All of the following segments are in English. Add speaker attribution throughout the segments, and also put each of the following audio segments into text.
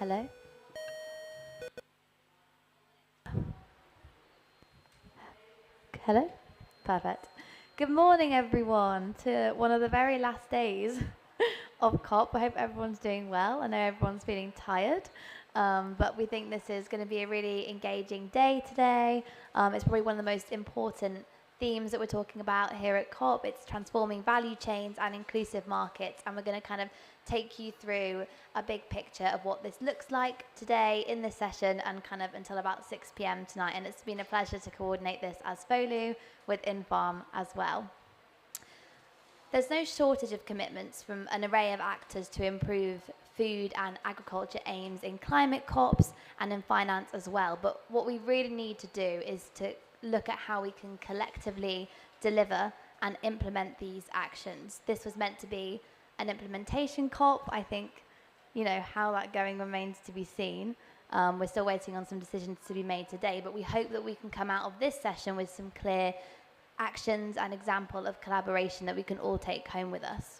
Speaker 1: Hello? Hello? Perfect. Good morning, everyone, to one of the very last days of COP. I hope everyone's doing well. I know everyone's feeling tired, but we think this is going to be a really engaging day today. It's probably one of the most important themes that we're talking about here at COP. It's transforming value chains and inclusive markets, and we're going to kind of take you through a big picture of what this looks like today in this session and kind of until about 6 p.m. tonight. And it's been a pleasure to coordinate this as FOLU with Infarm as well. There's no shortage of commitments from an array of actors to improve food and agriculture aims in climate COPs and in finance as well. But what we really need to do is to look at how we can collectively deliver and implement these actions. This was meant to be an implementation COP. I think, how that going remains to be seen. We're still waiting on some decisions to be made today, but we hope that we can come out of this session with some clear actions and example of collaboration that we can all take home with us.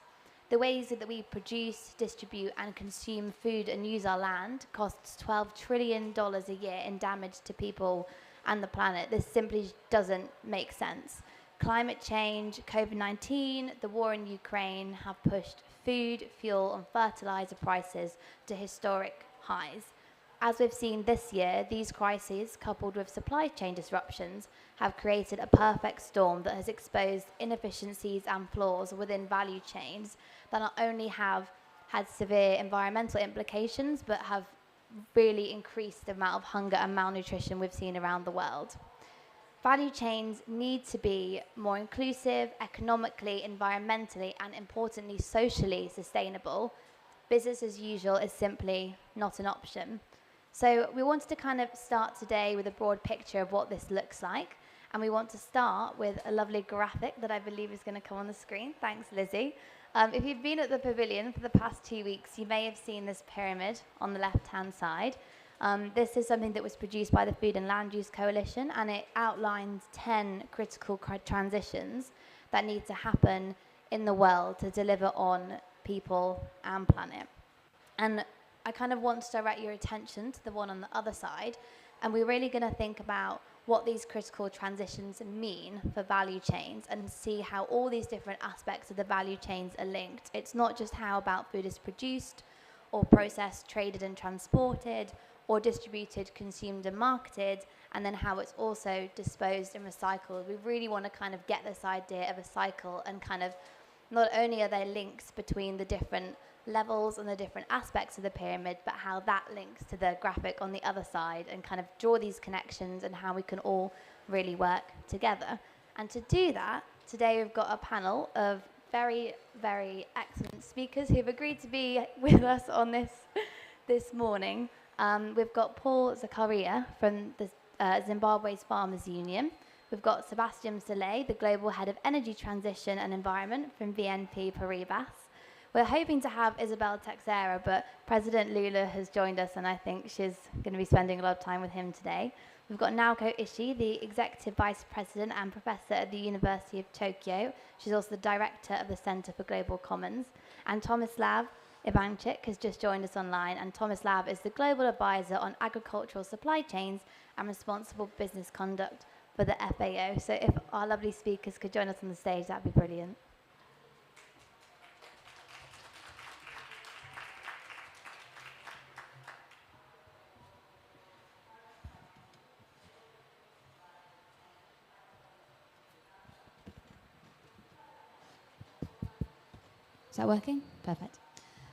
Speaker 1: The ways that we produce, distribute and consume food and use our land costs $12 trillion a year in damage to people and the planet. This simply doesn't make sense. Climate change, COVID-19, the war in Ukraine have pushed food, fuel and fertilizer prices to historic highs. As we've seen this year, these crises, coupled with supply chain disruptions, have created a perfect storm that has exposed inefficiencies and flaws within value chains that not only have had severe environmental implications, but have really increased the amount of hunger and malnutrition we've seen around the world. Value chains need to be more inclusive, economically, environmentally, and importantly, socially sustainable. Business as usual is simply not an option. So we wanted to kind of start today with a broad picture of what this looks like. And we want to start with a lovely graphic that I believe is going to come on the screen. Thanks, Lizzie. If you've been at the pavilion for the past 2 weeks, you may have seen this pyramid on the left-hand side. This is something that was produced by the Food and Land Use Coalition, and it outlines 10 critical transitions that need to happen in the world to deliver on people and planet. And I kind of want to direct your attention to the one on the other side, and we're really going to think about what these critical transitions mean for value chains and see how all these different aspects of the value chains are linked. It's not just how about food is produced or processed, traded and transported, or distributed, consumed and marketed, and then how it's also disposed and recycled. We really want to kind of get this idea of a cycle and kind of not only are there links between the different levels and the different aspects of the pyramid, but how that links to the graphic on the other side and kind of draw these connections and how we can all really work together. And to do that, today we've got a panel of very, very excellent speakers who've agreed to be with us on this morning. We've got Paul Zakaria from the Zimbabwe's Farmers Union. We've got Sebastian Soleil, the Global Head of Energy Transition and Environment from BNP Paribas. We're hoping to have Isabel Texera, but President Lula has joined us, and I think she's going to be spending a lot of time with him today. We've got Naoko Ishii, the Executive Vice President and Professor at the University of Tokyo. She's also the Director of the Center for Global Commons. And Tomislav Ivanchik has just joined us online, and Tomislav is the Global Advisor on Agricultural Supply Chains and Responsible Business Conduct for the FAO. So if our lovely speakers could join us on the stage, that'd be brilliant. Is that working? Perfect.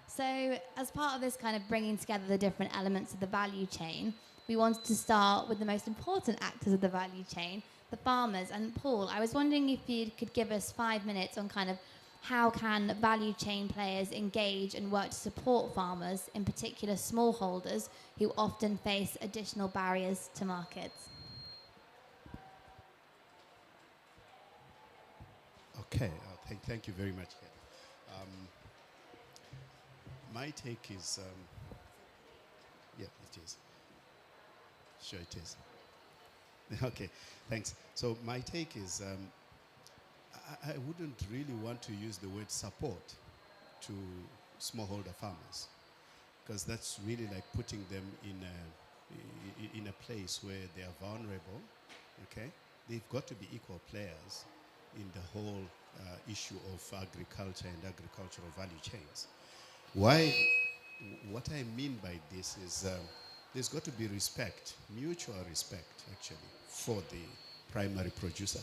Speaker 1: So as part of this kind of bringing together the different elements of the value chain, we wanted to start with the most important actors of the value chain, the farmers. And Paul, I was wondering if you could give us 5 minutes on kind of how can value chain players engage and work to support farmers, in particular smallholders, who often face additional barriers to markets.
Speaker 2: Okay, thank you very much. My take is, yeah, it is. Sure it is. Okay, thanks. So my take is, I wouldn't really want to use the word support to smallholder farmers. because that's really like putting them in a place where they are vulnerable. Okay, they've got to be equal players in the whole issue of agriculture and agricultural value chains. Why? What I mean by this is there's got to be respect, mutual respect, actually, for the primary producer,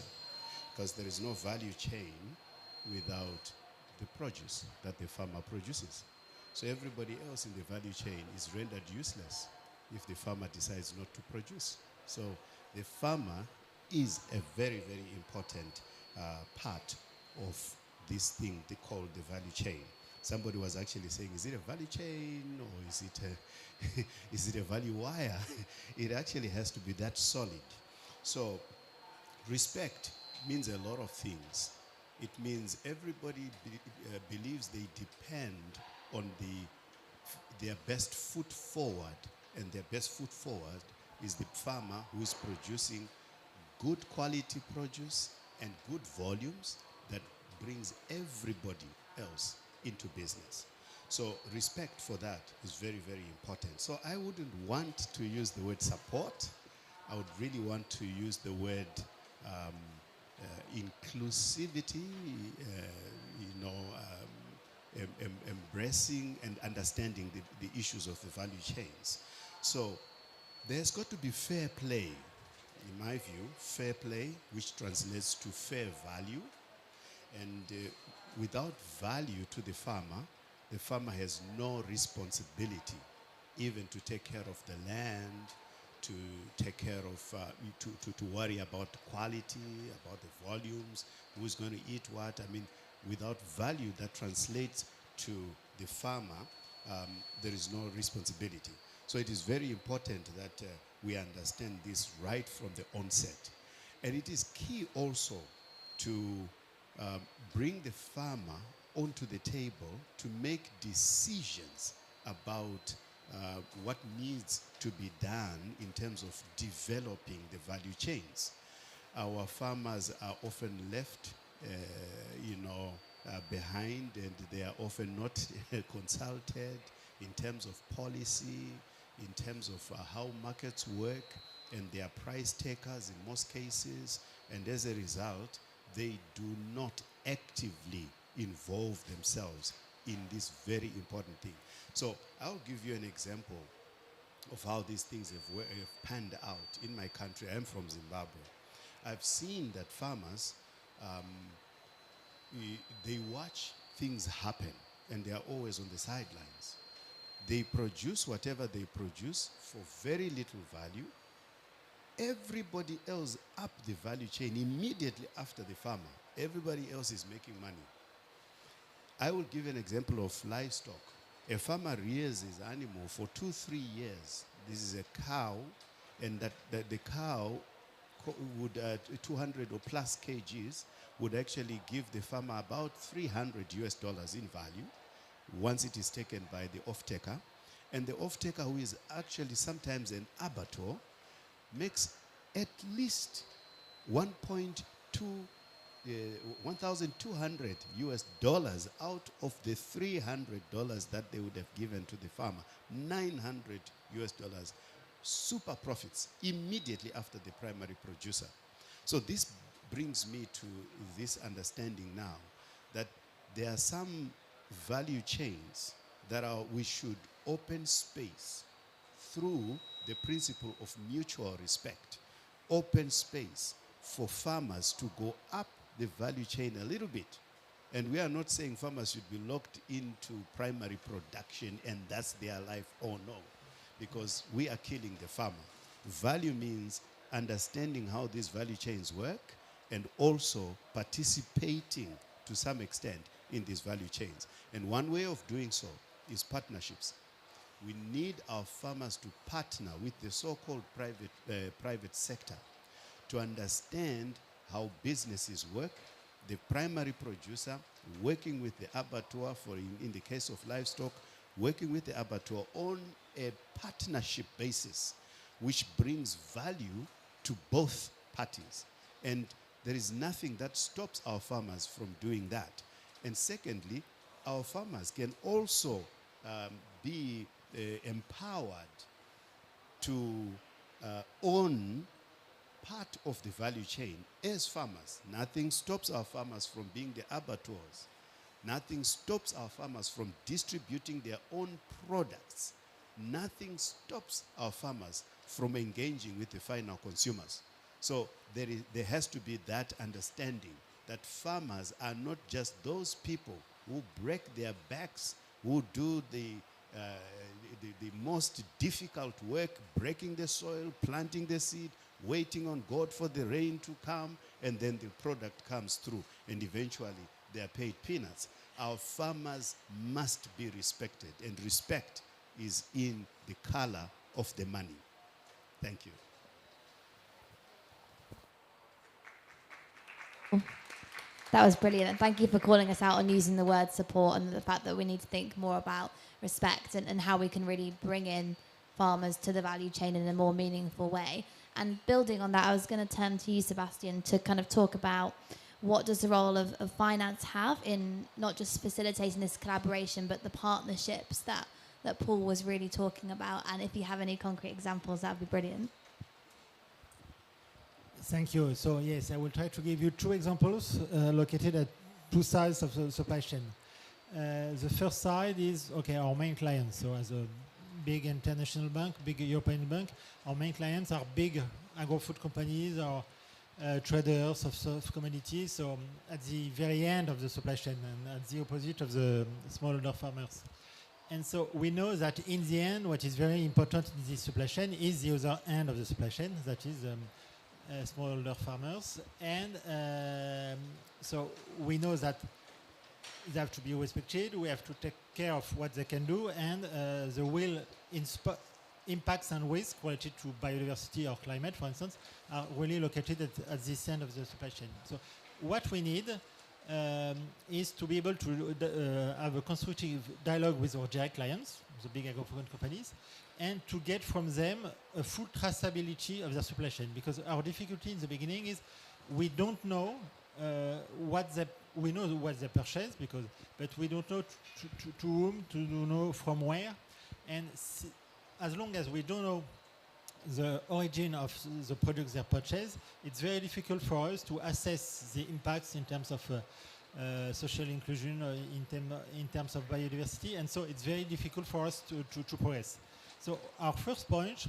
Speaker 2: because there is no value chain without the produce that the farmer produces. So everybody else in the value chain is rendered useless if the farmer decides not to produce. So the farmer is a very, very important part of this thing they call the value chain. Somebody was actually saying, is it a value chain or is it a, is it a value wire? It actually has to be that solid. So respect means a lot of things. It means everybody believes they depend on their best foot forward, and their best foot forward is the farmer who is producing good quality produce and good volumes that brings everybody else into business. So respect for that is very, very important. So I wouldn't want to use the word support. I would really want to use the word inclusivity, embracing and understanding the issues of the value chains. So there's got to be fair play, in my view, fair play, which translates to fair value. And without value to the farmer has no responsibility even to take care of the land, to take care of, to worry about quality, about the volumes, who's going to eat what. I mean, without value that translates to the farmer, there is no responsibility. So it is very important that we understand this right from the onset. And it is key also to bring the farmer onto the table to make decisions about what needs to be done in terms of developing the value chains. Our farmers are often left, behind, and they are often not consulted in terms of policy, in terms of how markets work, and they are price takers in most cases, and as a result, they do not actively involve themselves in this very important thing. So I'll give you an example of how these things have panned out in my country. I'm from Zimbabwe. I've seen that farmers, they watch things happen and they are always on the sidelines. They produce whatever they produce for very little value. Everybody else up the value chain immediately after the farmer. Everybody else is making money. I will give an example of livestock. A farmer rears his animal for 2-3 years. This is a cow, and the cow would 200 or plus kgs would actually give the farmer about $300 in value once it is taken by the off-taker. And the off-taker, who is actually sometimes an abattoir, makes at least 1,200 US dollars out of the $300 that they would have given to the farmer. 900 US dollars, super profits immediately after the primary producer. So this brings me to this understanding now that there are some value chains that we should open space through the principle of mutual respect, open space for farmers to go up the value chain a little bit. And we are not saying farmers should be locked into primary production and that's their life. Oh no, because we are killing the farmer. Value means understanding how these value chains work and also participating to some extent in these value chains. And one way of doing so is partnerships. We need our farmers to partner with the so-called private sector to understand how businesses work, the primary producer working with the abattoir, in the case of livestock, working with the abattoir on a partnership basis, which brings value to both parties. And there is nothing that stops our farmers from doing that. And secondly, our farmers can also be empowered to own part of the value chain as farmers. Nothing stops our farmers from being the abattoirs. Nothing stops our farmers from distributing their own products. Nothing stops our farmers from engaging with the final consumers. So there has to be that understanding that farmers are not just those people who break their backs, who do the most difficult work, breaking the soil, planting the seed, waiting on God for the rain to come, and then the product comes through, and eventually they are paid peanuts. Our farmers must be respected, and respect is in the color of the money. Thank you.
Speaker 1: That was brilliant. And thank you for calling us out on using the word support and the fact that we need to think more about respect and how we can really bring in farmers to the value chain in a more meaningful way. And building on that, I was going to turn to you, Sebastian, to kind of talk about what does the role of finance have in not just facilitating this collaboration, but the partnerships that Paul was really talking about. And if you have any concrete examples, that would be brilliant.
Speaker 3: Thank you. So yes, I will try to give you two examples located at two sides of the supply chain. The first side is, our main clients. So as a big international bank, big European bank, our main clients are big agro-food companies or traders of soft commodities, so at the very end of the supply chain and at the opposite of the smallholder farmers. And so we know that in the end, what is very important in this supply chain is the other end of the supply chain, that is smallholder farmers. And so we know that they have to be respected, we have to take care of what they can do, and the real impacts and risks related to biodiversity or climate, for instance, are really located at this end of the supply chain. So what we need is to be able to have a constructive dialogue with our direct clients, the big agro-food companies, and to get from them a full traceability of their supply chain. Because our difficulty in the beginning is we don't know we know what they purchase, but we don't know to whom, to know from where. And as long as we don't know the origin of the products they purchase, it's very difficult for us to assess the impacts in terms of social inclusion, in terms of biodiversity, and so it's very difficult for us to progress. So our first point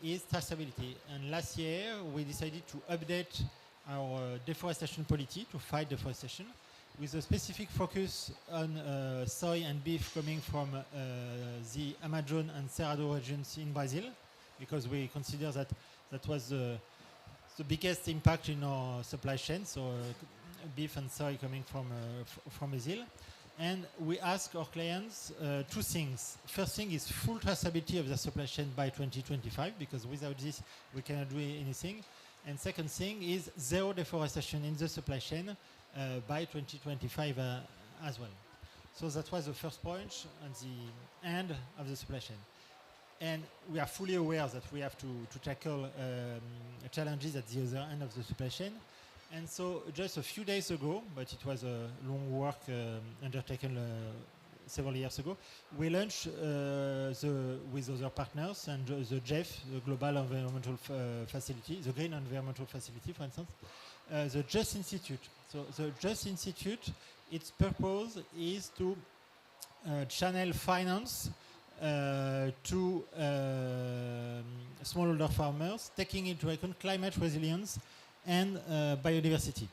Speaker 3: is traceability. And last year we decided to update our deforestation policy to fight deforestation, with a specific focus on soy and beef coming from the Amazon and Cerrado regions in Brazil, because we consider that was the biggest impact in our supply chain, so beef and soy coming from Brazil. And we ask our clients two things. First thing is full traceability of the supply chain by 2025, because without this we cannot do anything. And second thing is zero deforestation in the supply chain by 2025 as well. So that was the first point at the end of the supply chain. And we are fully aware that we have to tackle challenges at the other end of the supply chain. And so just a few days ago, but it was a long work undertaken several years ago, we launched with other partners and the GEF, the Global Environmental Facility, the Green Environmental Facility, for instance, the JUST Institute. So the JUST Institute, its purpose is to channel finance to smallholder farmers, taking into account climate resilience and biodiversity.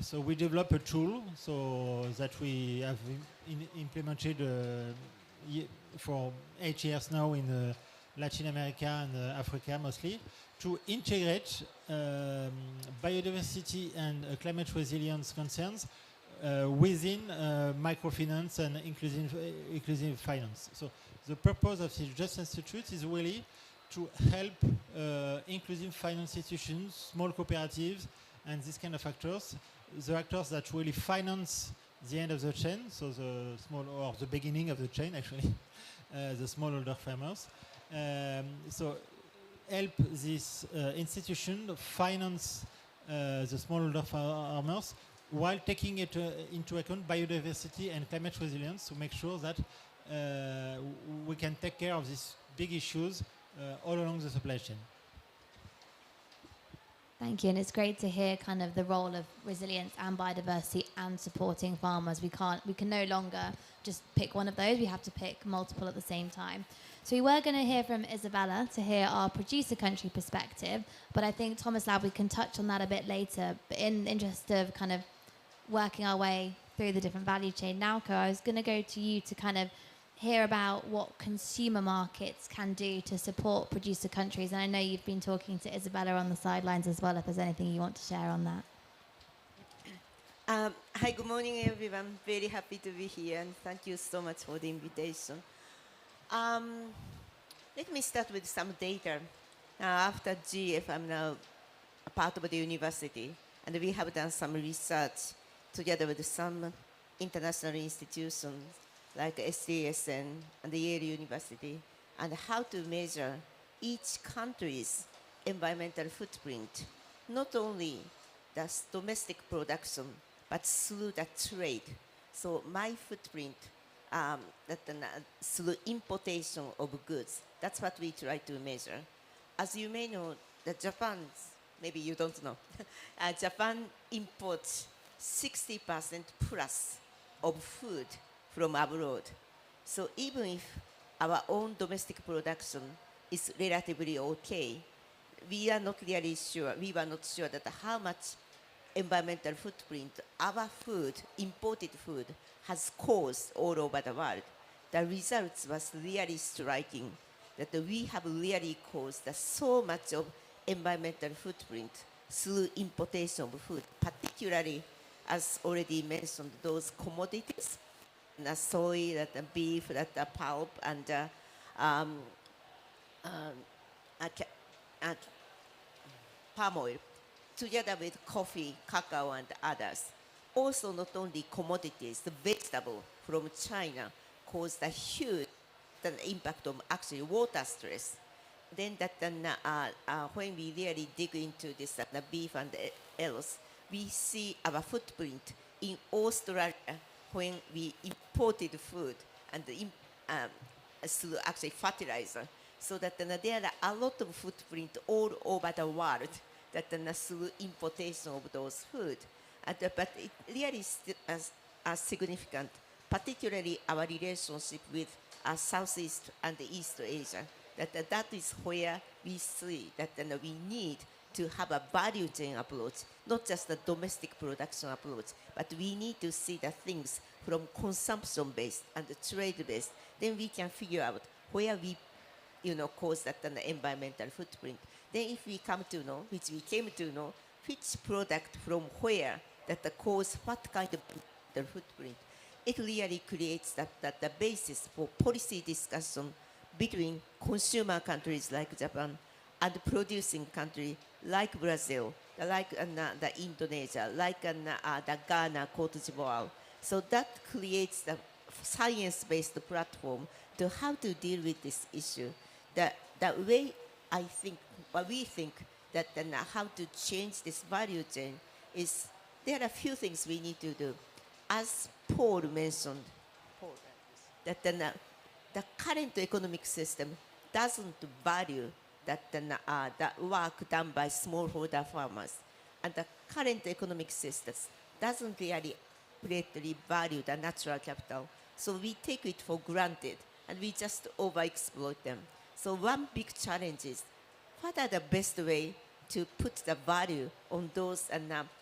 Speaker 3: So we developed a tool so that we have implemented for 8 years now in Latin America and Africa mostly, to integrate biodiversity and climate resilience concerns within microfinance and inclusive finance. So the purpose of the JUST Institute is really to help inclusive finance institutions, small cooperatives, and these kind of actors, the actors that really finance the end of the chain, so the small, or the beginning of the chain actually, the smallholder farmers. So help this institution finance the smallholder farmers while taking it into account biodiversity and climate resilience to make sure that we can take care of these big issues all along the supply chain.
Speaker 1: Thank you, and it's great to hear kind of the role of resilience and biodiversity and supporting farmers. We can no longer just pick one of those. We have to pick multiple at the same time. So we were going to hear from Isabella to hear our producer country perspective, but I think Thomas Lab, we can touch on that a bit later. But in the interest of kind of working our way through the different value chain, Nauko, I was going to go to you to kind of hear about what consumer markets can do to support producer countries. And I know you've been talking to Isabella on the sidelines as well, if there's anything you want to share on that.
Speaker 4: Hi, good morning, everyone. Very happy to be here, and thank you so much for the invitation. Let me start with some data. After GF, I'm now a part of the university, and we have done some research together with some international institutions like SDSN and the Yale University, and how to measure each country's environmental footprint, not only the domestic production, but through the trade. So my footprint, through importation of goods, that's what we try to measure. As you may know, maybe you don't know, Japan imports 60% plus of food from abroad. So even if our own domestic production is relatively okay, we are not really sure, we were not sure that how much environmental footprint our food, imported food, has caused all over the world. The results was really striking, that we have really caused so much of environmental footprint through importation of food, particularly, as already mentioned, those commodities, the soy, the beef, the pulp, and palm oil, together with coffee, cacao, and others. Also, not only commodities, the vegetable from China caused a huge impact on actually water stress. Then when we really dig into this, the beef and else, we see our footprint in Australia when we imported food and through actually fertilizer. So that there are a lot of footprint all over the world that through importation of those food. But it really is significant, particularly our relationship with Southeast and East Asia. That is where we see that we need to have a value chain approach, not just a domestic production approach, but we need to see the things from consumption-based and trade-based. Then we can figure out where we, cause that environmental footprint. Then if we come to know, which we came to know, which product from where that cause what kind of environmental footprint, it really creates the basis for policy discussion between consumer countries like Japan and producing country like Brazil, like the Indonesia, like the Ghana, Cote d'Ivoire. So that creates the science-based platform to how to deal with this issue. The way I think, what we think that how to change this value chain is there are a few things we need to do. As Paul mentioned, that the current economic system doesn't value that work done by smallholder farmers. And the current economic system doesn't really appropriately value the natural capital. So we take it for granted and we just overexploit them. So one big challenge is, what are the best way to put the value on those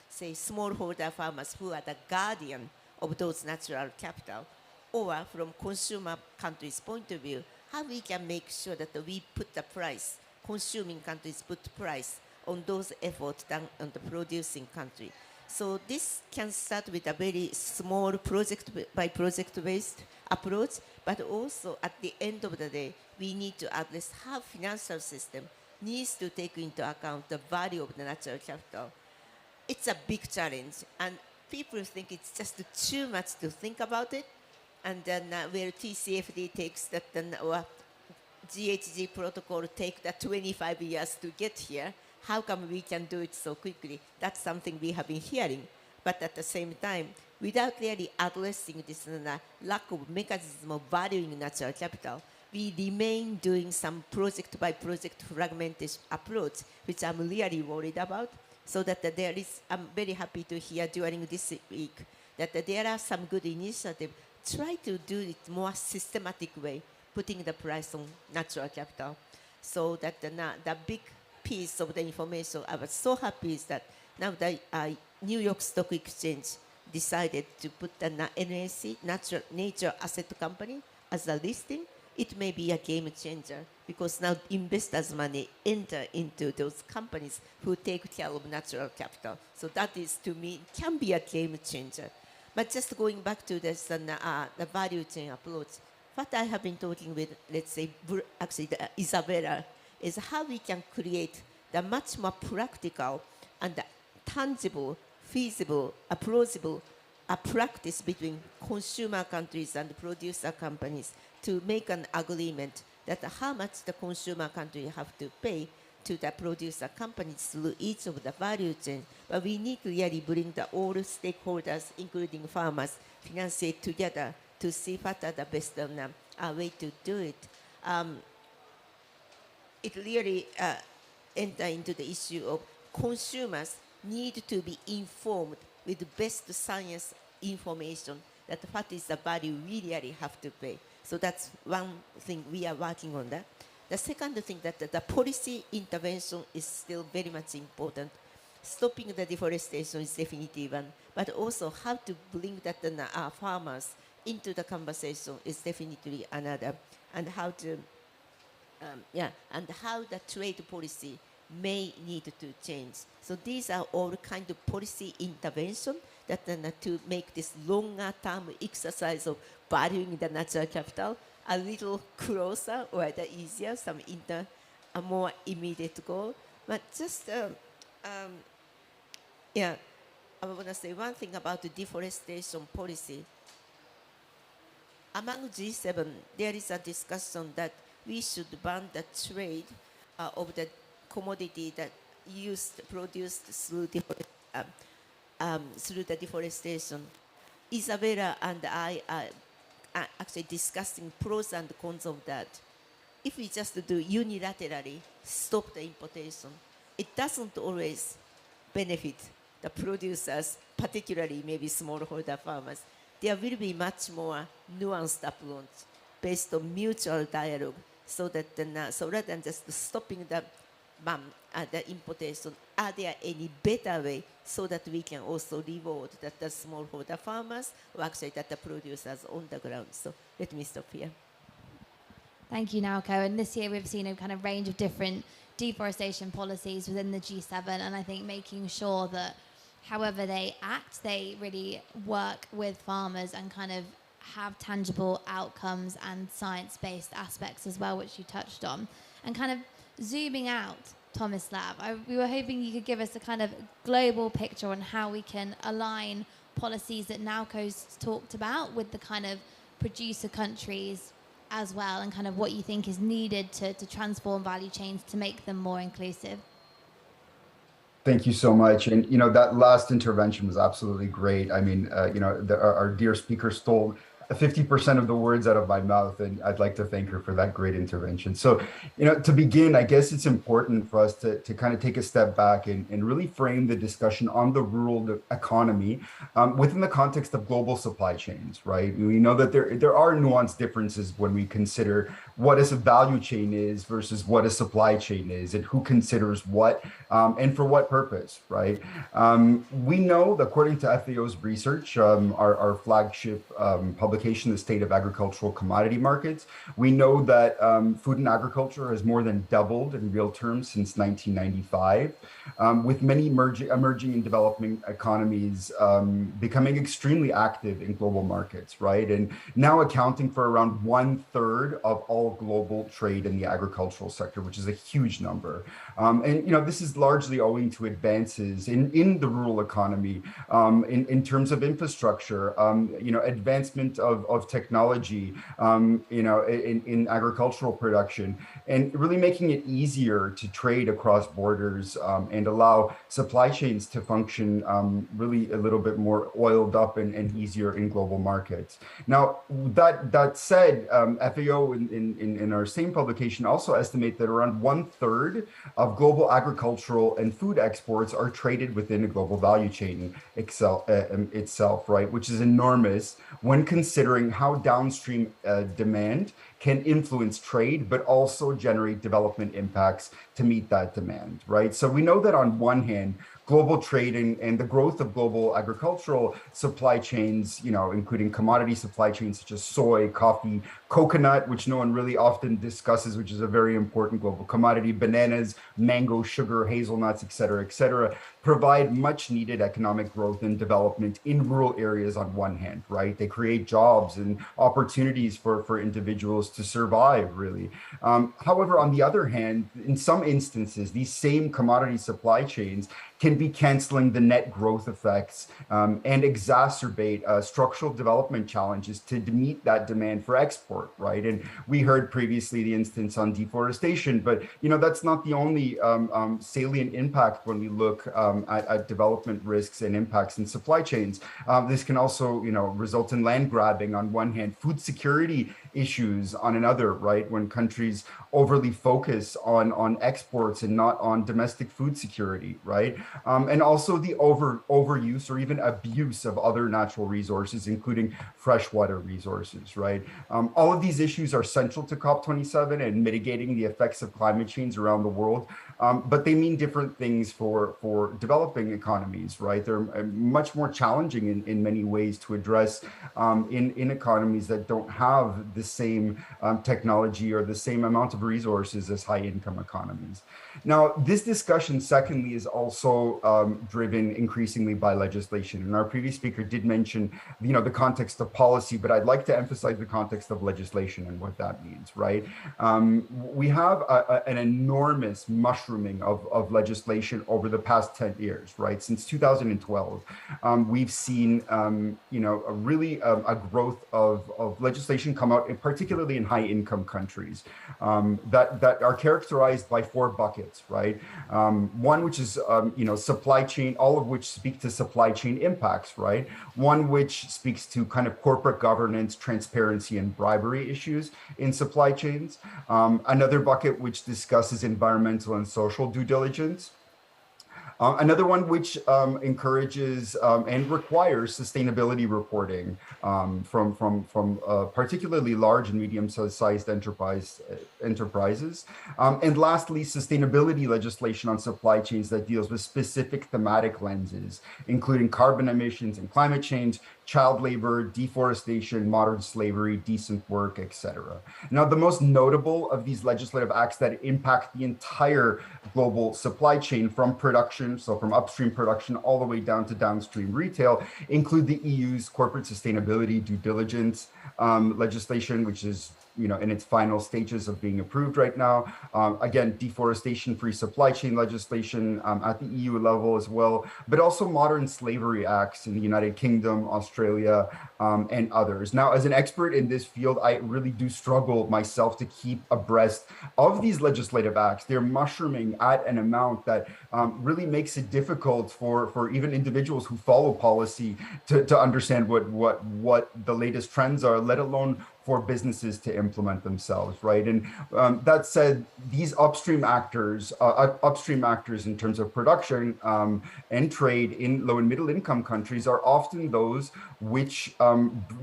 Speaker 4: say smallholder farmers who are the guardian of those natural capital, or from consumer countries' point of view, how we can make sure that we put the price, consuming countries put price on those efforts done on the producing country. So this can start with a very small project by project based approach, but also at the end of the day, we need to address how financial system needs to take into account the value of the natural capital. It's a big challenge, and people think it's just too much to think about it. And then where TCFD takes that, or GHG protocol take that 25 years to get here, how come we can do it so quickly? That's something we have been hearing. But at the same time, without really addressing this lack of mechanism of valuing natural capital, we remain doing some project by project fragmented approach, which I'm really worried about. So that there is, I'm very happy to hear during this week that there are some good initiatives. Try to do it more systematic way, putting the price on natural capital. So that the big piece of the information I was so happy is that now the New York Stock Exchange decided to put the NAC, Nature Asset Company, as a listing. It may be a game changer because now investors' money enter into those companies who take care of natural capital. So that is, to me, can be a game changer. But just going back to this, the value chain approach, what I have been talking with, let's say, actually Isabella, is how we can create the much more practical and tangible, feasible, approachable practice between consumer countries and producer companies to make an agreement that how much the consumer country have to pay to the producer companies through each of the value chain. But we need to really bring the all stakeholders, including farmers, financiers together to see what are the best way to do it. It really enter into the issue of consumers need to be informed with the best science information that what is the value we really have to pay. So that's one thing we are working on that. The second thing that the policy intervention is still very much important. Stopping the deforestation is definitely one, but also how to bring that farmers into the conversation is definitely another, and how to, and how the trade policy may need to change. So these are all kind of policy intervention that to make this longer term exercise of valuing the natural capital a little closer or the easier, a more immediate goal. But just, I want to say one thing about the deforestation policy. Among G7, there is a discussion that we should ban the trade of the commodity that produced through the deforestation. Isabella and I are actually discussing pros and cons of that. If we just do unilaterally stop the importation, it doesn't always benefit the producers, particularly maybe smallholder farmers. There will be much more nuanced approach based on mutual dialogue, so that so rather than just stopping the importation, are there any better way so that we can also reward the smallholder farmers or actually that the producers on the ground? So let me stop here.
Speaker 1: Thank you, Naoko. And this year we've seen a kind of range of different deforestation policies within the G7, and I think making sure that however they act, they really work with farmers and kind of have tangible outcomes and science-based aspects as well, which you touched on. And kind of zooming out, Tomislav, we were hoping you could give us a kind of global picture on how we can align policies that Naoko's talked about with the kind of producer countries as well, and kind of what you think is needed to transform value chains to make them more inclusive.
Speaker 5: Thank you so much. And, that last intervention was absolutely great. I mean, our dear speaker stole 50% of the words out of my mouth, and I'd like to thank her for that great intervention. So, to begin, I guess it's important for us to kind of take a step back and really frame the discussion on the rural economy within the context of global supply chains, right? We know that there are nuanced differences when we consider what a value chain is versus what a supply chain is, and who considers what and for what purpose, right? We know, according to FAO's research, our flagship publication, the State of Agricultural Commodity Markets, we know that food and agriculture has more than doubled in real terms since 1995, with many emerging and developing economies becoming extremely active in global markets, right? And now accounting for around 1/3 of all global trade in the agricultural sector, which is a huge number. And this is largely owing to advances in the rural economy in terms of infrastructure, advancement of technology, in agricultural production, and really making it easier to trade across borders and allow supply chains to function really a little bit more oiled up and easier in global markets. Now, that said, FAO in our same publication also estimate that around 1/3 of global agricultural and food exports are traded within a global value chain itself, right? Which is enormous when considering how downstream demand can influence trade, but also generate development impacts to meet that demand, right? So we know that on one hand, global trade and the growth of global agricultural supply chains, including commodity supply chains such as soy, coffee, coconut, which no one really often discusses, which is a very important global commodity, bananas, mango, sugar, hazelnuts, et cetera, provide much needed economic growth and development in rural areas on one hand, right? They create jobs and opportunities for individuals to survive, really. However, on the other hand, in some instances, these same commodity supply chains can be canceling the net growth effects and exacerbate structural development challenges to meet that demand for export, right? And we heard previously the instance on deforestation, but that's not the only salient impact when we look at development risks and impacts in supply chains. This can also, result in land grabbing on one hand, food security issues on another, right? When countries overly focus on exports and not on domestic food security, right? And also the overuse or even abuse of other natural resources, including freshwater resources, right? All of these issues are central to COP27 and mitigating the effects of climate change around the world, but they mean different things for developing economies, right? They're much more challenging in many ways to address in economies that don't have the same technology or the same amount of resources as high-income economies. Now, this discussion, secondly, is also driven increasingly by legislation. And our previous speaker did mention, the context of policy, but I'd like to emphasize the context of legislation and what that means, right? We have an enormous mushrooming of legislation over the past 10 years, right? Since 2012, we've seen, a growth of legislation come out, particularly in high-income countries, that are characterized by 4 buckets, right? One which is, supply chain, all of which speak to supply chain impacts, right? One which speaks to kind of corporate governance, transparency, and bribery issues in supply chains. Another bucket which discusses environmental and social due diligence. Another one which encourages and requires sustainability reporting from particularly large and medium-sized enterprises. And lastly, sustainability legislation on supply chains that deals with specific thematic lenses, including carbon emissions and climate change, child labor, deforestation, modern slavery, decent work, etc. Now, the most notable of these legislative acts that impact the entire global supply chain from production, so from upstream production all the way down to downstream retail, include the EU's corporate sustainability due diligence legislation, which is in its final stages of being approved right now. Again, deforestation-free supply chain legislation at the EU level as well, but also modern slavery acts in the United Kingdom, Australia, and others. Now, as an expert in this field, I really do struggle myself to keep abreast of these legislative acts. They're mushrooming at an amount that really makes it difficult for even individuals who follow policy to understand what the latest trends are, let alone for businesses to implement themselves, right? And that said, these upstream actors in terms of production and trade in low and middle income countries are often those which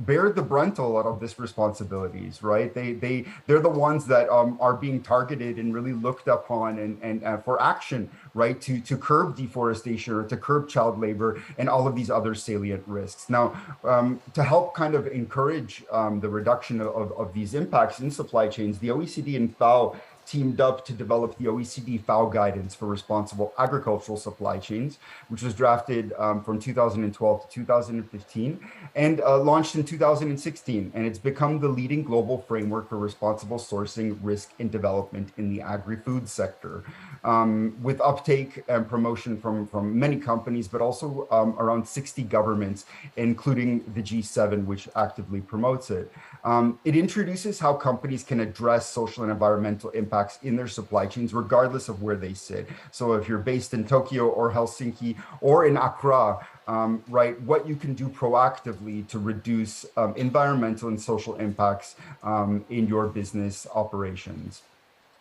Speaker 5: bear the brunt of a lot of this responsibilities, right? They're the ones that are being targeted and really looked upon and for action, right? To curb deforestation or to curb child labor and all of these other salient risks. Now, to help kind of encourage the reduction of these impacts in supply chains, the OECD and FAO teamed up to develop the OECD FAO guidance for responsible agricultural supply chains, which was drafted from 2012 to 2015 and launched in 2016. And it's become the leading global framework for responsible sourcing, risk, and development in the agri-food sector, with uptake and promotion from many companies, but also around 60 governments, including the G7, which actively promotes it. It introduces how companies can address social and environmental impacts in their supply chains, regardless of where they sit. So if you're based in Tokyo or Helsinki or in Accra, right, what you can do proactively to reduce environmental and social impacts in your business operations.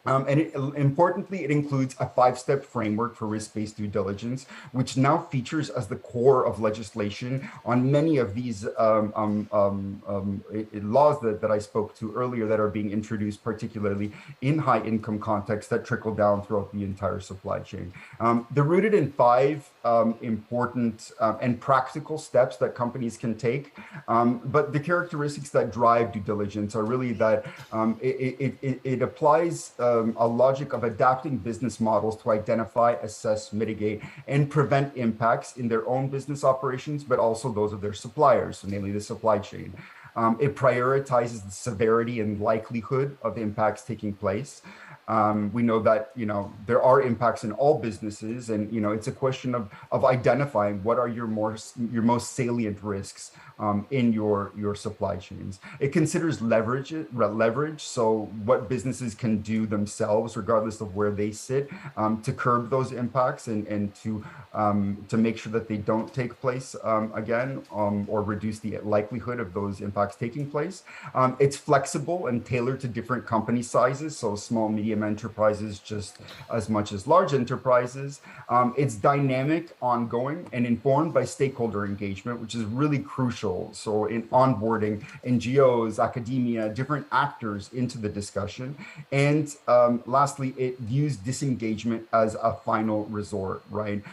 Speaker 5: Importantly, it includes a 5-step framework for risk-based due diligence, which now features as the core of legislation on many of these laws that I spoke to earlier that are being introduced, particularly in high-income contexts that trickle down throughout the entire supply chain. They're rooted in 5 important and practical steps that companies can take, but the characteristics that drive due diligence are really that it applies a logic of adapting business models to identify, assess, mitigate, and prevent impacts in their own business operations, but also those of their suppliers, so namely the supply chain. It prioritizes the severity and likelihood of impacts taking place. We know that, there are impacts in all businesses, and, it's a question of identifying what are your most salient risks in your supply chains. It considers leverage, so what businesses can do themselves, regardless of where they sit, to curb those impacts and to make sure that they don't take place again, or reduce the likelihood of those impacts taking place. It's flexible and tailored to different company sizes, so small, medium enterprises just as much as large enterprises. It's dynamic, ongoing, and informed by stakeholder engagement, which is really crucial. So in onboarding NGOs, academia, different actors into the discussion. And lastly, it views disengagement as a final resort, right?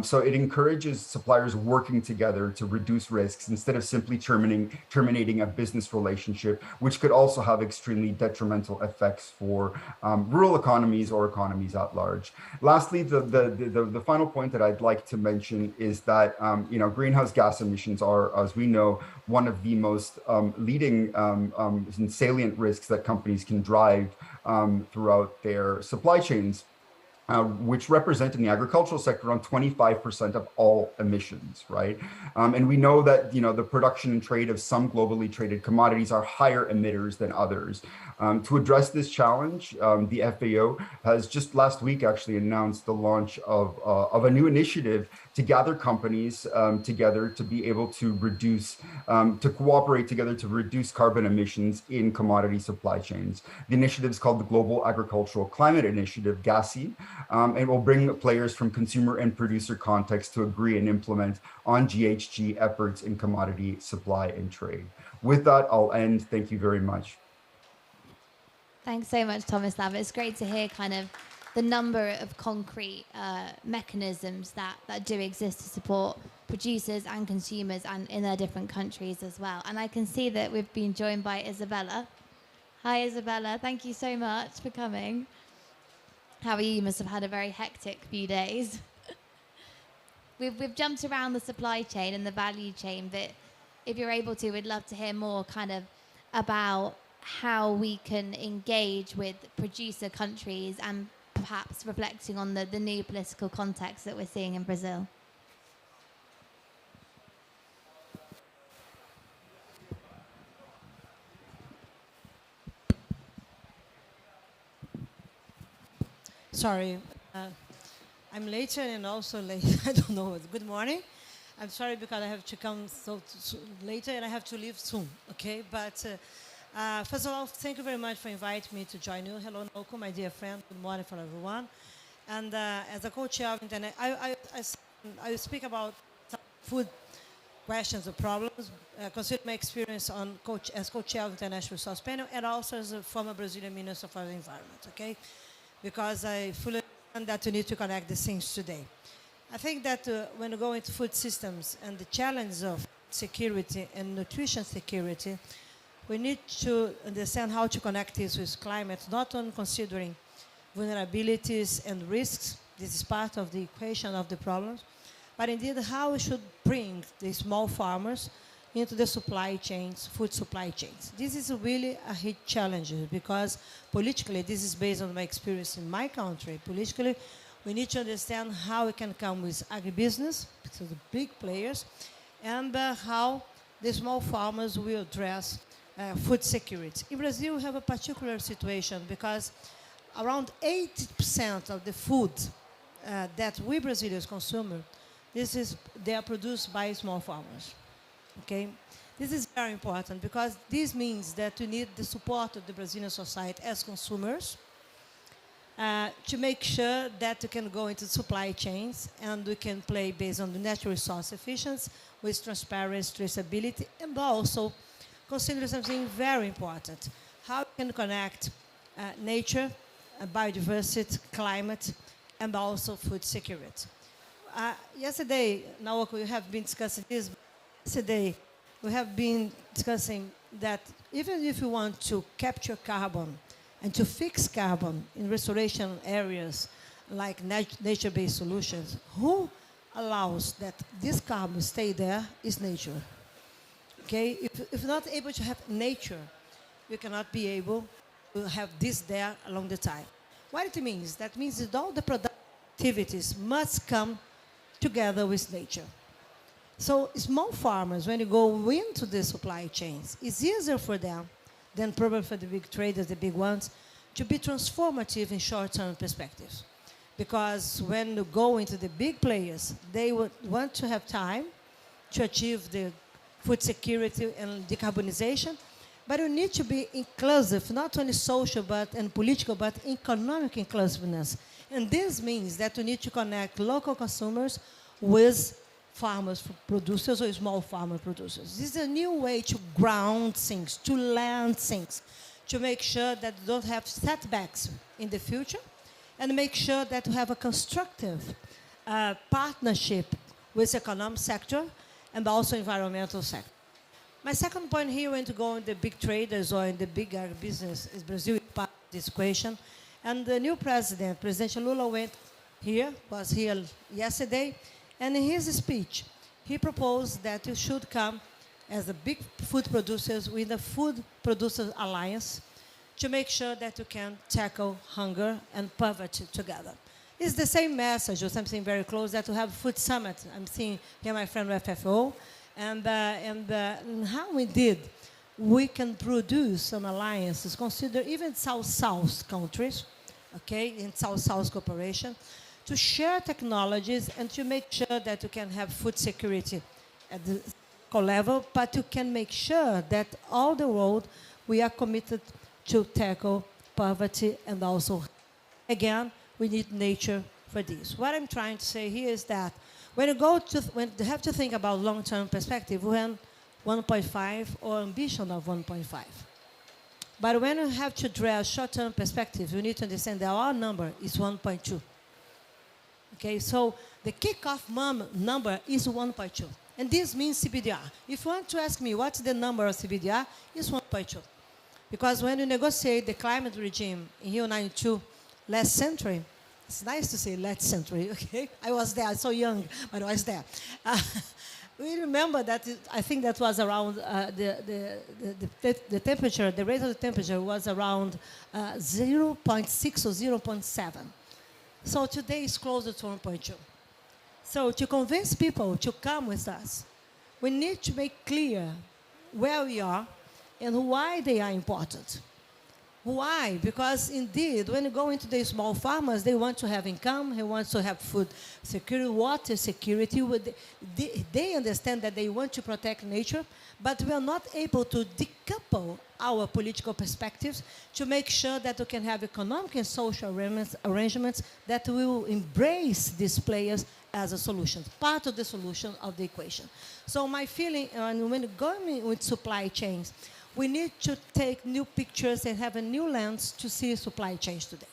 Speaker 5: So it encourages suppliers working together to reduce risks instead of simply terminating a business relationship, which could also have extremely detrimental effects for rural economies or economies at large. Lastly, the final point that I'd like to mention is that greenhouse gas emissions are, as we know, one of the most leading and salient risks that companies can drive throughout their supply chains. Which represent in the agricultural sector around 25% of all emissions, right? And we know that the production and trade of some globally traded commodities are higher emitters than others. To address this challenge, the FAO has just last week actually announced the launch of a new initiative to gather companies together to be able to reduce, to cooperate together to reduce carbon emissions in commodity supply chains. The initiative is called the Global Agricultural Climate Initiative, GACI, and will bring players from consumer and producer context to agree and implement on GHG efforts in commodity supply and trade. With that, I'll end. Thank you very much.
Speaker 1: Thanks so much, Tomislav. It's great to hear kind of the number of concrete mechanisms that do exist to support producers and consumers and in their different countries as well. And I can see that we've been joined by Isabella. Hi, Isabella. Thank you so much for coming. How are you? You must have had a very hectic few days. We've jumped around the supply chain and the value chain, but if you're able to, we'd love to hear more kind of about how we can engage with producer countries and perhaps reflecting on the new political context that we're seeing in Brazil.
Speaker 6: Sorry, I'm later and also late. I don't know. Good morning. I'm sorry because I have to come so later and I have to leave soon. Okay, but first of all, thank you very much for inviting me to join you. Hello, Noko, my dear friend. Good morning for everyone. And as a co-chair of internet, I speak about some food questions or problems, consider my experience as co-chair of the International Resource Panel and also as a former Brazilian Minister for the Environment. Okay. Because I fully understand that we need to connect these things today. I think that when we go into food systems and the challenge of security and nutrition security, we need to understand how to connect this with climate, not only considering vulnerabilities and risks. This is part of the equation of the problems. But indeed, how we should bring the small farmers into the supply chains, food supply chains. This is really a huge challenge because politically, this is based on my experience in my country. Politically, we need to understand how we can come with agribusiness, so the big players, and how the small farmers will address food security. In Brazil, we have a particular situation because around 80% of the food that we Brazilians consume, they are produced by small farmers. Okay? This is very important because this means that we need the support of the Brazilian society as consumers to make sure that we can go into supply chains and we can play based on the natural resource efficiency with transparency, traceability, and also consider something very important. How we can connect nature, biodiversity, climate, and also food security. Yesterday, now we have been discussing this. Yesterday, we have been discussing that even if you want to capture carbon and to fix carbon in restoration areas like nature-based solutions, who allows that this carbon stay there is nature. Okay? If you're not able to have nature, you cannot be able to have this there along the time. What it means? That means that all the productivities must come together with nature. So small farmers, when you go into the supply chains, it's easier for them than probably for the big traders, the big ones, to be transformative in short-term perspectives. Because when you go into the big players, they would want to have time to achieve the food security and decarbonization, but you need to be inclusive, not only social and political, but economic inclusiveness. And this means that you need to connect local consumers with farmers, producers, or small farmer producers. This is a new way to ground things, to land things, to make sure that you don't have setbacks in the future, and make sure that you have a constructive partnership with the economic sector and also environmental sector. My second point here, when to go in the big traders or in the big agribusiness, is Brazil is part of this equation. And the new president, President Lula, was here yesterday, and in his speech, he proposed that you should come as a big food producers with the Food Producers Alliance to make sure that you can tackle hunger and poverty together. It's the same message or something very close that we have Food Summit. I'm seeing here my friend FFO, and how we did, we can produce some alliances, consider even South-South countries, okay, in South-South cooperation, to share technologies and to make sure that you can have food security at the local level, but you can make sure that all the world we are committed to tackle poverty and also, again, we need nature for this. What I'm trying to say here is that when you have to think about long-term perspective, we have 1.5 or ambition of 1.5. But when you have to address short-term perspective, you need to understand that our number is 1.2. Okay, so the kickoff number is 1.2. And this means CBDR. If you want to ask me what's the number of CBDR, it's 1.2. Because when you negotiate the climate regime in Rio 92 last century, it's nice to say last century, okay? I was there, I'm so young, but I was there. We remember that I think that was around the temperature, the rate of the temperature was around 0.6 or 0.7. So today is closer to 1.2. So to convince people to come with us, we need to make clear where we are and why they are important. Why? Because indeed, when you go into the small farmers, they want to have income, they want to have food security, water security. They understand that they want to protect nature, but we are not able to decouple our political perspectives to make sure that we can have economic and social arrangements that will embrace these players as a solution, part of the solution of the equation. So my feeling, when going with supply chains, we need to take new pictures and have a new lens to see supply chains today.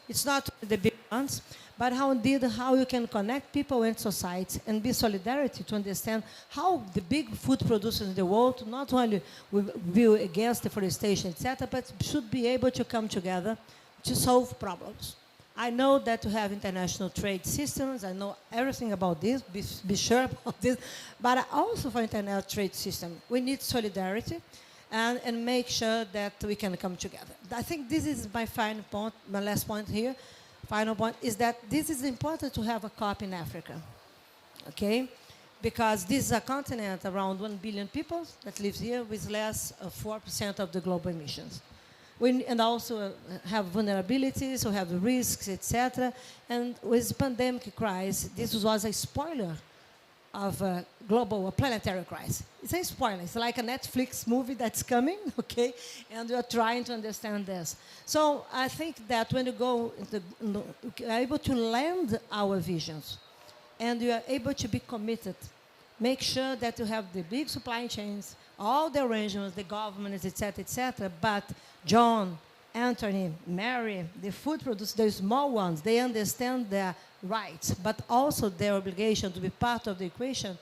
Speaker 6: It's not the big ones, but how you can connect people and society and be solidarity to understand how the big food producers in the world not only will be against deforestation, etc., but should be able to come together to solve problems. I know that to have international trade systems, I know everything about this, be sure about this, but also for international trade system, we need solidarity and make sure that we can come together. I think this is my final point, my last point here, final point, is that this is important to have a COP in Africa, okay? Because this is a continent around 1 billion people that lives here with less than 4% of the global emissions. And also have vulnerabilities, we have risks, etc. And with pandemic crisis, this was a spoiler of a global, a planetary crisis. It's a spoiler. It's like a Netflix movie that's coming, okay? And we are trying to understand this. So I think that when you go, we are able to land our visions, and you are able to be committed. Make sure that you have the big supply chains, all the arrangements, the governments, etc., but John, Anthony, Mary, the food producers, the small ones, they understand their rights, but also their obligation to be part of the equation.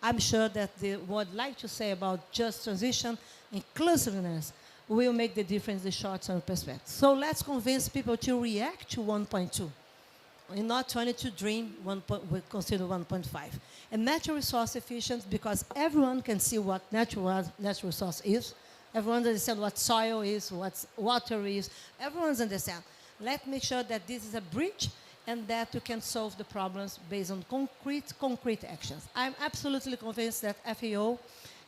Speaker 6: I'm sure that what I'd like to say about just transition, inclusiveness, will make the difference in the short-term perspective. So let's convince people to react to 1.2. And not trying to dream we consider 1.5. And natural resource efficient, because everyone can see what natural resource is. Everyone understands what soil is, what water is. Everyone understands. Let's make sure that this is a bridge and that you can solve the problems based on concrete actions. I'm absolutely convinced that FAO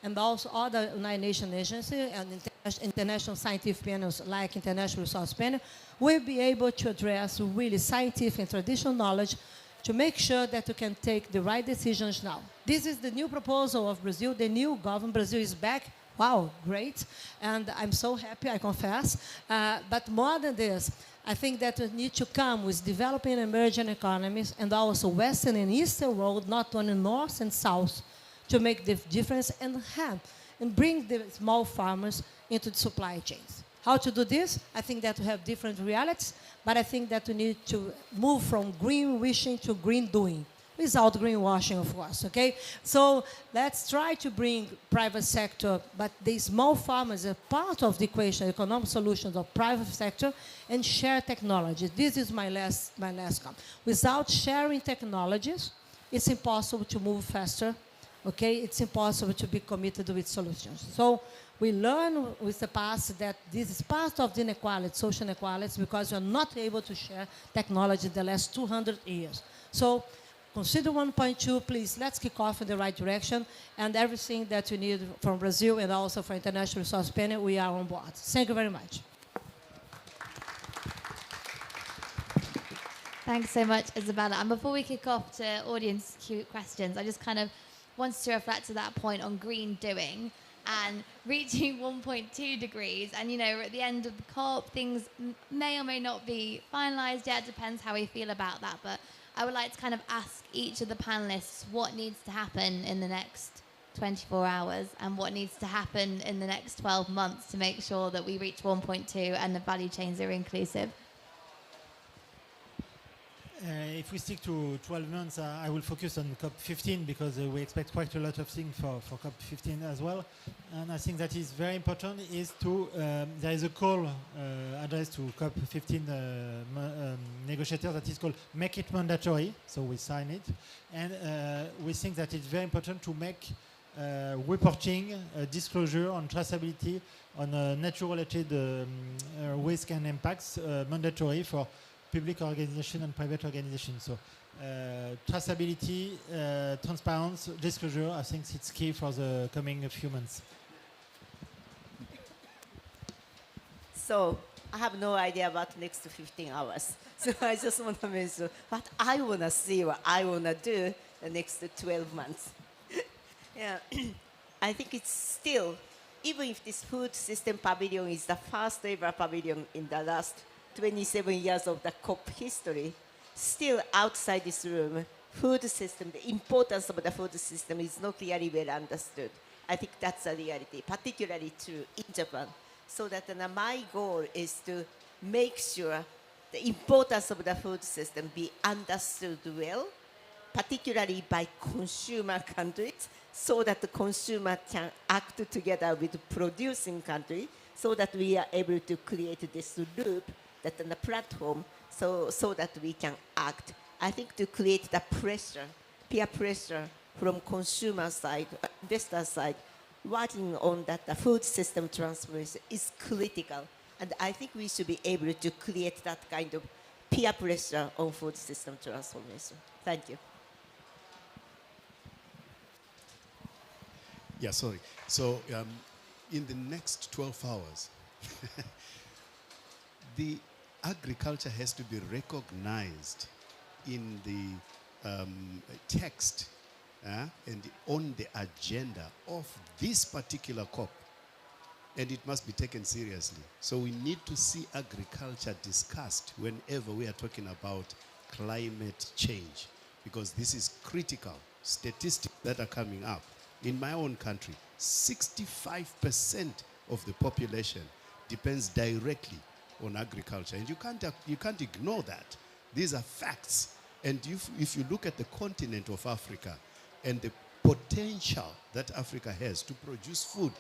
Speaker 6: and also other United Nations agencies and international scientific panels like International Resource Panel will be able to address really scientific and traditional knowledge to make sure that you can take the right decisions now. This is the new proposal of Brazil. The new government, Brazil is back. Wow, great. And I'm so happy, I confess. But more than this, I think that we need to come with developing emerging economies and also Western and Eastern world, not only North and South, to make the difference and bring the small farmers into the supply chains. How to do this? I think that we have different realities, but I think that we need to move from green wishing to green doing, without greenwashing, of course, okay? So let's try to bring private sector, but the small farmers are part of the equation, economic solutions of private sector, and share technologies. This is my last comment. Without sharing technologies, it's impossible to move faster. Okay, it's impossible to be committed with solutions. So we learn with the past that this is part of the inequality, social inequalities, because we're not able to share technology the last 200 years. So consider 1.2, please, let's kick off in the right direction, and everything that you need from Brazil and also for International Resource Panel, we are on board. Thank you very much.
Speaker 1: Thanks so much, Isabella. And before we kick off to audience questions, I just kind of wanted to reflect to that point on green doing and reaching 1.2 degrees. And, you know, we're at the end of the COP. Things may or may not be finalised yet. Depends how we feel about that. But I would like to kind of ask each of the panellists what needs to happen in the next 24 hours and what needs to happen in the next 12 months to make sure that we reach 1.2 and the value chains are inclusive.
Speaker 3: If we stick to 12 months, I will focus on COP15 because we expect quite a lot of things for COP15 as well. And I think that is very important is to, there is a call addressed to COP15 negotiators that is called Make It Mandatory. So we sign it. And we think that it's very important to make reporting, disclosure on traceability, on natural-related risk and impacts mandatory for public organization and private organization. So traceability, transparency, disclosure, I think it's key for the coming few months.
Speaker 4: So I have no idea about next 15 hours. So I just want to mention what I want to see, what I want to do the next 12 months. Yeah, I think it's still, even if this food system pavilion is the first ever pavilion in the last 27 years of the COP history, still outside this room, food system, the importance of the food system is not really well understood. I think that's a reality, particularly true in Japan. So that my goal is to make sure the importance of the food system be understood well, particularly by consumer countries, so that the consumer can act together with the producing country, so that we are able to create this loop that on the platform, so that we can act. I think to create the pressure, peer pressure from consumer side, investor side, working on that the food system transformation is critical. And I think we should be able to create that kind of peer pressure on food system transformation. Thank you.
Speaker 2: Yeah, sorry. So in the next 12 hours, the agriculture has to be recognized in the text and on the agenda of this particular COP. And it must be taken seriously. So we need to see agriculture discussed whenever we are talking about climate change, because this is critical. Statistics that are coming up. In my own country, 65% of the population depends directly on agriculture. And you can't ignore that. These are facts. And if you look at the continent of Africa and the potential that Africa has to produce food,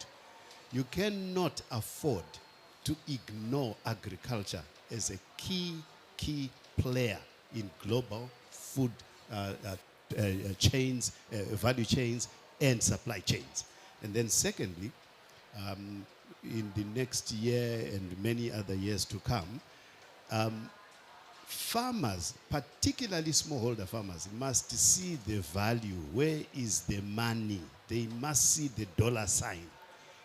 Speaker 2: you cannot afford to ignore agriculture as a key player in global food chains, value chains, and supply chains. And then secondly, in the next year and many other years to come, farmers, particularly smallholder farmers, must see the value. Where is the money? They must see the dollar sign.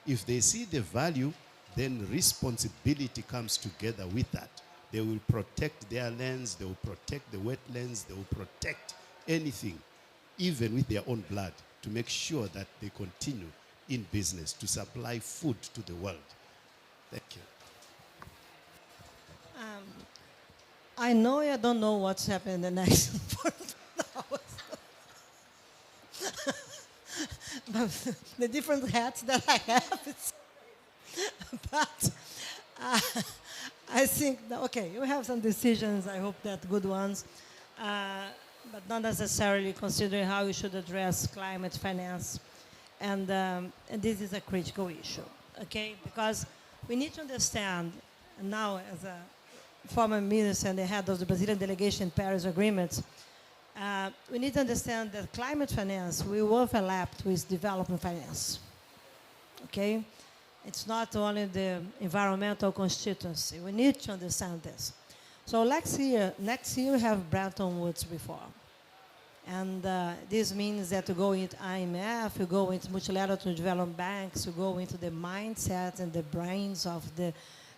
Speaker 2: If they see the value, then responsibility comes together with that. They will protect their lands, they will protect the wetlands, they will protect anything, even with their own blood, to make sure that they continue in business to supply food to the world. Thank you.
Speaker 6: I know I don't know what's happening in the next 4 hours. But the different hats that I have, but I think, that, okay, you have some decisions, I hope that good ones, but not necessarily considering how you should address climate finance. And this is a critical issue, okay? Because we need to understand, now as a former minister and the head of the Brazilian delegation in Paris Agreement, we need to understand that climate finance will overlap with development finance, okay? It's not only the environmental constituency. We need to understand this. So next year we have Bretton Woods reform. And this means that you go into IMF, you go into multilateral development banks, you go into the mindset and the brains of the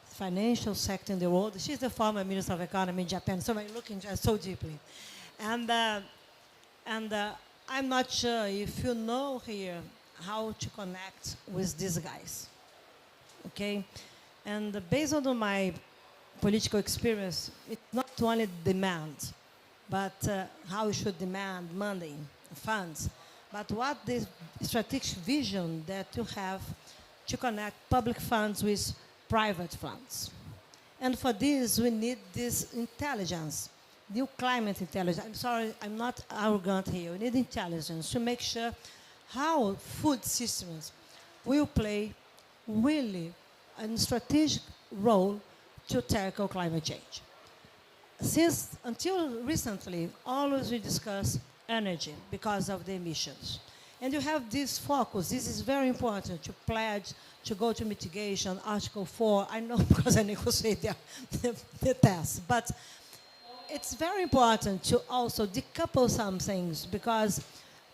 Speaker 6: financial sector in the world. She's the former Minister of Economy in Japan, so I'm looking just so deeply. And I'm not sure if you know here how to connect with these guys, okay? And based on my political experience, it's not only demand, but how you should demand money, funds, but what the strategic vision that you have to connect public funds with private funds. And for this, we need this intelligence, new climate intelligence. I'm sorry, I'm not arrogant here. We need intelligence to make sure how food systems will play really a strategic role to tackle climate change. Until recently, always we discuss energy because of the emissions. And you have this focus. This is very important to pledge, to go to mitigation, Article 4. I know because I negotiate the tests. But it's very important to also decouple some things because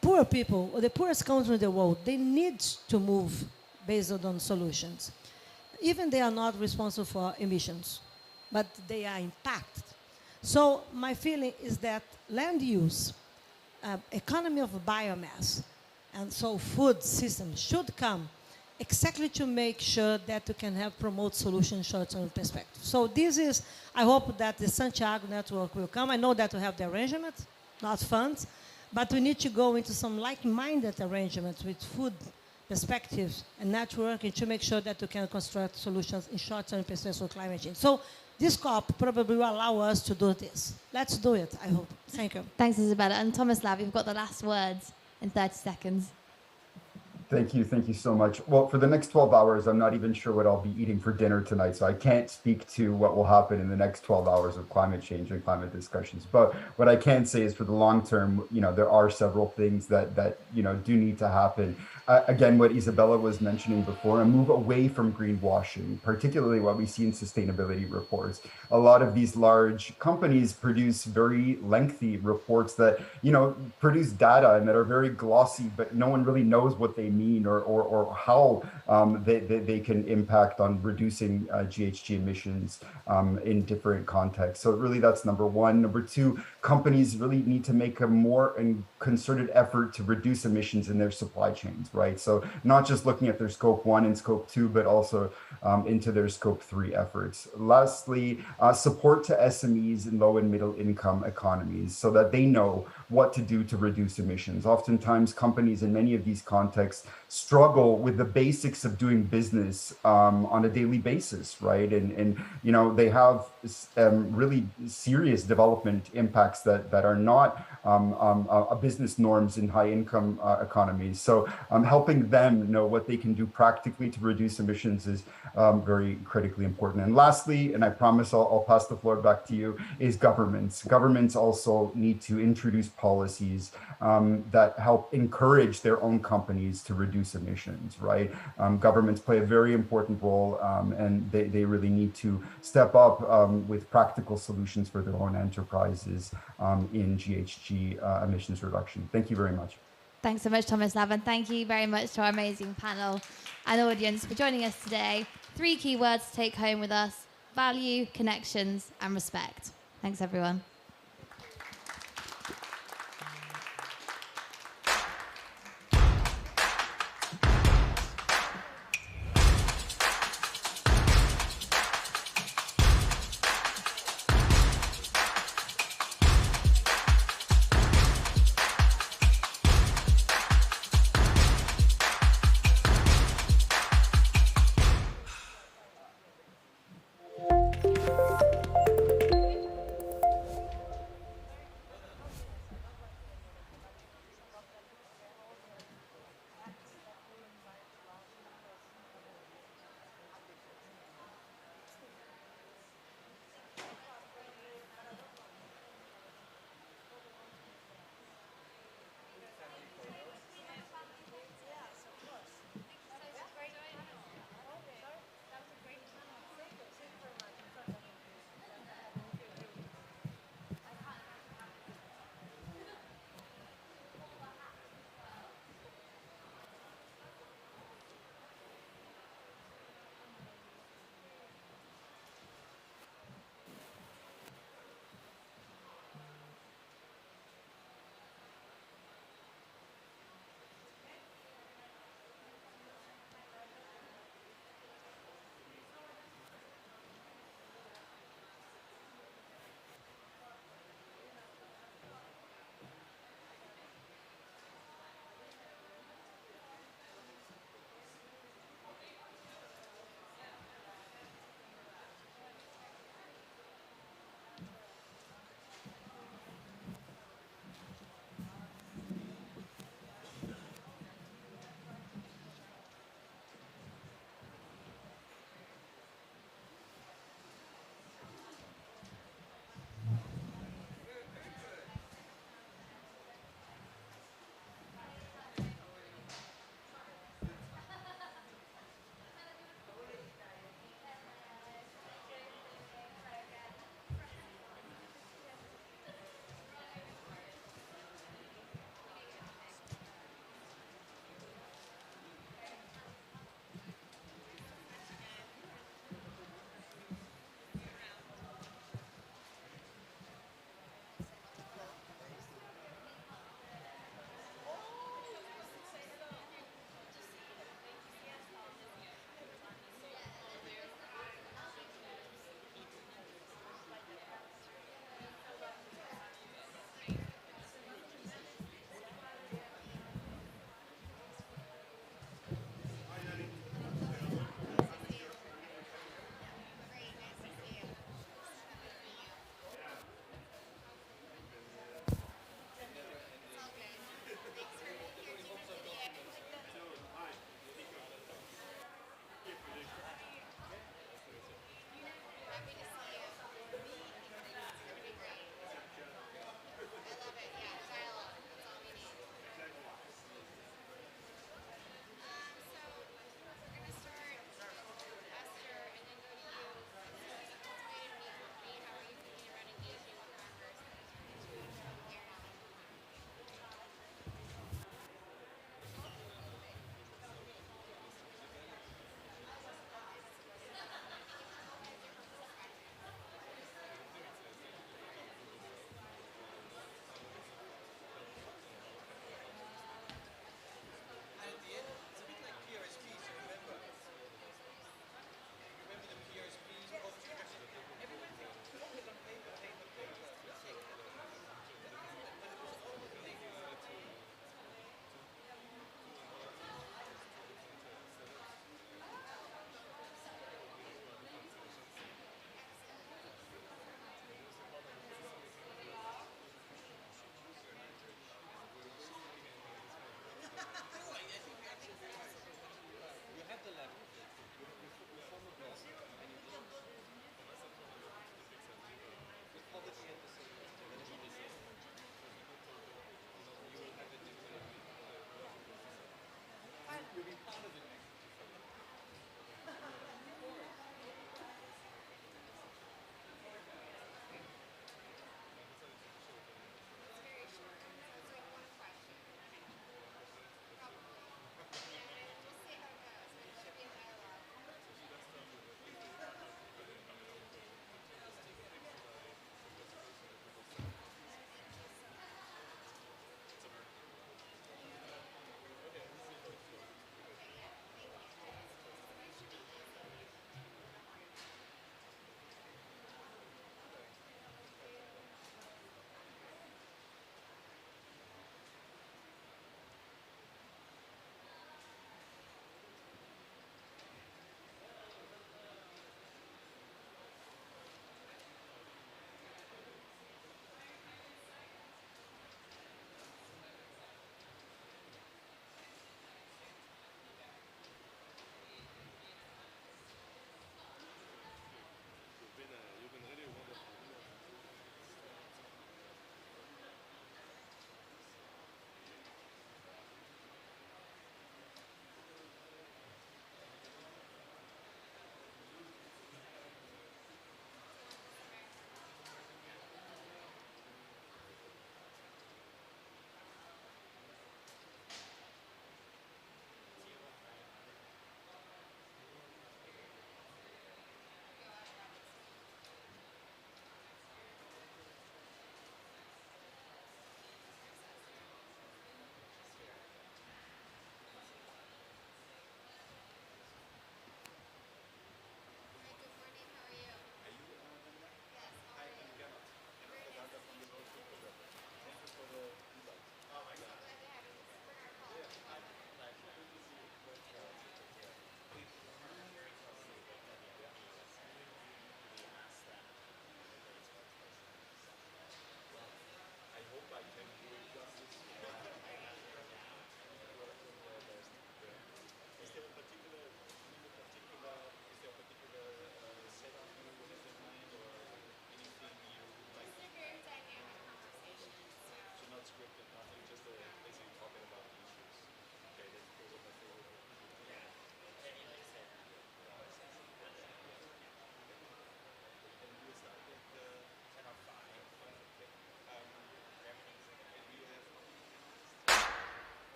Speaker 6: poor people, or the poorest countries in the world, they need to move based on solutions. Even they are not responsible for emissions, but they are impacted. So my feeling is that land use, economy of biomass, and so food systems should come exactly to make sure that we can have promote solutions short-term perspective. So this is, I hope that the Santiago network will come. I know that we have the arrangement, not funds, but we need to go into some like-minded arrangements with food perspectives and networking to make sure that we can construct solutions in short-term perspective for climate change. So this COP probably will allow us to do this. Let's do it, I hope. Thank you.
Speaker 1: Thanks, Isabella. And Tomislav, you've got the last words in 30 seconds.
Speaker 5: Thank you so much. Well, for the next 12 hours, I'm not even sure what I'll be eating for dinner tonight, so I can't speak to what will happen in the next 12 hours of climate change and climate discussions. But what I can say is for the long term, there are several things that do need to happen. Again, what Isabella was mentioning before, a move away from greenwashing, particularly what we see in sustainability reports. A lot of these large companies produce very lengthy reports that, produce data and that are very glossy, but no one really knows what they mean or how they can impact on reducing GHG emissions in different contexts. So really that's number one. Number two, companies really need to make a more concerted effort to reduce emissions in their supply chains, right? So not just looking at their scope 1 and scope 2, but also into their scope 3 efforts. Lastly, support to SMEs in low and middle income economies so that they know what to do to reduce emissions. Oftentimes companies in many of these contexts struggle with the basics of doing business on a daily basis, right? And they have really serious development impacts that are not business norms in high income economies. So helping them know what they can do practically to reduce emissions is very critically important. And lastly, and I promise I'll pass the floor back to you, is governments. Governments also need to introduce policies that help encourage their own companies to reduce emissions, right? Governments play a very important role and they really need to step up with practical solutions for their own enterprises in GHG emissions reduction. Thank you very much.
Speaker 1: Thanks so much, Tomislav, and thank you very much to our amazing panel and audience for joining us today. 3 key words to take home with us: value, connections, and respect. Thanks, everyone.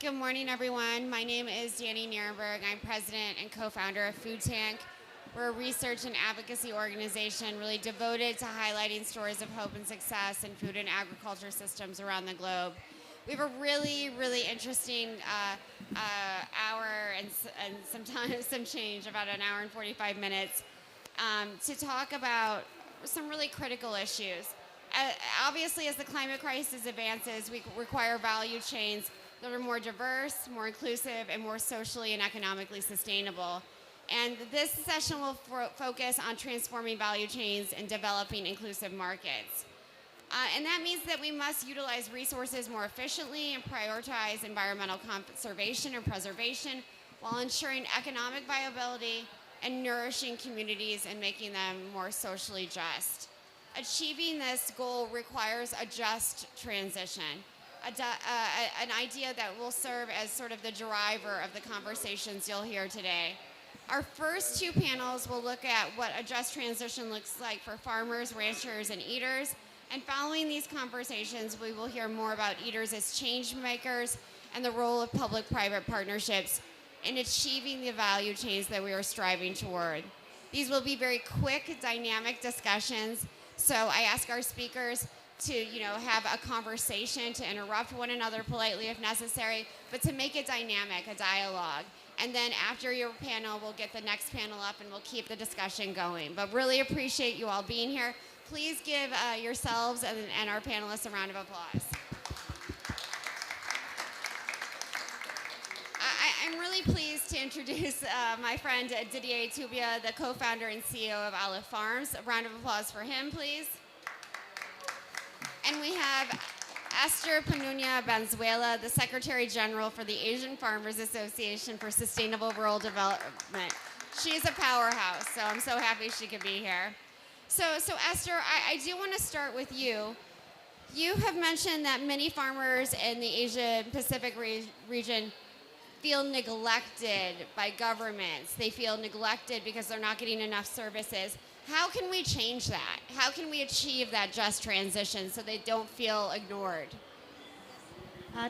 Speaker 7: Good morning, everyone. My name is Danny Nierenberg. I'm president and co-founder of Food Tank. We're a research and advocacy organization really devoted to highlighting stories of hope and success in food and agriculture systems around the globe. We have a really, really interesting hour and sometimes some change, about an hour and 45 minutes, to talk about some really critical issues. Obviously, as the climate crisis advances, we require value chains that are more diverse, more inclusive, and more socially and economically sustainable. And this session will focus on transforming value chains and developing inclusive markets. And that means that we must utilize resources more efficiently and prioritize environmental conservation and preservation while ensuring economic viability and nourishing communities and making them more socially just. Achieving this goal requires a just transition, an idea that will serve as sort of the driver of the conversations you'll hear today. Our first two panels will look at what a just transition looks like for farmers, ranchers, and eaters. And following these conversations, we will hear more about eaters as change makers and the role of public-private partnerships in achieving the value chains that we are striving toward. These will be very quick, dynamic discussions. So I ask our speakers to have a conversation, to interrupt one another politely if necessary, but to make it dynamic, a dialogue. And then after your panel, we'll get the next panel up and we'll keep the discussion going. But really appreciate you all being here. Please give yourselves and our panelists a round of applause. I'm really pleased to introduce my friend Didier Tubia, the co-founder and CEO of Olive Farms. A round of applause for him, please. And we have Esther Panunia Banzuela, the Secretary General for the Asian Farmers Association for Sustainable Rural Development. She's a powerhouse, so I'm so happy she could be here. So Esther, I do want to start with you. You have mentioned that many farmers in the Asia Pacific region feel neglected by governments. They feel neglected because they're not getting enough services. How can we change that? How can we achieve that just transition so they don't feel ignored?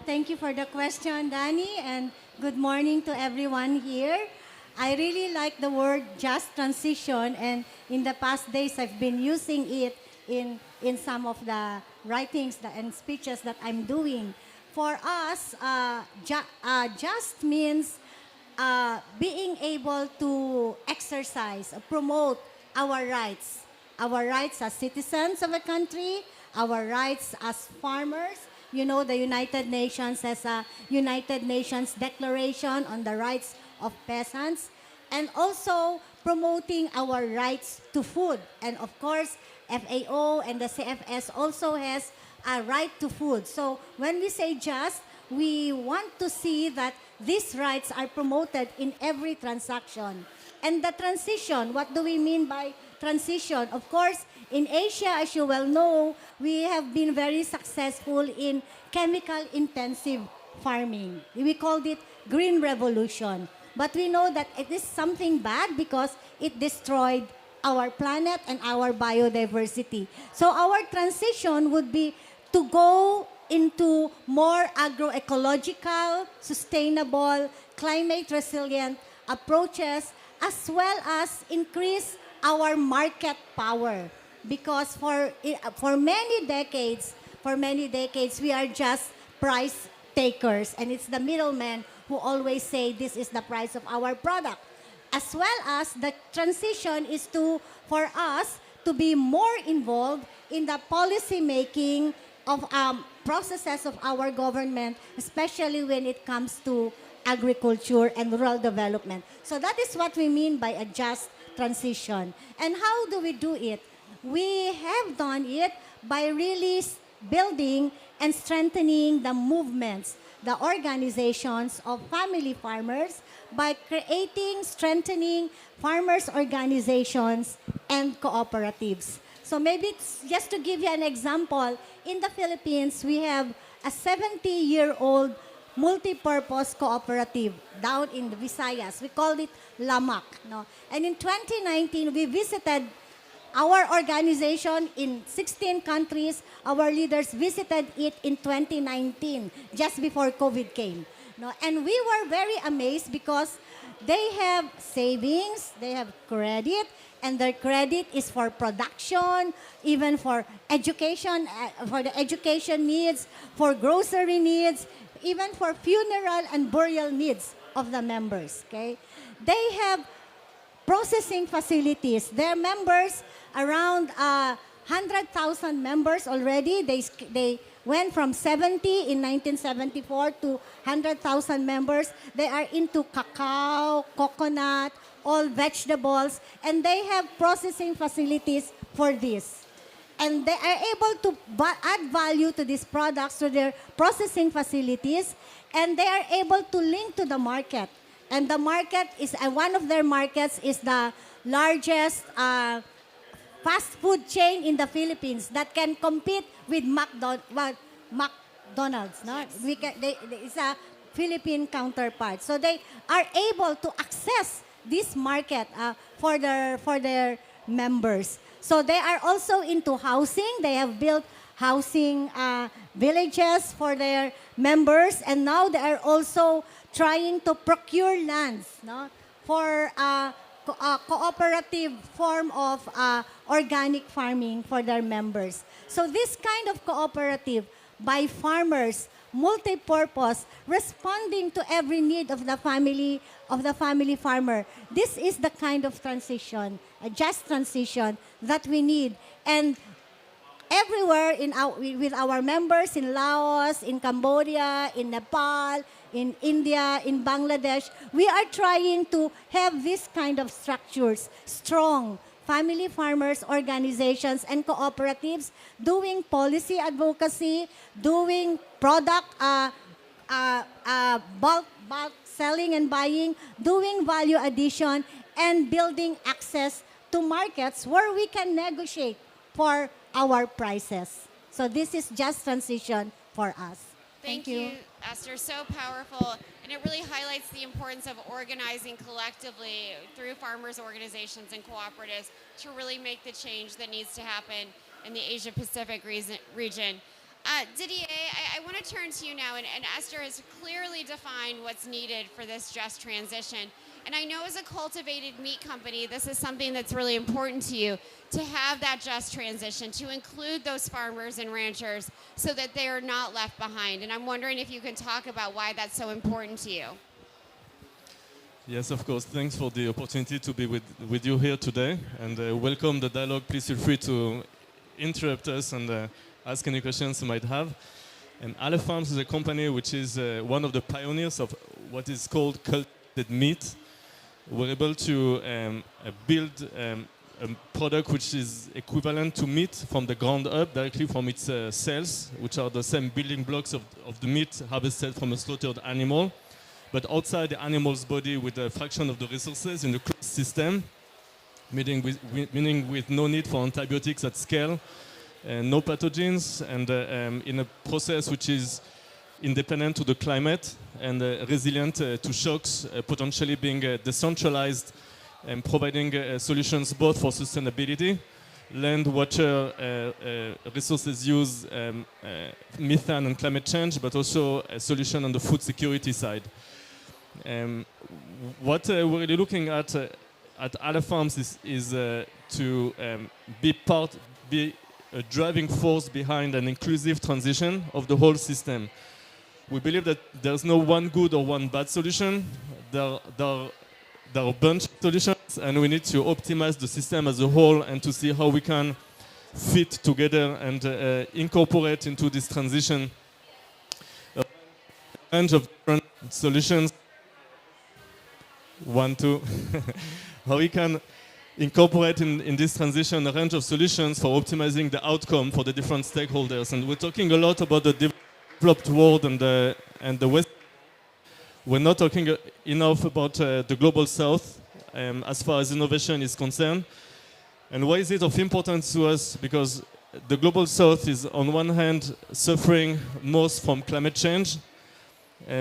Speaker 8: Thank you for the question, Danny, and good morning to everyone here. I really like the word just transition, and in the past days I've been using it in some of the writings and speeches that I'm doing. For us, just means being able to exercise, promote our rights as citizens of a country, our rights as farmers. You know, the United Nations has a United Nations Declaration on the Rights of Peasants, and also promoting our rights to food. And of course, FAO and the CFS also has a right to food. So when we say just, we want to see that these rights are promoted in every transaction. And the transition, what do we mean by transition? Of course, in Asia, as you well know, we have been very successful in chemical-intensive farming. We called it green revolution. But we know that it is something bad because it destroyed our planet and our biodiversity. So our transition would be to go into more agroecological, sustainable, climate-resilient approaches, as well as increase our market power. Because for many decades, we are just price takers, and it's the middlemen who always say this is the price of our product. As well as the transition is for us to be more involved in the policy making of processes of our government, especially when it comes to agriculture and rural development. So that is what we mean by a just transition. And how do we do it? We have done it by really building and strengthening the movements, the organizations of family farmers, by strengthening farmers' organizations and cooperatives. So maybe it's just to give you an example, in the Philippines, we have a 70-year-old multi-purpose cooperative down in the Visayas. We called it Lamak. No? And in 2019, we visited our organization in 16 countries. Our leaders visited it in 2019, just before COVID came. No? And we were very amazed because they have savings, they have credit, and their credit is for production, even for education, for the education needs, for grocery needs, even for funeral and burial needs of the members. Okay? They have processing facilities. Their members, around 100,000 members already. They went from 70 in 1974 to 100,000 members. They are into cacao, coconut, all vegetables, and they have processing facilities for this. And they are able to add value to these products through their processing facilities, and they are able to link to the market. And the market is, one of their markets is the largest fast food chain in the Philippines that can compete with McDonald's. No? It's a Philippine counterpart. So they are able to access this market for their members. So they are also into housing. They have built housing villages for their members, and now they are also trying to procure lands, no, for a cooperative form of organic farming for their members. So this kind of cooperative by farmers, multi-purpose, responding to every need of the family farmer. This is the kind of transition, a just transition that we need. And everywhere with our members in Laos, in Cambodia, in Nepal, in India, in Bangladesh, we are trying to have this kind of structures, strong family farmers organizations and cooperatives doing policy advocacy, doing product bulk selling and buying, doing value addition, and building access to markets where we can negotiate for our prices. So this is just transition for us.
Speaker 7: Thank you, Esther. So powerful. And it really highlights the importance of organizing collectively through farmers' organizations and cooperatives to really make the change that needs to happen in the Asia-Pacific region. Didier, I want to turn to you now, and Esther has clearly defined what's needed for this just transition. And I know as a cultivated meat company, this is something that's really important to you, to have that just transition, to include those farmers and ranchers so that they are not left behind. And I'm wondering if you can talk about why that's so important to you.
Speaker 9: Yes, of course. Thanks for the opportunity to be with you here today, and welcome the dialogue. Please feel free to interrupt us and ask any questions you might have. And Aleph Farms is a company which is one of the pioneers of what is called cultivated meat. We're able to build a product which is equivalent to meat from the ground up, directly from its cells, which are the same building blocks of the meat harvested from a slaughtered animal, but outside the animal's body with a fraction of the resources in the closed system, meaning with no need for antibiotics at scale, no pathogens, and in a process which is independent to the climate and resilient to shocks, potentially being decentralized and providing solutions both for sustainability, land, water, resources use, methane and climate change, but also a solution on the food security side. What we're really looking at Aleph Farms is to be a driving force behind an inclusive transition of the whole system. We believe that there's no one good or one bad solution. There are a bunch of solutions, and we need to optimize the system as a whole and to see how we can fit together and incorporate into this transition a range of different solutions. How we can incorporate in this transition a range of solutions for optimizing the outcome for the different stakeholders. And we're talking a lot about the developed world and the West. We're not talking enough about the global South as far as innovation is concerned. And why is it of importance to us? Because the global South is on one hand suffering most from climate change,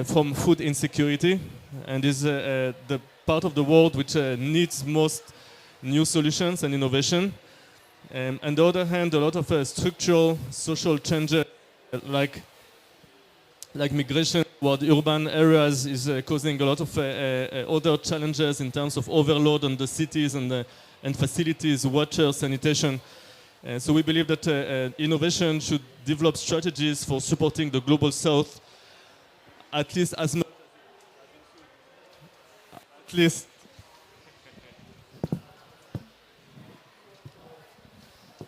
Speaker 9: from food insecurity, and is the part of the world which needs most new solutions and innovation. On the other hand, a lot of structural social changes like migration toward urban areas is causing a lot of other challenges in terms of overload on the cities and facilities, water, sanitation. So we believe that innovation should develop strategies for supporting the global South at least as much. At least.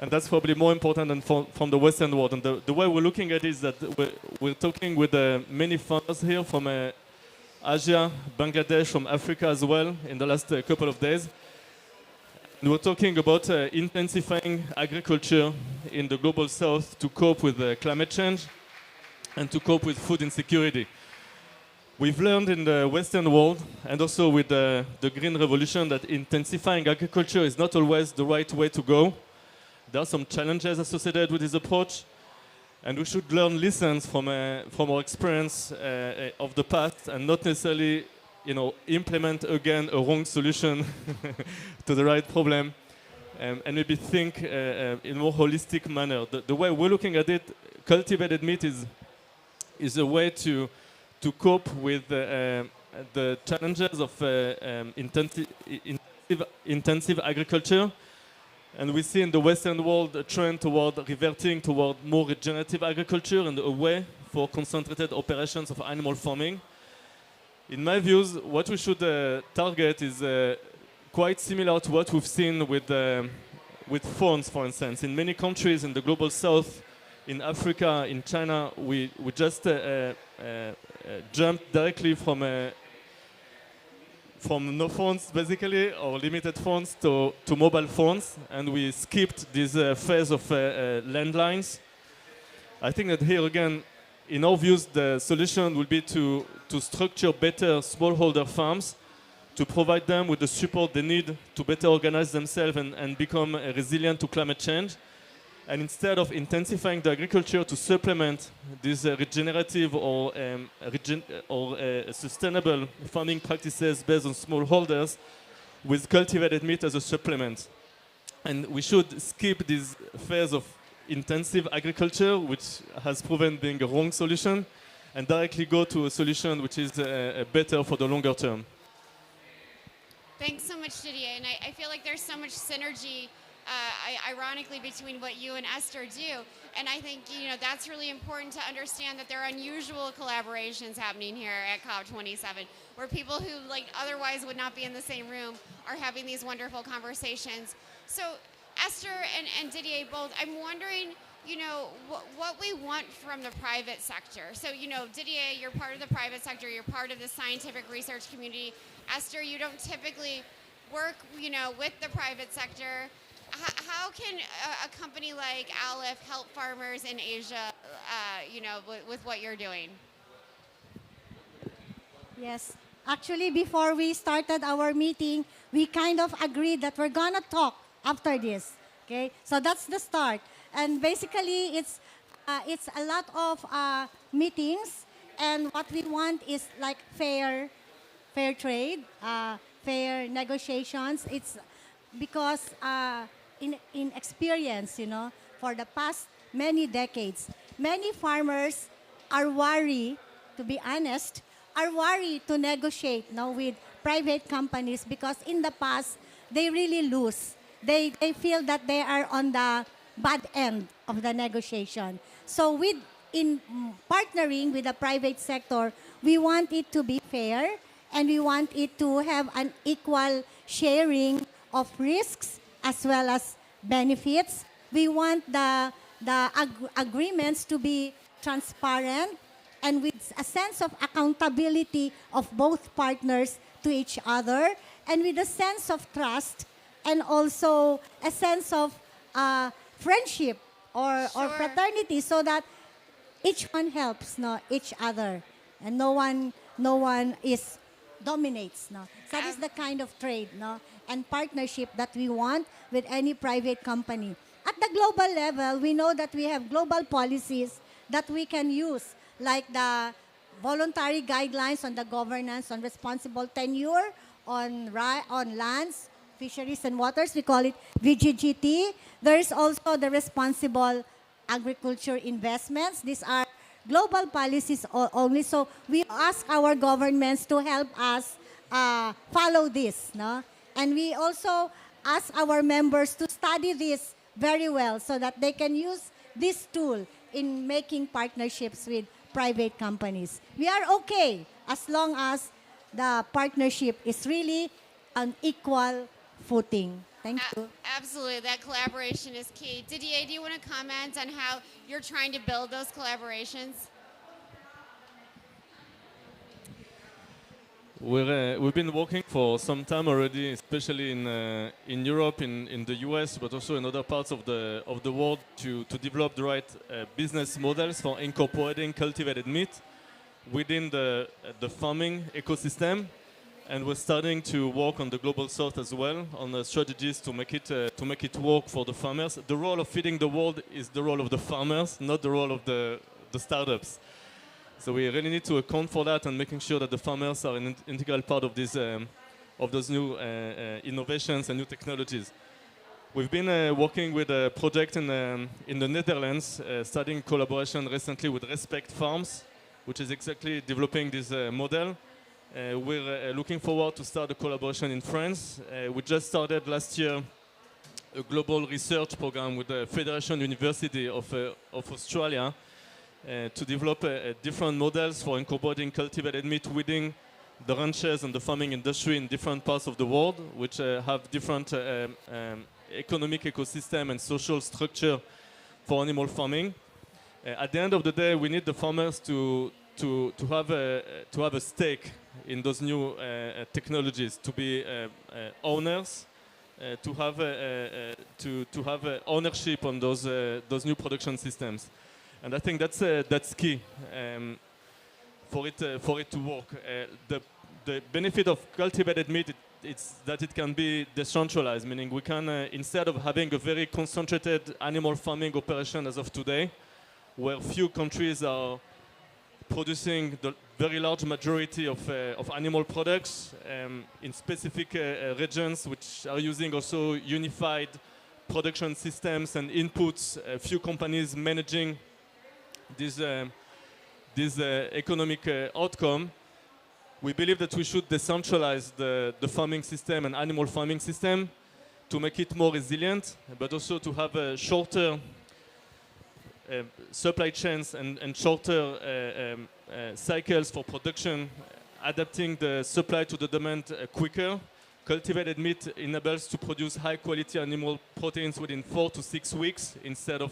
Speaker 9: And that's probably more important than from the Western world. And the way we're looking at it is that we're talking with many farmers here from Asia, Bangladesh, from Africa as well in the last couple of days. And we're talking about intensifying agriculture in the global South to cope with climate change and to cope with food insecurity. We've learned in the Western world and also with the Green Revolution that intensifying agriculture is not always the right way to go. There are some challenges associated with this approach, and we should learn lessons from our experience of the past and not necessarily, implement again a wrong solution to the right problem, and maybe think in a more holistic manner. The way we're looking at it, cultivated meat is a way to cope with the challenges of intensive agriculture. And we see in the Western world a trend toward reverting toward more regenerative agriculture and a way for concentrated operations of animal farming. In my views, what we should target is quite similar to what we've seen with with phones, for instance. In many countries in the global south, in Africa, in China, we just jumped directly from no phones, basically, or limited phones, to mobile phones, and we skipped this phase of landlines. I think that here again, in our views, the solution will be to structure better smallholder farms, to provide them with the support they need to better organize themselves and become resilient to climate change. And instead of intensifying the agriculture to supplement these regenerative or sustainable farming practices based on smallholders with cultivated meat as a supplement. And we should skip this phase of intensive agriculture, which has proven being a wrong solution, and directly go to a solution which is better for the longer term.
Speaker 7: Thanks so much, Didier. And I feel like there's so much synergy, ironically, between what you and Esther do. And I think that's really important to understand that there are unusual collaborations happening here at COP27, where people who otherwise would not be in the same room are having these wonderful conversations. So Esther and Didier both, I'm wondering, what we want from the private sector. So, Didier, you're part of the private sector, you're part of the scientific research community. Esther, you don't typically work, with the private sector. How can a company like Aleph help farmers in Asia, with what you're doing?
Speaker 8: Yes. Actually, before we started our meeting, we kind of agreed that we're going to talk after this. Okay? So that's the start. And basically, it's a lot of meetings. And what we want is like fair trade, fair negotiations. It's because in experience, for the past many decades, many farmers are worried, to be honest, are worried to negotiate with private companies because in the past, they really lose. They feel that they are on the bad end of the negotiation. So in partnering with the private sector, we want it to be fair and we want it to have an equal sharing of risks as well as benefits. We want the agreements to be transparent and with a sense of accountability of both partners to each other and with a sense of trust and also a sense of friendship or fraternity so that each one helps each other and no one dominates. So that is the kind of trade and partnership that we want with any private company. At the global level, we know that we have global policies that we can use, like the voluntary guidelines on the governance on responsible tenure on lands, fisheries, and waters. We call it VGGT. There is also the responsible agriculture investments. These are global policies only. So we ask our governments to help us follow this. And we also ask our members to study this very well so that they can use this tool in making partnerships with private companies. We are okay as long as the partnership is really on equal footing. Thank you.
Speaker 7: Absolutely. That collaboration is key. Didier, do you want to comment on how you're trying to build those collaborations?
Speaker 9: We've been working for some time already, especially in Europe, in the US, but also in other parts of the world to develop the right business models for incorporating cultivated meat within the farming ecosystem. And we're starting to work on the global south as well, on the strategies to make it work for the farmers. The role of feeding the world is the role of the farmers, not the role of the startups. So we really need to account for that and making sure that the farmers are an integral part of those new innovations and new technologies. We've been working with a project in the Netherlands, starting collaboration recently with Respect Farms, which is exactly developing this model. We're looking forward to start a collaboration in France. We just started last year a global research program with the Federation University of Australia to develop different models for incorporating cultivated meat within the ranches and the farming industry in different parts of the world, which have different economic ecosystem and social structure for animal farming. At the end of the day, we need the farmers to have a stake in those new technologies, to be owners, to have ownership on those new production systems, and I think that's key for it to work. The benefit of cultivated meat it's that it can be decentralized, meaning we can instead of having a very concentrated animal farming operation as of today, where few countries are producing the very large majority of animal products in specific regions, which are using also unified production systems and inputs. A few companies managing this economic outcome. We believe that we should decentralize the farming system and animal farming system to make it more resilient, but also to have a shorter supply chains and shorter cycles for production, adapting the supply to the demand quicker. Cultivated meat enables to produce high quality animal proteins within 4 to 6 weeks instead of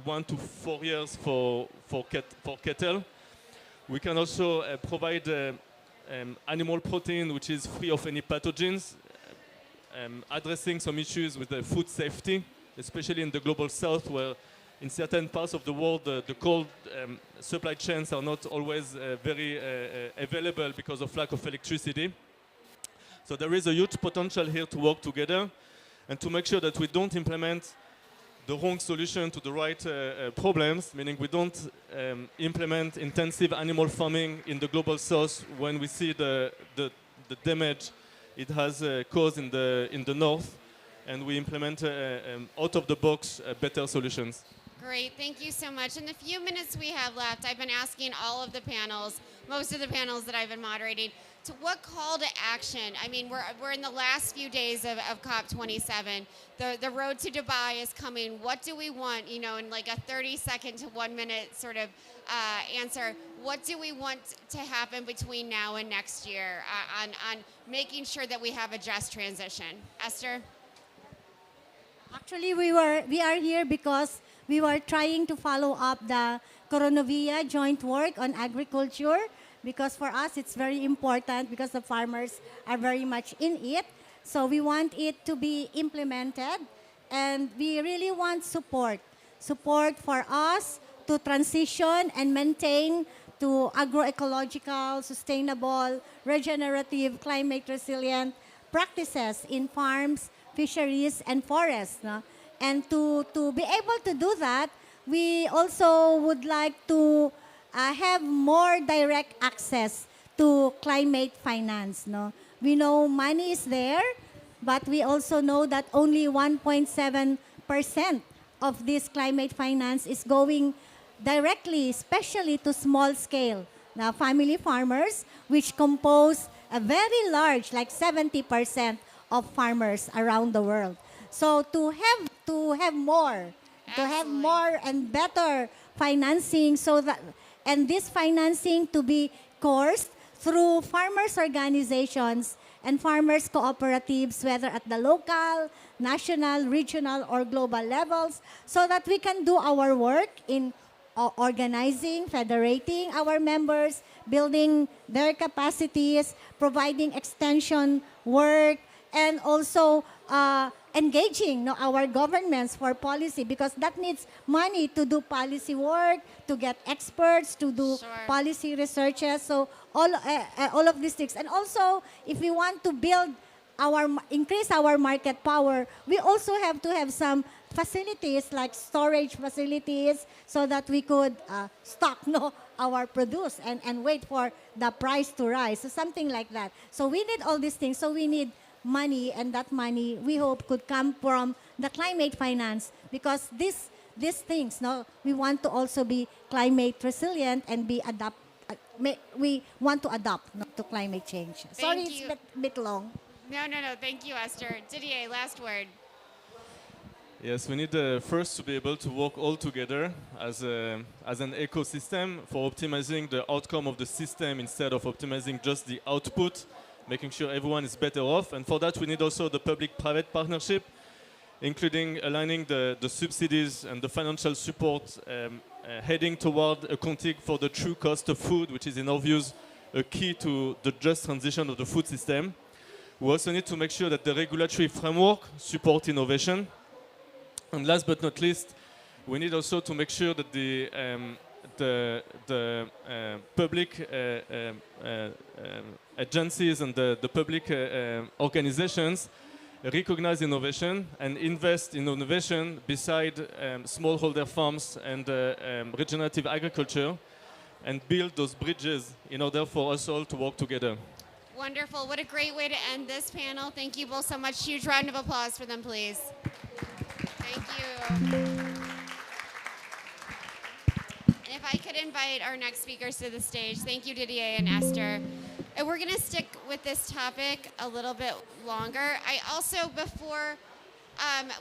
Speaker 9: 1 to 4 years for cattle. We can also provide animal protein which is free of any pathogens, addressing some issues with the food safety, especially in the global south, where in certain parts of the world the cold supply chains are not always very available because of lack of electricity. So there is a huge potential here to work together and to make sure that we don't implement the wrong solution to the right problems, meaning we don't implement intensive animal farming in the global south when we see the damage it has caused in the north, and we implement out of the box better solutions.
Speaker 7: Great, thank you so much. In the few minutes we have left, I've been asking all of the panels, most of the panels that I've been moderating, to what call to action? I mean, we're in the last few days of COP27. The road to Dubai is coming. What do we want, you know, in like a 30-second to 1 minute sort of answer? What do we want to happen between now and next year on making sure that we have a just transition? Esther?
Speaker 8: Actually, we are here because we were trying to follow up the Coronavia joint work on agriculture, because for us it's very important because the farmers are very much in it. So we want it to be implemented, and we really want support for us to transition and maintain to agroecological, sustainable, regenerative, climate resilient practices in farms, fisheries, and forests. No? And to be able to do that, we also would like to have more direct access to climate finance. No? We know money is there, but we also know that only 1.7% of this climate finance is going directly, especially to small scale now family farmers, which compose a very large, like 70% of farmers around the world. So to have more and better financing, so that, and this financing to be coursed through farmers organizations and farmers cooperatives, whether at the local, national, regional, or global levels, so that we can do our work in organizing, federating our members, building their capacities, providing extension work, and also engaging our governments for policy, because that needs money to do policy work, to get experts, to do policy researches. So all of these things. And also, if we want to build increase our market power, we also have to have some facilities like storage facilities, so that we could stock our produce and wait for the price to rise. So something like that. So we need all these things. So we need money, and that money we hope could come from the climate finance, because these things, we want to also be climate resilient and we want to adapt to climate change. Sorry, it's a bit long.
Speaker 7: No. Thank you, Esther. Didier, last word.
Speaker 9: Yes, we need first to be able to work all together as an ecosystem for optimizing the outcome of the system instead of optimizing just the output, making sure everyone is better off. And for that, we need also the public-private partnership. including aligning the subsidies and the financial support heading toward accounting for the true cost of food, which is in our views a key to the just transition of the food system. We also need to make sure that the regulatory framework supports innovation. And last but not least, we need also to make sure that the public agencies and the public organizations recognize innovation and invest in innovation beside smallholder farms and regenerative agriculture, and build those bridges in order for us all to work together.
Speaker 7: Wonderful. What a great way to end this panel. Thank you both so much. Huge round of applause for them, please. Thank you. And if I could invite our next speakers to the stage. Thank you, Didier and Esther. And we're going to stick with this topic a little bit longer. I also, before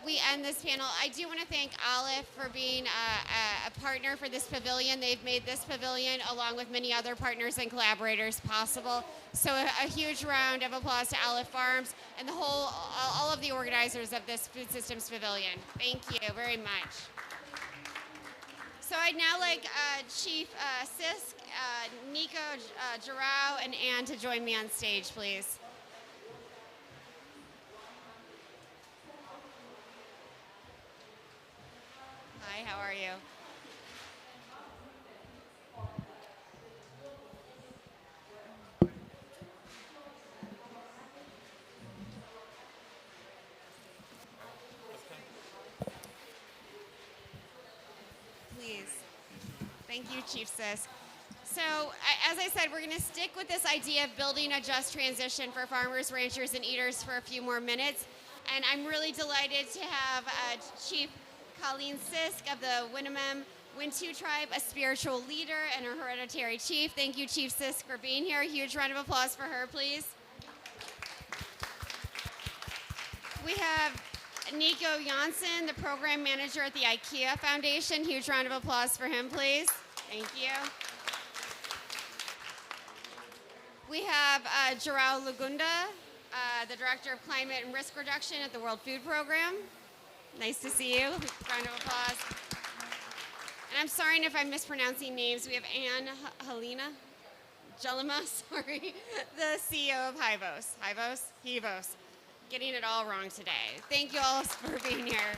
Speaker 7: we end this panel, I do want to thank Aleph for being a partner for this pavilion. They've made this pavilion, along with many other partners and collaborators, possible. So a huge round of applause to Aleph Farms and all of the organizers of this Food Systems Pavilion. Thank you very much. So I'd now like Chief Sisk, Nico Jarrao, and Anne to join me on stage, please. Hi, how are you? Please. Thank you, Chief Sisk. So, as I said, we're going to stick with this idea of building a just transition for farmers, ranchers, and eaters for a few more minutes. And I'm really delighted to have Chief Colleen Sisk of the Winnemem Wintu tribe, a spiritual leader and a hereditary chief. Thank you, Chief Sisk, for being here. A huge round of applause for her, please. We have Nico Janssen, the program manager at the IKEA Foundation. Huge round of applause for him, please. Thank you. We have Jarrao Lagunda, the director of climate and risk reduction at the World Food Program. Nice to see you. Round of applause. And I'm sorry if I'm mispronouncing names. We have Anne Helena Jelima, sorry, the CEO of Hivos. Getting it all wrong today. Thank you all for being here.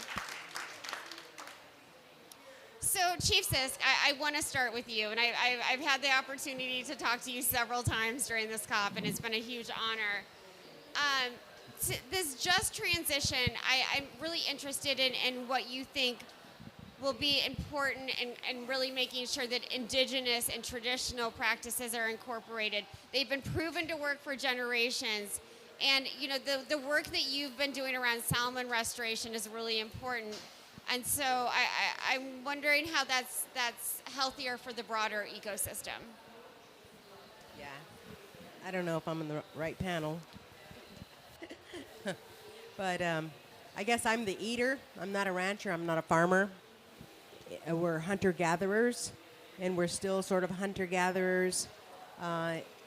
Speaker 7: So, Chief Sisk, I want to start with you, and I've had the opportunity to talk to you several times during this COP, and it's been a huge honor. This just transition, I'm really interested in what you think will be important and really making sure that indigenous and traditional practices are incorporated. They've been proven to work for generations. And you know, the work that you've been doing around salmon restoration is really important. And so I'm wondering how that's healthier for the broader ecosystem.
Speaker 10: Yeah, I don't know if I'm in the right panel. But I guess I'm the eater. I'm not a rancher. I'm not a farmer. We're hunter-gatherers, and we're still sort of hunter-gatherers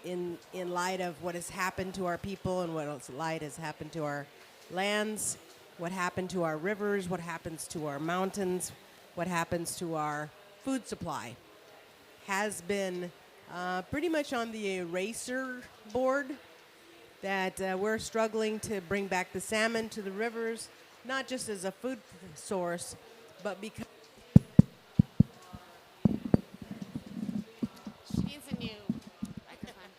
Speaker 10: in light of what has happened to our people and what light has happened to our lands, what happened to our rivers, what happens to our mountains, what happens to our food supply. Has been pretty much on the eraser board that we're struggling to bring back the salmon to the rivers, not just as a food source, but because
Speaker 7: She needs a new microphone.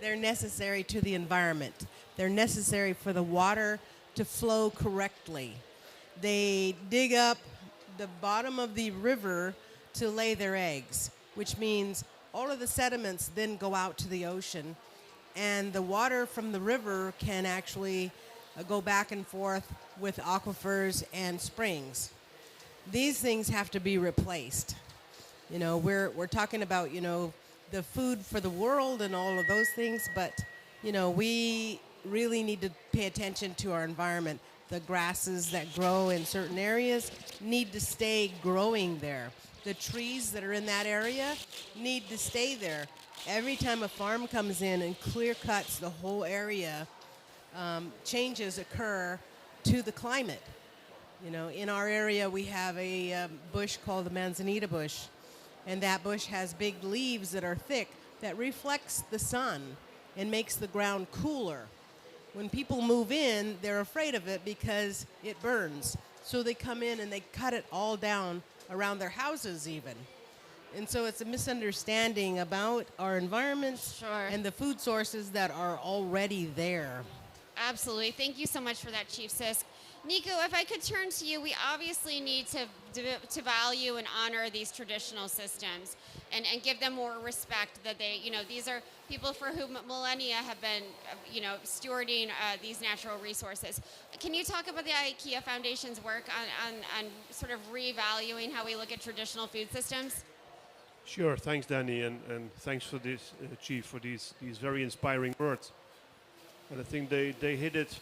Speaker 10: they're necessary to the environment. They're necessary for the water to flow correctly. They dig up the bottom of the river to lay their eggs, which means all of the sediments then go out to the ocean, and the water from the river can actually go back and forth with aquifers and springs. These things have to be replaced. You know, we're talking about, you know, the food for the world and all of those things, but, you know, we really need to pay attention to our environment. The grasses that grow in certain areas need to stay growing there. The trees that are in that area need to stay there. Every time a farm comes in and clear cuts the whole area, changes occur to the climate. You know, in our area we have a bush called the manzanita bush, and that bush has big leaves that are thick that reflects the sun and makes the ground cooler. When people move in, they're afraid of it because it burns. So they come in and they cut it all down around their houses even. And so it's a misunderstanding about our environment and the food sources that are already there.
Speaker 7: Absolutely. Thank you so much for that, Chief Sisk. Nico, if I could turn to you, we obviously need to value and honor these traditional systems and give them more respect that they, you know, these are people for whom millennia have been, you know, stewarding these natural resources. Can you talk about the IKEA Foundation's work on sort of revaluing how we look at traditional food systems?
Speaker 11: Sure, thanks Danny, and thanks for this, Chief, for these very inspiring words. And I think they hit it,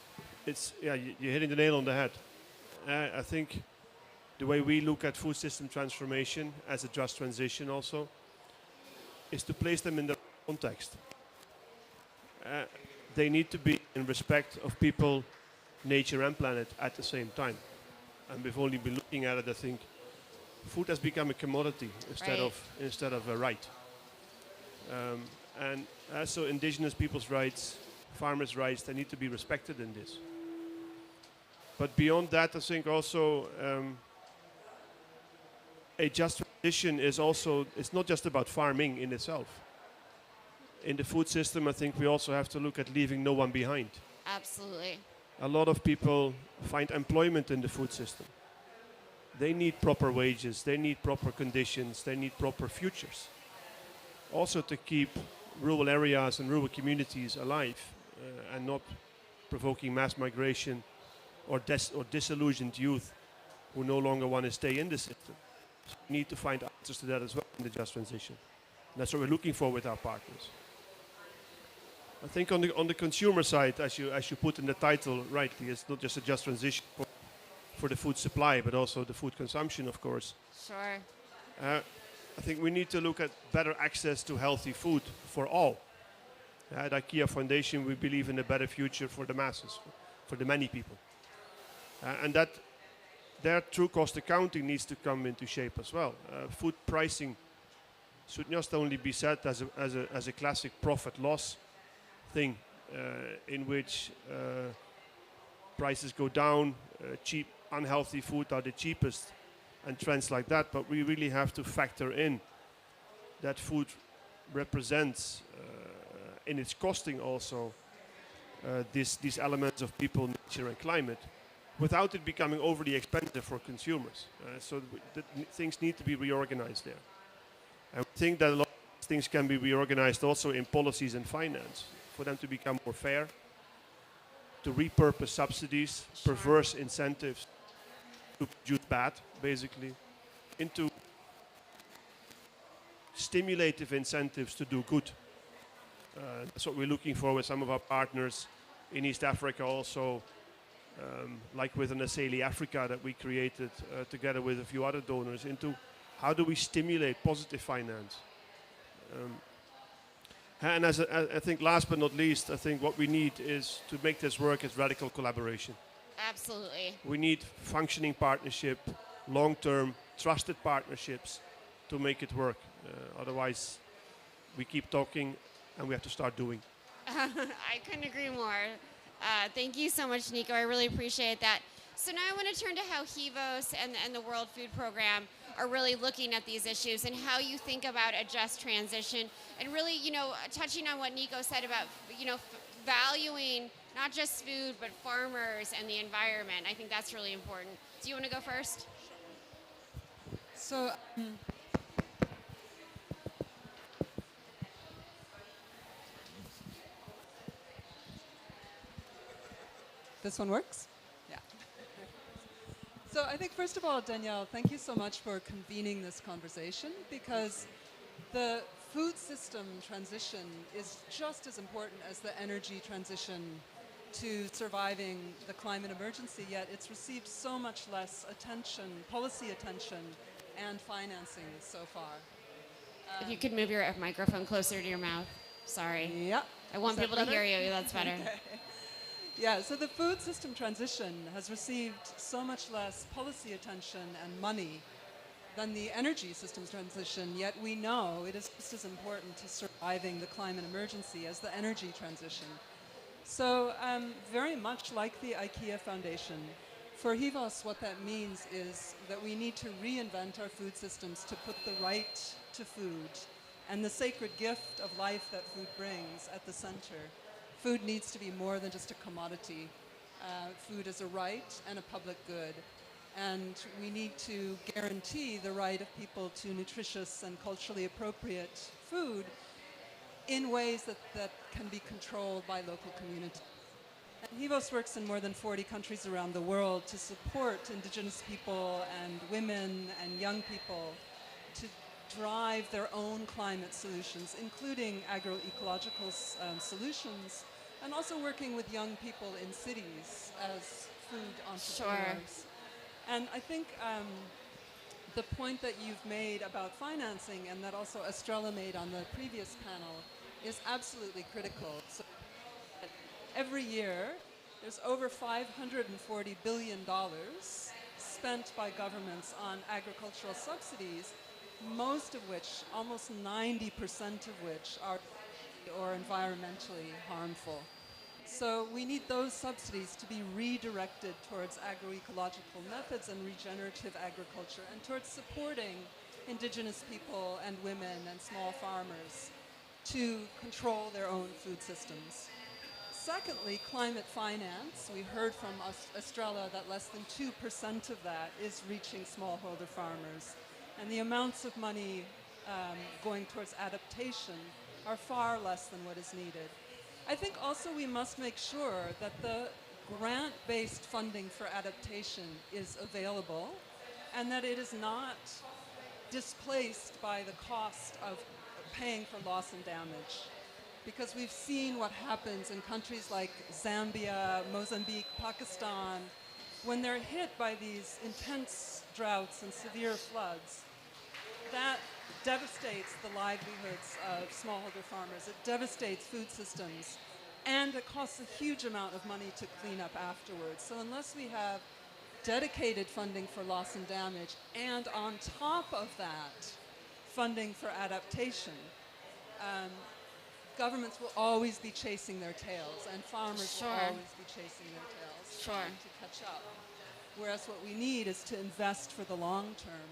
Speaker 11: you're hitting the nail on the head. I think the way we look at food system transformation as a just transition also is to place them in the context. They need to be in respect of people, nature and planet at the same time. And we've only been looking at it, I think, food has become a commodity instead of a right. And so indigenous people's rights, farmers' rights, they need to be respected in this. But beyond that, I think also a just transition is also, it's not just about farming in itself. In the food system, I think we also have to look at leaving no one behind.
Speaker 7: Absolutely.
Speaker 11: A lot of people find employment in the food system. They need proper wages, they need proper conditions, they need proper futures. Also to keep rural areas and rural communities alive and not provoking mass migration or disillusioned youth who no longer want to stay in the system. So we need to find answers to that as well in the just transition. And that's what we're looking for with our partners. I think on the consumer side, as you put in the title rightly, it's not just a just transition for the food supply, but also the food consumption, of course.
Speaker 7: Sure.
Speaker 11: I think we need to look at better access to healthy food for all. At IKEA Foundation, we believe in a better future for the masses, for the many people. And that their true cost accounting needs to come into shape as well. Food pricing should not only be set as a classic profit-loss thing in which prices go down, cheap, unhealthy food are the cheapest, and trends like that, but we really have to factor in that food represents in its costing also these elements of people, nature and climate without it becoming overly expensive for consumers. So things need to be reorganized there. And we think that a lot of things can be reorganized also in policies and finance for them to become more fair, to repurpose subsidies, perverse incentives to produce bad, basically, into stimulative incentives to do good. That's what we're looking for with some of our partners in East Africa also, like with an Asali Africa that we created together with a few other donors, into how do we stimulate positive finance. And I think last but not least, I think what we need is to make this work is radical collaboration.
Speaker 7: Absolutely.
Speaker 11: We need functioning partnership, long-term, trusted partnerships to make it work. Otherwise, we keep talking and we have to start doing.
Speaker 7: I couldn't agree more. Thank you so much, Nico. I really appreciate that. So now I want to turn to how HEVOS and the World Food Program are really looking at these issues and how you think about a just transition and really, you know, touching on what Nico said about, you know, valuing not just food, but farmers and the environment. I think that's really important. Do you want to go first?
Speaker 12: So, this one works? Yeah. So I think first of all, Danielle, thank you so much for convening this conversation, because the food system transition is just as important as the energy transition to surviving the climate emergency, yet it's received so much less attention, policy attention, and financing so far.
Speaker 7: If you could move your microphone closer to your mouth. Sorry.
Speaker 12: Yeah.
Speaker 7: I want people to hear you. That's better.
Speaker 12: Okay. Yeah, so the food system transition has received so much less policy attention and money than the energy systems transition, yet we know it is just as important to surviving the climate emergency as the energy transition. So very much like the IKEA Foundation, for Hivos what that means is that we need to reinvent our food systems to put the right to food and the sacred gift of life that food brings at the center. Food needs to be more than just a commodity. Food is a right and a public good. And we need to guarantee the right of people to nutritious and culturally appropriate food in ways that can be controlled by local communities. And Hivos works in more than 40 countries around the world to support indigenous people and women and young people to drive their own climate solutions, including agroecological solutions, and also working with young people in cities as food entrepreneurs. And I think the point that you've made about financing and that also Estrella made on the previous panel is absolutely critical. So every year, there's over $540 billion spent by governments on agricultural subsidies, most of which, almost 90% of which, are or environmentally harmful. So we need those subsidies to be redirected towards agroecological methods and regenerative agriculture and towards supporting indigenous people and women and small farmers to control their own food systems. Secondly, climate finance. We heard from Estrella that less than 2% of that is reaching smallholder farmers. And the amounts of money going towards adaptation are far less than what is needed. I think also we must make sure that the grant-based funding for adaptation is available and that it is not displaced by the cost of paying for loss and damage. Because we've seen what happens in countries like Zambia, Mozambique, Pakistan, when they're hit by these intense droughts and severe floods. That devastates the livelihoods of smallholder farmers. It devastates food systems. And it costs a huge amount of money to clean up afterwards. So unless we have dedicated funding for loss and damage, and on top of that, funding for adaptation, governments will always be chasing their tails, and farmers will always be chasing their tails, trying to catch up. Whereas what we need is to invest for the long term,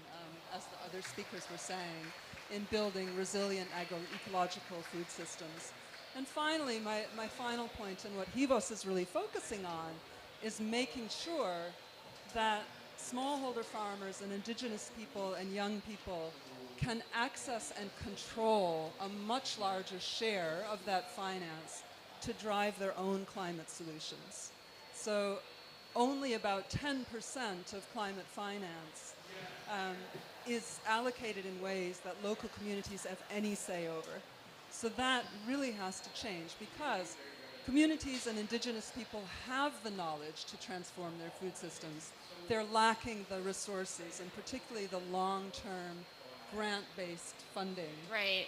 Speaker 12: as the other speakers were saying, in building resilient agroecological food systems. And finally, my final point, and what Hivos is really focusing on, is making sure that smallholder farmers and indigenous people and young people can access and control a much larger share of that finance to drive their own climate solutions. So only about 10% of climate finance is allocated in ways that local communities have any say over. So that really has to change, because communities and indigenous people have the knowledge to transform their food systems. They're lacking the resources, and particularly the long-term grant-based funding.
Speaker 7: Right.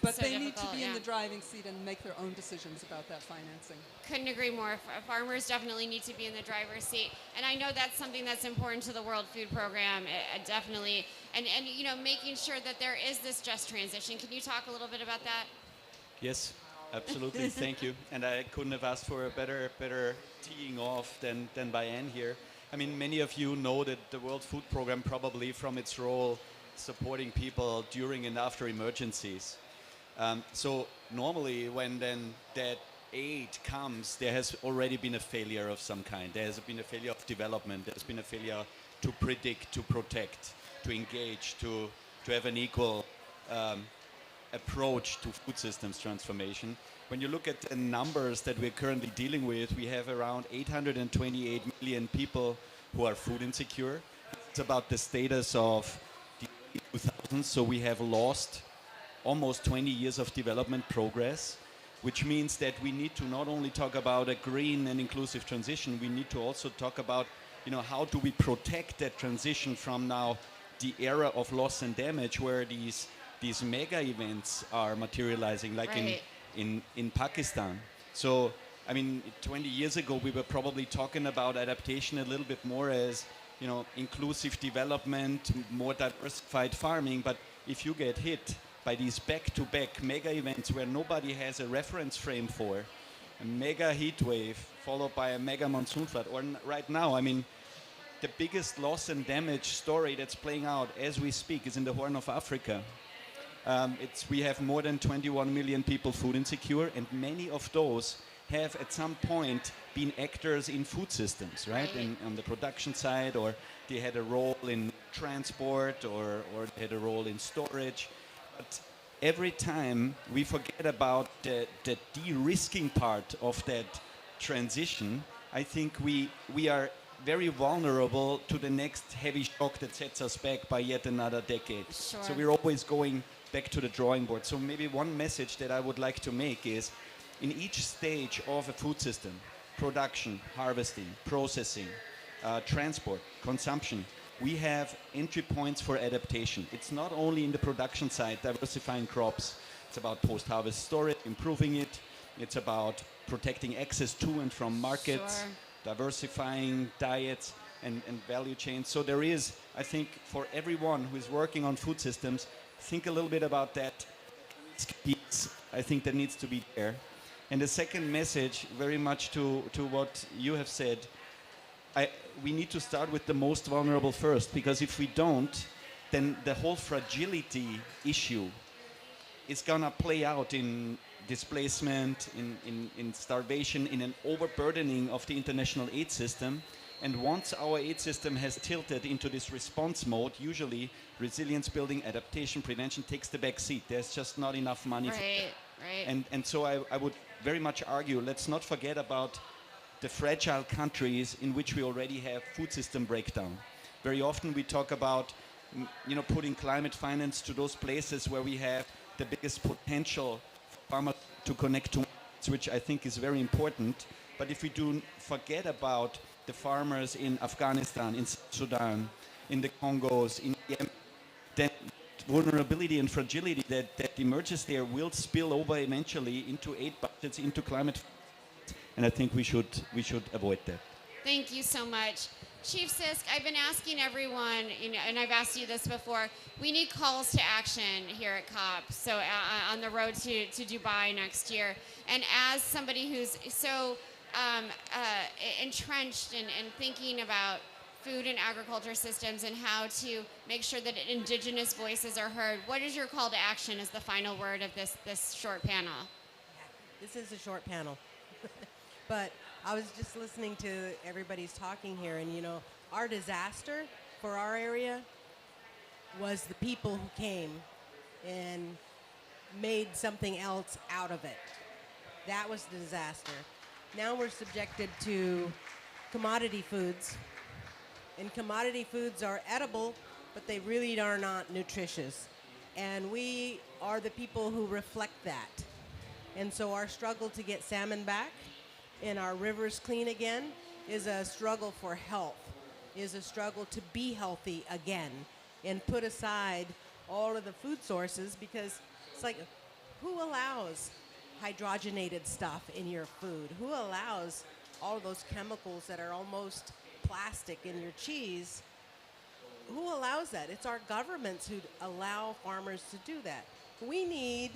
Speaker 12: But so they need to be in the driving seat and make their own decisions about that financing.
Speaker 7: Couldn't agree more. Farmers definitely need to be in the driver's seat. And I know that's something that's important to the World Food Program, definitely. And you know, making sure that there is this just transition. Can you talk a little bit about that?
Speaker 13: Yes, absolutely. Thank you. And I couldn't have asked for a better teeing off than by Anne here. I mean, many of you know that the World Food Program, probably from its role supporting people during and after emergencies. So normally when then that aid comes, there has already been a failure of some kind. There has been a failure of development. There's been a failure to predict, to protect, to engage, to have an equal approach to food systems transformation. When you look at the numbers that we're currently dealing with, we have around 828 million people who are food insecure. It's about the status of the 2000s, so we have lost almost 20 years of development progress, which means that we need to not only talk about a green and inclusive transition, we need to also talk about, you know, how do we protect that transition from now the era of loss and damage, where these mega events are materializing, like in Pakistan. So I mean, 20 years ago, we were probably talking about adaptation a little bit more as, inclusive development, more diversified farming. But if you get hit by these back-to-back mega events where nobody has a reference frame for, a mega heat wave followed by a mega monsoon flood, or right now, I mean, the biggest loss and damage story that's playing out as we speak is in the Horn of Africa. We have more than 21 million people food insecure, and many of those have at some point been actors in food systems, right? On the production side, or they had a role in transport, or they had a role in storage. But every time we forget about the de-risking part of that transition, I think we are very vulnerable to the next heavy shock that sets us back by yet another decade.
Speaker 7: Sure.
Speaker 13: So we're always going back to the drawing board. So maybe one message that I would like to make is, in each stage of a food system, production, harvesting, processing, transport, consumption, we have entry points for adaptation. It's not only in the production side, diversifying crops. It's about post-harvest storage, improving it. It's about protecting access to and from markets, diversifying diets and value chains. So there is, I think, for everyone who is working on food systems, think a little bit about that piece. I think that needs to be there. And the second message, very much to what you have said, we need to start with the most vulnerable first, because if we don't, then the whole fragility issue is gonna play out in displacement, in starvation, in an overburdening of the international aid system. And once our aid system has tilted into this response mode, usually resilience building, adaptation, prevention takes the back seat. There's just not enough money for that.
Speaker 7: Right.
Speaker 13: And so I would very much argue, let's not forget about the fragile countries in which we already have food system breakdown. Very often we talk about, putting climate finance to those places where we have the biggest potential for farmers to connect to, which I think is very important. But if we do forget about the farmers in Afghanistan, in Sudan, in the Congos, in Yemen, then vulnerability and fragility that emerges there will spill over eventually into aid budgets, into climate. And I think we should avoid that.
Speaker 7: Thank you so much. Chief Sisk, I've been asking everyone, and I've asked you this before, we need calls to action here at COP, so on the road to Dubai next year. And as somebody who's so entrenched in thinking about food and agriculture systems and how to make sure that indigenous voices are heard, what is your call to action as the final word of this short panel?
Speaker 10: This is a short panel. But I was just listening to everybody's talking here, and our disaster for our area was the people who came and made something else out of it. That was the disaster. Now we're subjected to commodity foods, and commodity foods are edible, but they really are not nutritious. And we are the people who reflect that. And so our struggle to get salmon back and our rivers clean again is a struggle for health, is a struggle to be healthy again and put aside all of the food sources, because it's like, who allows hydrogenated stuff in your food? Who allows all of those chemicals that are almost plastic in your cheese? Who allows that? It's our governments who allow farmers to do that. We need,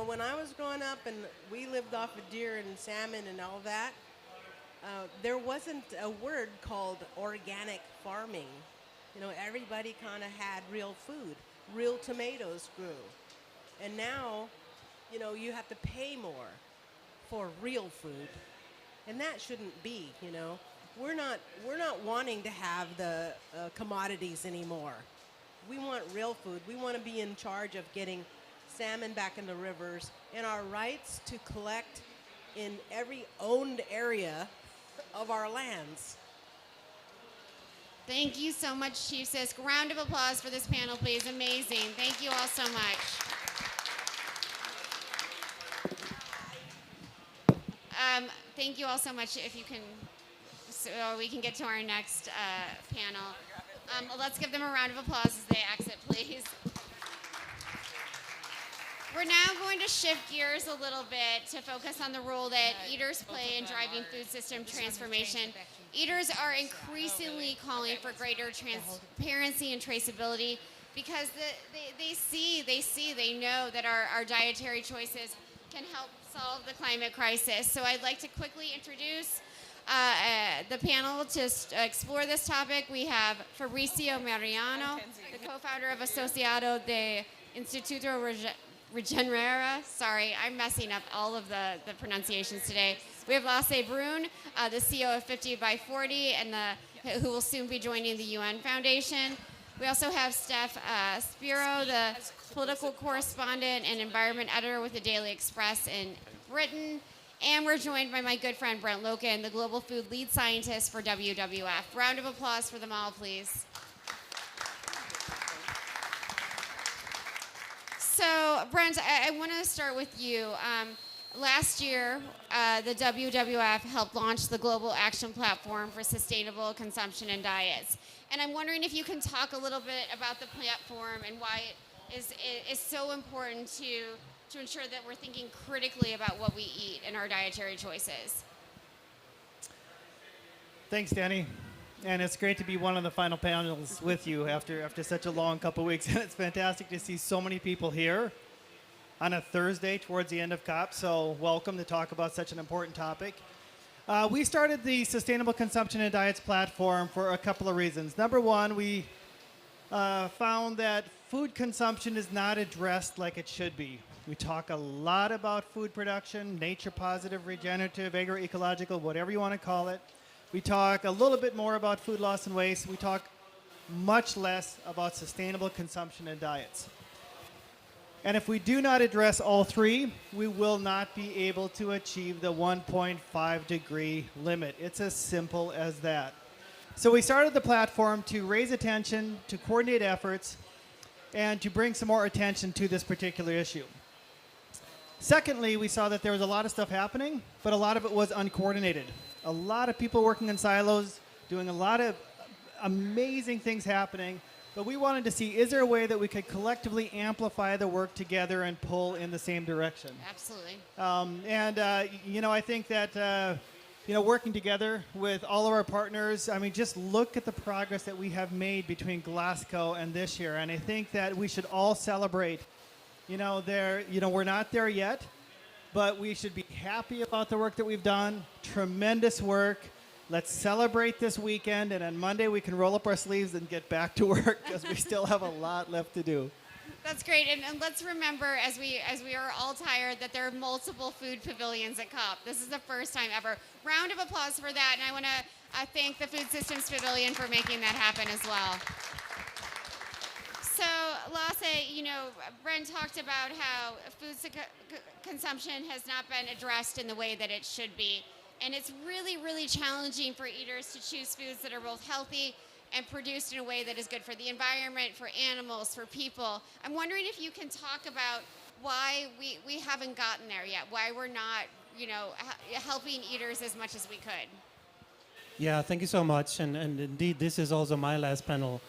Speaker 10: when I was growing up and we lived off of deer and salmon and all that, there wasn't a word called organic farming. Everybody kind of had real food. Real tomatoes grew. And now, you have to pay more for real food. And that shouldn't be, We're not wanting to have the commodities anymore. We want real food. We want to be in charge of getting salmon back in the rivers, and our rights to collect in every owned area of our lands.
Speaker 7: Thank you so much, Chief Sisk. Round of applause for this panel, please. Amazing. Thank you all so much. Thank you all so much. If you can, so we can get to our next panel. Let's give them a round of applause as they exit, please. We're now going to shift gears a little bit to focus on the role that eaters play in driving food system transformation. Eaters are increasingly calling for greater transparency and traceability because they know that our dietary choices can help solve the climate crisis. So I'd like to quickly introduce the panel to explore this topic. We have Fabrizio Mariano, the co-founder of Associado de Instituto Regenerative. Sorry, I'm messing up all of the pronunciations today. We have Lasse Brun, the CEO of 50 by 40, and who will soon be joining the UN Foundation. We also have Steph Spiro, the political correspondent and environment editor with the Daily Express in Britain. And we're joined by my good friend Brent Loken, the global food lead scientist for WWF. Round of applause for them all, please. So, Brent, I want to start with you. Last year, the WWF helped launch the Global Action Platform for Sustainable Consumption and Diets. And I'm wondering if you can talk a little bit about the platform and why it is so important to ensure that we're thinking critically about what we eat and our dietary choices.
Speaker 14: Thanks, Danny. And it's great to be one of the final panels with you after such a long couple weeks. And it's fantastic to see so many people here on a Thursday towards the end of COP. So welcome to talk about such an important topic. We started the Sustainable Consumption and Diets platform for a couple of reasons. Number one, we found that food consumption is not addressed like it should be. We talk a lot about food production, nature positive, regenerative, agroecological, whatever you want to call it. We talk a little bit more about food loss and waste. We talk much less about sustainable consumption and diets. And if we do not address all three, we will not be able to achieve the 1.5 degree limit. It's as simple as that. So we started the platform to raise attention, to coordinate efforts, and to bring some more attention to this particular issue. Secondly, we saw that there was a lot of stuff happening, but a lot of it was uncoordinated. A lot of people working in silos, doing a lot of amazing things happening, but we wanted to see, is there a way that we could collectively amplify the work together and pull in the same direction?
Speaker 7: Absolutely.
Speaker 14: I think that, working together with all of our partners, I mean, just look at the progress that we have made between Glasgow and this year. And I think that we should all celebrate. We're not there yet, but we should be happy about the work that we've done. Tremendous work. Let's celebrate this weekend, and on Monday we can roll up our sleeves and get back to work because we still have a lot left to do.
Speaker 7: That's great, and let's remember as we are all tired that there are multiple food pavilions at COP. This is the first time ever. Round of applause for that, and I want to thank the Food Systems Pavilion for making that happen as well. So, Lasse, Brent talked about how food consumption has not been addressed in the way that it should be. And it's really, really challenging for eaters to choose foods that are both healthy and produced in a way that is good for the environment, for animals, for people. I'm wondering if you can talk about why we haven't gotten there yet, why we're not, helping eaters as much as we could.
Speaker 15: Yeah, thank you so much. And indeed, this is also my last panel,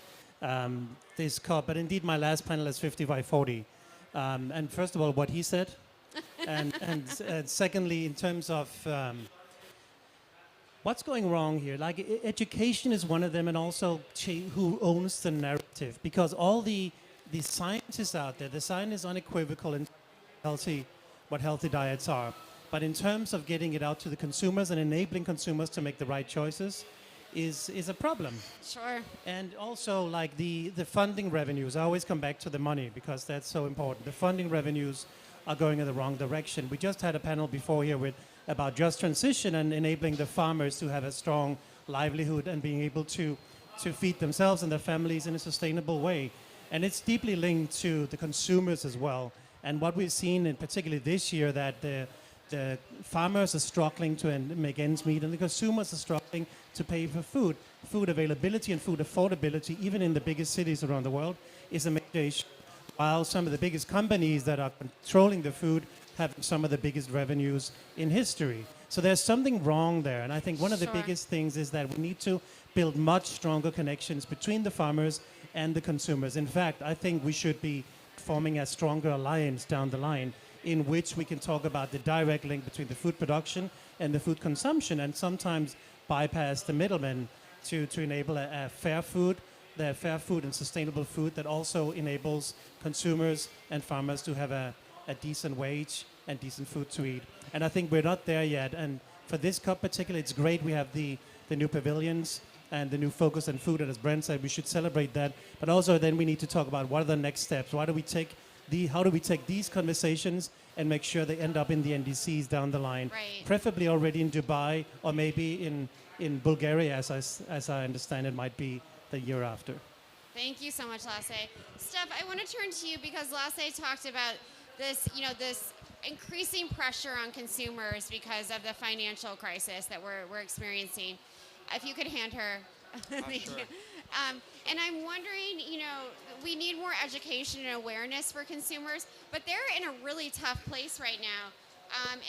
Speaker 15: this COP, but indeed my last panel is 50 by 40. And first of all, what he said, and secondly, in terms of what's going wrong here? Like education is one of them, and also who owns the narrative. Because all the scientists out there, the science is unequivocal in what healthy diets are. But in terms of getting it out to the consumers and enabling consumers to make the right choices is a problem.
Speaker 7: Sure.
Speaker 15: And also like the funding revenues, I always come back to the money because that's so important. The funding revenues are going in the wrong direction. We just had a panel before here about just transition and enabling the farmers to have a strong livelihood and being able to feed themselves and their families in a sustainable way. And it's deeply linked to the consumers as well. And what we've seen, in particularly this year, that the farmers are struggling to make ends meet, and the consumers are struggling to pay for food. Food availability and food affordability, even in the biggest cities around the world, is a major issue. While some of the biggest companies that are controlling the food have some of the biggest revenues in history. So there's something wrong there. And I think one of the biggest things is that we need to build much stronger connections between the farmers and the consumers. In fact, I think we should be forming a stronger alliance down the line in which we can talk about the direct link between the food production and the food consumption, and sometimes bypass the middlemen to enable a fair food, the fair food and sustainable food that also enables consumers and farmers to have a decent wage and decent food to eat. And I think we're not there yet. And for this COP particularly, it's great we have the new pavilions and the new focus on food. And as Brent said, we should celebrate that. But also then we need to talk about what are the next steps. How do we take these conversations and make sure they end up in the NDCs down the line, preferably already in Dubai or maybe in Bulgaria, as I understand it might be the year after.
Speaker 7: Thank you so much, Lasse. Steph, I want to turn to you because Lasse talked about this, this increasing pressure on consumers because of the financial crisis that we're experiencing. If you could hand her. Thank you. And I'm wondering, we need more education and awareness for consumers, but they're in a really tough place right now.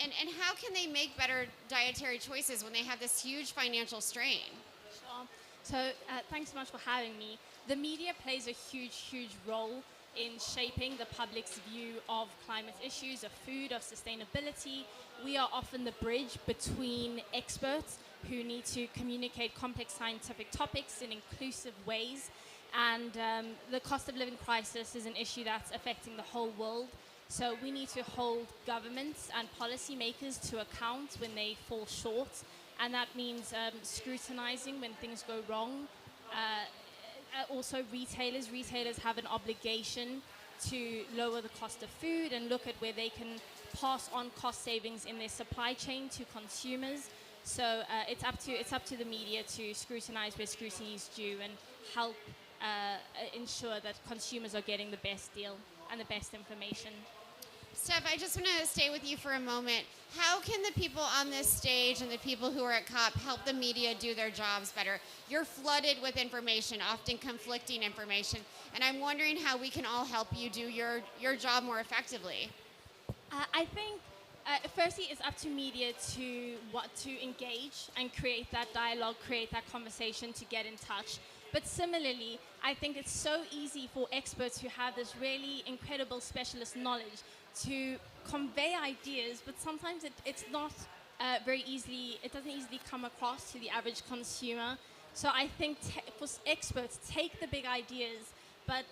Speaker 7: And how can they make better dietary choices when they have this huge financial strain?
Speaker 16: Sure. So thanks so much for having me. The media plays a huge role in shaping the public's view of climate issues, of food, of sustainability. We are often the bridge between experts who need to communicate complex scientific topics in inclusive ways. And the cost of living crisis is an issue that's affecting the whole world. So we need to hold governments and policymakers to account when they fall short. And that means scrutinizing when things go wrong. Also retailers have an obligation to lower the cost of food and look at where they can pass on cost savings in their supply chain to consumers. So it's up to the media to scrutinize where scrutiny is due and help ensure that consumers are getting the best deal and the best information.
Speaker 7: Steph, I just want to stay with you for a moment. How can the people on this stage and the people who are at COP help the media do their jobs better? You're flooded with information, often conflicting information, and I'm wondering how we can all help you do your job more effectively.
Speaker 16: I think, firstly, it's up to media to engage and create that dialogue, create that conversation, to get in touch. But similarly, I think it's so easy for experts who have this really incredible specialist knowledge to convey ideas, but sometimes it's not it doesn't easily come across to the average consumer. So I think for experts, take the big ideas, but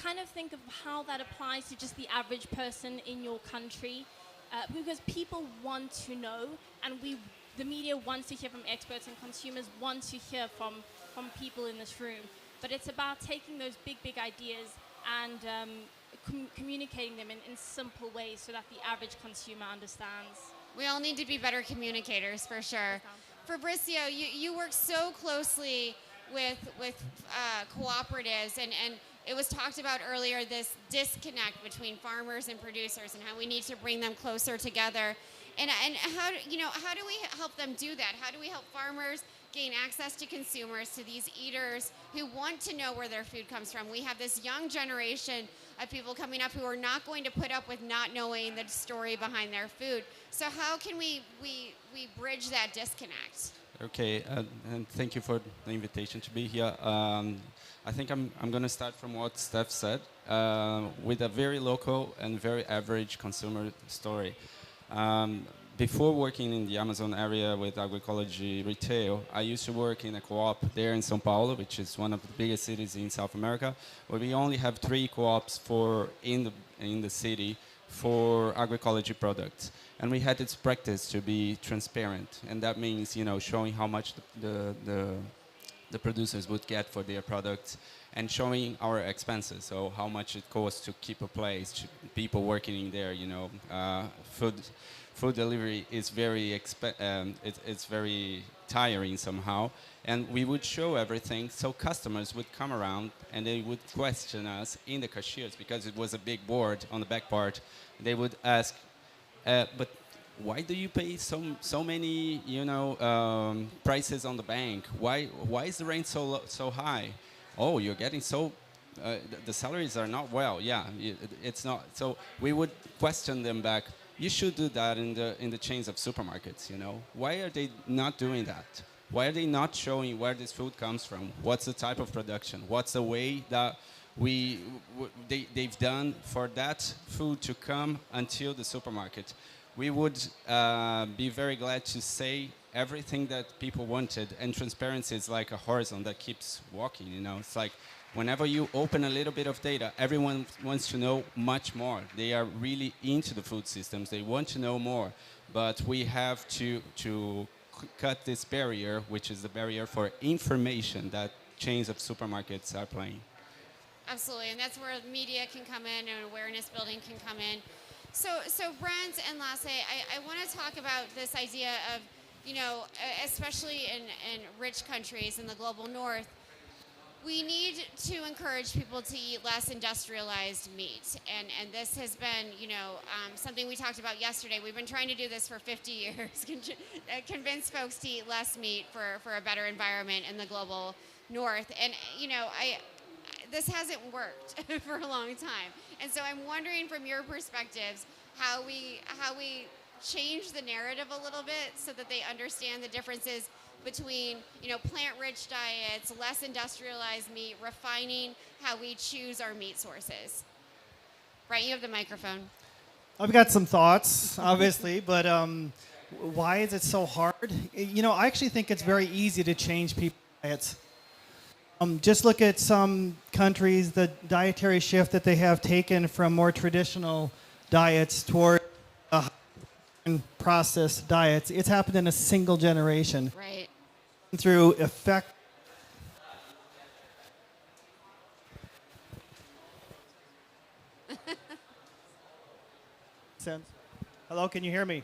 Speaker 16: kind of think of how that applies to just the average person in your country, because people want to know, and the media wants to hear from experts, and consumers want to hear from people in this room. But it's about taking those big ideas and communicating them in simple ways so that the average consumer understands.
Speaker 7: We all need to be better communicators, for sure. Fabricio, you work so closely with cooperatives, and it was talked about earlier, this disconnect between farmers and producers and how we need to bring them closer together. And how do we help them do that? How do we help farmers gain access to consumers, to these eaters who want to know where their food comes from? We have this young generation of people coming up who are not going to put up with not knowing the story behind their food. So how can we bridge that disconnect?
Speaker 17: Okay, and thank you for the invitation to be here. I think I'm going to start from what Steph said, with a very local and very average consumer story. Before working in the Amazon area with agroecology retail, I used to work in a co-op there in São Paulo, which is one of the biggest cities in South America, where we only have 3 co-ops in the city for agroecology products. And we had this practice to be transparent, and that means, showing how much the producers would get for their products, and showing our expenses, so how much it costs to keep a place, people working in there. Food delivery is it's very tiring somehow, and we would show everything, so customers would come around and they would question us in the cashiers, because it was a big board on the back part. They would ask, but why do you pay so many prices on the bank? Why is the rent so high? Oh, you're getting the salaries are not well. Yeah, it's not. So we would question them back. You should do that in the chains of supermarkets. Why are they not doing that? Why are they not showing where this food comes from? What's the type of production? What's the way that they've done for that food to come until the supermarket. We would be very glad to say everything that people wanted, and transparency is like a horizon that keeps walking, you know. It's like whenever you open a little bit of data, everyone wants to know much more. They are really into the food systems. They want to know more, but we have to cut this barrier, which is the barrier for information that chains of supermarkets are playing.
Speaker 7: Absolutely, and that's where media can come in and awareness building can come in. So Brent and Lasse, I want to talk about this idea of, you know, especially in rich countries in the global north, we need to encourage people to eat less industrialized meat. And this has been, you know, something we talked about yesterday. We've been trying to do this for 50 years, convince folks to eat less meat for a better environment in the global north. And, you know, this hasn't worked for a long time. And so I'm wondering from your perspectives how we change the narrative a little bit so that they understand the differences between, you know, plant-rich diets, less industrialized meat, refining how we choose our meat sources. Right, you have the microphone.
Speaker 14: I've got some thoughts, obviously, but why is it so hard? You know, I actually think it's very easy to change people's diets. Just look at some countries, the dietary shift that they have taken from more traditional diets toward processed diets. It's happened in a single generation.
Speaker 7: Right.
Speaker 14: Through effect. Sense. Hello, can you hear me?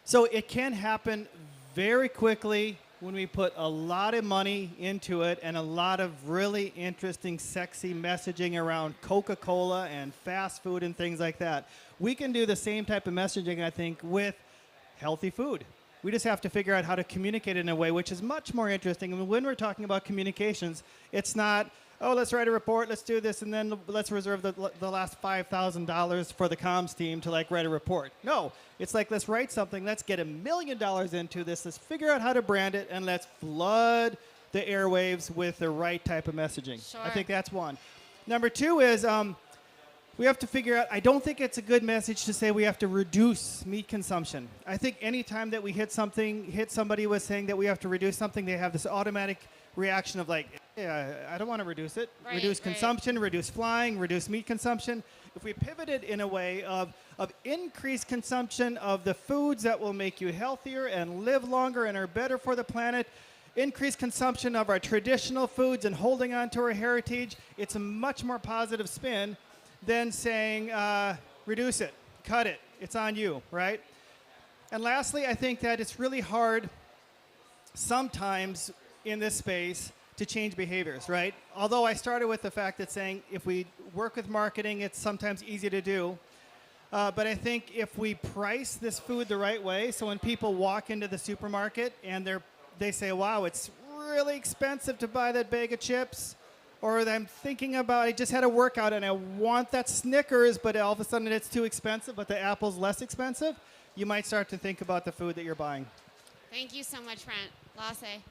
Speaker 14: So it can happen very quickly when we put a lot of money into it and a lot of really interesting, sexy messaging around Coca-Cola and fast food and things like that. We can do the same type of messaging, I think, with healthy food. We just have to figure out how to communicate it in a way which is much more interesting. And when we're talking about communications, it's not, oh, let's write a report, let's do this, and then let's reserve the last $5,000 for the comms team to like write a report. No, it's like, let's write something, let's get $1 million into this, let's figure out how to brand it, and let's flood the airwaves with the right type of messaging.
Speaker 7: Sure.
Speaker 14: I think that's one. Number two is we have to figure out, I don't think it's a good message to say we have to reduce meat consumption. I think any time that we hit somebody with saying that we have to reduce something, they have this automatic reaction of like, yeah, I don't want to reduce it.
Speaker 7: Right,
Speaker 14: reduce
Speaker 7: right.
Speaker 14: consumption, reduce flying, reduce meat consumption. If we pivot it in a way of increased consumption of the foods that will make you healthier and live longer and are better for the planet, increased consumption of our traditional foods and holding on to our heritage, it's a much more positive spin than saying, reduce it, cut it, it's on you, right? And lastly, I think that it's really hard sometimes in this space to change behaviors, right? Although I started with the fact that saying if we work with marketing, it's sometimes easy to do. But I think if we price this food the right way, so when people walk into the supermarket and they say, wow, it's really expensive to buy that bag of chips, or I'm thinking about, I just had a workout and I want that Snickers, but all of a sudden it's too expensive, but the apple's less expensive, you might start to think about the food that you're buying.
Speaker 7: Thank you so much, Brent. Lasse.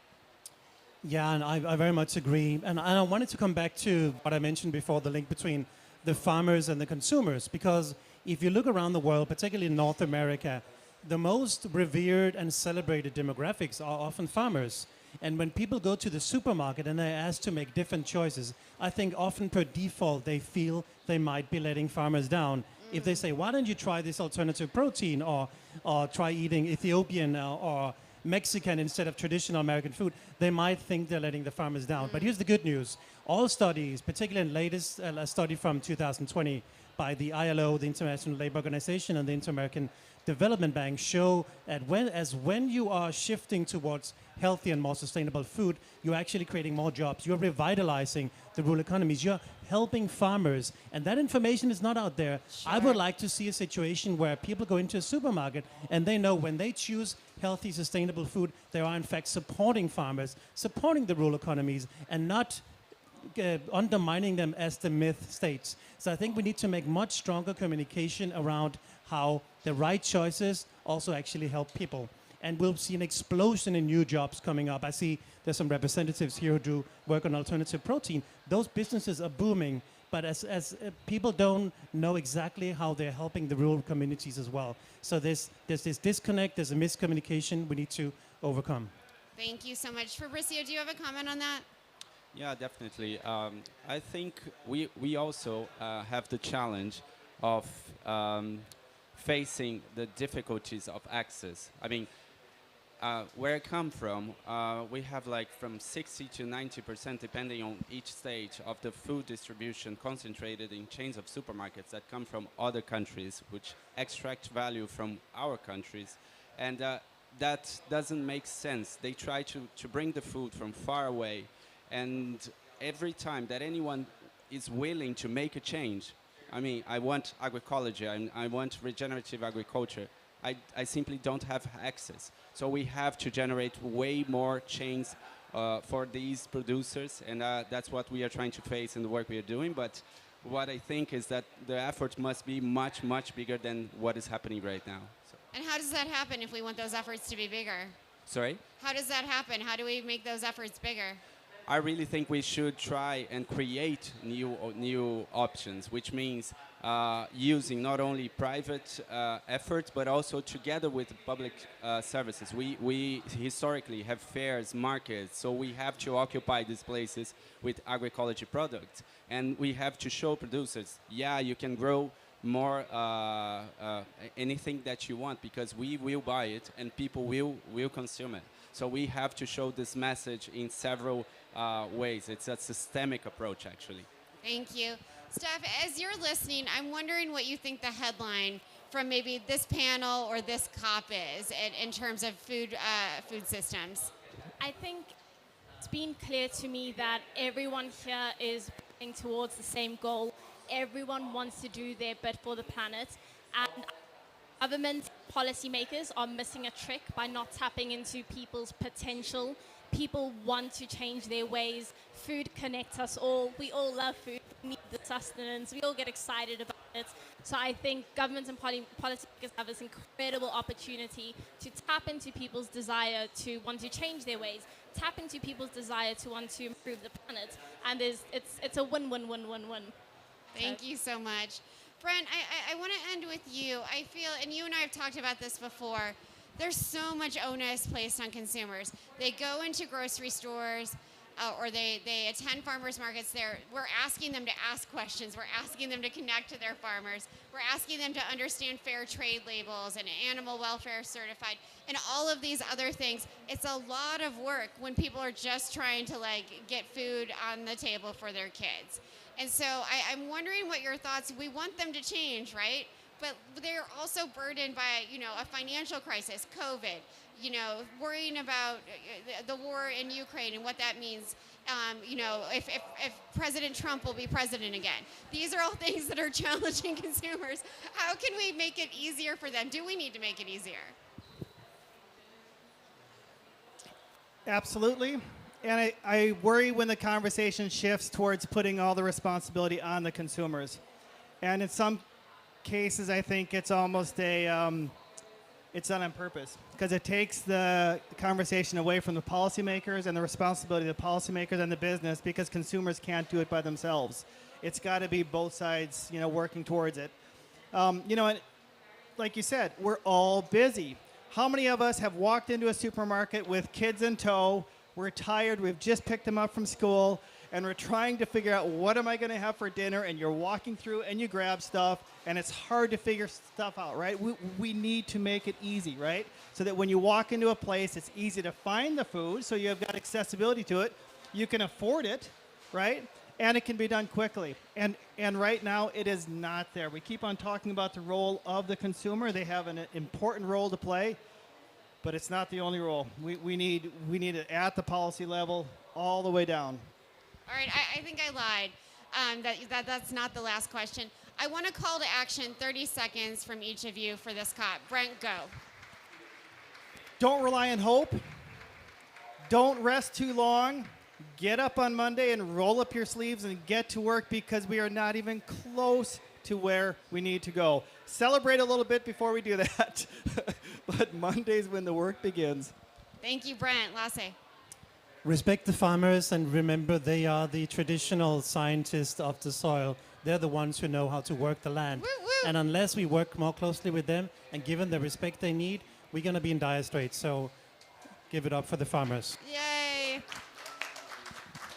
Speaker 15: Yeah, and I very much agree. And I wanted to come back to what I mentioned before, the link between the farmers and the consumers, because if you look around the world, particularly in North America, the most revered and celebrated demographics are often farmers. And when people go to the supermarket and they're asked to make different choices, I think often per default they feel they might be letting farmers down. If they say, why don't you try this alternative protein, or try eating Ethiopian or Mexican instead of traditional American food, they might think they're letting the farmers down. But here's the good news. All studies, particularly in the latest study from 2020 by the ILO, the International Labour Organization, and the Inter-American Development Bank, show that when you are shifting towards healthy and more sustainable food, you're actually creating more jobs. You're revitalizing the rural economies. You're helping farmers. And that information is not out there.
Speaker 7: Sure.
Speaker 15: I would like to see a situation where people go into a supermarket and they know when they choose healthy, sustainable food, they are in fact supporting farmers, supporting the rural economies, and not undermining them as the myth states. So I think we need to make much stronger communication around how the right choices also actually help people. and we'll see an explosion in new jobs coming up. I see there's some representatives here who do work on alternative protein. Those businesses are booming, but as people don't know exactly how they're helping the rural communities as well. So there's this disconnect, there's a miscommunication we need to overcome.
Speaker 7: Thank you so much. Fabrizio, do you have a comment on that?
Speaker 17: Yeah, definitely. I think we also have the challenge of facing the difficulties of access. I mean, where I come from, we have like from 60 to 90%, depending on each stage of the food distribution, concentrated in chains of supermarkets that come from other countries, which extract value from our countries. And that doesn't make sense. They try to bring the food from far away. And every time that anyone is willing to make a change, I mean, I want agroecology, I want regenerative agriculture, I simply don't have access. So we have to generate way more chains for these producers, and that's what we are trying to face in the work we are doing. But what I think is that the effort must be much, much bigger than what is happening right now. So.
Speaker 7: And how does that happen if we want those efforts to be bigger?
Speaker 17: Sorry?
Speaker 7: How does that happen? How do we make those efforts bigger?
Speaker 17: I really think we should try and create new options, which means using not only private efforts, but also together with public services. We historically have fairs, markets, so we have to occupy these places with agroecology products. And we have to show producers, yeah, you can grow more anything that you want, because we will buy it and people will consume it. So we have to show this message in several ways. It's a systemic approach, actually.
Speaker 7: Thank you. Steph, as you're listening, I'm wondering what you think the headline from maybe this panel or this COP is in terms of food systems.
Speaker 16: I think it's been clear to me that everyone here is working towards the same goal. Everyone wants to do their bit for the planet, and government policymakers are missing a trick by not tapping into people's potential. People want to change their ways. Food connects us all. We all love food. We need the sustenance. We all get excited about it. So I think governments and policymakers have this incredible opportunity to tap into people's desire to want to change their ways, tap into people's desire to want to improve the planet. And it's a win-win-win-win-win.
Speaker 7: Thank you so much. Brent, I want to end with you. I feel, and you and I have talked about this before, there's so much onus placed on consumers. They go into grocery stores or they attend farmers markets there. We're asking them to ask questions. We're asking them to connect to their farmers. We're asking them to understand fair trade labels and animal welfare certified and all of these other things. It's a lot of work when people are just trying to get food on the table for their kids. And so I'm wondering what your thoughts, we want them to change, right? But they're also burdened by, a financial crisis, COVID, worrying about the war in Ukraine and what that means, if President Trump will be president again. These are all things that are challenging consumers. How can we make it easier for them? Do we need to make it easier?
Speaker 14: Absolutely. And I worry when the conversation shifts towards putting all the responsibility on the consumers. And in some cases, I think it's almost it's done on purpose, because it takes the conversation away from the policymakers and the responsibility of the policymakers and the business, because consumers can't do it by themselves. It's got to be both sides, working towards it. And like you said, we're all busy. How many of us have walked into a supermarket with kids in tow? We're tired, we've just picked them up from school, and we're trying to figure out what am I going to have for dinner, and you're walking through and you grab stuff, and it's hard to figure stuff out, right? We need to make it easy, right? So that when you walk into a place, it's easy to find the food, so you've got accessibility to it, you can afford it, right? And it can be done quickly. And right now, it is not there. We keep on talking about the role of the consumer. They have an important role to play, but it's not the only role. We need it at the policy level, all the way down.
Speaker 7: All right, I think I lied. That's not the last question. I want a call to action, 30 seconds from each of you for this COP. Brent, go.
Speaker 14: Don't rely on hope. Don't rest too long. Get up on Monday and roll up your sleeves and get to work, because we are not even close to where we need to go. Celebrate a little bit before we do that.
Speaker 18: but Monday's when the work begins.
Speaker 7: Thank you, Brent. Lasse.
Speaker 15: Respect the farmers and remember they are the traditional scientists of the soil. They're the ones who know how to work the land.
Speaker 7: Woo, woo.
Speaker 15: And unless we work more closely with them and give them the respect they need, we're going to be in dire straits. So give it up for the farmers.
Speaker 7: Yay.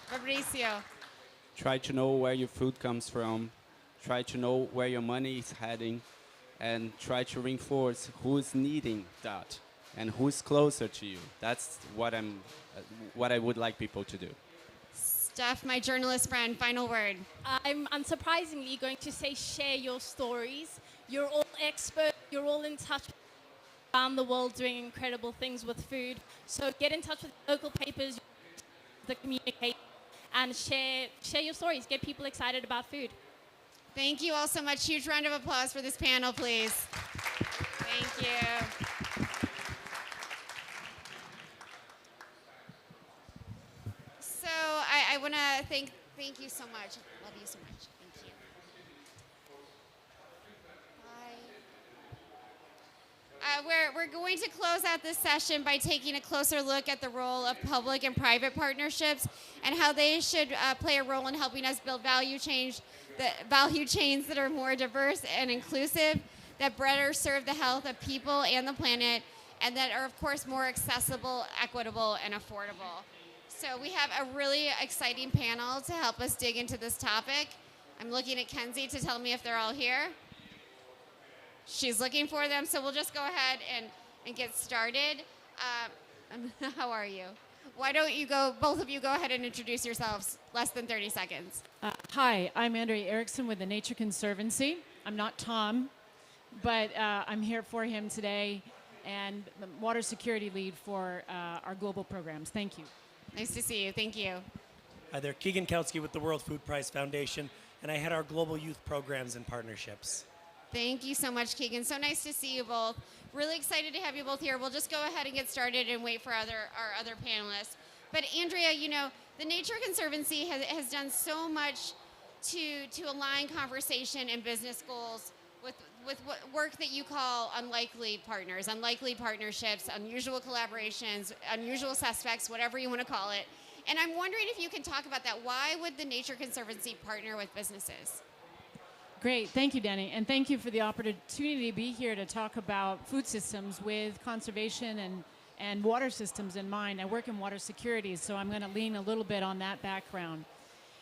Speaker 7: Fabrizio.
Speaker 17: Try to know where your food comes from. Try to know where your money is heading. And try to reinforce who's needing that and who's closer to you. That's what I would like people to do.
Speaker 7: Steph, my journalist friend, final word.
Speaker 16: I'm unsurprisingly going to say share your stories. You're all experts. You're all in touch around the world doing incredible things with food. So get in touch with local papers, the communicate, and share your stories. Get people excited about food.
Speaker 7: Thank you all so much. Huge round of applause for this panel, please. Thank you. So I want to thank you so much. Love you so much. Thank you. Bye. We're going to close out this session by taking a closer look at the role of public and private partnerships and how they should play a role in helping us build value chains that are more diverse and inclusive, that better serve the health of people and the planet, and that are, of course, more accessible, equitable, and affordable. So we have a really exciting panel to help us dig into this topic. I'm looking at Kenzie to tell me if they're all here. She's looking for them, so we'll just go ahead and get started. How are you? Why don't you both of you go ahead and introduce yourselves, less than 30 seconds.
Speaker 19: Hi, I'm Andrea Erickson with the Nature Conservancy. I'm not Tom, but I'm here for him today and the water security lead for our global programs. Thank you.
Speaker 7: Nice to see you. Thank you.
Speaker 20: Hi there, Keegan Kautsky with the World Food Prize Foundation, and I head our global youth programs and partnerships.
Speaker 7: Thank you so much, Keegan. So nice to see you both. Really excited to have you both here. We'll just go ahead and get started and wait for our other panelists. But Andrea, the Nature Conservancy has done so much to align conversation and business goals with what work that you call unlikely partners, unlikely partnerships, unusual collaborations, unusual suspects, whatever you want to call it. And I'm wondering if you can talk about that. Why would the Nature Conservancy partner with businesses?
Speaker 19: Great. Thank you, Danny. And thank you for the opportunity to be here to talk about food systems with conservation and water systems in mind. I work in water security, so I'm going to lean a little bit on that background.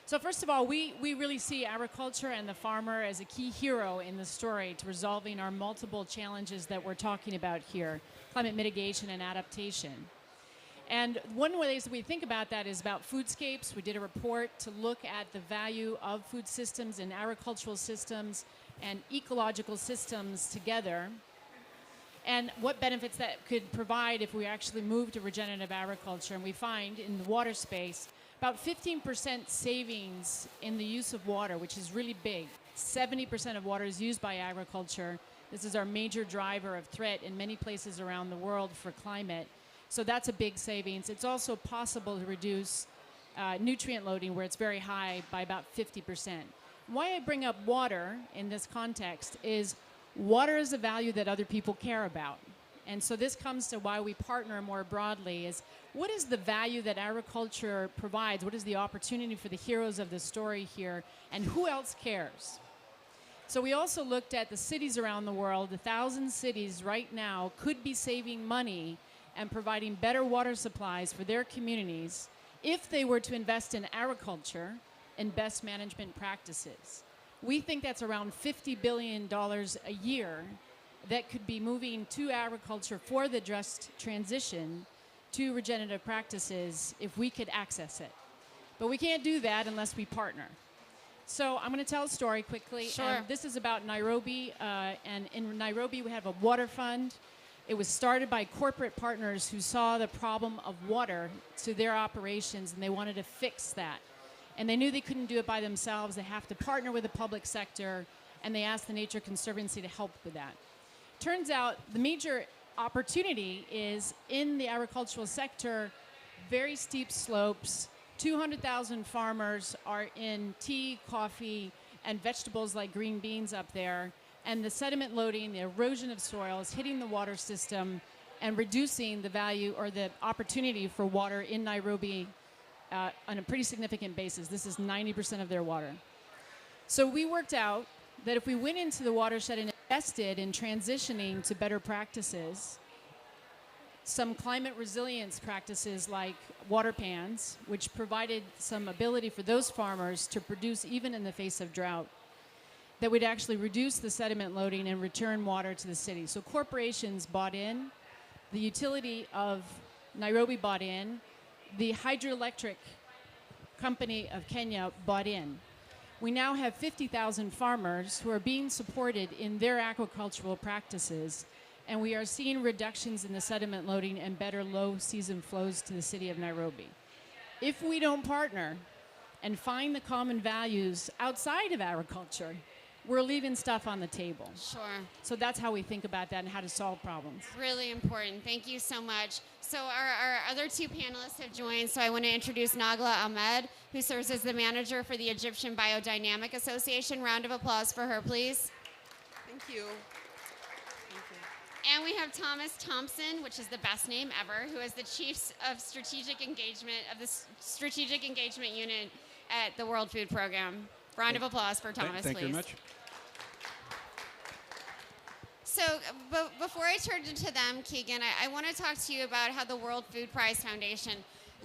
Speaker 19: So first of all, we really see agriculture and the farmer as a key hero in the story to resolving our multiple challenges that we're talking about here, climate mitigation and adaptation. And one of the ways that we think about that is about foodscapes. We did a report to look at the value of food systems and agricultural systems and ecological systems together, and what benefits that could provide if we actually move to regenerative agriculture. And we find in the water space about 15% savings in the use of water, which is really big. 70% of water is used by agriculture. This is our major driver of threat in many places around the world for climate. So that's a big savings. It's also possible to reduce nutrient loading where it's very high by about 50%. Why I bring up water in this context is water is a value that other people care about. And so this comes to why we partner more broadly is what is the value that agriculture provides? What is the opportunity for the heroes of the story here? And who else cares? So we also looked at the cities around the world. 1,000 cities right now could be saving money and providing better water supplies for their communities if they were to invest in agriculture and best management practices. We think that's around $50 billion a year that could be moving to agriculture for the just transition to regenerative practices if we could access it. But we can't do that unless we partner. So I'm going to tell a story quickly.
Speaker 7: Sure.
Speaker 19: This is about Nairobi, and in Nairobi we have a water fund. It was started by corporate partners who saw the problem of water to their operations, and they wanted to fix that. And they knew they couldn't do it by themselves. They have to partner with the public sector, and they asked the Nature Conservancy to help with that. Turns out the major opportunity is in the agricultural sector, very steep slopes. 200,000 farmers are in tea, coffee, and vegetables like green beans up there. And the sediment loading, the erosion of soils, hitting the water system, and reducing the value or the opportunity for water in Nairobi on a pretty significant basis. This is 90% of their water. So we worked out that if we went into the watershed and invested in transitioning to better practices, some climate resilience practices like water pans, which provided some ability for those farmers to produce even in the face of drought, that would actually reduce the sediment loading and return water to the city. So corporations bought in, the utility of Nairobi bought in, the hydroelectric company of Kenya bought in. We now have 50,000 farmers who are being supported in their agricultural practices, and we are seeing reductions in the sediment loading and better low season flows to the city of Nairobi. If we don't partner and find the common values outside of agriculture, we're leaving stuff on the table.
Speaker 7: Sure.
Speaker 19: So that's how we think about that and how to solve problems.
Speaker 7: Really important. Thank you so much. So our other two panelists have joined. So I want to introduce Nagla Ahmed, who serves as the manager for the Egyptian Biodynamic Association. Round of applause for her, please.
Speaker 21: Thank you.
Speaker 7: And we have Thomas Thompson, which is the best name ever, who is the Chief of Strategic Engagement of the Strategic Engagement Unit at the World Food Program. Round of applause for Thomas,
Speaker 22: Thank
Speaker 7: please.
Speaker 22: you very much.
Speaker 7: So before I turn to them, Keegan, I want to talk to you about how the World Food Prize Foundation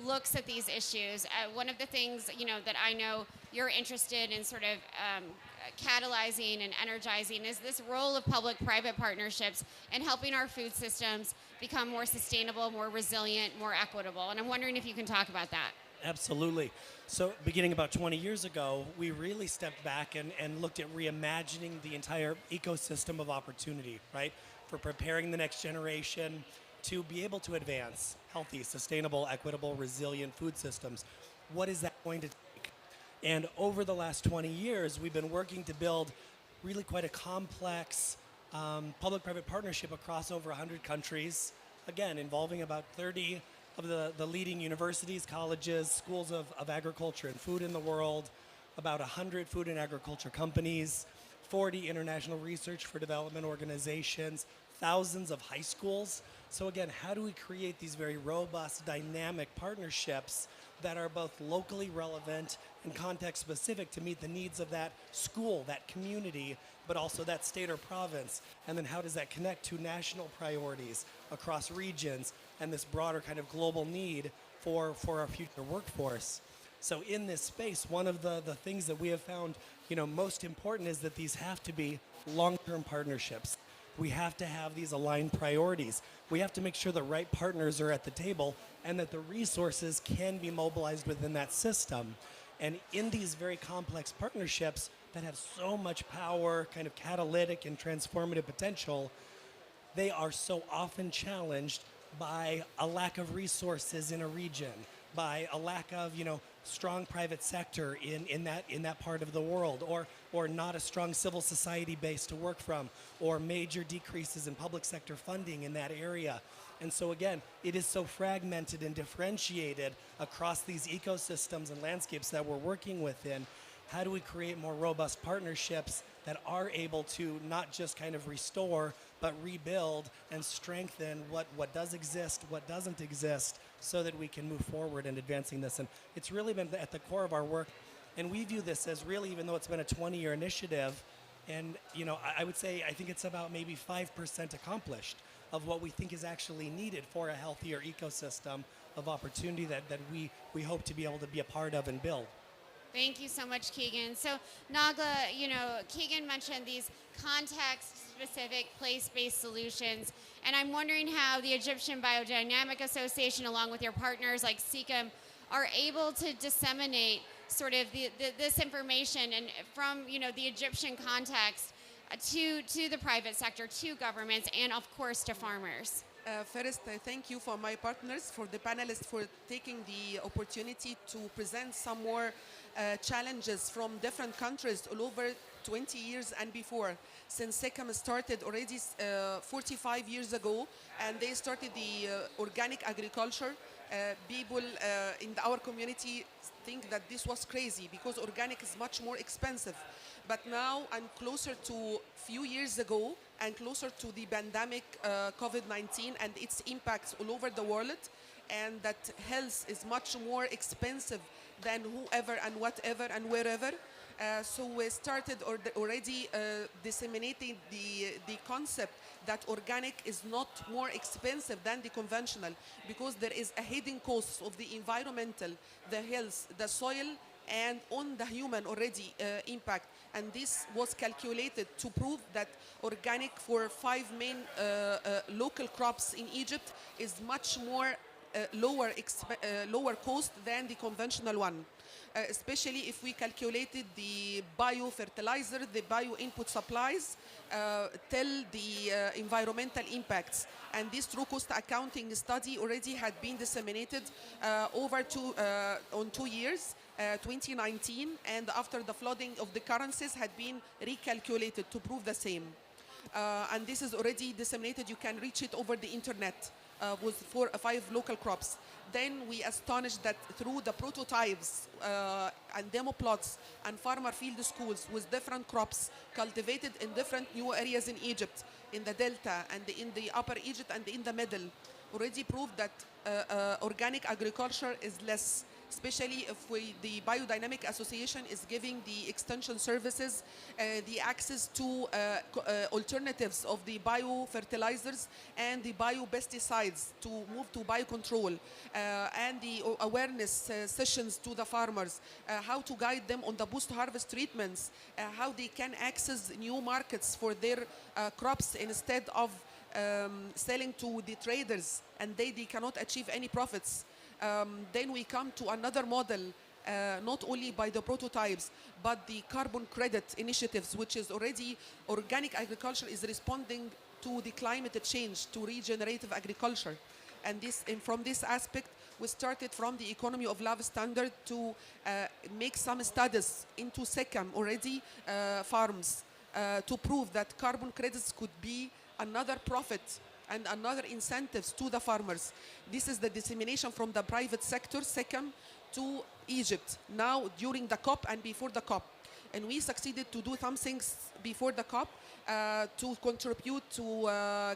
Speaker 7: looks at these issues. One of the things, that I know you're interested in sort of catalyzing and energizing is this role of public-private partnerships and helping our food systems become more sustainable, more resilient, more equitable. And I'm wondering if you can talk about that.
Speaker 20: Absolutely. So beginning about 20 years ago, we really stepped back and looked at reimagining the entire ecosystem of opportunity, right? For preparing the next generation to be able to advance healthy, sustainable, equitable, resilient food systems. What is that going to take? And over the last 20 years, we've been working to build really quite a complex public-private partnership across over 100 countries, again, involving about 30 of the leading universities, colleges, schools of agriculture and food in the world, about 100 food and agriculture companies, 40 international research for development organizations, thousands of high schools. So again, how do we create these very robust, dynamic partnerships that are both locally relevant and context specific to meet the needs of that school, that community, but also that state or province? And then how does that connect to national priorities across regions and this broader kind of global need for our future workforce? So in this space, one of the things that we have found, most important is that these have to be long-term partnerships. We have to have these aligned priorities. We have to make sure the right partners are at the table and that the resources can be mobilized within that system. And in these very complex partnerships that have so much power, kind of catalytic and transformative potential, they are so often challenged by a lack of resources in a region, by a lack of, strong private sector in that part of the world, or not a strong civil society base to work from, or major decreases in public sector funding in that area. And so again, it is so fragmented and differentiated across these ecosystems and landscapes that we're working within. How do we create more robust partnerships that are able to not just kind of restore, but rebuild and strengthen what does exist, what doesn't exist, so that we can move forward in advancing this? And it's really been at the core of our work. And we view this as really, even though it's been a 20-year initiative, and I would say I think it's about maybe 5% accomplished of what we think is actually needed for a healthier ecosystem of opportunity that we hope to be able to be a part of and build.
Speaker 7: Thank you so much, Keegan. So Nagla, Keegan mentioned these context-specific, place-based solutions, and I'm wondering how the Egyptian Biodynamic Association, along with your partners like SECAM, are able to disseminate sort of this information and from the Egyptian context to the private sector, to governments, and of course to farmers.
Speaker 21: First, thank you for my partners, for the panelists, for taking the opportunity to present some more challenges from different countries all over 20 years and before. Since SECAM started already 45 years ago, and they started the organic agriculture, people in our community think that this was crazy because organic is much more expensive. But now, and closer to few years ago, and closer to the pandemic COVID-19 and its impacts all over the world, and that health is much more expensive than whoever and whatever and wherever. So we started already disseminating the concept that organic is not more expensive than the conventional, because there is a hidden cost of the environmental, the health, the soil, and on the human already impact. And this was calculated to prove that organic for 5 main local crops in Egypt is much more lower cost than the conventional one. Especially if we calculated the biofertilizer, the bio input supplies, tell the environmental impacts. And this true cost accounting study already had been disseminated on 2 years, 2019, and after the flooding of the currencies had been recalculated to prove the same. And this is already disseminated. You can reach it over the internet with 4 or 5 local crops. Then we astonished that through the prototypes and demo plots and farmer field schools with different crops cultivated in different new areas in Egypt, in the Delta and in the Upper Egypt and in the Middle, already proved that organic agriculture is less, especially if the Biodynamic Association is giving the extension services, the access to alternatives of the biofertilizers and the biopesticides to move to biocontrol, and the awareness sessions to the farmers, how to guide them on the post-harvest treatments, how they can access new markets for their crops instead of selling to the traders and they cannot achieve any profits. Then we come to another model, not only by the prototypes, but the carbon credit initiatives, which is already organic agriculture is responding to the climate change, to regenerative agriculture. And from this aspect, we started from the economy of love standard to make some studies into SECAM already farms to prove that carbon credits could be another profit and another incentives to the farmers. This is the dissemination from the private sector, SECAM, to Egypt, now during the COP and before the COP. And we succeeded to do some things before the COP to contribute to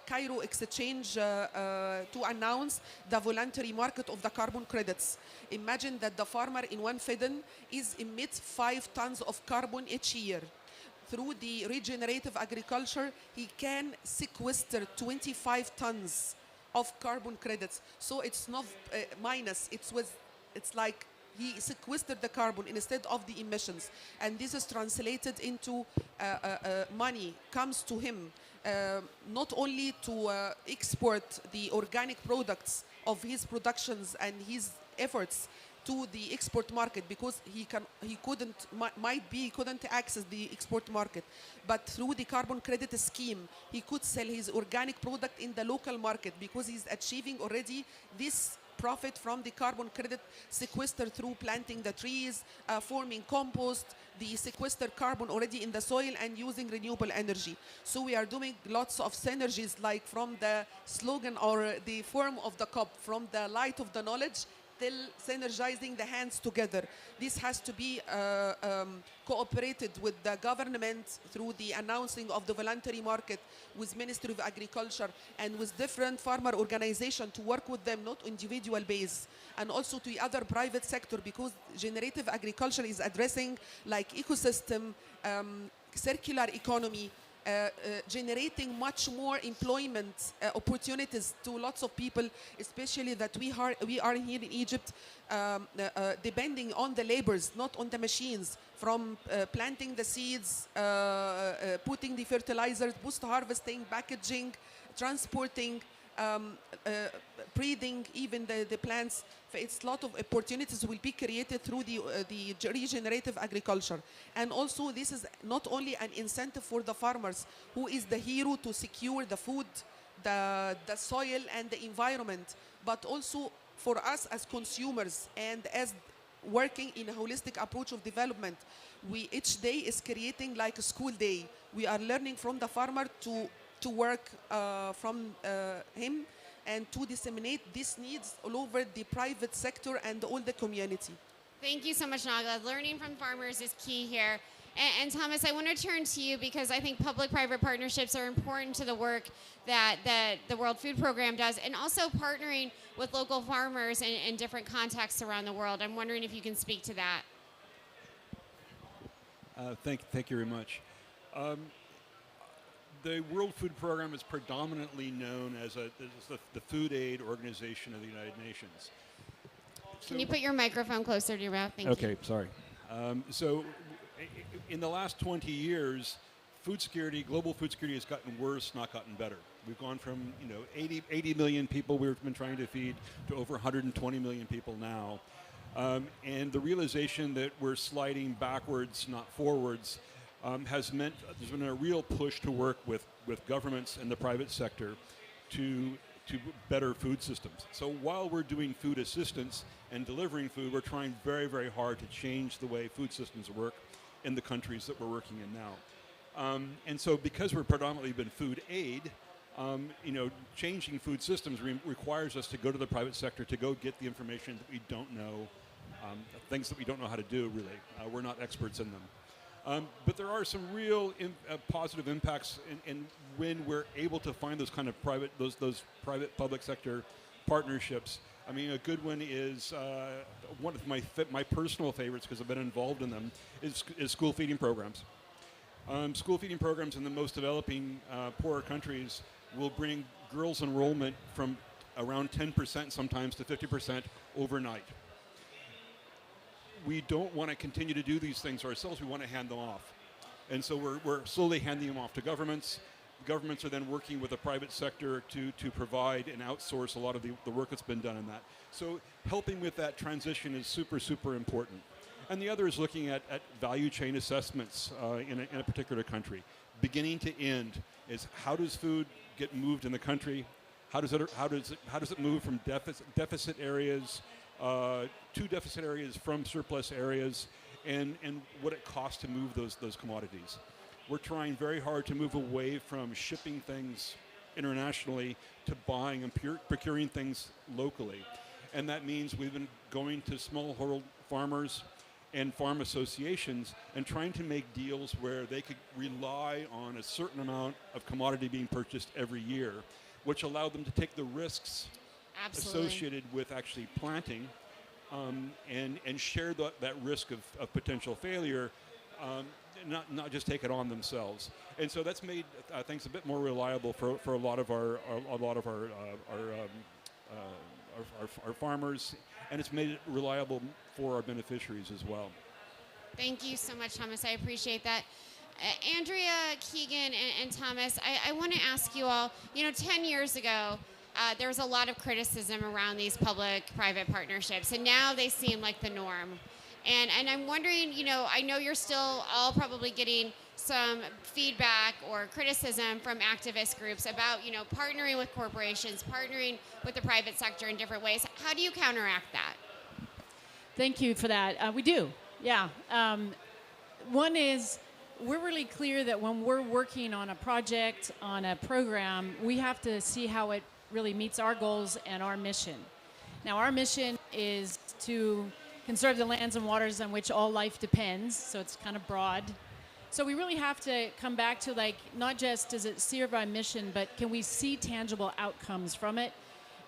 Speaker 21: Cairo Exchange to announce the voluntary market of the carbon credits. Imagine that the farmer in one Fedden emits 5 tons of carbon each year. Through the regenerative agriculture, he can sequester 25 tons of carbon credits. So it's not minus, it's like he sequestered the carbon instead of the emissions. And this is translated into money, comes to him, not only to export the organic products of his productions and his efforts to the export market, because he couldn't access the export market, but through the carbon credit scheme he could sell his organic product in the local market, because he's achieving already this profit from the carbon credit sequester through planting the trees, forming compost, the sequestered carbon already in the soil, and using renewable energy. So we are doing lots of synergies, like from the slogan or the form of the COP, from the light of the knowledge till synergizing the hands together. This has to be cooperated with the government through the announcing of the voluntary market, with Ministry of Agriculture, and with different farmer organizations to work with them, not individual base, and also to the other private sector, because generative agriculture is addressing like ecosystem, circular economy, generating much more employment opportunities to lots of people, especially that we are here in Egypt depending on the labors, not on the machines, from planting the seeds, putting the fertilizers, post-harvesting, packaging, transporting, breeding even the plants. It's a lot of opportunities will be created through the regenerative agriculture. And also this is not only an incentive for the farmers, who is the hero to secure the food, the soil and the environment, but also for us as consumers and as working in a holistic approach of development. each day is creating like a school day. We are learning from the farmer to work from him and to disseminate these needs all over the private sector and all the community.
Speaker 7: Thank you so much, Naga. Learning from farmers is key here. And Thomas, I want to turn to you because I think public-private partnerships are important to the work that the World Food Program does, and also partnering with local farmers in different contexts around the world. I'm wondering if you can speak to that.
Speaker 3: Thank you very much. The World Food Program is predominantly known as the Food Aid Organization of the United Nations.
Speaker 7: Can you put your microphone closer to your mouth? Thank you.
Speaker 3: Okay, sorry. So in the last 20 years, food security, global food security has gotten worse, not gotten better. We've gone from 80 million people we've been trying to feed to over 120 million people now. And the realization that we're sliding backwards, not forwards, has meant there's been a real push to work with governments and the private sector to better food systems. So while we're doing food assistance and delivering food, we're trying very, very hard to change the way food systems work in the countries that we're working in now. And so because we're predominantly been food aid, changing food systems requires us to go to the private sector to go get the information that we don't know, things that we don't know how to do, really. We're not experts in them. But there are some real positive impacts in when we're able to find those kind of those private public sector partnerships. I mean, a good one is one of my personal favorites, because I've been involved in them, is school feeding programs. School feeding programs in the most developing poorer countries will bring girls' enrollment from around 10% sometimes to 50% overnight. We don't want to continue to do these things ourselves. We want to hand them off. And so we're slowly handing them off to governments. Governments are then working with the private sector to provide and outsource a lot of the work that's been done in that. So helping with that transition is super, super important. And the other is looking at value chain assessments in a particular country. Beginning to end is, how does food get moved in the country? How does it move from deficit areas to deficit areas, from surplus areas, and what it costs to move those commodities. We're trying very hard to move away from shipping things internationally to buying and procuring things locally. And that means we've been going to smallholder farmers and farm associations and trying to make deals where they could rely on a certain amount of commodity being purchased every year, which allowed them to take the risks associated with actually planting and share that risk of potential failure, not just take it on themselves. And so that's made things a bit more reliable for a lot of our farmers, and it's made it reliable for our beneficiaries as well.
Speaker 7: Thank you so much, Thomas. I appreciate that. Andrea, Keegan, and Thomas, I want to ask you all, 10 years ago, there was a lot of criticism around these public-private partnerships, and now they seem like the norm. And I'm wondering, I know you're still all probably getting some feedback or criticism from activist groups about, partnering with corporations, partnering with the private sector in different ways. How do you counteract that?
Speaker 19: Thank you for that. We do, yeah. One is, we're really clear that when we're working on a project, on a program, we have to see how it really meets our goals and our mission. Now, our mission is to conserve the lands and waters on which all life depends, so it's kind of broad. So we really have to come back to, not just does it serve our mission, but can we see tangible outcomes from it?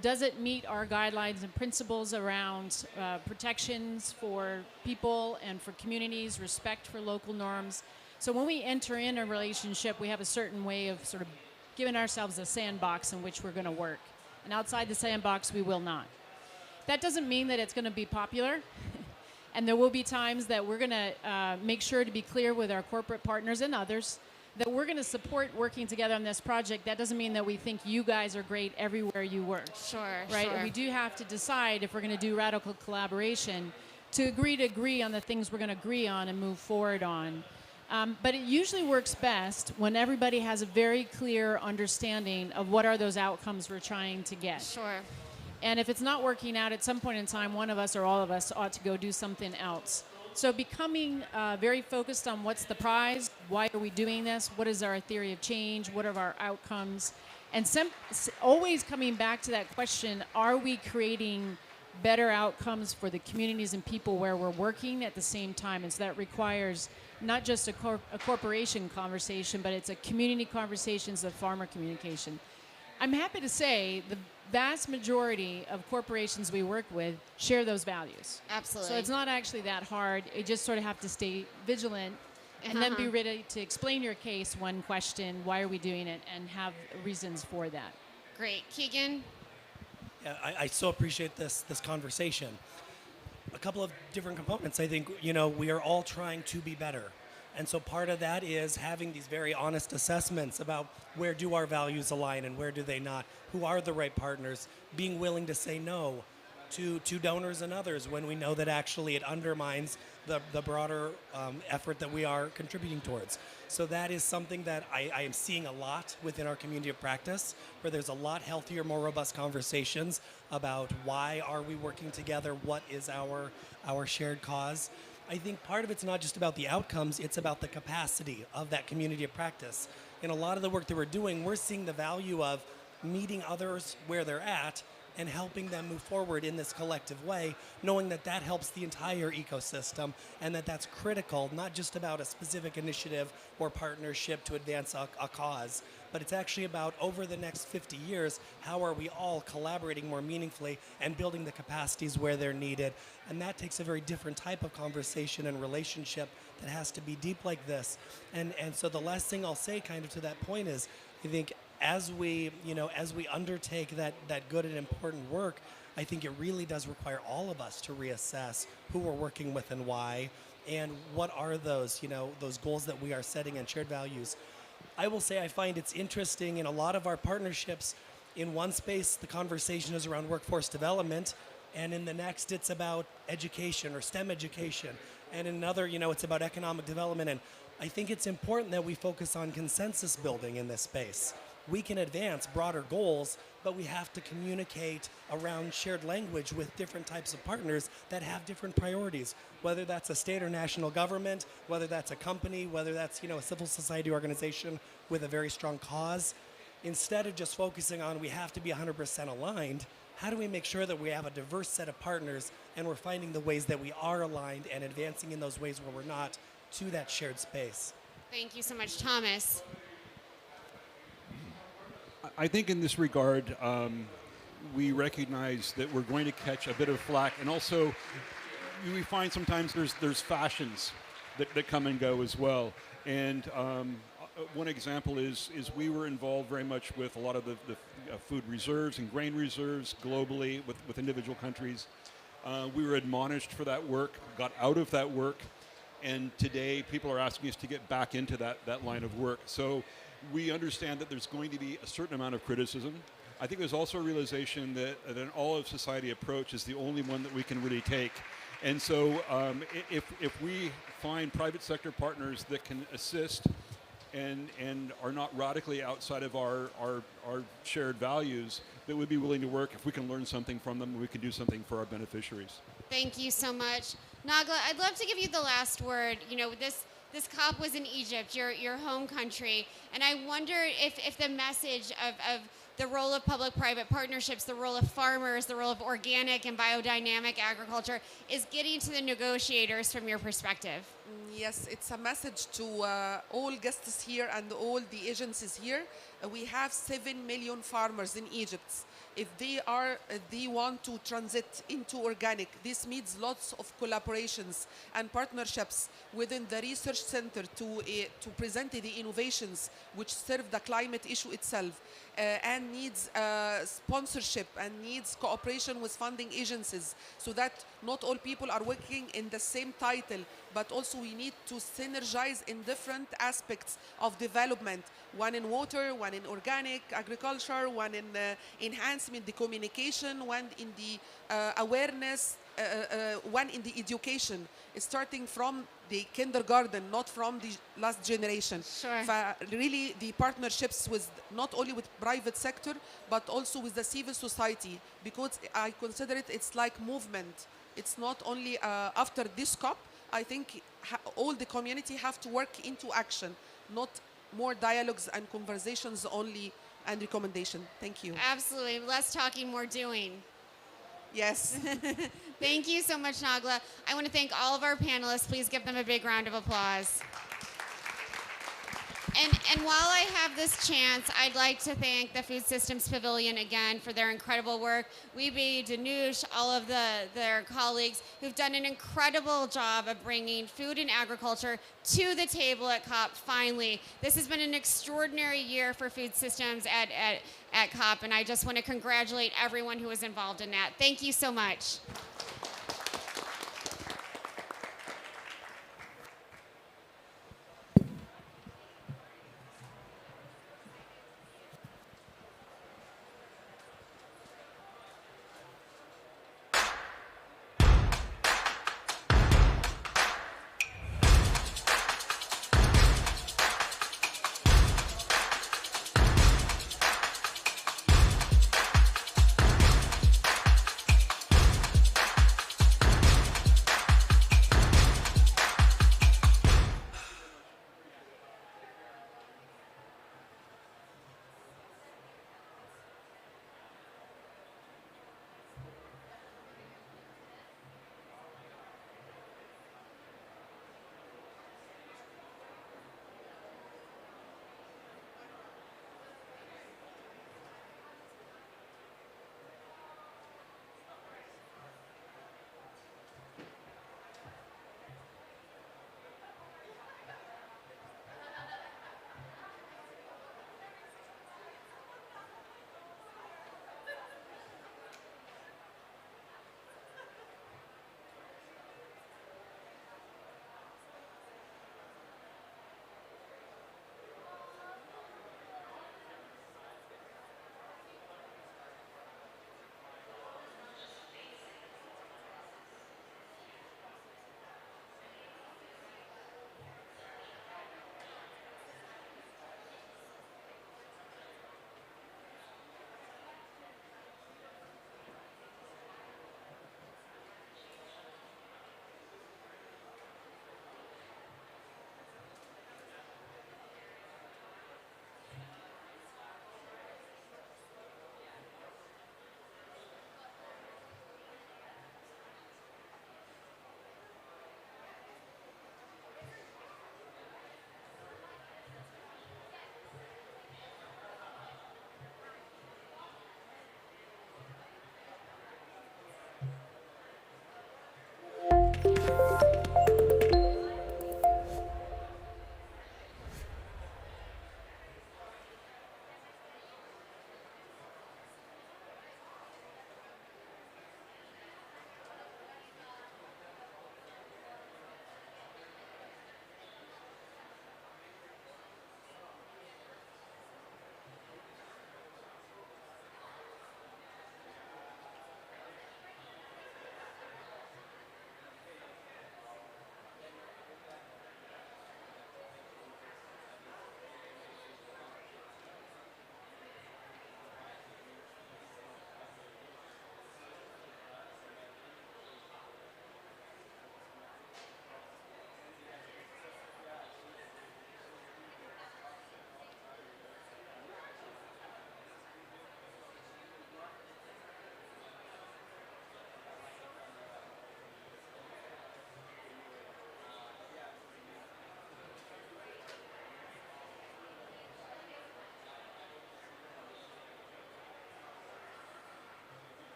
Speaker 19: Does it meet our guidelines and principles around protections for people and for communities, respect for local norms? So when we enter in a relationship, we have a certain way of sort of giving ourselves a sandbox in which we're going to work. And outside the sandbox, we will not. That doesn't mean that it's going to be popular. And there will be times that we're going to make sure to be clear with our corporate partners and others that we're going to support working together on this project. That doesn't mean that we think you guys are great everywhere you work.
Speaker 7: Sure,
Speaker 19: right?
Speaker 7: sure.
Speaker 19: And we do have to decide if we're going to do radical collaboration to agree on the things we're going to agree on and move forward on. But it usually works best when everybody has a very clear understanding of what are those outcomes we're trying to get.
Speaker 7: Sure.
Speaker 19: And if it's not working out, at some point in time, one of us or all of us ought to go do something else. So becoming very focused on what's the prize, why are we doing this, what is our theory of change, what are our outcomes, and always coming back to that question, are we creating better outcomes for the communities and people where we're working at the same time? And so that requires not just a corporation conversation, but it's a community conversation, it's a farmer communication. I'm happy to say the vast majority of corporations we work with share those values.
Speaker 7: Absolutely.
Speaker 19: So it's not actually that hard. You just sort of have to stay vigilant and then be ready to explain your case when questioned, why are we doing it, and have reasons for that.
Speaker 7: Great. Keegan?
Speaker 20: Yeah, I so appreciate this conversation. A couple of different components. I think, we are all trying to be better. And so part of that is having these very honest assessments about where do our values align and where do they not, who are the right partners, being willing to say no to donors and others when we know that actually it undermines the broader effort that we are contributing towards. So that is something that I am seeing a lot within our community of practice, where there's a lot healthier, more robust conversations about why are we working together, what is our shared cause. I think part of it's not just about the outcomes, it's about the capacity of that community of practice. In a lot of the work that we're doing, we're seeing the value of meeting others where they're at and helping them move forward in this collective way, knowing that that helps the entire ecosystem and that that's critical, not just about a specific initiative or partnership to advance a cause, but it's actually about over the next 50 years, how are we all collaborating more meaningfully and building the capacities where they're needed. And that takes a very different type of conversation and relationship that has to be deep like this. And so the last thing I'll say kind of to that point is, I think as we undertake that good and important work, I think it really does require all of us to reassess who we're working with and why, and what are those goals that we are setting and shared values. I will say I find it's interesting in a lot of our partnerships. In one space, the conversation is around workforce development, and in the next, it's about education or STEM education, and in another, it's about economic development. And I think it's important that we focus on consensus building in this space. We can advance broader goals, but we have to communicate around shared language with different types of partners that have different priorities, whether that's a state or national government, whether that's a company, whether that's a civil society organization with a very strong cause. Instead of just focusing on we have to be 100% aligned, how do we make sure that we have a diverse set of partners and we're finding the ways that we are aligned and advancing in those ways where we're not to that shared space?
Speaker 7: Thank you so much, Thomas.
Speaker 3: I think in this regard, we recognize that we're going to catch a bit of flack, and also we find sometimes there's fashions that come and go as well. And one example is we were involved very much with a lot of the food reserves and grain reserves globally with individual countries. We were admonished for that work, got out of that work, and today people are asking us to get back into that line of work. So we understand that there's going to be a certain amount of criticism. I think there's also a realization that an all-of-society approach is the only one that we can really take. And so if we find private sector partners that can assist and are not radically outside of our shared values, that would be willing to work, if we can learn something from them, we can do something for our beneficiaries.
Speaker 7: Thank you so much. Nagla, I'd love to give you the last word. This COP was in Egypt, your home country, and I wonder if the message of the role of public-private partnerships, the role of farmers, the role of organic and biodynamic agriculture is getting to the negotiators from your perspective.
Speaker 21: Yes, it's a message to all guests here and all the agencies here. We have 7 million farmers in Egypt. If they want to transit into organic, this needs lots of collaborations and partnerships within the research center to present the innovations which serve the climate issue itself, and needs sponsorship and needs cooperation with funding agencies, so that not all people are working in the same title, but also we need to synergize in different aspects of development, one in water, one in organic agriculture, one in enhancement, the communication, one in the awareness, one in the education. It's starting from the kindergarten, not from the last generation.
Speaker 7: Sure.
Speaker 21: Really, the partnerships with not only with private sector, but also with the civil society, because I consider it's like movement. It's not only after this COP, I think all the community have to work into action, not more dialogues and conversations only and recommendation. Thank you.
Speaker 7: Absolutely. Less talking, more doing.
Speaker 21: Yes.
Speaker 7: Thank you so much, Nagla. I want to thank all of our panelists. Please give them a big round of applause. And while I have this chance, I'd like to thank the Food Systems Pavilion again for their incredible work. Weeby, Danush, all of their colleagues who've done an incredible job of bringing food and agriculture to the table at COP finally. This has been an extraordinary year for food systems at COP, and I just want to congratulate everyone who was involved in that. Thank you so much.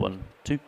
Speaker 4: 1, 2.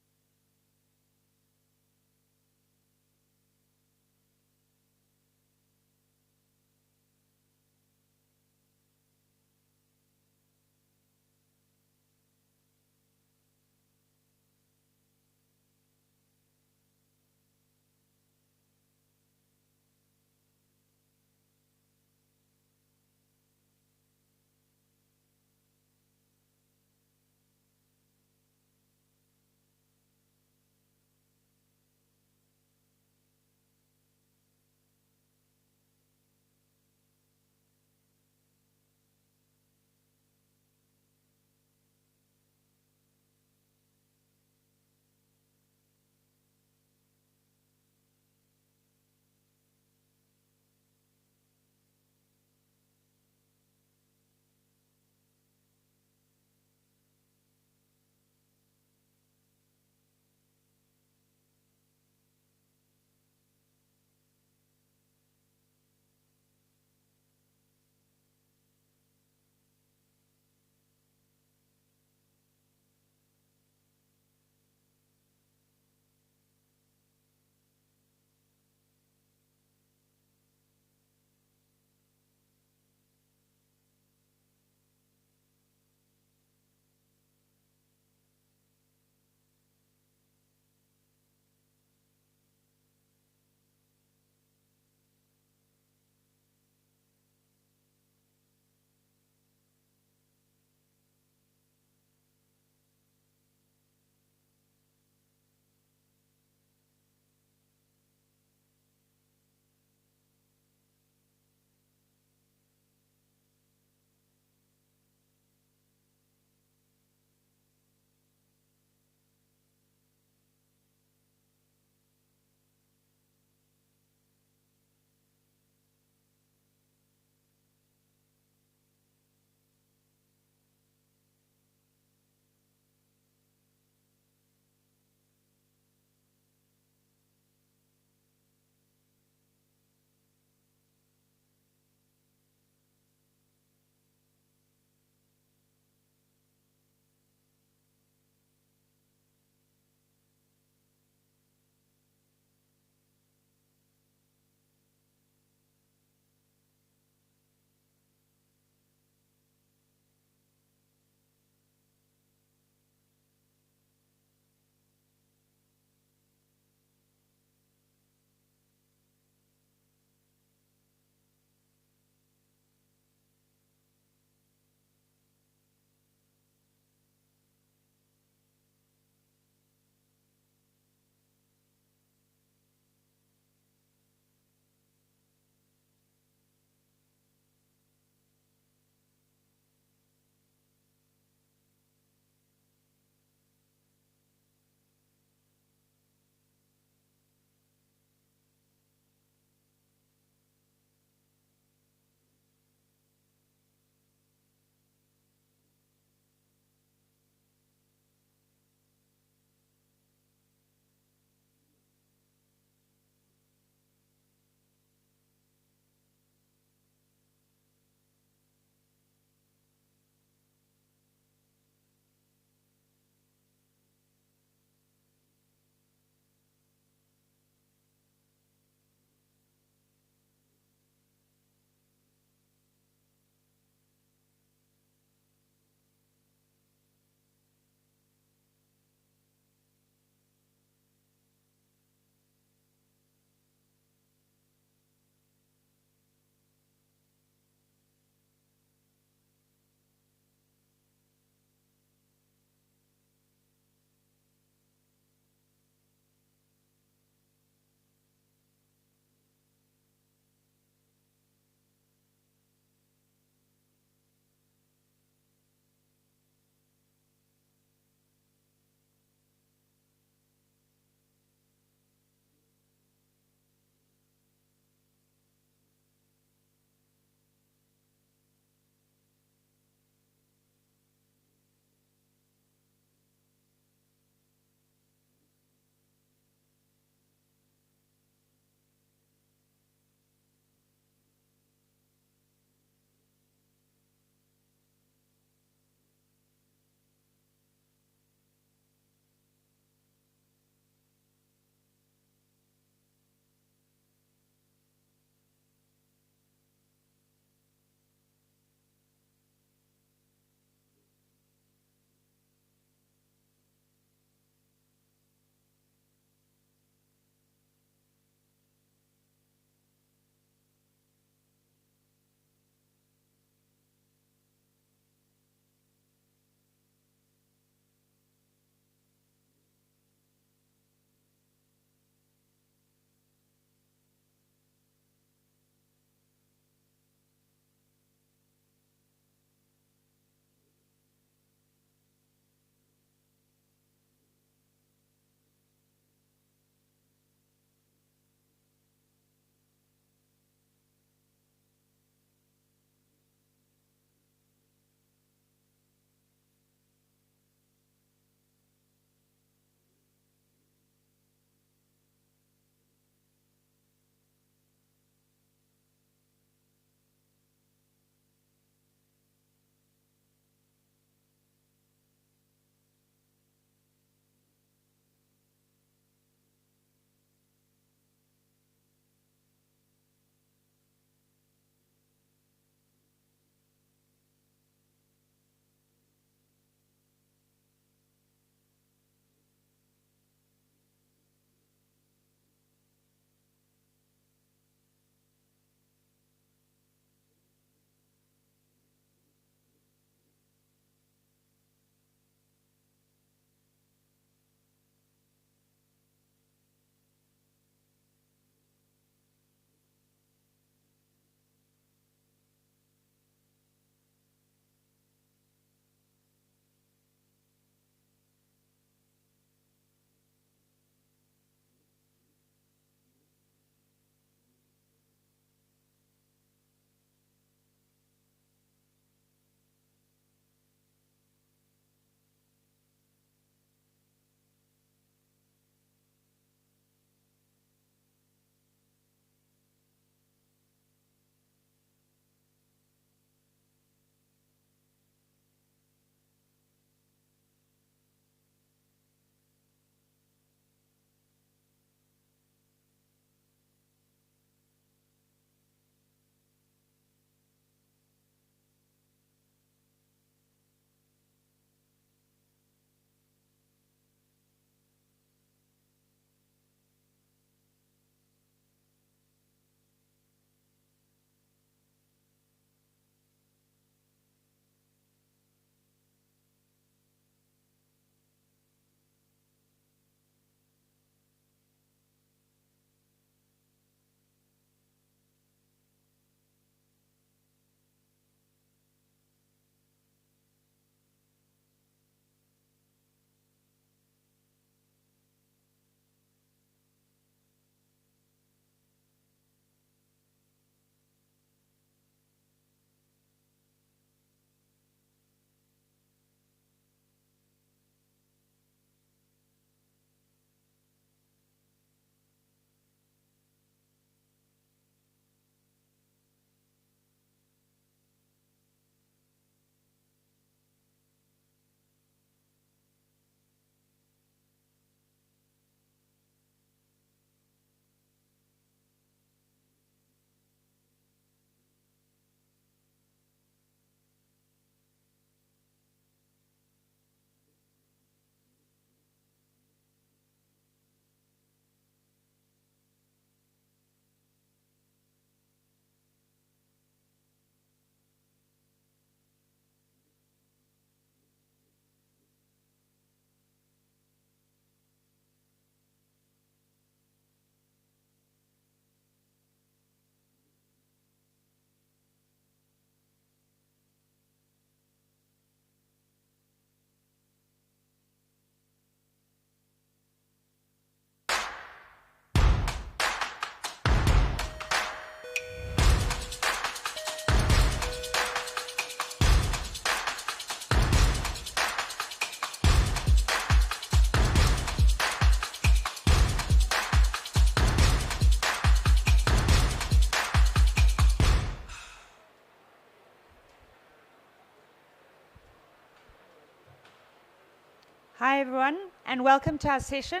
Speaker 4: Hi, everyone, and welcome to our session.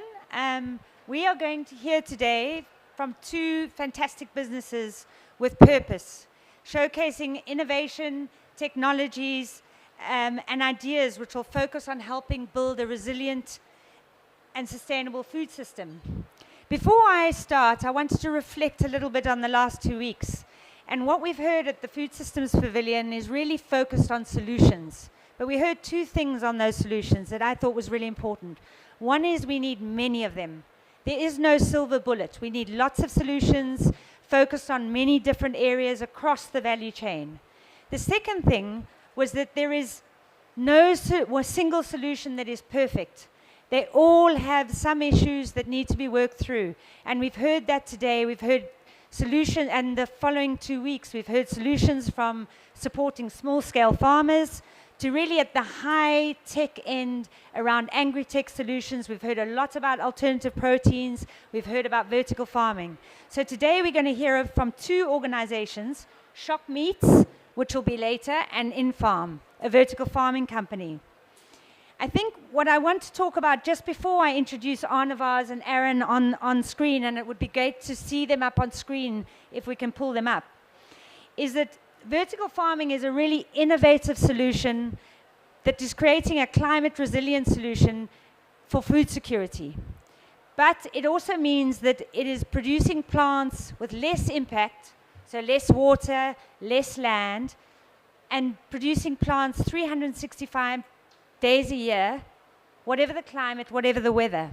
Speaker 4: We are going to hear today from two fantastic businesses with purpose, showcasing innovation, technologies, and ideas which will focus on helping build a resilient and sustainable food system. Before I start, I wanted to reflect a little bit on the last 2 weeks. And what we've heard at the Food Systems Pavilion is really focused on solutions. But we heard two things on those solutions that I thought was really important. One is we need many of them. There is no silver bullet. We need lots of solutions focused on many different areas across the value chain. The second thing was that there is no single solution that is perfect. They all have some issues that need to be worked through. And we've heard that today. We've heard solutions, and the following 2 weeks, we've heard solutions from supporting small-scale farmers to really at the high-tech end around agri-tech solutions. We've heard a lot about alternative proteins. We've heard about vertical farming. So today we're going to hear from two organizations, Shock Meats, which will be later, and InFarm, a vertical farming company. I think what I want to talk about just before I introduce Arnavaz and Aaron on screen, and it would be great to see them up on screen if we can pull them up, is that vertical farming is a really innovative solution that is creating a climate resilient solution for food security. But it also means that it is producing plants with less impact, so less water, less land, and producing plants 365 days a year, whatever the climate, whatever the weather.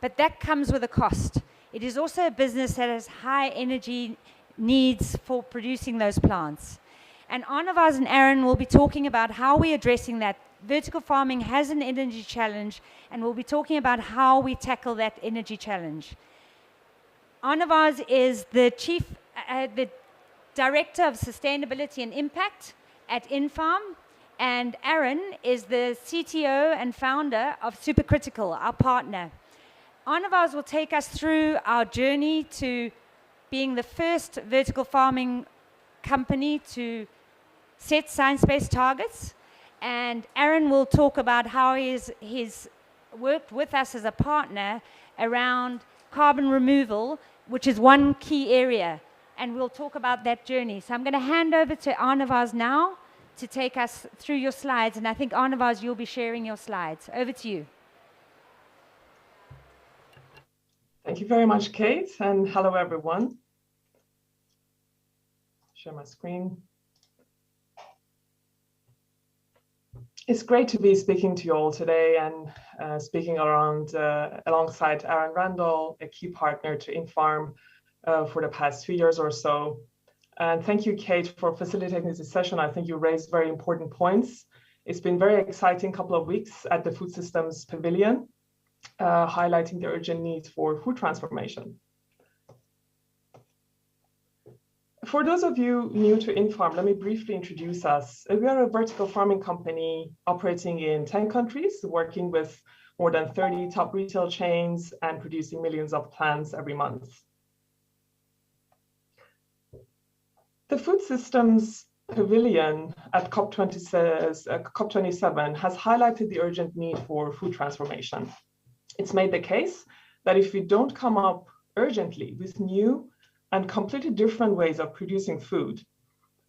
Speaker 4: But that comes with a cost. It is also a business that has high energy needs for producing those plants. And Arnavaz and Aaron will be talking about how we're addressing that. Vertical farming has an energy challenge, and we'll be talking about how we tackle that energy challenge. Arnavaz is the the Director of Sustainability and Impact at InFarm, and Aaron is the CTO and founder of Supercritical, our partner. Arnavaz will take us through our journey to being the first vertical farming company to set science-based targets. And Aaron will talk about how he's worked with us as a partner around carbon removal, which is one key area. And we'll talk about that journey. So I'm going to hand over to Arnavaz now to take us through your slides. And I think, Arnavaz, you'll be sharing your slides. Over to you.
Speaker 22: Thank you very much, Kate, and hello, everyone. Share my screen. It's great to be speaking to you all today and speaking alongside Aaron Randall, a key partner to InFarm for the past 2 years or so. And thank you, Kate, for facilitating this session. I think you raised very important points. It's been a very exciting couple of weeks at the Food Systems Pavilion, highlighting the urgent need for food transformation. For those of you new to InFarm, let me briefly introduce us. We are a vertical farming company operating in 10 countries, working with more than 30 top retail chains and producing millions of plants every month. The Food Systems Pavilion at COP27 has highlighted the urgent need for food transformation. It's made the case that if we don't come up urgently with new and completely different ways of producing food,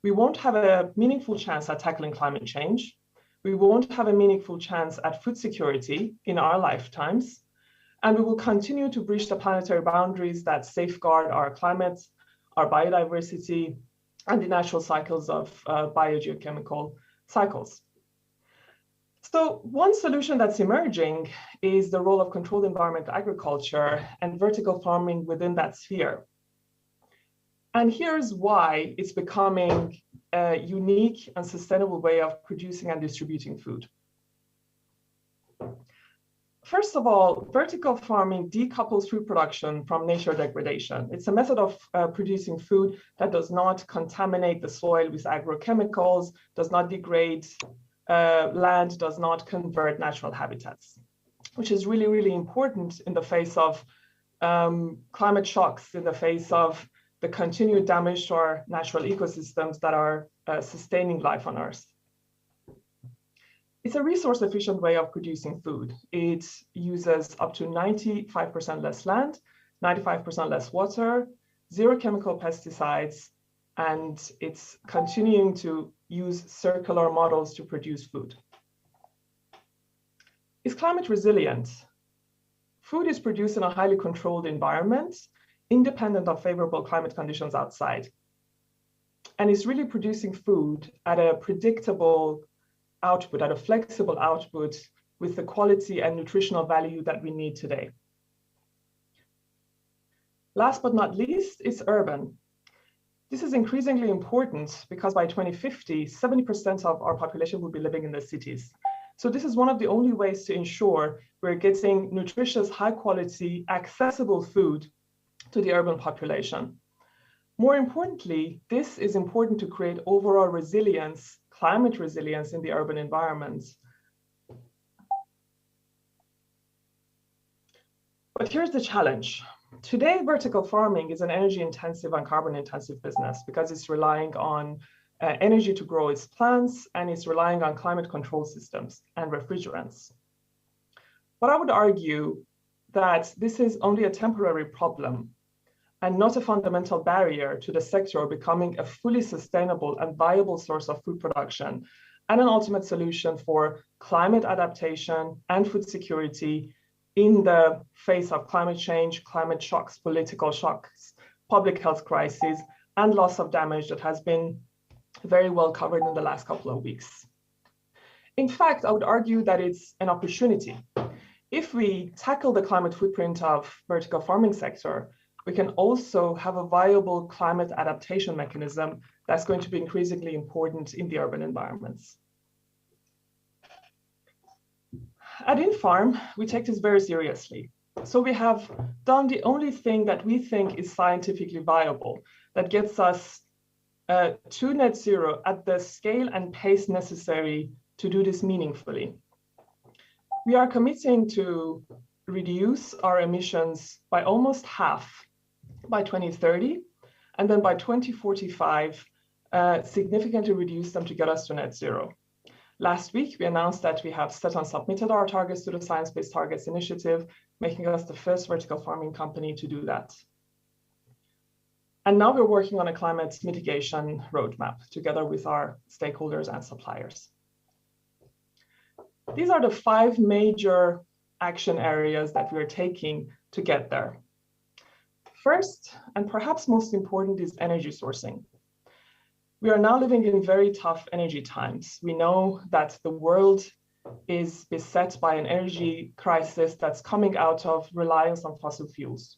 Speaker 22: we won't have a meaningful chance at tackling climate change. We won't have a meaningful chance at food security in our lifetimes. And we will continue to breach the planetary boundaries that safeguard our climate, our biodiversity, and the natural cycles of biogeochemical cycles. So one solution that's emerging is the role of controlled environment agriculture and vertical farming within that sphere. And here's why it's becoming a unique and sustainable way of producing and distributing food. First of all, vertical farming decouples food production from nature degradation. It's a method of producing food that does not contaminate the soil with agrochemicals, does not degrade land, does not convert natural habitats, which is really, really important in the face of climate shocks, in the face of the continued damage to our natural ecosystems that are sustaining life on Earth. It's a resource efficient way of producing food. It uses up to 95% less land, 95% less water, zero chemical pesticides, and it's continuing to use circular models to produce food. Is climate resilient? Food is produced in a highly controlled environment, independent of favorable climate conditions outside. And it's really producing food at a predictable output, at a flexible output with the quality and nutritional value that we need today. Last but not least, it's urban. This is increasingly important because by 2050, 70% of our population will be living in the cities. So this is one of the only ways to ensure we're getting nutritious, high quality, accessible food to the urban population. More importantly, this is important to create overall resilience, climate resilience in the urban environment. But here's the challenge. Today, vertical farming is an energy intensive and carbon intensive business because it's relying on energy to grow its plants, and it's relying on climate control systems and refrigerants. But I would argue that this is only a temporary problem and not a fundamental barrier to the sector becoming a fully sustainable and viable source of food production and an ultimate solution for climate adaptation and food security in the face of climate change, climate shocks, political shocks, public health crises, and loss of damage that has been very well covered in the last couple of weeks. In fact, I would argue that it's an opportunity. If we tackle the climate footprint of vertical farming sector, we can also have a viable climate adaptation mechanism that's going to be increasingly important in the urban environments. At InFarm, we take this very seriously. So we have done the only thing that we think is scientifically viable, that gets us to net zero at the scale and pace necessary to do this meaningfully. We are committing to reduce our emissions by almost half by 2030, and then by 2045, significantly reduce them to get us to net zero. Last week, we announced that we have set and submitted our targets to the Science Based Targets Initiative, making us the first vertical farming company to do that. And now we're working on a climate mitigation roadmap together with our stakeholders and suppliers. These are the 5 major action areas that we're taking to get there. First, and perhaps most important, is energy sourcing. We are now living in very tough energy times. We know that the world is beset by an energy crisis that's coming out of reliance on fossil fuels.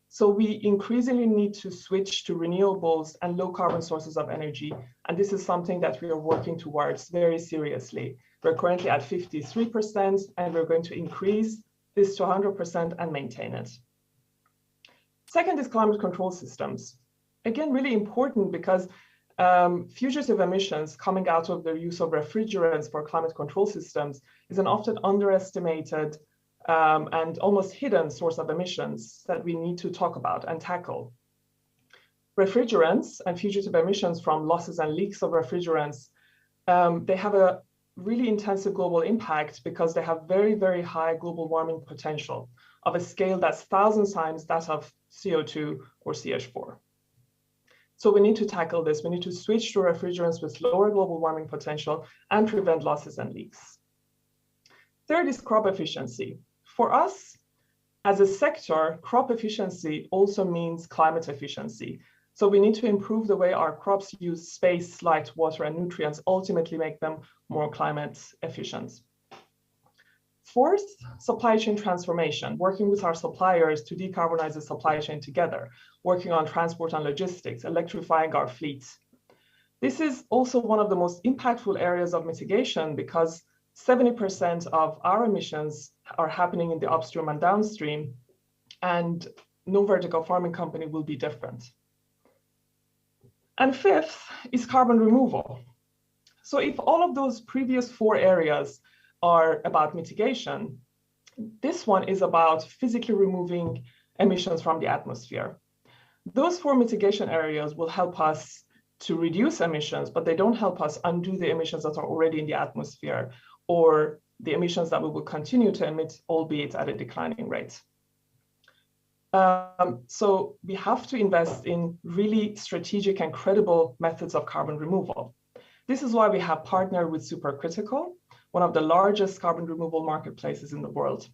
Speaker 22: So we increasingly need to switch to renewables and low carbon sources of energy. And this is something that we are working towards very seriously. We're currently at 53%, and we're going to increase this to 100% and maintain it. Second is climate control systems. Again, really important because fugitive emissions coming out of the use of refrigerants for climate control systems is an often underestimated and almost hidden source of emissions that we need to talk about and tackle. Refrigerants and fugitive emissions from losses and leaks of refrigerants, they have a really intensive global impact because they have very, very high global warming potential of a scale that's 1,000 times that of CO2 or CH4. So we need to tackle this. We need to switch to refrigerants with lower global warming potential and prevent losses and leaks. Third is crop efficiency. For us, as a sector, crop efficiency also means climate efficiency. So we need to improve the way our crops use space, light, water, and nutrients, ultimately make them more climate efficient. Fourth, supply chain transformation, working with our suppliers to decarbonize the supply chain together, working on transport and logistics, electrifying our fleets. This is also one of the most impactful areas of mitigation because 70% of our emissions are happening in the upstream and downstream, and no vertical farming company will be different. And fifth is carbon removal. So if all of those previous 4 areas are about mitigation, this one is about physically removing emissions from the atmosphere. Those 4 mitigation areas will help us to reduce emissions, but they don't help us undo the emissions that are already in the atmosphere, or the emissions that we will continue to emit, albeit at a declining rate. So we have to invest in really strategic and credible methods of carbon removal. This is why we have partnered with Supercritical, one of the largest carbon removal marketplaces in the world.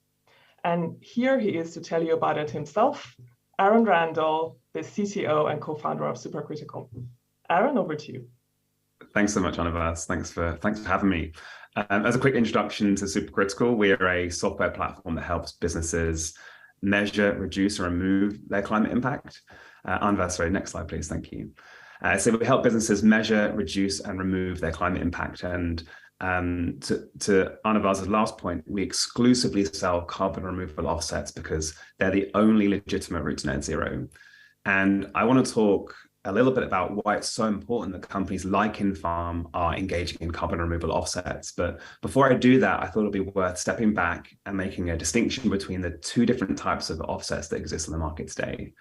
Speaker 22: And here he is to tell you about it himself, Aaron Randall, the CTO and co-founder of Supercritical. Aaron, over to you.
Speaker 2: Thanks so much, Anavas. Thanks for having me. As a quick introduction to Supercritical, we are a software platform that helps businesses measure, reduce, or remove their climate impact. Anavas, sorry, next slide, please. Thank you. So we help businesses measure, reduce, and remove their climate impact. And to Anavas's last point, we exclusively sell carbon removal offsets because they're the only legitimate route to net zero. And I want to talk a little bit about why it's so important that companies like InFarm are engaging in carbon removal offsets. But before I do that, I thought it'd be worth stepping back and making a distinction between the two different types of offsets that exist in the market today.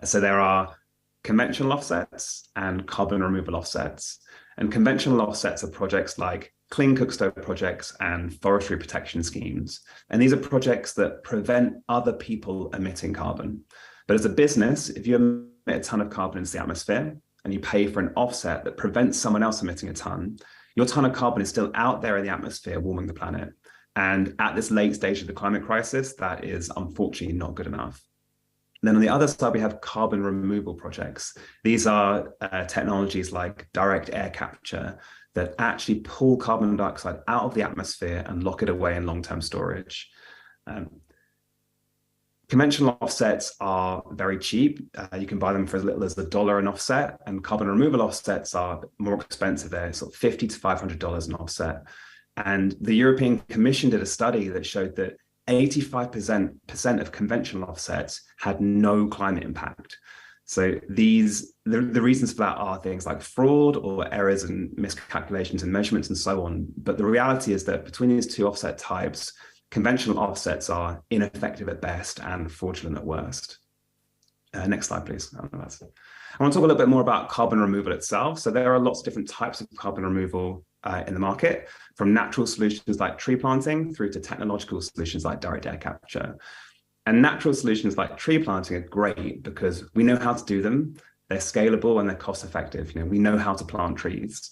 Speaker 2: So there are conventional offsets and carbon removal offsets. And conventional offsets are projects like clean cookstove projects and forestry protection schemes. And these are projects that prevent other people emitting carbon. But as a business, if you emit a ton of carbon into the atmosphere and you pay for an offset that prevents someone else emitting a ton, your ton of carbon is still out there in the atmosphere warming the planet. And at this late stage of the climate crisis, that is unfortunately not good enough. And then on the other side, we have carbon removal projects. These are technologies like direct air capture that actually pull carbon dioxide out of the atmosphere and lock it away in long-term storage. Conventional offsets are very cheap. You can buy them for as little as $1 an offset, and carbon removal offsets are more expensive. They're sort of $50 to $500 an offset. And the European Commission did a study that showed that 85% of conventional offsets had no climate impact. So the reasons for that are things like fraud or errors and miscalculations in measurements and so on. But the reality is that between these two offset types, conventional offsets are ineffective at best and fraudulent at worst. Next slide, please. I want to talk a little bit more about carbon removal itself. So there are lots of different types of carbon removal in the market, from natural solutions like tree planting through to technological solutions like direct air capture. And natural solutions like tree planting are great because we know how to do them. They're scalable and they're cost effective. We know how to plant trees.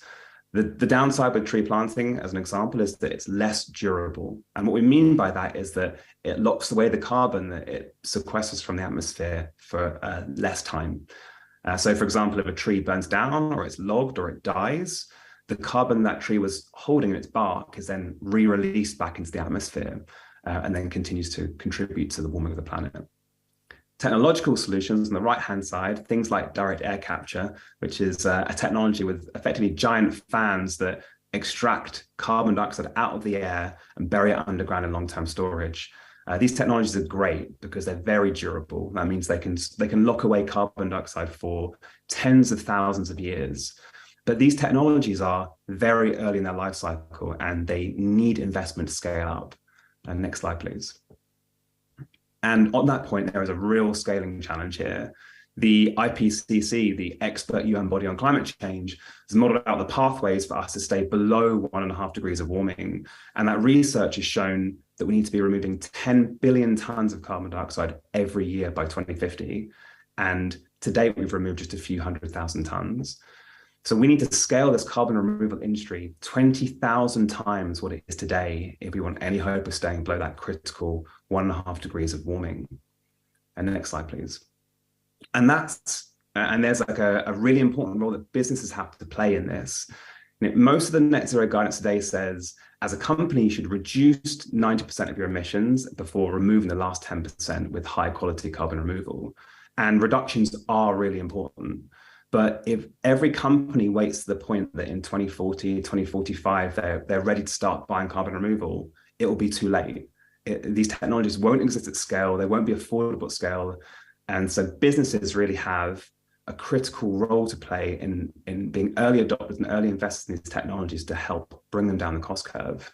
Speaker 2: The downside with tree planting, as an example, is that it's less durable. And what we mean by that is that it locks away the carbon that it sequesters from the atmosphere for less time. So for example, if a tree burns down or it's logged or it dies, the carbon that tree was holding in its bark is then re-released back into the atmosphere and then continues to contribute to the warming of the planet. Technological solutions on the right-hand side, things like direct air capture, which is a technology with effectively giant fans that extract carbon dioxide out of the air and bury it underground in long-term storage. These technologies are great because they're very durable. That means they can lock away carbon dioxide for tens of thousands of years. But these technologies are very early in their life cycle and they need investment to scale up. And next slide, please. And on that point, there is a real scaling challenge here. The IPCC, the expert UN body on climate change, has modeled out the pathways for us to stay below 1.5 degrees of warming. And that research has shown that we need to be removing 10 billion tons of carbon dioxide every year by 2050. And to date, we've removed just a few 100,000 tons. So we need to scale this carbon removal industry 20,000 times what it is today if we want any hope of staying below that critical 1.5 degrees of warming. And the next slide, please. And there's like a really important role that businesses have to play in this. Most of the net zero guidance today says, as a company, you should reduce 90% of your emissions before removing the last 10% with high quality carbon removal. And reductions are really important. But if every company waits to the point that in 2040, 2045, they're ready to start buying carbon removal, it will be too late. These technologies won't exist at scale. They won't be affordable at scale. And so businesses really have a critical role to play in being early adopters and early investors in these technologies to help bring them down the cost curve.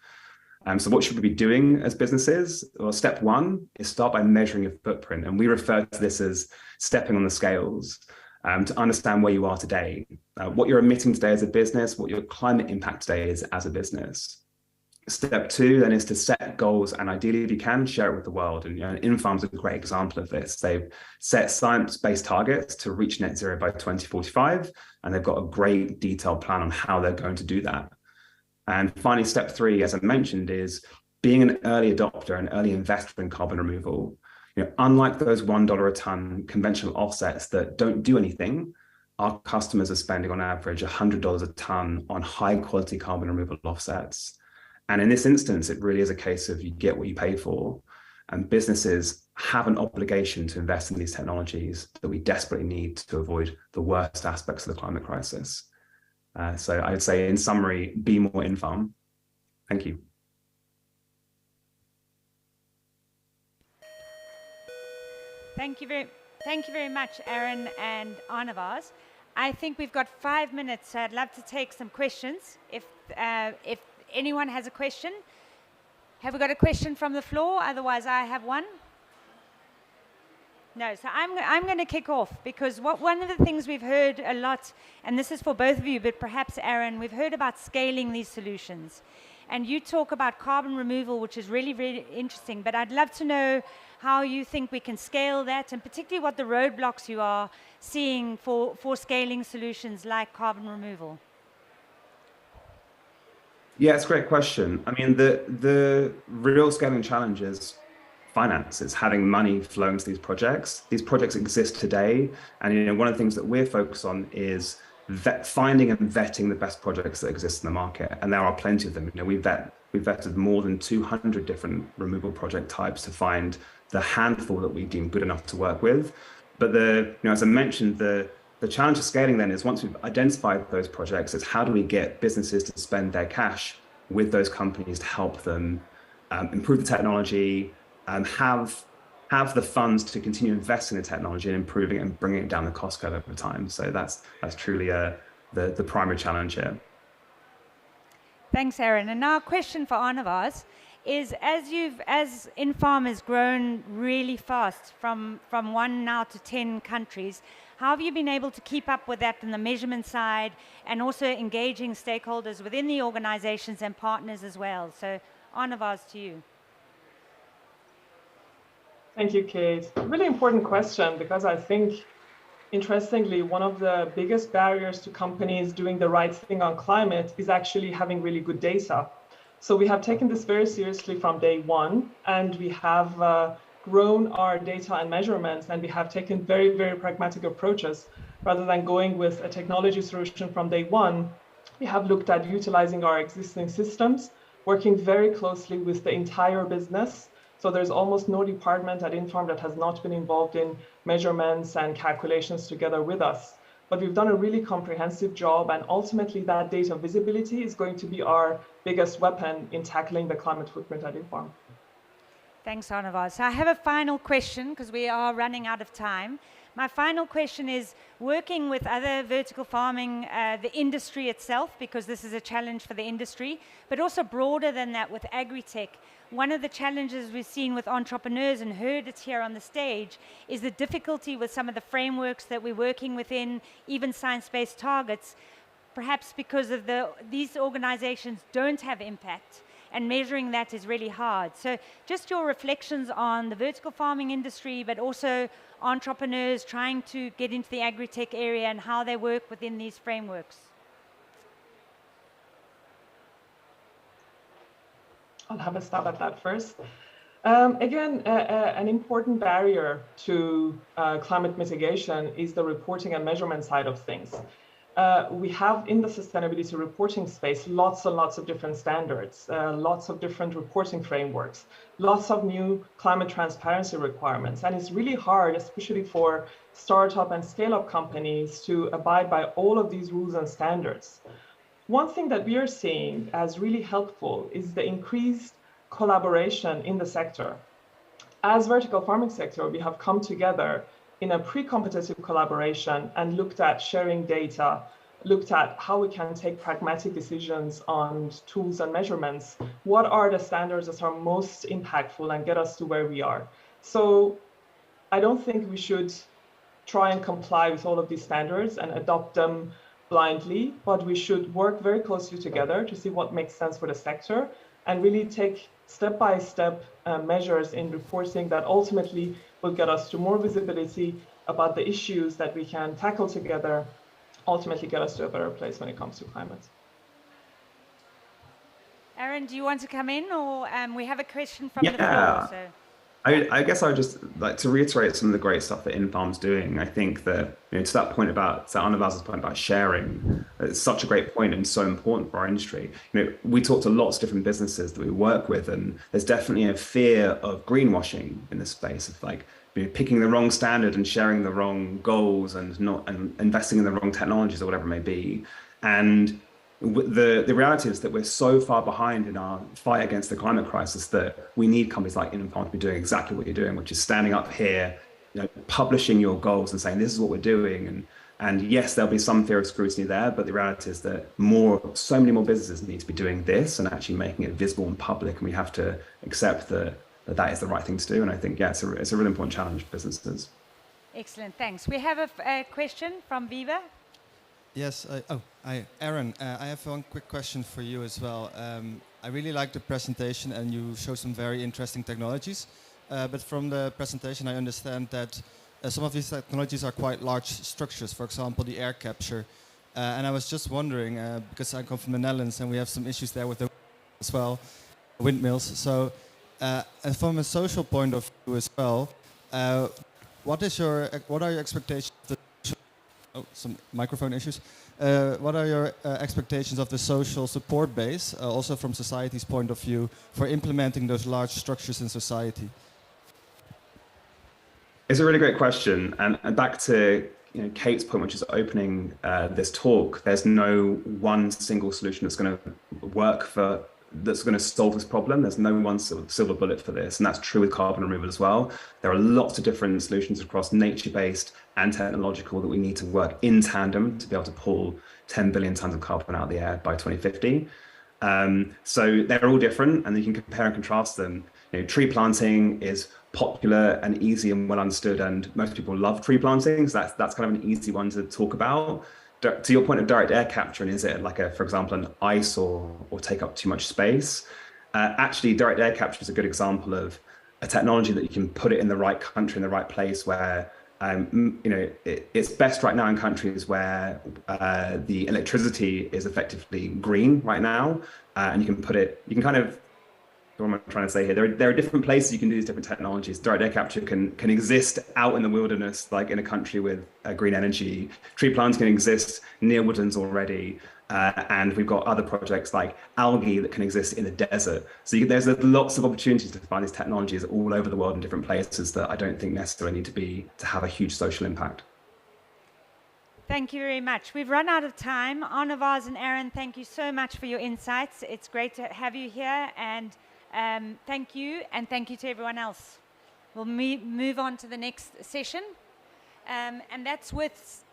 Speaker 2: So what should we be doing as businesses? Well, step one is start by measuring your footprint. And we refer to this as stepping on the scales. to understand where you are today, what you're emitting today as a business, what your climate impact today is as a business. Step 2 then is to set goals, and ideally, if you can, share it with the world. And Infarm's a great example of this. They've set science-based targets to reach net zero by 2045, and they've got a great detailed plan on how they're going to do that. And finally, step 3, as I mentioned, is being an early adopter, an early investor in carbon removal. Unlike those $1 a ton conventional offsets that don't do anything, our customers are spending on average $100 a ton on high quality carbon removal offsets. And in this instance, it really is a case of you get what you pay for. And businesses have an obligation to invest in these technologies that we desperately need to avoid the worst aspects of the climate crisis. So I would say, in summary, be more in-farm. Thank you.
Speaker 4: Thank you very much, Aaron and Arnavaz. I think we've got 5 minutes, so I'd love to take some questions. If anyone has a question. Have we got a question from the floor? Otherwise, I have one. No, so I'm going to kick off, because one of the things we've heard a lot, and this is for both of you, but perhaps Aaron, we've heard about scaling these solutions. And you talk about carbon removal, which is really, really interesting, but I'd love to know how you think we can scale that, and particularly what the roadblocks you are seeing for scaling solutions like carbon removal.
Speaker 2: Yeah, it's a great question. I mean, the real scaling challenge is finance. It's having money flowing to these projects. These projects exist today, and one of the things that we're focused on is finding and vetting the best projects that exist in the market, and there are plenty of them. We've vetted more than 200 different removal project types to find the handful that we deem good enough to work with. But as I mentioned, the challenge of scaling then is, once we've identified those projects, is how do we get businesses to spend their cash with those companies to help them improve the technology and have the funds to continue investing in the technology and improving it and bringing it down the cost curve over time. So that's truly the primary challenge here.
Speaker 4: Thanks, Aaron. And now a question for Arnavaz is, as Infarm has grown really fast from 1 now to 10 countries, how have you been able to keep up with that on the measurement side, and also engaging stakeholders within the organizations and partners as well? So Arnavaz, to you.
Speaker 22: Thank you, Kate. Really important question, because I think, interestingly, one of the biggest barriers to companies doing the right thing on climate is actually having really good data. So we have taken this very seriously from day one, and we have grown our data and measurements, and we have taken very, very pragmatic approaches. Rather than going with a technology solution from day one, we have looked at utilizing our existing systems, working very closely with the entire business. So there's almost no department at Infarm that has not been involved in measurements and calculations together with us. But we've done a really comprehensive job, and ultimately that data visibility is going to be our biggest weapon in tackling the climate footprint at Infarm.
Speaker 4: Thanks, Arnavaz. So I have a final question, because we are running out of time. My final question is, working with other vertical farming, the industry itself, because this is a challenge for the industry, but also broader than that with agri-tech. One of the challenges we've seen with entrepreneurs, and heard it here on the stage, is the difficulty with some of the frameworks that we're working within, even science-based targets, perhaps because of these organizations don't have impact, and measuring that is really hard. So just your reflections on the vertical farming industry, but also entrepreneurs trying to get into the agri-tech area and how they work within these frameworks.
Speaker 22: I'll have a stab at that first. Again, an important barrier to climate mitigation is the reporting and measurement side of things. We have in the sustainability reporting space lots and lots of different standards, lots of different reporting frameworks, lots of new climate transparency requirements. And it's really hard, especially for startup and scale-up companies, to abide by all of these rules and standards. One thing that we are seeing as really helpful is the increased collaboration in the sector. As vertical farming sector, we have come together in a pre-competitive collaboration and looked at sharing data, looked at how we can take pragmatic decisions on tools and measurements. What are the standards that are most impactful and get us to where we are? So I don't think we should try and comply with all of these standards and adopt them blindly, but we should work very closely together to see what makes sense for the sector and really take step-by-step measures in reporting that ultimately will get us to more visibility about the issues that we can tackle together, ultimately get us to a better place when it comes to climate.
Speaker 4: Aaron, do you want to come in, or we have a question from the floor? So.
Speaker 2: I guess I would just like to reiterate some of the great stuff that InFarm's doing. I think that, to that point about, to Annabelle's point about sharing, it's such a great point and so important for our industry. We talk to lots of different businesses that we work with, and there's definitely a fear of greenwashing in this space, of like picking the wrong standard and sharing the wrong goals and not investing in the wrong technologies or whatever it may be. And the reality is that we're so far behind in our fight against the climate crisis that we need companies like InFarm to be doing exactly what you're doing, which is standing up here, publishing your goals and saying this is what we're doing. And yes, there'll be some fear of scrutiny there, but the reality is that so many more businesses need to be doing this and actually making it visible and public, and we have to accept that is the right thing to do. And I think, it's a really important challenge for businesses.
Speaker 4: Excellent, thanks. We have a question from Viva.
Speaker 5: Yes, Aaron, I have one quick question for you as well. I really like the presentation and you show some very interesting technologies. But from the presentation, I understand that some of these technologies are quite large structures, for example, the air capture. And I was just wondering, because I come from the Netherlands and we have some issues there with the as well, windmills. So and from a social point of view as well, what are your expectations of the some microphone issues. What are your expectations of the social support base, also from society's point of view, for implementing those large structures in society?
Speaker 2: It's a really great question. And back to Kate's point, which is opening this talk, there's no one single solution that's going to work that's going to solve this problem. There's no one silver bullet for this. And that's true with carbon removal as well. There are lots of different solutions across nature-based and technological that we need to work in tandem to be able to pull 10 billion tons of carbon out of the air by 2050. So they're all different, and you can compare and contrast them. Tree planting is popular and easy and well understood, and most people love tree planting. So that's kind of an easy one to talk about. To your point of direct air capture, and is it like for example, an eyesore or take up too much space? Actually, direct air capture is a good example of a technology that you can put it in the right country, in the right place, where it's best right now in countries where the electricity is effectively green right now, and you can kind of, what am I trying to say here? There are different places you can do these different technologies. Direct air capture can exist out in the wilderness, like in a country with green energy. Tree plants can exist near woodlands already. And we've got other projects like algae that can exist in the desert. So there's lots of opportunities to find these technologies all over the world in different places that I don't think necessarily need to have a huge social impact.
Speaker 4: Thank you very much. We've run out of time. Arnavaz and Aaron, thank you so much for your insights. It's great to have you here, and thank you, and thank you to everyone else. We'll move on to the next session, and that's with,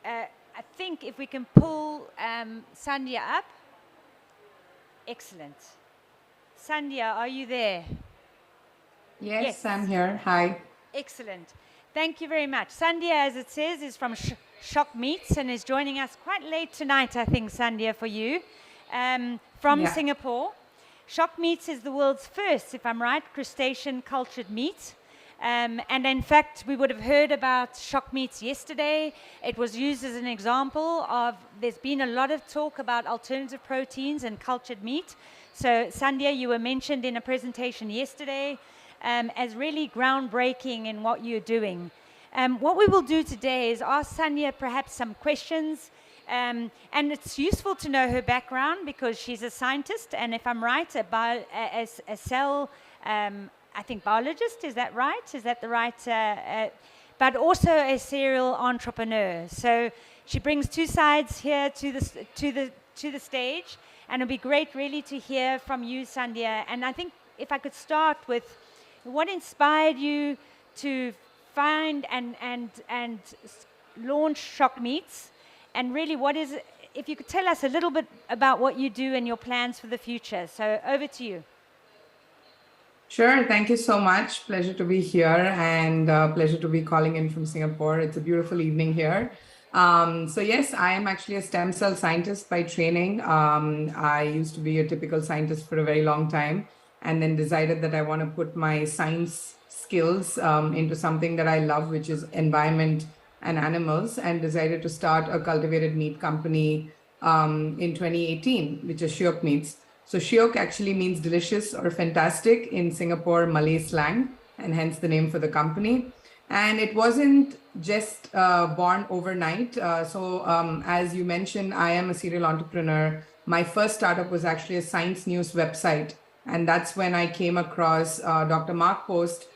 Speaker 4: I think if we can pull Sandhya up. Excellent. Sandhya, are you there?
Speaker 6: Yes, I'm here. Hi.
Speaker 4: Excellent. Thank you very much. Sandhya, as it says, is from Shock Meats and is joining us quite late tonight, I think, Sandhya, for you, from Singapore. Shock Meats is the world's first, if I'm right, crustacean cultured meat. And in fact, we would have heard about Shock Meats yesterday. It was used as an example of, there's been a lot of talk about alternative proteins and cultured meat. So Sandhya, you were mentioned in a presentation yesterday as really groundbreaking in what you're doing. What we will do today is ask Sandhya perhaps some questions. And it's useful to know her background because she's a scientist, and if I'm right, a cell, I think biologist, is that right? Is that the right? But also a serial entrepreneur. So she brings two sides here to the stage, and it'll be great really to hear from you, Sandhya. And I think if I could start with what inspired you to find and launch Shock Meats, and really if you could tell us a little bit about what you do and your plans for the future. So over to you.
Speaker 6: Sure, thank you so much. Pleasure to be here and pleasure to be calling in from Singapore. It's a beautiful evening here. So yes, I am actually a stem cell scientist by training. I used to be a typical scientist for a very long time and then decided that I want to put my science skills into something that I love, which is environment and animals, and decided to start a cultivated meat company in 2018, which is Shiok Meats. So Shiok actually means delicious or fantastic in Singapore Malay slang, and hence the name for the company. And it wasn't just born overnight. As you mentioned, I am a serial entrepreneur. My first startup was actually a science news website. And that's when I came across Dr. Mark Post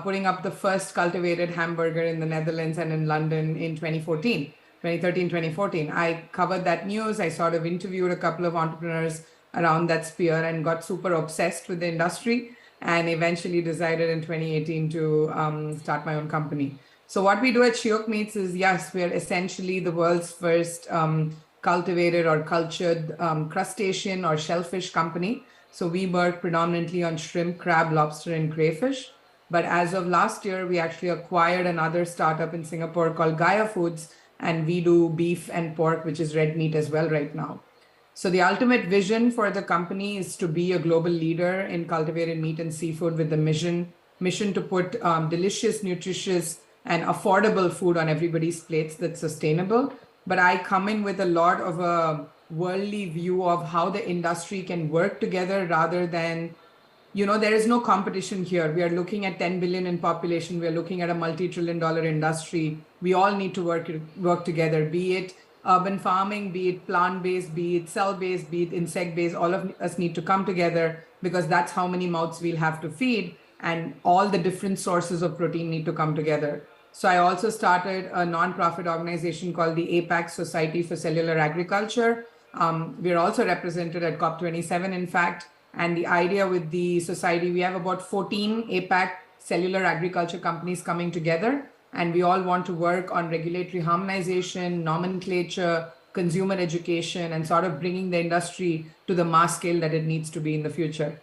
Speaker 6: putting up the first cultivated hamburger in the Netherlands and in London in 2013, 2014. I covered that news. I sort of interviewed a couple of entrepreneurs around that sphere and got super obsessed with the industry and eventually decided in 2018 to start my own company. So what we do at Shiok Meats is, yes, we're essentially the world's first cultivated or cultured crustacean or shellfish company. So we work predominantly on shrimp, crab, lobster, and crayfish. But as of last year, we actually acquired another startup in Singapore called Gaia Foods, and we do beef and pork, which is red meat as well right now. So the ultimate vision for the company is to be a global leader in cultivated meat and seafood with the mission to put delicious, nutritious, and affordable food on everybody's plates that's sustainable. But I come in with a lot of a worldly view of how the industry can work together rather than, there is no competition here. We are looking at 10 billion in population. We are looking at a multi-trillion-dollar industry. We all need to work together, be it urban farming, be it plant-based, be it cell-based, be it insect-based. All of us need to come together because that's how many mouths we'll have to feed, and all the different sources of protein need to come together. So I also started a non-profit organization called the APAC Society for Cellular Agriculture. We're also represented at COP27, in fact. And the idea with the society, we have about 14 APAC cellular agriculture companies coming together. And we all want to work on regulatory harmonization, nomenclature, consumer education, and sort of bringing the industry to the mass scale that it needs to be in the future.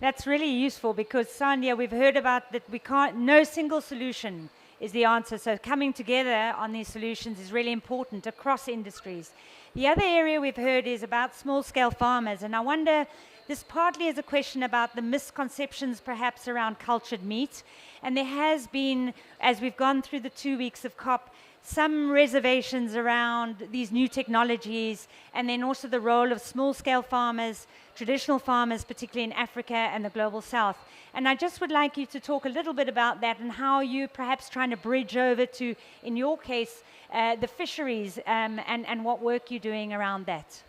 Speaker 4: That's really useful because, Sandhya, we've heard about that no single solution is the answer. So coming together on these solutions is really important across industries. The other area we've heard is about small-scale farmers. And I wonder, this partly is a question about the misconceptions perhaps around cultured meat. And there has been, as we've gone through the 2 weeks of COP, some reservations around these new technologies, and then also the role of small-scale farmers, traditional farmers, particularly in Africa and the global south. And I just would like you to talk a little bit about that and how you're perhaps trying to bridge over to, in your case, the fisheries and what work you're doing around that.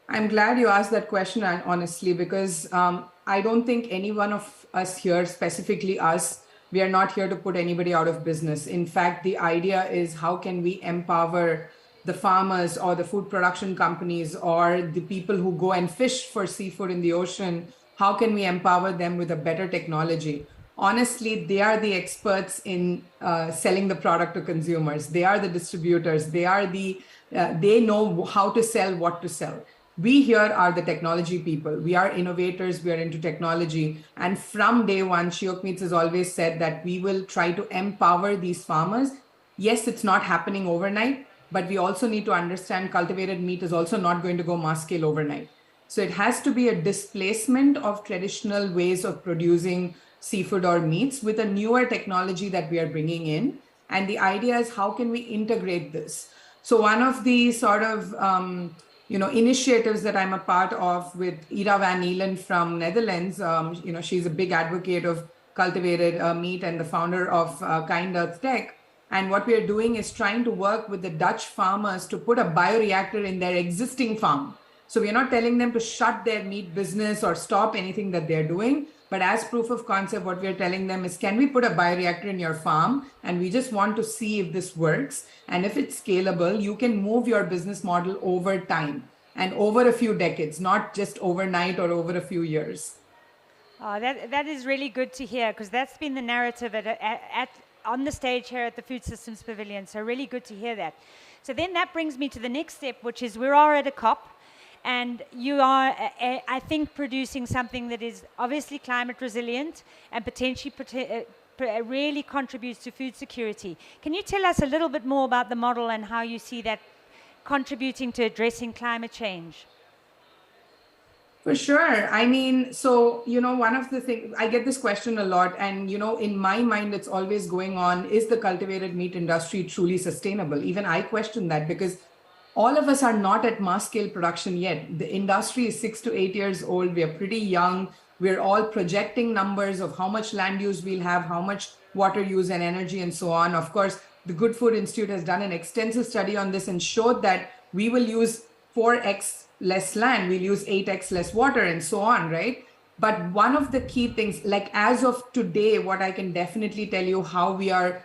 Speaker 6: I'm glad you asked that question, honestly, because I don't think any one of us here, specifically us, we are not here to put anybody out of business. In fact, the idea is how can we empower the farmers or the food production companies or the people who go and fish for seafood in the ocean? How can we empower them with a better technology? Honestly, they are the experts in selling the product to consumers. They are the distributors. They know how to sell, what to sell. We here are the technology people. We are innovators. We are into technology. And from day one, Shiok Meats has always said that we will try to empower these farmers. Yes, it's not happening overnight, but we also need to understand cultivated meat is also not going to go mass scale overnight. So it has to be a displacement of traditional ways of producing seafood or meats with a newer technology that we are bringing in. And the idea is how can we integrate this? So one of the sort of initiatives that I'm a part of with Ira van Eelen from Netherlands, she's a big advocate of cultivated meat and the founder of Kind Earth Tech. And what we are doing is trying to work with the Dutch farmers to put a bioreactor in their existing farm. So we're not telling them to shut their meat business or stop anything that they're doing. But as proof of concept, what we're telling them is, can we put a bioreactor in your farm? And we just want to see if this works. And if it's scalable, you can move your business model over time and over a few decades, not just overnight or over a few years.
Speaker 4: Oh, that is really good to hear, because that's been the narrative on the stage here at the Food Systems Pavilion. So really good to hear that. So then that brings me to the next step, which is we are at a COP. And you are, I think, producing something that is obviously climate resilient and potentially really contributes to food security. Can you tell us a little bit more about the model and how you see that contributing to addressing climate change?
Speaker 6: For sure. I mean, so, one of the things, I get this question a lot, and, in my mind, it's always going on, is the cultivated meat industry truly sustainable? Even I question that, because all of us are not at mass scale production yet. The industry is 6 to 8 years old. We are pretty young. We're all projecting numbers of how much land use we'll have, how much water use and energy and so on. Of course, the Good Food Institute has done an extensive study on this and showed that we will use 4x less land, we'll use 8x less water and so on, right? But one of the key things, like as of today, what I can definitely tell you how we are,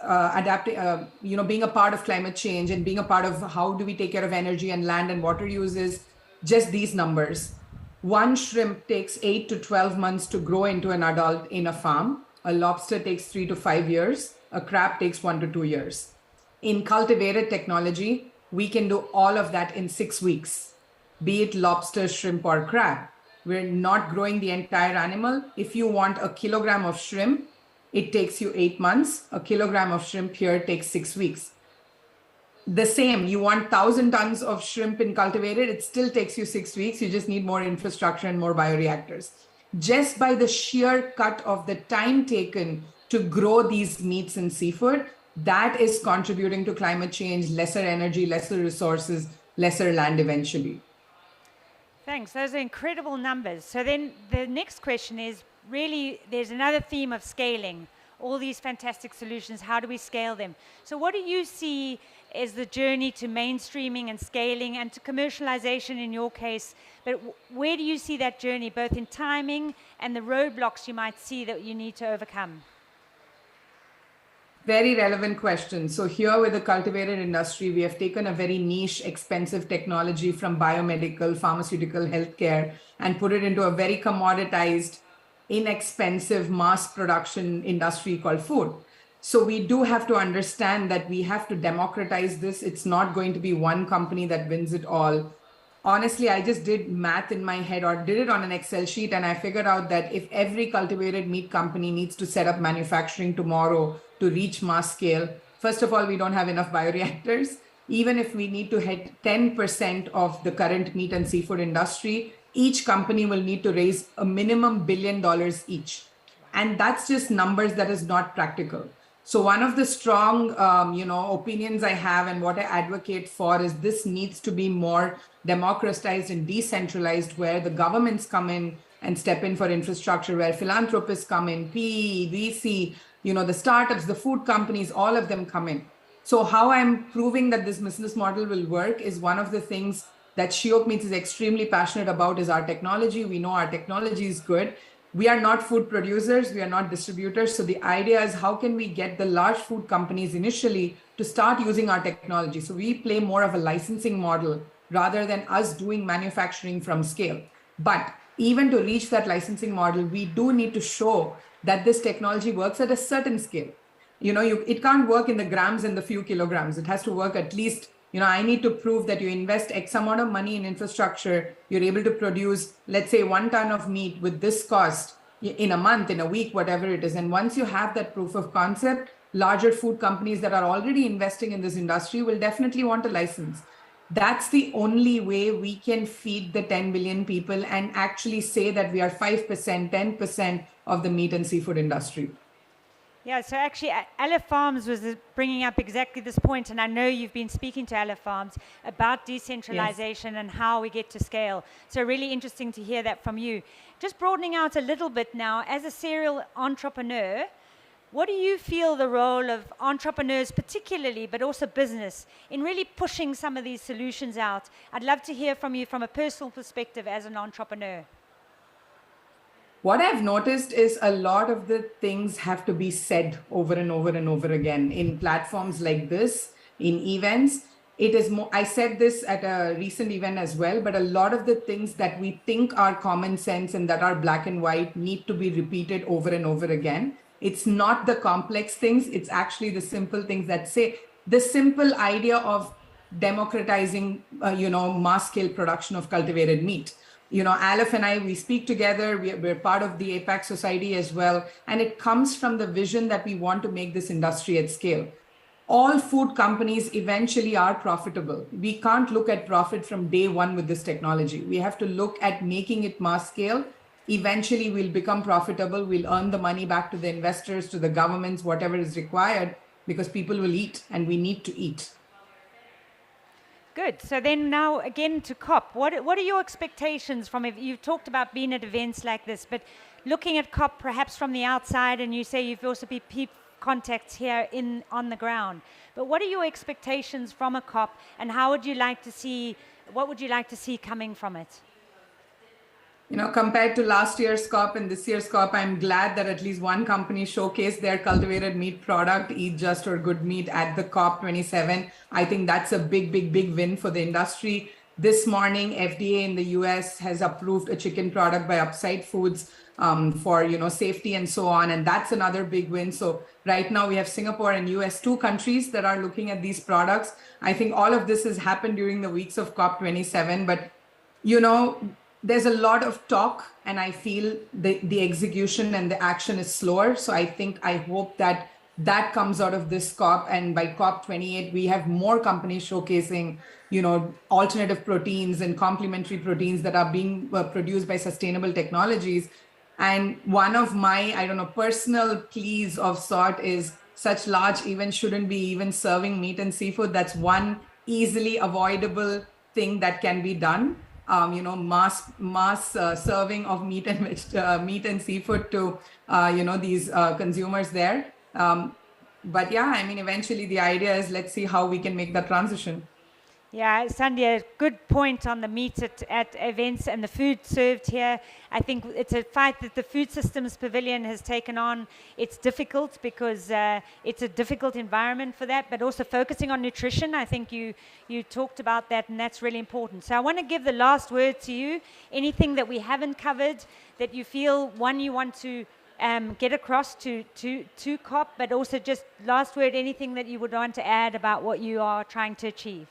Speaker 6: adapting, being a part of climate change and being a part of how do we take care of energy and land and water use is just these numbers. One shrimp takes 8 to 12 months to grow into an adult in a farm. A lobster takes 3 to 5 years. A crab takes 1 to 2 years. In cultivated technology, we can do all of that in 6 weeks, be it lobster, shrimp, or crab. We're not growing the entire animal. If you want a kilogram of shrimp, it takes you 8 months. A kilogram of shrimp here takes 6 weeks. The same, you want 1,000 tons of shrimp in cultivated, it still takes you 6 weeks. You just need more infrastructure and more bioreactors. Just by the sheer cut of the time taken to grow these meats and seafood, that is contributing to climate change, lesser energy, lesser resources, lesser land eventually.
Speaker 4: Thanks. Those are incredible numbers. So then the next question is really, there's another theme of scaling. All these fantastic solutions, how do we scale them? So what do you see as the journey to mainstreaming and scaling and to commercialization in your case? But where do you see that journey, both in timing and the roadblocks you might see that you need to overcome?
Speaker 6: Very relevant question. So here with the cultivated industry, we have taken a very niche, expensive technology from biomedical, pharmaceutical, healthcare, and put it into a very commoditized, inexpensive mass production industry called food. So we do have to understand that we have to democratize this. It's not going to be one company that wins it all. Honestly, I just did math in my head or did it on an Excel sheet, and I figured out that if every cultivated meat company needs to set up manufacturing tomorrow to reach mass scale, first of all, we don't have enough bioreactors. Even if we need to hit 10% of the current meat and seafood industry, each company will need to raise a minimum $1 billion each. And that's just numbers that is not practical. So one of the strong, opinions I have and what I advocate for is this needs to be more democratized and decentralized, where the governments come in and step in for infrastructure, where philanthropists come in, PE, VC, the startups, the food companies, all of them come in. So how I'm proving that this business model will work is one of the things that Shiok Meats is extremely passionate about is our technology. We know our technology is good. We are not food producers, we are not distributors. So the idea is how can we get the large food companies initially to start using our technology? So we play more of a licensing model rather than us doing manufacturing from scale. But even to reach that licensing model, we do need to show that this technology works at a certain scale. It can't work in the grams and the few kilograms. It has to work at least, I need to prove that you invest X amount of money in infrastructure, you're able to produce, let's say 1 ton of meat with this cost in a month, in a week, whatever it is. And once you have that proof of concept, larger food companies that are already investing in this industry will definitely want a license. That's the only way we can feed the 10 billion people and actually say that we are 5%, 10% of the meat and seafood industry.
Speaker 4: Yeah, so actually Aleph Farms was bringing up exactly this point, and I know you've been speaking to Aleph Farms about decentralization and how we get to scale. So really interesting to hear that from you. Just broadening out a little bit now, as a serial entrepreneur, what do you feel the role of entrepreneurs particularly, but also business, in really pushing some of these solutions out? I'd love to hear from you from a personal perspective as an entrepreneur.
Speaker 6: What I've noticed is a lot of the things have to be said over and over and over again in platforms like this, in events. It is more, I said this at a recent event as well, but a lot of the things that we think are common sense and that are black and white need to be repeated over and over again. It's not the complex things, it's actually the simple things that say the simple idea of democratizing, mass scale production of cultivated meat. Aleph and I, we speak together. We're part of the APAC Society as well. And it comes from the vision that we want to make this industry at scale. All food companies eventually are profitable. We can't look at profit from day one with this technology. We have to look at making it mass scale. Eventually, we'll become profitable. We'll earn the money back to the investors, to the governments, whatever is required, because people will eat and we need to eat.
Speaker 4: Good. So then now again to COP. What are your expectations from it? You've talked about being at events like this, but looking at COP perhaps from the outside, and you say you've also been contacts here on the ground. But what are your expectations from a COP, and what would you like to see coming from it?
Speaker 6: Compared to last year's COP and this year's COP, I'm glad that at least one company showcased their cultivated meat product, Eat Just or Good Meat, at the COP27. I think that's a big, big, big win for the industry. This morning, FDA in the US has approved a chicken product by Upside Foods for safety and so on, and that's another big win. So right now we have Singapore and US, two countries that are looking at these products. I think all of this has happened during the weeks of COP27, but there's a lot of talk, and I feel the execution and the action is slower. So I hope that comes out of this COP, and by COP28 we have more companies showcasing alternative proteins and complementary proteins that are being produced by sustainable technologies. And one of my personal pleas of sort is such large events shouldn't be even serving meat and seafood. That's one easily avoidable thing that can be done. Mass serving of meat and seafood to these consumers there. But yeah, eventually the idea is, let's see how we can make that transition.
Speaker 4: Yeah, Sandhya, good point on the meat at events and the food served here. I think it's a fight that the Food Systems Pavilion has taken on. It's difficult because it's a difficult environment for that, but also focusing on nutrition. I think you talked about that, and that's really important. So I want to give the last word to you. Anything that we haven't covered that you feel, you want to get across to COP, but also just last word, anything that you would want to add about what you are trying to achieve?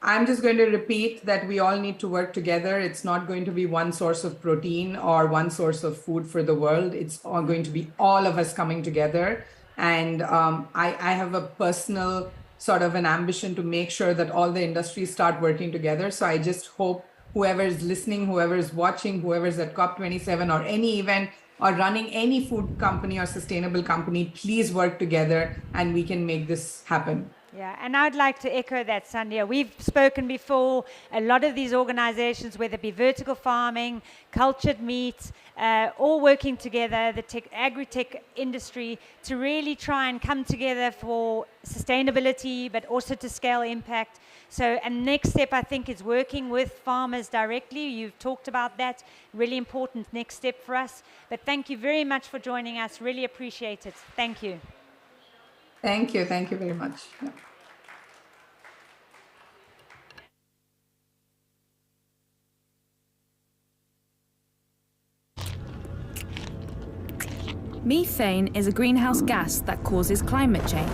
Speaker 6: I'm just going to repeat that we all need to work together. It's not going to be one source of protein or one source of food for the world. It's all going to be all of us coming together. And I have a personal sort of an ambition to make sure that all the industries start working together. So I just hope whoever is listening, whoever is watching, whoever is at COP27 or any event or running any food company or sustainable company, please work together and we can make this happen.
Speaker 4: Yeah, and I'd like to echo that, Sandhya. We've spoken before, a lot of these organizations, whether it be vertical farming, cultured meats, all working together, the agri-tech industry, to really try and come together for sustainability, but also to scale impact. So, and next step, I think, is working with farmers directly. You've talked about that, really important next step for us. But thank you very much for joining us. Really appreciate it. Thank you.
Speaker 6: Thank you. Thank you very much. Yeah.
Speaker 1: Methane is a greenhouse gas that causes climate change.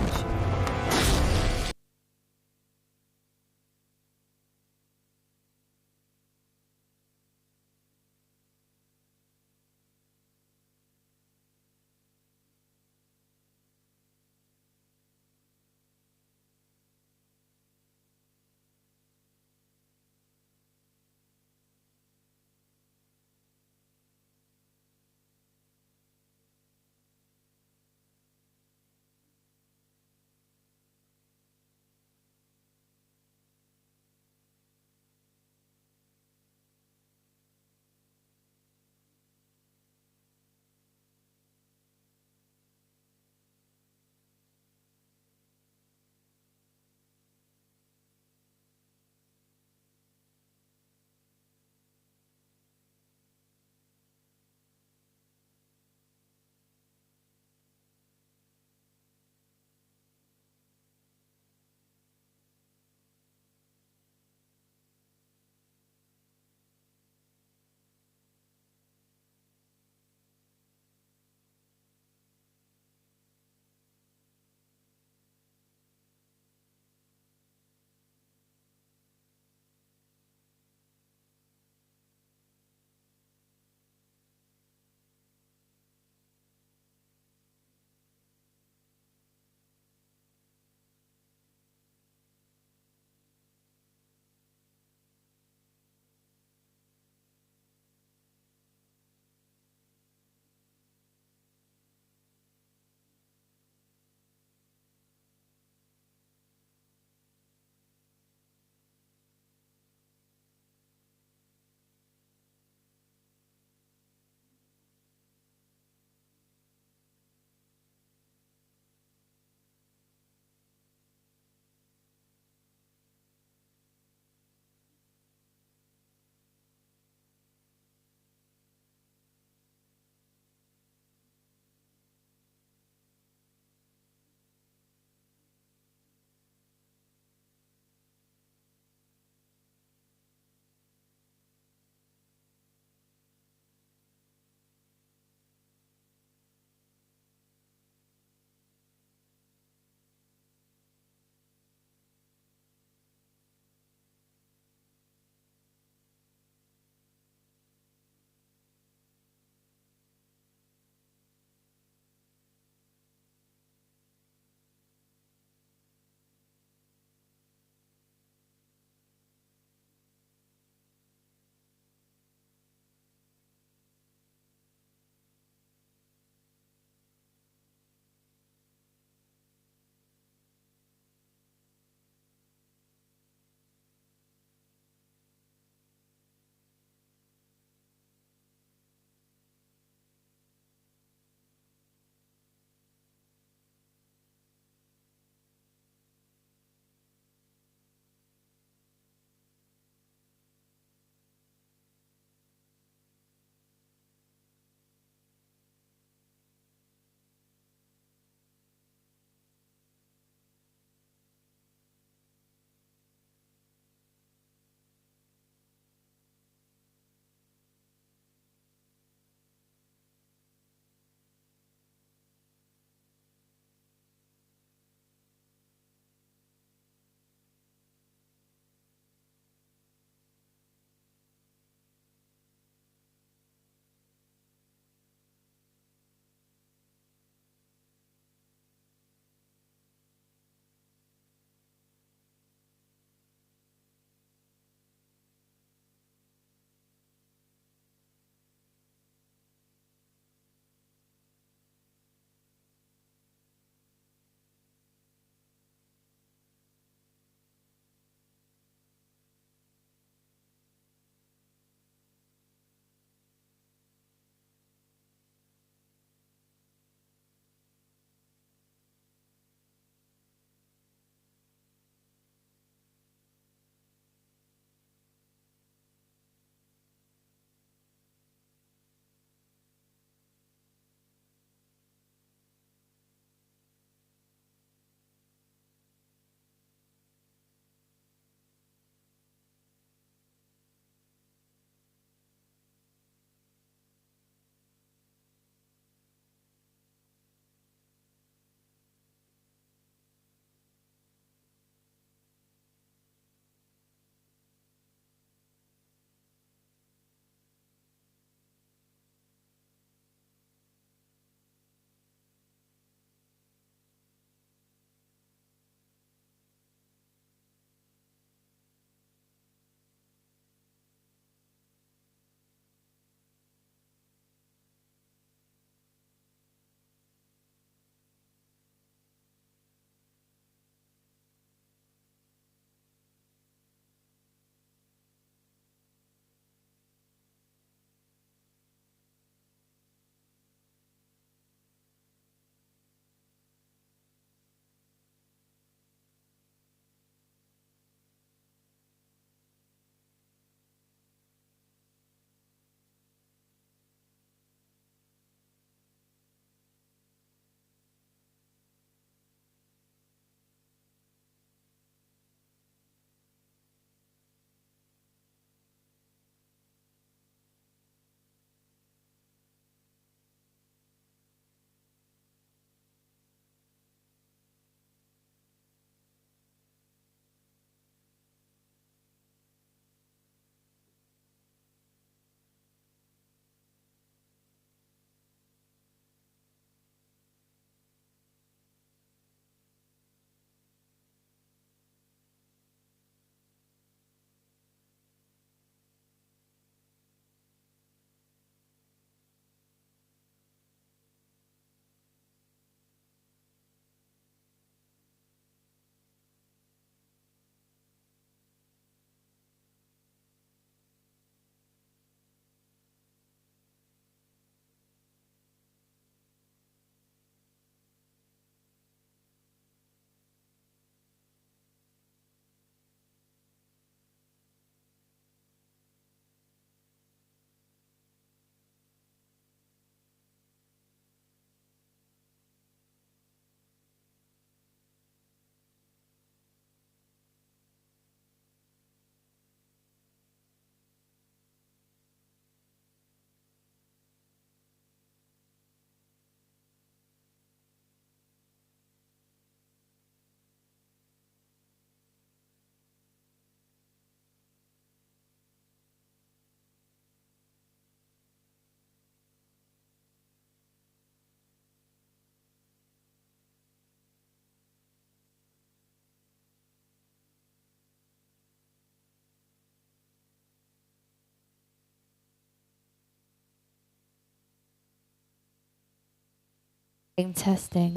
Speaker 8: Testing.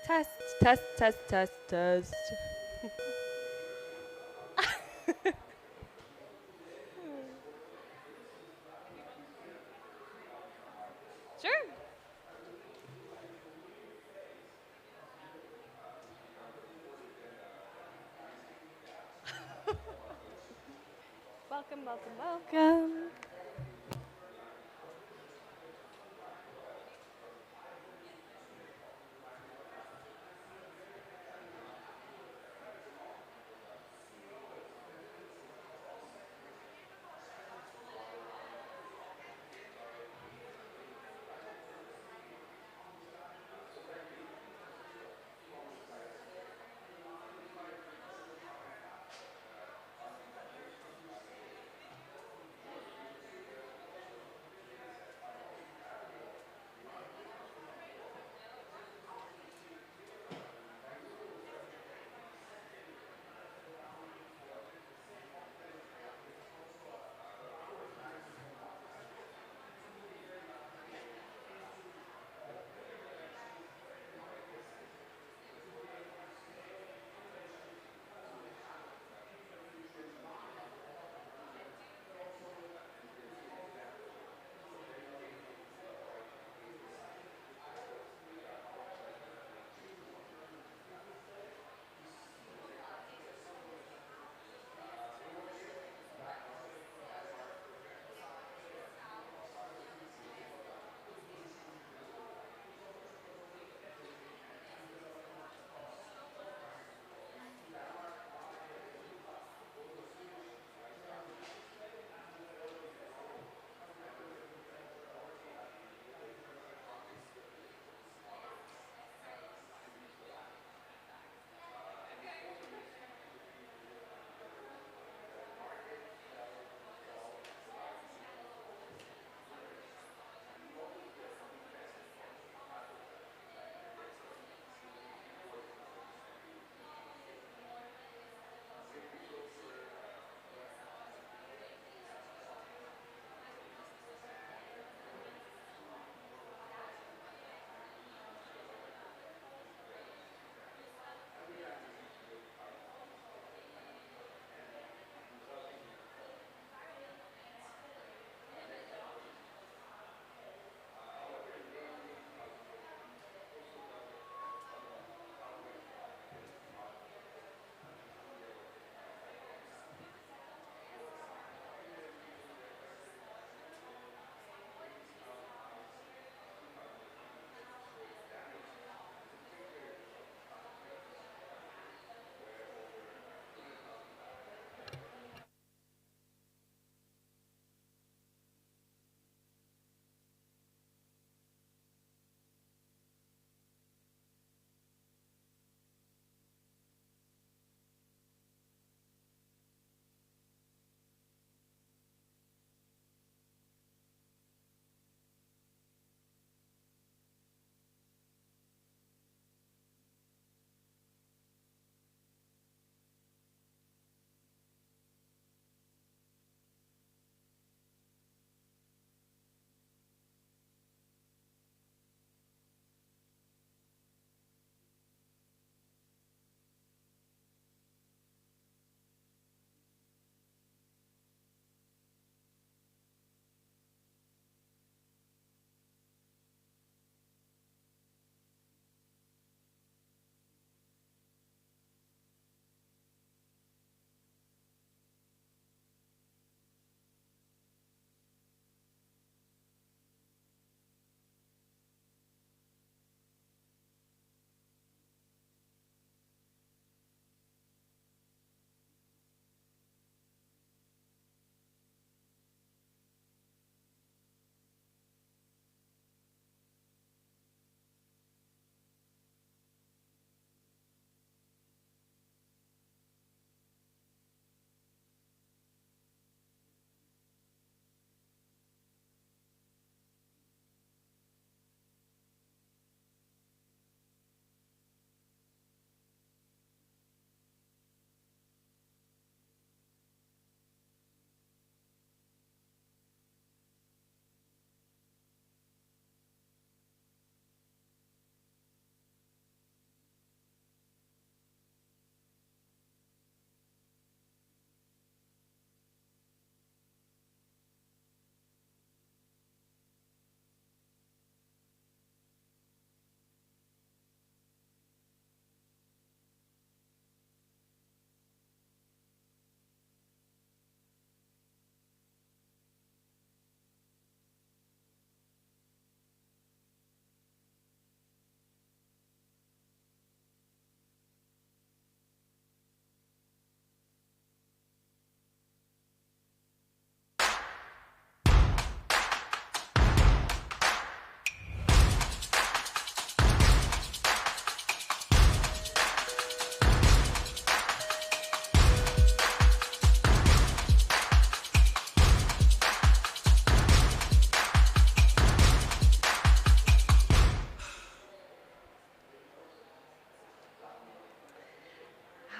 Speaker 8: Test, test, test, test, test. Sure. Welcome, welcome, welcome.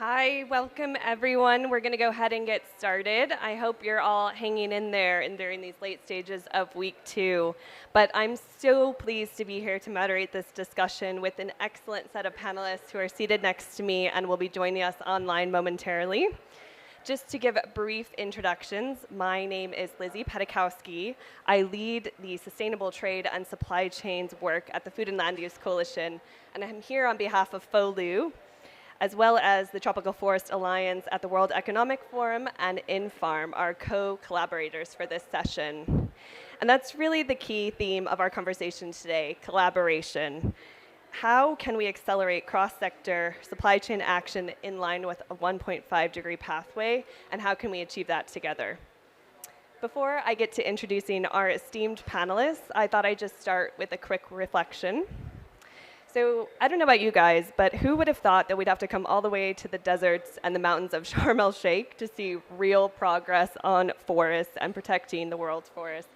Speaker 9: Hi, welcome everyone. We're going to go ahead and get started. I hope you're all hanging in there and during these late stages of week 2. But I'm so pleased to be here to moderate this discussion with an excellent set of panelists who are seated next to me and will be joining us online momentarily. Just to give brief introductions, my name is Lizzie Pedikowski. I lead the Sustainable Trade and Supply Chains work at the Food and Land Use Coalition, and I'm here on behalf of FOLU, as well as the Tropical Forest Alliance at the World Economic Forum and InFarm, our co-collaborators for this session. And that's really the key theme of our conversation today, collaboration. How can we accelerate cross-sector supply chain action in line with a 1.5-degree pathway, and how can we achieve that together? Before I get to introducing our esteemed panelists, I thought I'd just start with a quick reflection. So I don't know about you guys, but who would have thought that we'd have to come all the way to the deserts and the mountains of Sharm el-Sheikh to see real progress on forests and protecting the world's forests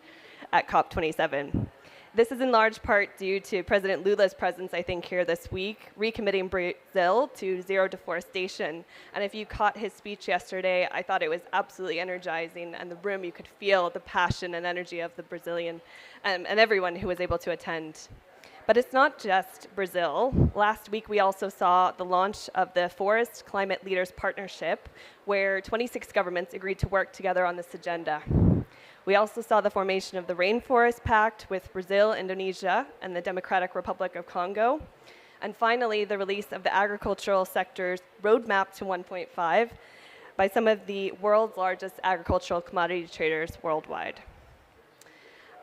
Speaker 9: at COP27? This is in large part due to President Lula's presence, I think, here this week, recommitting Brazil to zero deforestation. And if you caught his speech yesterday, I thought it was absolutely energizing. And the room, you could feel the passion and energy of the Brazilian and everyone who was able to attend. But it's not just Brazil. Last week, we also saw the launch of the Forest Climate Leaders Partnership, where 26 governments agreed to work together on this agenda. We also saw the formation of the Rainforest Pact with Brazil, Indonesia, and the Democratic Republic of Congo. And finally, the release of the agricultural sector's roadmap to 1.5 by some of the world's largest agricultural commodity traders worldwide.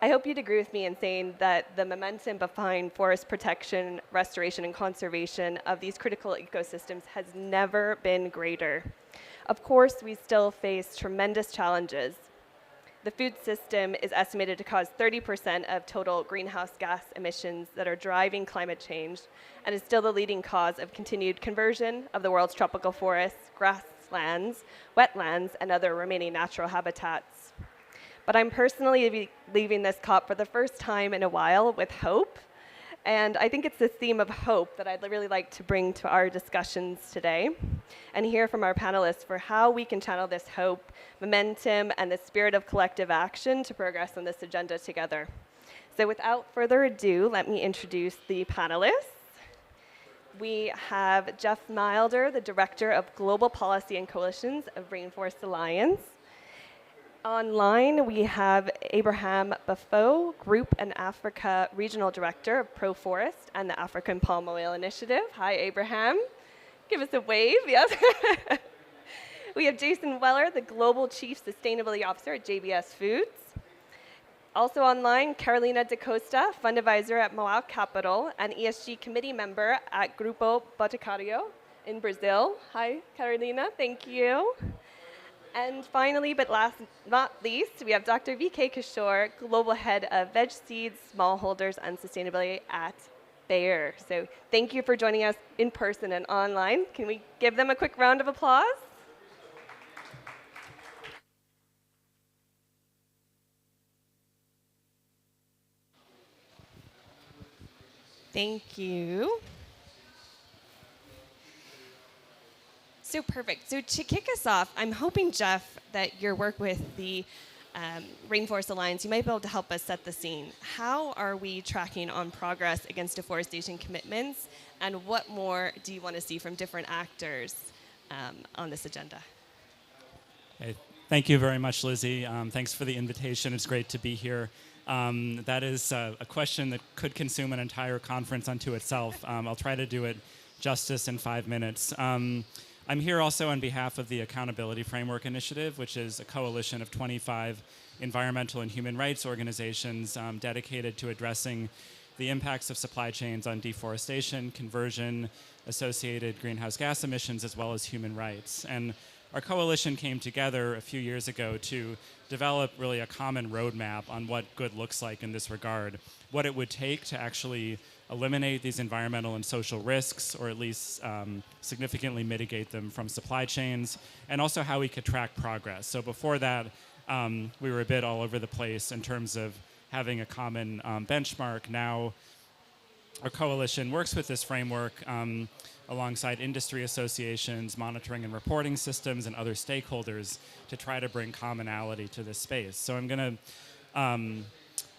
Speaker 9: I hope you'd agree with me in saying that the momentum behind forest protection, restoration, and conservation of these critical ecosystems has never been greater. Of course, we still face tremendous challenges. The food system is estimated to cause 30% of total greenhouse gas emissions that are driving climate change, and is still the leading cause of continued conversion of the world's tropical forests, grasslands, wetlands, and other remaining natural habitats. But I'm personally leaving this COP for the first time in a while with hope. And I think it's this theme of hope that I'd really like to bring to our discussions today and hear from our panelists for how we can channel this hope, momentum, and the spirit of collective action to progress on this agenda together. So without further ado, let me introduce the panelists. We have Jeff Milder, the Director of Global Policy and Coalitions of Rainforest Alliance. Online, we have Abraham Bafo, Group and Africa Regional Director of ProForest and the African Palm Oil Initiative. Hi, Abraham. Give us a wave, yes. We have Jason Weller, the Global Chief Sustainability Officer at JBS Foods. Also online, Carolina da Costa, Fund Advisor at Moau Capital and ESG Committee Member at Grupo Boticário in Brazil. Hi, Carolina, thank you. And finally, but last not least, we have Dr. VK Kishore, Global Head of Veg Seeds, Smallholders, and Sustainability at Bayer. So thank you for joining us in person and online. Can we give them a quick round of applause? Thank you. So perfect. So to kick us off, I'm hoping, Jeff, that your work with the Rainforest Alliance, you might be able to help us set the scene. How are we tracking on progress against deforestation commitments, and what more do you want to see from different actors on this agenda?
Speaker 11: Hey, thank you very much, Lizzie. Thanks for the invitation. It's great to be here. That is a question that could consume an entire conference unto itself. I'll try to do it justice in 5 minutes. I'm here also on behalf of the Accountability Framework Initiative, which is a coalition of 25 environmental and human rights organizations dedicated to addressing the impacts of supply chains on deforestation, conversion, associated greenhouse gas emissions, as well as human rights. And our coalition came together a few years ago to develop really a common roadmap on what good looks like in this regard, what it would take to actually eliminate these environmental and social risks, or at least significantly mitigate them from supply chains, and also how we could track progress. So before that, we were a bit all over the place in terms of having a common benchmark. Now our coalition works with this framework alongside industry associations, monitoring and reporting systems, and other stakeholders to try to bring commonality to this space. So I'm going to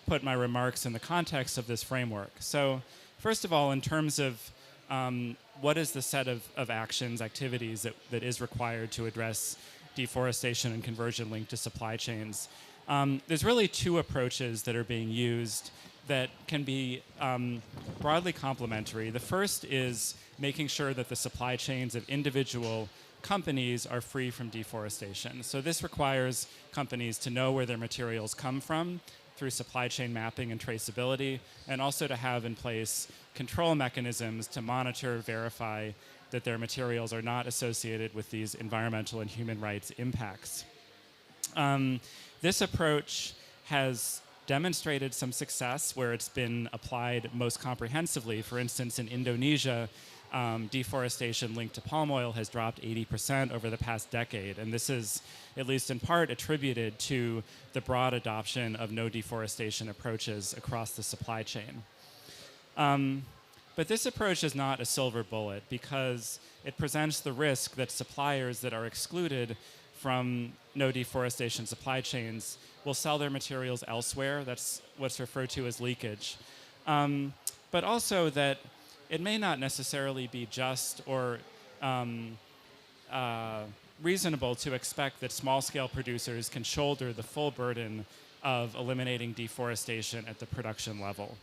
Speaker 11: put my remarks in the context of this framework. So first of all, in terms of what is the set of actions, activities that is required to address deforestation and conversion linked to supply chains, there's really two approaches that are being used that can be broadly complementary. The first is making sure that the supply chains of individual companies are free from deforestation. So this requires companies to know where their materials come from through supply chain mapping and traceability, and also to have in place control mechanisms to monitor, verify that their materials are not associated with these environmental and human rights impacts. This approach has demonstrated some success where it's been applied most comprehensively. For instance, in Indonesia, deforestation linked to palm oil has dropped 80% over the past decade. And this is, at least in part, attributed to the broad adoption of no deforestation approaches across the supply chain. But this approach is not a silver bullet because it presents the risk that suppliers that are excluded from no deforestation supply chains will sell their materials elsewhere. That's what's referred to as leakage. But also that it may not necessarily be just or reasonable to expect that small-scale producers can shoulder the full burden of eliminating deforestation at the production level.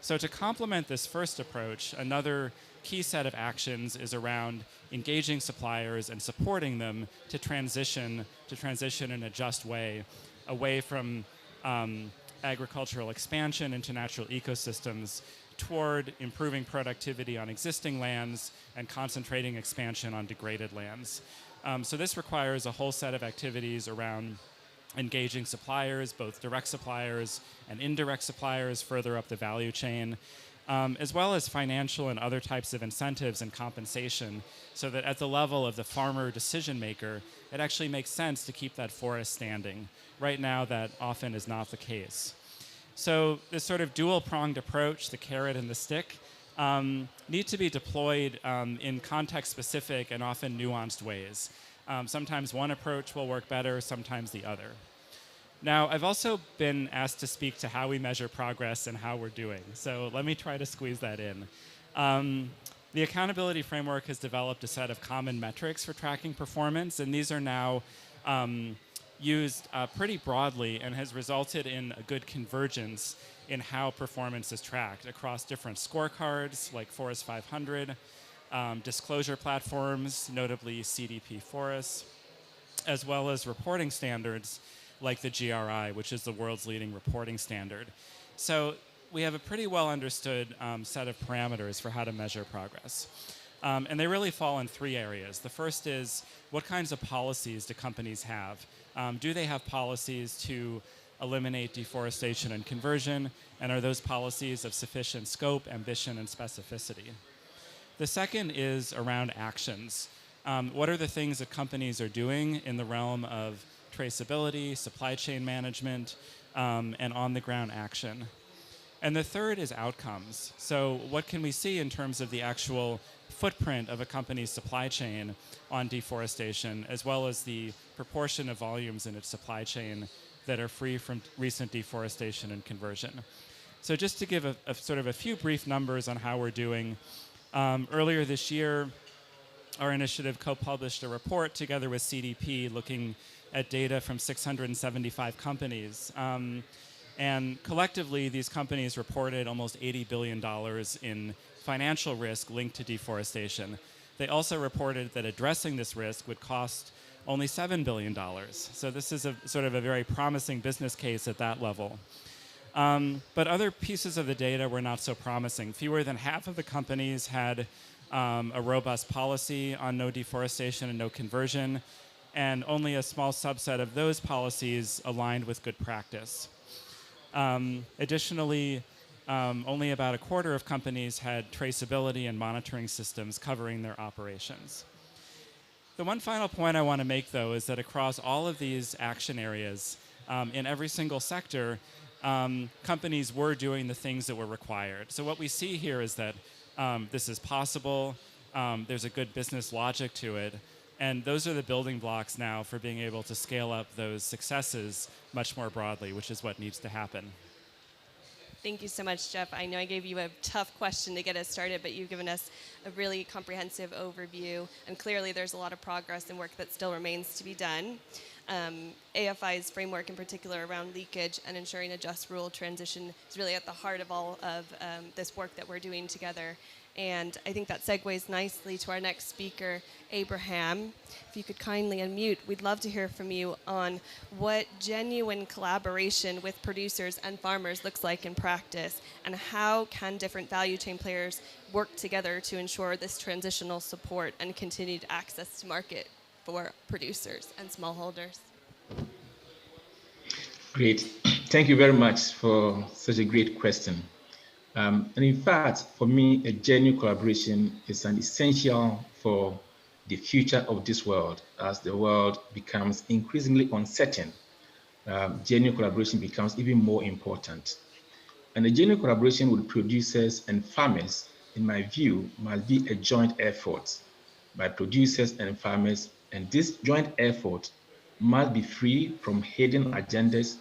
Speaker 11: So to complement this first approach, another key set of actions is around engaging suppliers and supporting them to transition in a just way away from agricultural expansion into natural ecosystems toward improving productivity on existing lands and concentrating expansion on degraded lands. So this requires a whole set of activities around engaging suppliers, both direct suppliers and indirect suppliers further up the value chain, as well as financial and other types of incentives and compensation, so that at the level of the farmer decision maker, it actually makes sense to keep that forest standing. Right now, that often is not the case. So this sort of dual-pronged approach, the carrot and the stick, need to be deployed in context-specific and often nuanced ways. Sometimes one approach will work better, sometimes the other. Now, I've also been asked to speak to how we measure progress and how we're doing. So let me try to squeeze that in. The accountability framework has developed a set of common metrics for tracking performance, and these are now used pretty broadly and has resulted in a good convergence in how performance is tracked across different scorecards like Forest 500, disclosure platforms, notably CDP Forests, as well as reporting standards like the GRI, which is the world's leading reporting standard. So we have a pretty well understood set of parameters for how to measure progress. And they really fall in three areas. The first is, what kinds of policies do companies have? Do they have policies to eliminate deforestation and conversion? And are those policies of sufficient scope, ambition, and specificity? The second is around actions. What are the things that companies are doing in the realm of traceability, supply chain management, and on-the-ground action? And the third is outcomes. So what can we see in terms of the actual footprint of a company's supply chain on deforestation, as well as the proportion of volumes in its supply chain that are free from recent deforestation and conversion? So just to give a sort of a few brief numbers on how we're doing, earlier this year, our initiative co-published a report together with CDP looking at data from 675 companies. And collectively, these companies reported almost $80 billion in financial risk linked to deforestation. They also reported that addressing this risk would cost only $7 billion. So this is a sort of a very promising business case at that level. But other pieces of the data were not so promising. Fewer than half of the companies had a robust policy on no deforestation and no conversion, and only a small subset of those policies aligned with good practice. Additionally, only about a quarter of companies had traceability and monitoring systems covering their operations. The one final point I want to make, though, is that across all of these action areas, in every single sector, companies were doing the things that were required. So what we see here is that this is possible. There's a good business logic to it. And those are the building blocks now for being able to scale up those successes much more broadly, which is what needs to happen.
Speaker 9: Thank you so much, Jeff. I know I gave you a tough question to get us started, but you've given us a really comprehensive overview, and clearly there's a lot of progress and work that still remains to be done. AFI's framework in particular around leakage and ensuring a just rule transition is really at the heart of all of this work that we're doing together. And I think that segues nicely to our next speaker, Abraham. If you could kindly unmute, we'd love to hear from you on what genuine collaboration with producers and farmers looks like in practice, and how can different value chain players work together to ensure this transitional support and continued access to market for producers and smallholders.
Speaker 12: Great. Thank you very much for such a great question. And in fact, for me, a genuine collaboration is an essential for the future of this world. As the world becomes increasingly uncertain, genuine collaboration becomes even more important. And a genuine collaboration with producers and farmers, in my view, must be a joint effort by producers and farmers. And this joint effort must be free from hidden agendas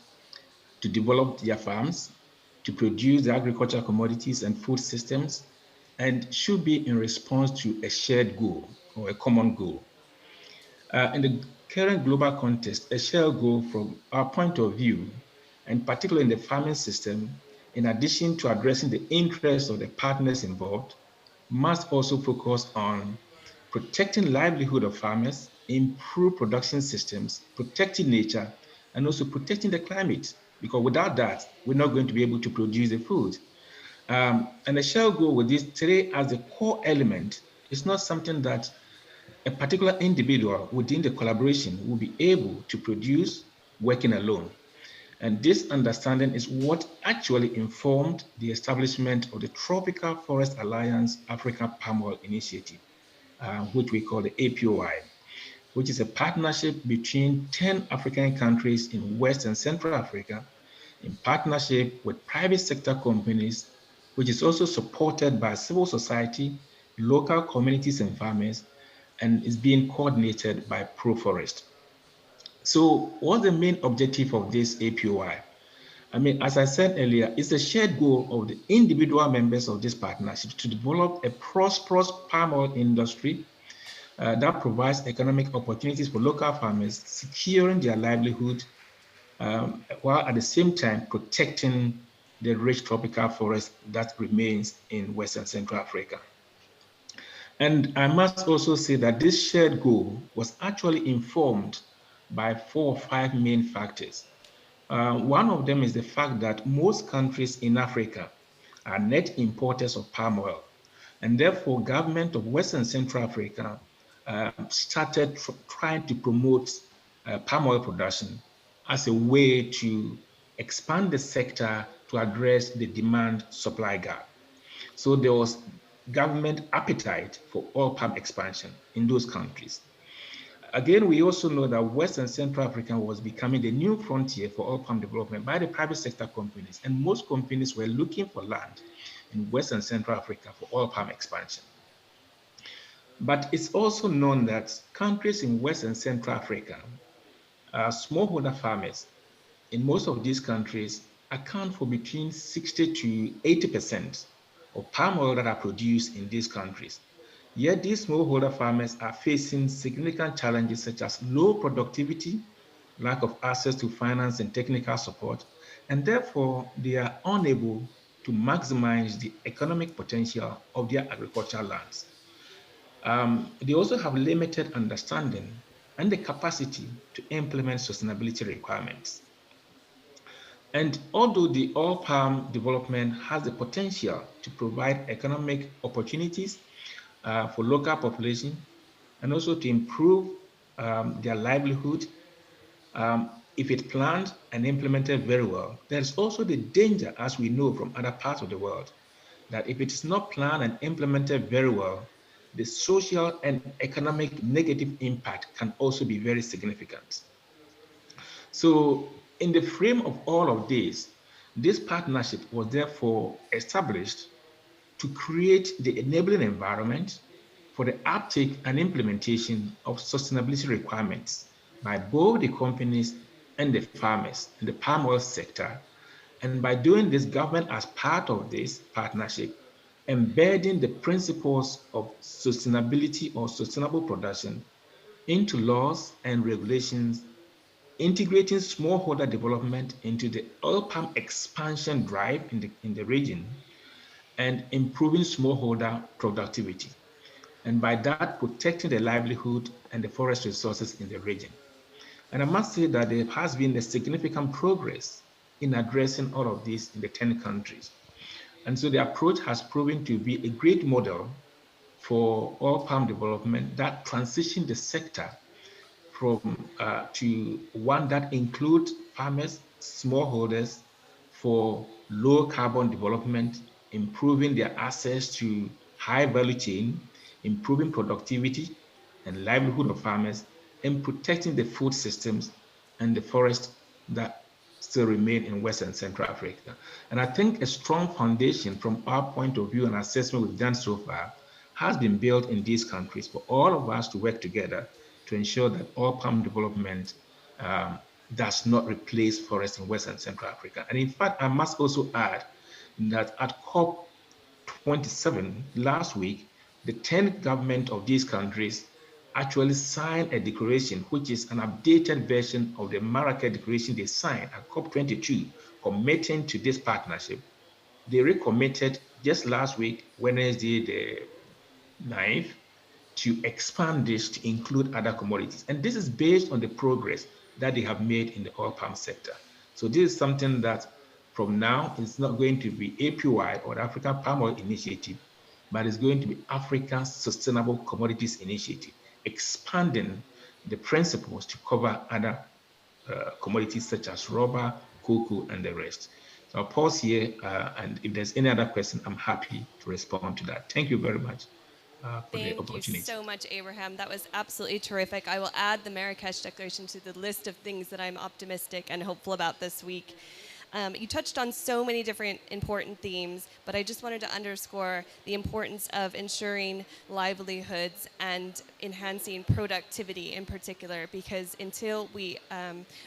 Speaker 12: to develop their farms, to produce the agricultural commodities and food systems, and should be in response to a shared goal or a common goal. In the current global context, a shared goal from our point of view, and particularly in the farming system, in addition to addressing the interests of the partners involved, must also focus on protecting livelihood of farmers, improve production systems, protecting nature, and also protecting the climate. Because without that, we're not going to be able to produce the food. And the shared goal with these three as the core element is not something that a particular individual within the collaboration will be able to produce working alone. And this understanding is what actually informed the establishment of the Tropical Forest Alliance Africa Palm Oil Initiative, which we call the APOI, which is a partnership between 10 African countries in West and Central Africa, in partnership with private sector companies, which is also supported by civil society, local communities and farmers, and is being coordinated by ProForest. So what's the main objective of this APOI? I mean, as I said earlier, it's a shared goal of the individual members of this partnership to develop a prosperous palm oil industry that provides economic opportunities for local farmers, securing their livelihood, while at the same time protecting the rich tropical forest that remains in West and Central Africa. And I must also say that this shared goal was actually informed by 4 or 5 main factors. One of them is the fact that most countries in Africa are net importers of palm oil, and therefore government of West and Central Africa started trying to promote palm oil production as a way to expand the sector to address the demand-supply gap. So there was government appetite for oil palm expansion in those countries. Again, we also know that West and Central Africa was becoming the new frontier for oil palm development by the private sector companies, and most companies were looking for land in West and Central Africa for oil palm expansion. But it's also known that countries in West and Central Africa, smallholder farmers in most of these countries account for between 60 to 80% of palm oil that are produced in these countries. Yet these smallholder farmers are facing significant challenges such as low productivity, lack of access to finance and technical support, and therefore they are unable to maximize the economic potential of their agricultural lands. They also have limited understanding and the capacity to implement sustainability requirements. And although the oil palm development has the potential to provide economic opportunities for local population and also to improve their livelihood, if it's planned and implemented very well, there's also the danger, as we know from other parts of the world, that if it is not planned and implemented very well, the social and economic negative impact can also be very significant. So in the frame of all of this, This partnership was therefore established to create the enabling environment for the uptake and implementation of sustainability requirements by both the companies and the farmers in the palm oil sector. And by doing this, government as part of this partnership, embedding the principles of sustainability or sustainable production into laws and regulations, integrating smallholder development into the oil palm expansion drive in the region, and improving smallholder productivity. And by that, protecting the livelihood and the forest resources in the region. And I must say that there has been a significant progress in addressing all of this in the 10 countries. And so the approach has proven to be a great model for oil palm development that transitioned the sector from to one that includes farmers, smallholders for low carbon development, improving their access to high value chain, improving productivity and livelihood of farmers, and protecting the food systems and the forests that still remain in West and Central Africa. And I think a strong foundation from our point of view and assessment we've done so far has been built in these countries for all of us to work together to ensure that oil palm development does not replace forests in West and Central Africa. And in fact, I must also add that at COP27 last week, the 10 governments of these countries actually signed a declaration, which is an updated version of the Marrakech Declaration they signed at COP22, committing to this partnership. They recommitted just last week, Wednesday, the 9th, to expand this to include other commodities. And this is based on the progress that they have made in the oil palm sector. So this is something that from now, it's not going to be APY or the African Palm Oil Initiative, but it's going to be African Sustainable Commodities Initiative, expanding the principles to cover other commodities such as rubber, cocoa, and the rest. So I'll pause here, and if there's any other question, I'm happy to respond to that. Thank you very much.
Speaker 9: Thank you so much, Abraham. That was absolutely terrific. I will add the Marrakesh Declaration to the list of things that I'm optimistic and hopeful about this week. You touched on so many different important themes, but I just wanted to underscore the importance of ensuring livelihoods and enhancing productivity in particular, because until we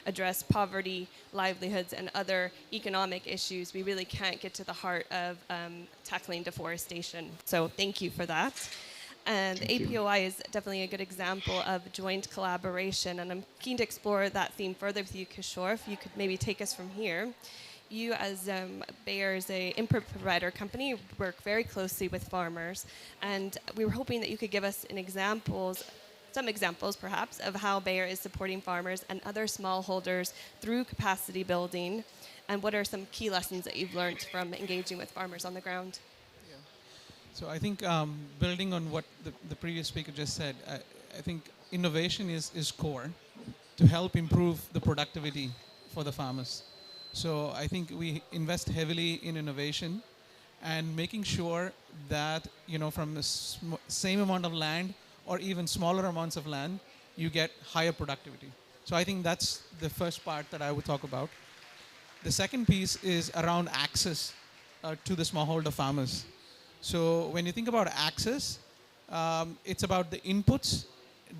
Speaker 9: address poverty, livelihoods, and other economic issues, we really can't get to the heart of tackling deforestation. So thank you for that. And the APOI is definitely a good example of joint collaboration, and I'm keen to explore that theme further with you, Kishore. If you could maybe take us from here. You, as Bayer is a input provider company, work very closely with farmers, and we were hoping that you could give us some examples perhaps, of how Bayer is supporting farmers and other smallholders through capacity building, and what are some key lessons that you've learned from engaging with farmers on the ground?
Speaker 10: So I think building on what the previous speaker just said, I think innovation is core to help improve the productivity for the farmers. So I think we invest heavily in innovation and making sure that, from the same amount of land or even smaller amounts of land, you get higher productivity. So I think that's the first part that I would talk about. The second piece is around access to the smallholder farmers. So when you think about access, it's about the inputs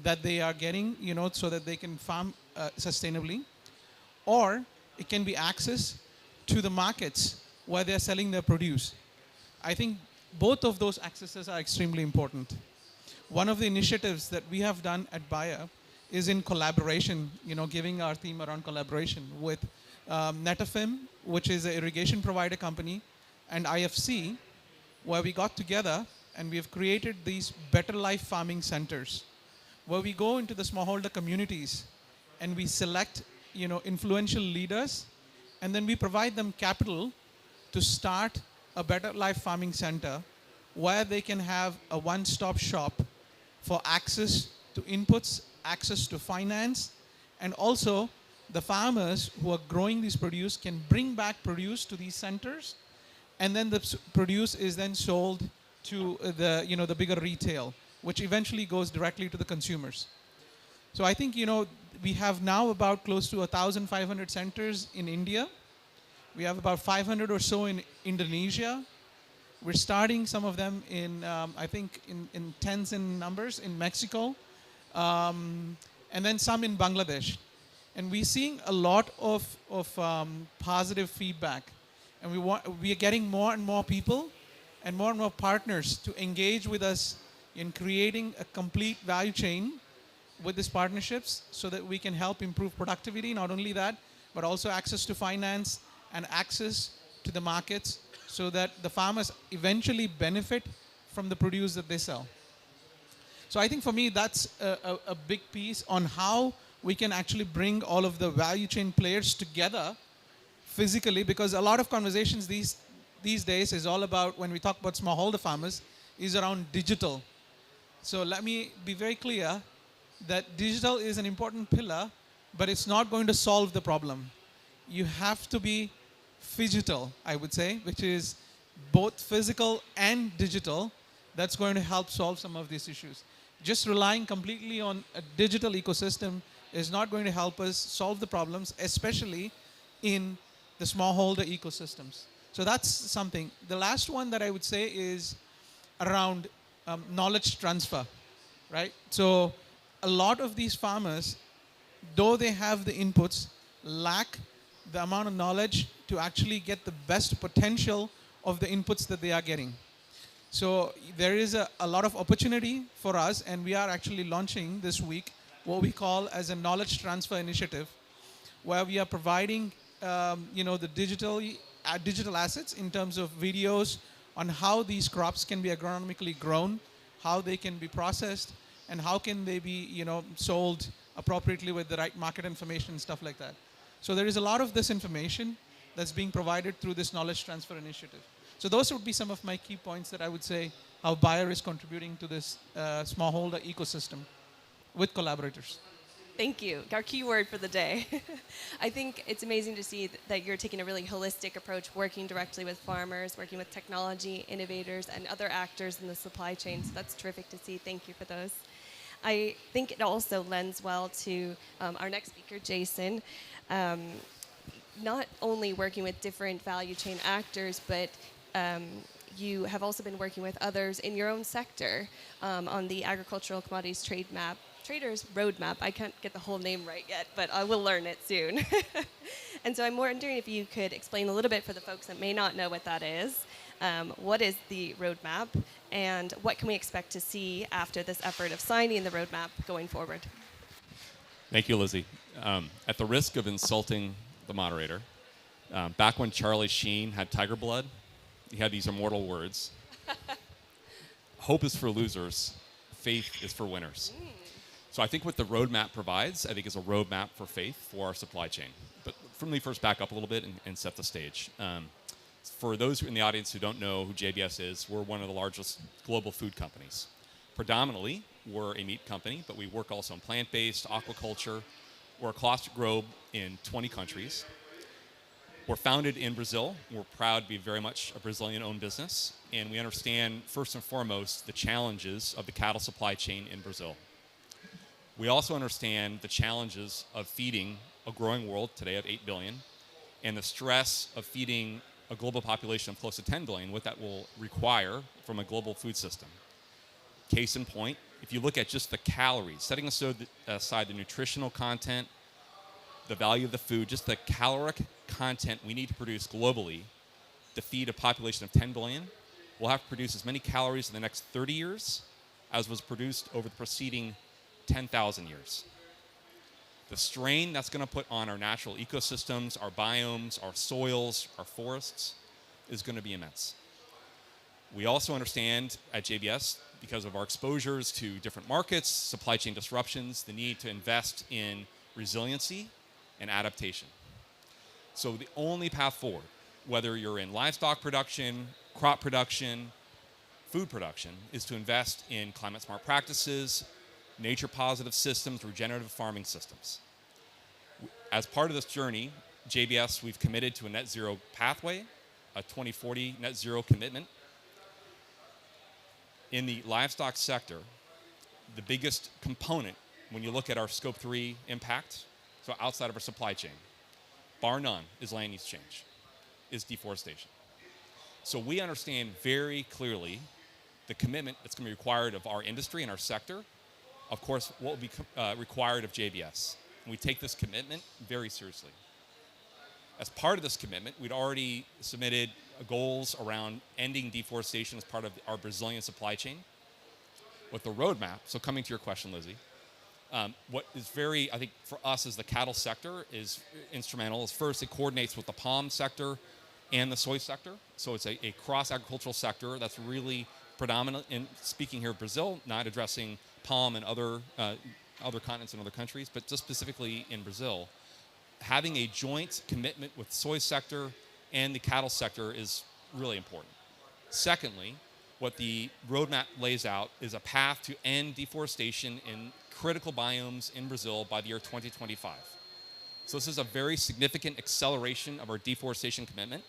Speaker 10: that they are getting, so that they can farm sustainably, or it can be access to the markets where they're selling their produce. I think both of those accesses are extremely important. One of the initiatives that we have done at Bayer is in collaboration, giving our theme around collaboration with Netafim, which is an irrigation provider company, and IFC, where we got together and we have created these better life farming centers, where we go into the smallholder communities and we select influential leaders, and then we provide them capital to start a better life farming center where they can have a one-stop shop for access to inputs, access to finance, and also the farmers who are growing these produce can bring back produce to these centers, and then the produce is then sold to the bigger retail, which eventually goes directly to the consumers. So I think we have now about close to 1,500 centers in India, We have about 500 or so in Indonesia. We're starting some of them in, I think, in tens in numbers in Mexico, and then some in Bangladesh. And we're seeing a lot of positive feedback. And we are getting more and more people and more partners to engage with us in creating a complete value chain with these partnerships so that we can help improve productivity. Not only that, but also access to finance and access to the markets so that the farmers eventually benefit from the produce that they sell. So I think for me, that's a big piece on how we can actually bring all of the value chain players together physically, because a lot of conversations these days is all about, when we talk about smallholder farmers, is around digital. So let me be very clear that digital is an important pillar, but it's not going to solve the problem. You have to be phygital, I would say, which is both physical and digital. That's going to help solve some of these issues. Just relying completely on a digital ecosystem is not going to help us solve the problems, especially in the smallholder ecosystems. So that's something. The last one that I would say is around knowledge transfer, right? So a lot of these farmers, though they have the inputs, lack the amount of knowledge to actually get the best potential of the inputs that they are getting. So there is a lot of opportunity for us, and we are actually launching this week what we call as a knowledge transfer initiative, where we are providing the digital assets in terms of videos on how these crops can be agronomically grown, how they can be processed, and how can they be sold appropriately with the right market information and stuff like that. So there is a lot of this information that's being provided through this knowledge transfer initiative. So those would be some of my key points that I would say how Bayer is contributing to this smallholder ecosystem with collaborators.
Speaker 9: Thank you. Our key word for the day. I think it's amazing to see that you're taking a really holistic approach, working directly with farmers, working with technology innovators and other actors in the supply chain. So that's terrific to see. Thank you for those. I think it also lends well to our next speaker, Jason. Not only working with different value chain actors, but you have also been working with others in your own sector on the agricultural commodities traders roadmap. I can't get the whole name right yet, but I will learn it soon. And so I'm wondering if you could explain a little bit for the folks that may not know what that is. What is the roadmap, and what can we expect to see after this effort of signing the roadmap going forward?
Speaker 13: Thank you, Lizzie. At the risk of insulting the moderator, back when Charlie Sheen had tiger blood, he had these immortal words: hope is for losers, faith is for winners. So I think what the roadmap provides, I think, is a roadmap for faith for our supply chain. But let me first back up a little bit and set the stage. For those in the audience who don't know who JBS is, we're one of the largest global food companies. Predominantly, we're a meat company, but we work also in plant-based, aquaculture. We're across the globe in 20 countries. We're founded in Brazil. We're proud to be very much a Brazilian-owned business, and we understand, first and foremost, the challenges of the cattle supply chain in Brazil. We also understand the challenges of feeding a growing world today of 8 billion, and the stress of feeding a global population of close to 10 billion, what that will require from a global food system. Case in point, if you look at just the calories, setting aside the nutritional content, the value of the food, just the caloric content we need to produce globally to feed a population of 10 billion, we'll have to produce as many calories in the next 30 years as was produced over the preceding 10,000 years. The strain that's going to put on our natural ecosystems, our biomes, our soils, our forests is going to be immense. We also understand at JBS, because of our exposures to different markets, supply chain disruptions, the need to invest in resiliency and adaptation. So the only path forward, whether you're in livestock production, crop production, food production, is to invest in climate smart practices, nature positive systems, regenerative farming systems. As part of this journey, JBS, we've committed to a net zero pathway, a 2040 net zero commitment. In the livestock sector, the biggest component when you look at our scope 3 impact, so outside of our supply chain, bar none, is land use change. is deforestation. So we understand very clearly the commitment that's going to be required of our industry and our sector, of course, what will be required of JBS. And we take this commitment very seriously. As part of this commitment, we'd already submitted goals around ending deforestation as part of our Brazilian supply chain. With the roadmap, so coming to your question, Lizzie, what is very, I think, for us as the cattle sector is instrumental is first it coordinates with the palm sector and the soy sector. So it's a cross-agricultural sector that's really predominant in speaking here of Brazil, not addressing palm and other continents and other countries, but just specifically in Brazil. Having a joint commitment with the soy sector and the cattle sector is really important. Secondly, what the roadmap lays out is a path to end deforestation in critical biomes in Brazil by the year 2025. So this is a very significant acceleration of our deforestation commitment.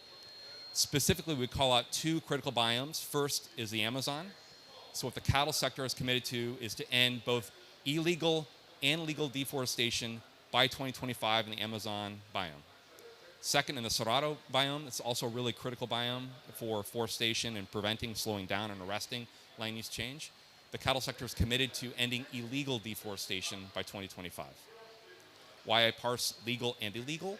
Speaker 13: Specifically, we call out 2 critical biomes. First is the Amazon. So what the cattle sector is committed to is to end both illegal and legal deforestation by 2025 in the Amazon biome. Second, in the Cerrado biome, it's also a really critical biome for forestation and preventing, slowing down, and arresting land use change. The cattle sector is committed to ending illegal deforestation by 2025. Why I parse legal and illegal?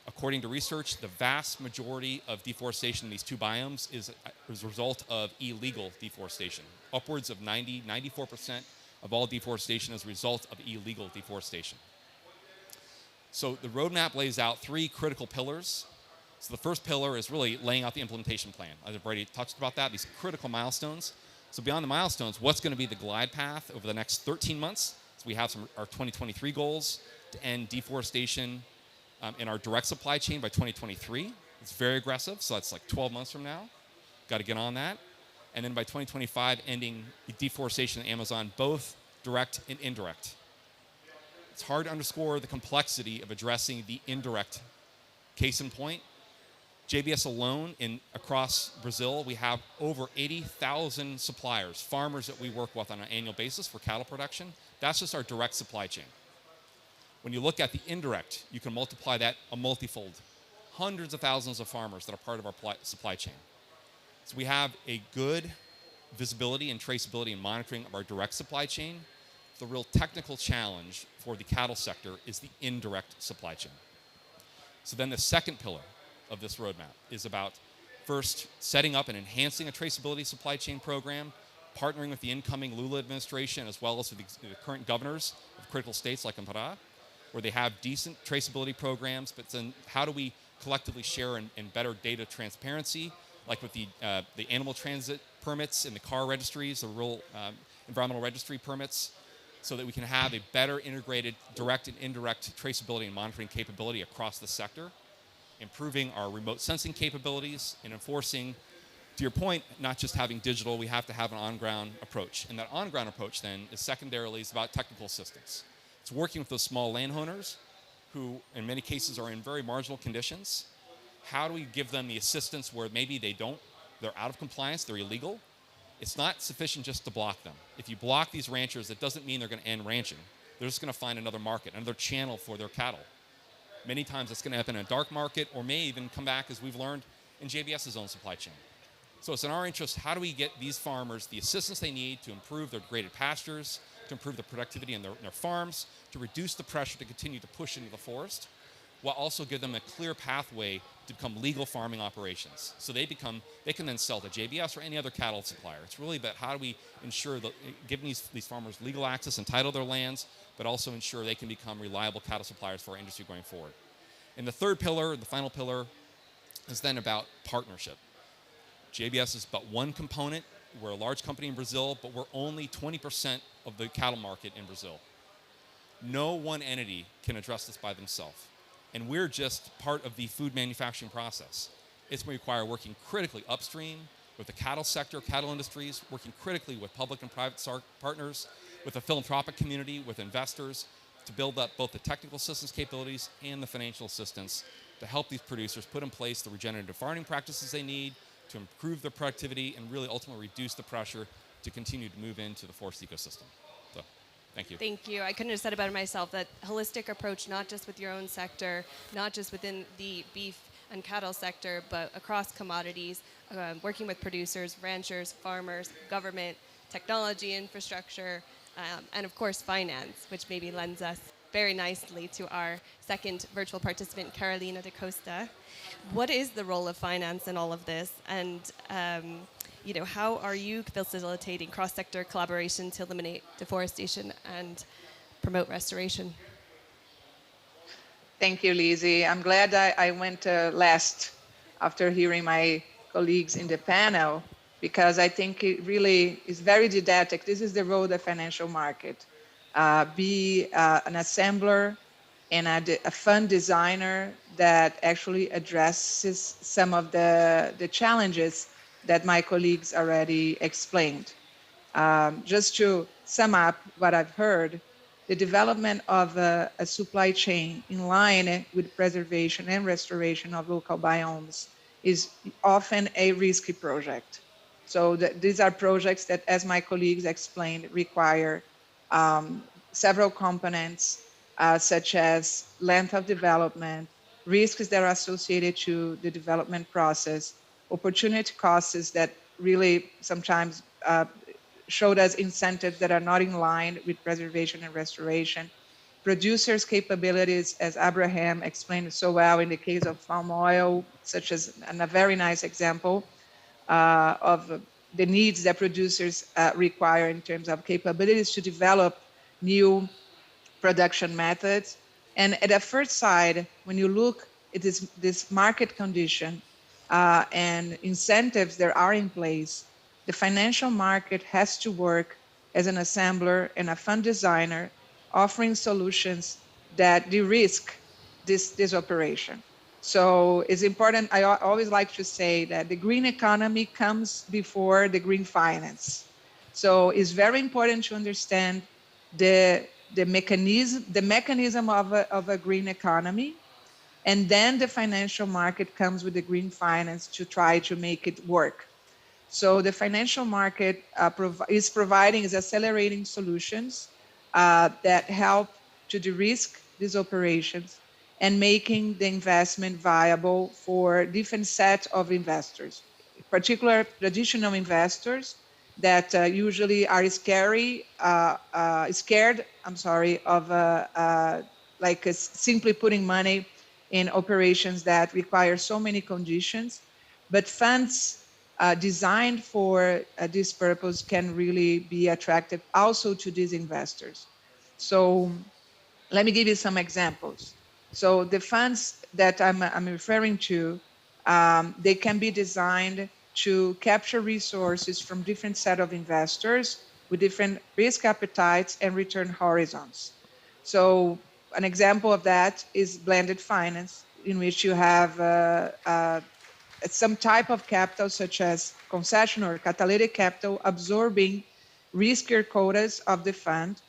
Speaker 13: According to research, the vast majority of deforestation in these 2 biomes is a result of illegal deforestation. Upwards of 94% of all deforestation is a result of illegal deforestation. So the roadmap lays out 3 critical pillars. So the first pillar is really laying out the implementation plan. I've already touched about that, these critical milestones. So beyond the milestones, what's going to be the glide path over the next 13 months? So we have our 2023 goals to end deforestation in our direct supply chain by 2023. It's very aggressive, so that's like 12 months from now. Got to get on that. And then by 2025, ending deforestation in Amazon, both direct and indirect. It's hard to underscore the complexity of addressing the indirect. Case in point, JBS alone across Brazil, we have over 80,000 suppliers, farmers that we work with on an annual basis for cattle production. That's just our direct supply chain. When you look at the indirect, you can multiply that a multifold. Hundreds of thousands of farmers that are part of our supply chain. So we have a good visibility and traceability and monitoring of our direct supply chain. The real technical challenge for the cattle sector is the indirect supply chain. So then the second pillar of this roadmap is about first setting up and enhancing a traceability supply chain program, partnering with the incoming Lula administration as well as with the current governors of critical states like Pará, where they have decent traceability programs, but then how do we collectively share in better data transparency, like with the animal transit permits and the car registries, the rural environmental registry permits, so that we can have a better integrated direct and indirect traceability and monitoring capability across the sector, improving our remote sensing capabilities and enforcing, to your point, not just having digital, we have to have an on-ground approach. And that on-ground approach then is secondarily is about technical assistance. It's working with those small landowners who in many cases are in very marginal conditions. How do we give them the assistance where maybe they're out of compliance, they're illegal? It's not sufficient just to block them. If you block these ranchers, that doesn't mean they're going to end ranching. They're just going to find another market, another channel for their cattle. Many times it's going to happen in a dark market or may even come back, as we've learned, in JBS's own supply chain. So it's in our interest, how do we get these farmers the assistance they need to improve their graded pastures, to improve the productivity in their farms, to reduce the pressure to continue to push into the forest, while also give them a clear pathway to become legal farming operations. So they can then sell to JBS or any other cattle supplier. It's really about how do we ensure that giving these farmers legal access and title their lands, but also ensure they can become reliable cattle suppliers for our industry going forward. And the third pillar, the final pillar, is then about partnership. JBS is but one component. We're a large company in Brazil, but we're only 20% of the cattle market in Brazil. No one entity can address this by themselves. And we're just part of the food manufacturing process. It's going to require working critically upstream with the cattle sector, cattle industries, working critically with public and private partners, with the philanthropic community, with investors, to build up both the technical assistance capabilities and the financial assistance to help these producers put in place the regenerative farming practices they need to improve their productivity and really ultimately reduce the pressure to continue to move into the forest ecosystem. So, thank you.
Speaker 9: Thank you. I couldn't have said it better myself, that holistic approach, not just with your own sector, not just within the beef and cattle sector, but across commodities, working with producers, ranchers, farmers, government, technology infrastructure, and of course finance, which maybe lends us very nicely to our second virtual participant, Carolina da Costa. What is the role of finance in all of this? And how are you facilitating cross-sector collaboration to eliminate deforestation and promote restoration?
Speaker 14: Thank you, Lizzie. I'm glad I went last after hearing my colleagues in the panel, because I think it really is very didactic. This is the role of the financial market. Be an assembler and a fund designer that actually addresses some of the challenges that my colleagues already explained. Just to sum up what I've heard, the development of a supply chain in line with preservation and restoration of local biomes is often a risky project. So these are projects that, as my colleagues explained, require several components, such as length of development, risks that are associated to the development process, opportunity costs that really sometimes showed us incentives that are not in line with preservation and restoration. Producers' capabilities, as Abraham explained so well in the case of palm oil, such as a very nice example of the needs that producers require in terms of capabilities to develop new production methods. And at the first side, when you look at this market condition and incentives that are in place, the financial market has to work as an assembler and a fund designer, offering solutions that de-risk this operation. So it's important. I always like to say that the green economy comes before the green finance. So it's very important to understand the mechanism of a green economy, and then the financial market comes with the green finance to try to make it work. So the financial market is accelerating solutions that help to de-risk these operations and making the investment viable for different set of investors, in particular traditional investors that usually are scared of simply putting money in operations that require so many conditions. But funds designed for this purpose can really be attractive also to these investors. So let me give you some examples. So the funds that I'm referring to, they can be designed to capture resources from different set of investors with different risk appetites and return horizons. So an example of that is blended finance, in which you have some type of capital, such as concession or catalytic capital, absorbing riskier quotas of the fund,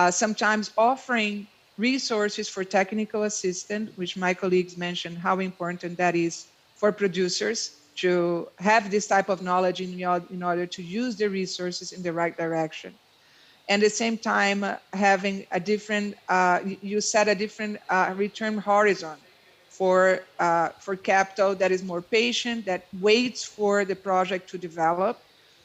Speaker 14: sometimes offering resources for technical assistance, which my colleagues mentioned how important that is for producers to have this type of knowledge in order to use the resources in the right direction. And at the same time, having a different, you set a different return horizon for capital that is more patient, that waits for the project to develop.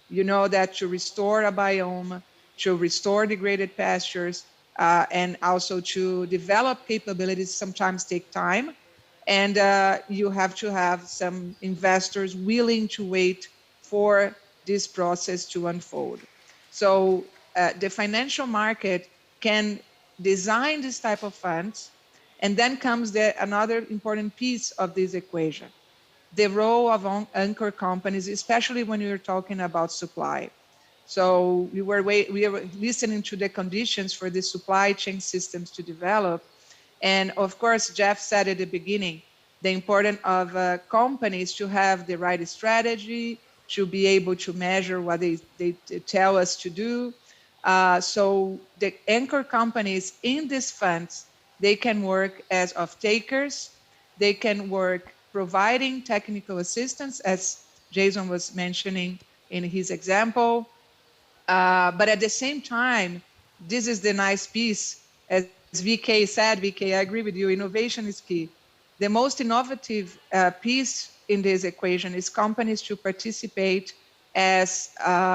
Speaker 14: You know that to restore a biome, to restore degraded pastures, and also to develop capabilities sometimes take time. And you have to have some investors willing to wait for this process to unfold. So the financial market can design this type of funds, and then comes another important piece of this equation, the role of anchor companies, especially when you're talking about supply. So we were listening to the conditions for the supply chain systems to develop. And of course, Jeff said at the beginning, the importance of companies to have the right strategy, to be able to measure what they tell us to do. So the anchor companies in these funds, they can work as off-takers, they can work providing technical assistance, as Jason was mentioning in his example. But at the same time, this is the nice piece, as VK said, VK, I agree with you, innovation is key. the most innovative piece in this equation is companies to participate as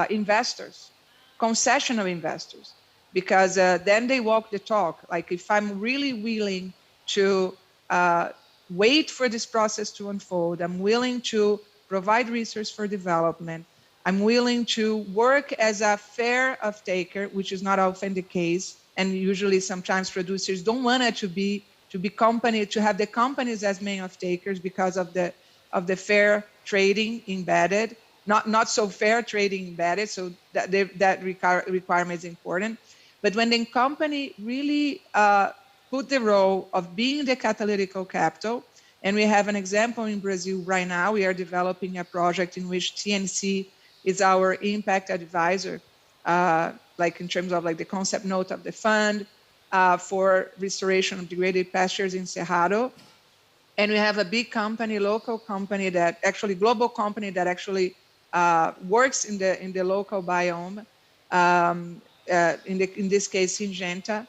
Speaker 14: investors, concessional investors, because then they walk the talk. Like if I'm really willing to wait for this process to unfold, I'm willing to provide resource for development, I'm willing to work as a fair off-taker, which is not often the case, and usually sometimes producers don't want it to have the companies as main off-takers because of the fair trading embedded, not so fair trading embedded, so that requirement is important. But when the company really put the role of being the catalytic capital, and we have an example in Brazil right now, we are developing a project in which TNC is our impact advisor, like in terms of like the concept note of the fund for restoration of degraded pastures in Cerrado. And we have a big company, local company that actually, global company that actually works in the local biome, in this case, Syngenta.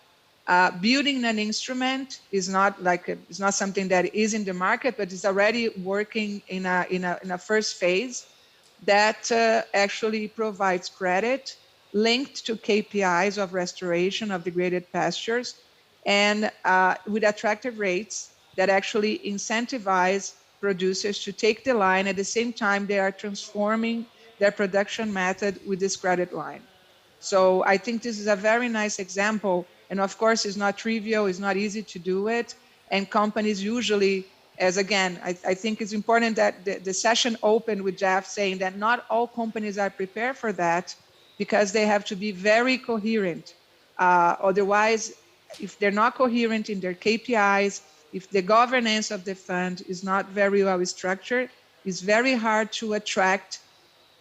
Speaker 14: Building an instrument is not like it's not something that is in the market, but it's already working in a first phase that actually provides credit linked to KPIs of restoration of degraded pastures and with attractive rates that actually incentivize producers to take the line. At the same time, they are transforming their production method with this credit line. So I think this is a very nice example. And of course, it's not trivial, it's not easy to do it. And companies usually, as again, I think it's important that the session opened with Jeff saying that not all companies are prepared for that because they have to be very coherent. Otherwise, if they're not coherent in their KPIs, if the governance of the fund is not very well structured, it's very hard to attract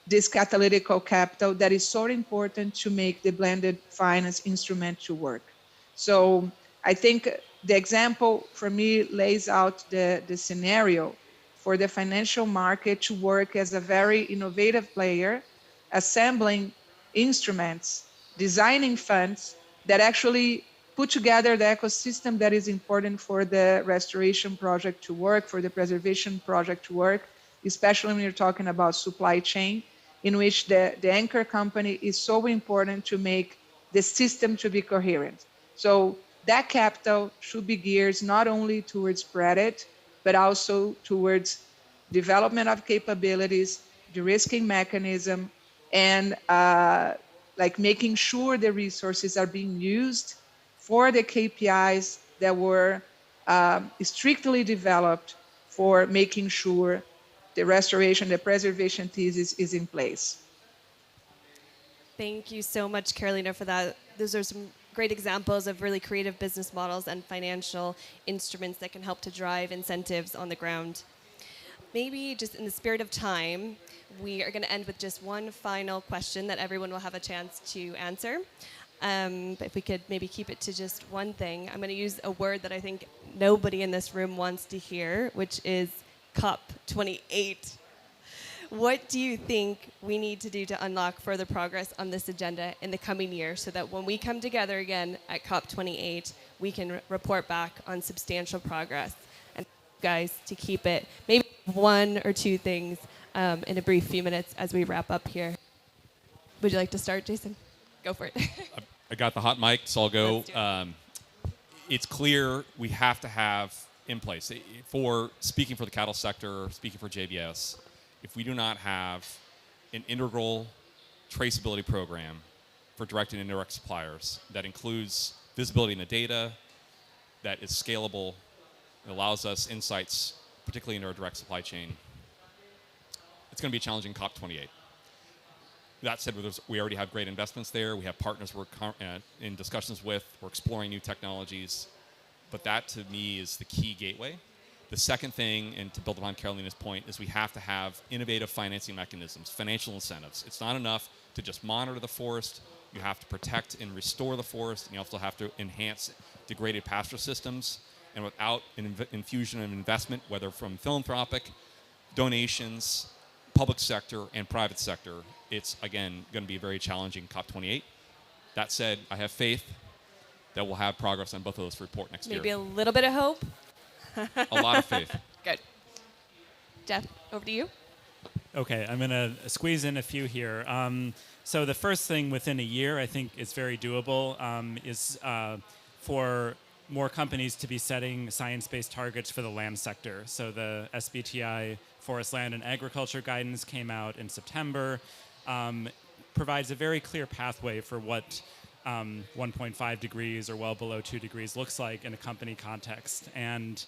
Speaker 14: this catalytic capital that is so important to make the blended finance instrument to work. So I think the example for me lays out the scenario for the financial market to work as a very innovative player, assembling instruments, designing funds that actually put together the ecosystem that is important for the restoration project to work, for the preservation project to work, especially when you're talking about supply chain, in which the anchor company is so important to make the system to be coherent. So that capital should be geared not only towards credit, but also towards development of capabilities, de-risking mechanism, and like making sure the resources are being used for the KPIs that were strictly developed for making sure the restoration, the preservation thesis is in place.
Speaker 9: Thank you so much, Carolina, for that. Those are some great examples of really creative business models and financial instruments that can help to drive incentives on the ground. Maybe just in the spirit of time, we are going to end with just one final question that everyone will have a chance to answer. But if we could maybe keep it to just one thing, I'm going to use a word that I think nobody in this room wants to hear, which is COP28. What do you think we need to do to unlock further progress on this agenda in the coming year so that when we come together again at COP28, we can report back on substantial progress? And guys, to keep it, maybe one or two things in a brief few minutes as we wrap up here. Would you like to start, Jason? Go for it.
Speaker 13: I got the hot mic, so I'll go. It's clear we have to have in place, for speaking for the cattle sector, speaking for JBS, if we do not have an integral traceability program for direct and indirect suppliers that includes visibility in the data, that is scalable, and allows us insights, particularly in our direct supply chain, it's going to be a challenging COP28. That said, we already have great investments there. We have partners we're in discussions with. We're exploring new technologies. But that, to me, is the key gateway. The second thing, and to build upon Carolina's point, is we have to have innovative financing mechanisms, financial incentives. It's not enough to just monitor the forest. You have to protect and restore the forest, and you also have to enhance degraded pasture systems. And without an infusion of investment, whether from philanthropic, donations, public sector, and private sector, it's, again, going to be a very challenging COP28. That said, I have faith that we'll have progress on both of those to report next year.
Speaker 9: Maybe a little bit of hope?
Speaker 13: A lot of faith.
Speaker 9: Good. Jeff, over to you.
Speaker 11: Okay, I'm going to squeeze in a few here. So the first thing within a year, I think is very doable, is for more companies to be setting science-based targets for the land sector. So the SBTI Forest, Land, and Agriculture guidance came out in September, provides a very clear pathway for what 1.5 degrees or well below 2 degrees looks like in a company context. And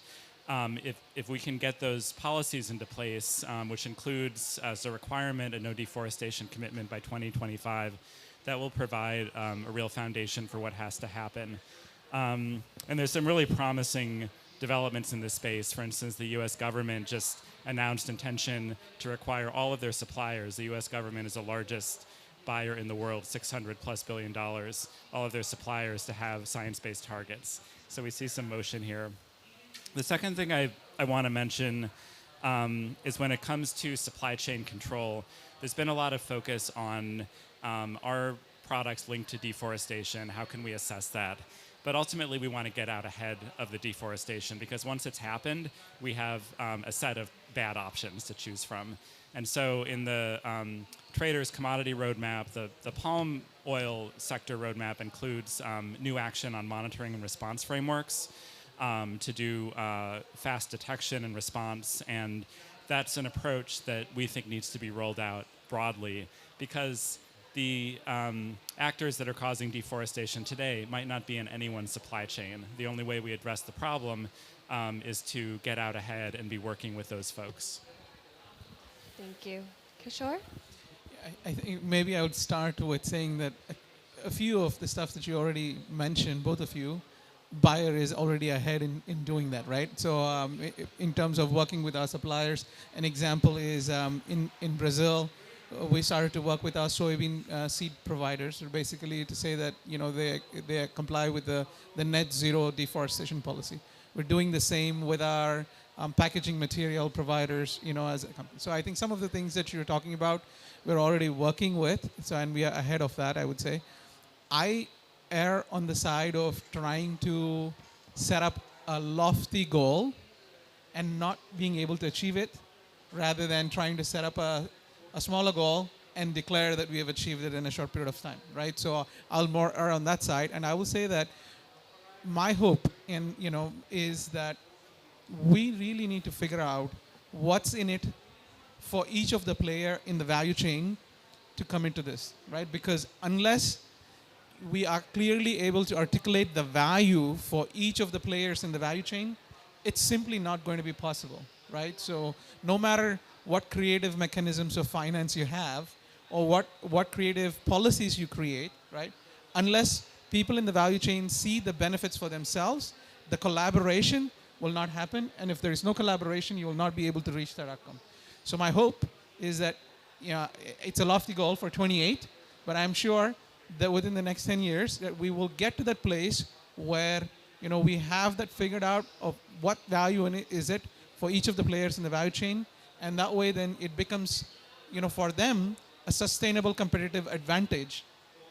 Speaker 11: if we can get those policies into place, which includes as a requirement a no deforestation commitment by 2025, that will provide a real foundation for what has to happen. And there's some really promising developments in this space. For instance, the US government just announced intention to require all of their suppliers. The US government is the largest buyer in the world, $600+ billion, all of their suppliers to have science-based targets. So we see some motion here. The second thing I want to mention is when it comes to supply chain control, there's been a lot of focus on our products linked to deforestation. How can we assess that? But ultimately, we want to get out ahead of the deforestation because once it's happened, we have a set of bad options to choose from. And so in the Traders Commodity Roadmap, the palm oil sector roadmap includes new action on monitoring and response frameworks to do fast detection and response. And that's an approach that we think needs to be rolled out broadly because the actors that are causing deforestation today might not be in anyone's supply chain. The only way we address the problem is to get out ahead and be working with those folks.
Speaker 9: Thank you. Kishore?
Speaker 10: I think maybe I would start with saying that a few of the stuff that you already mentioned, both of you, Bayer is already ahead in doing that, right? So in terms of working with our suppliers, an example is in Brazil, we started to work with our soybean seed providers, basically to say that they comply with the net zero deforestation policy. We're doing the same with our packaging material providers, as a company. So I think some of the things that you're talking about, we're already working with, and we are ahead of that, I would say. I err on the side of trying to set up a lofty goal and not being able to achieve it, rather than trying to set up a smaller goal and declare that we have achieved it in a short period of time, right? So I'll more err on that side, and I will say that my hope is that we really need to figure out what's in it for each of the player in the value chain to come into this, right? Because unless we are clearly able to articulate the value for each of the players in the value chain, it's simply not going to be possible, right? So no matter what creative mechanisms of finance you have or what creative policies you create, right? Unless people in the value chain see the benefits for themselves, the collaboration will not happen. And if there is no collaboration, you will not be able to reach that outcome. So my hope is that, it's a lofty goal for 28, but I'm sure that within the next 10 years that we will get to that place where, we have that figured out of what value in it is it for each of the players in the value chain. And that way then it becomes, for them, a sustainable competitive advantage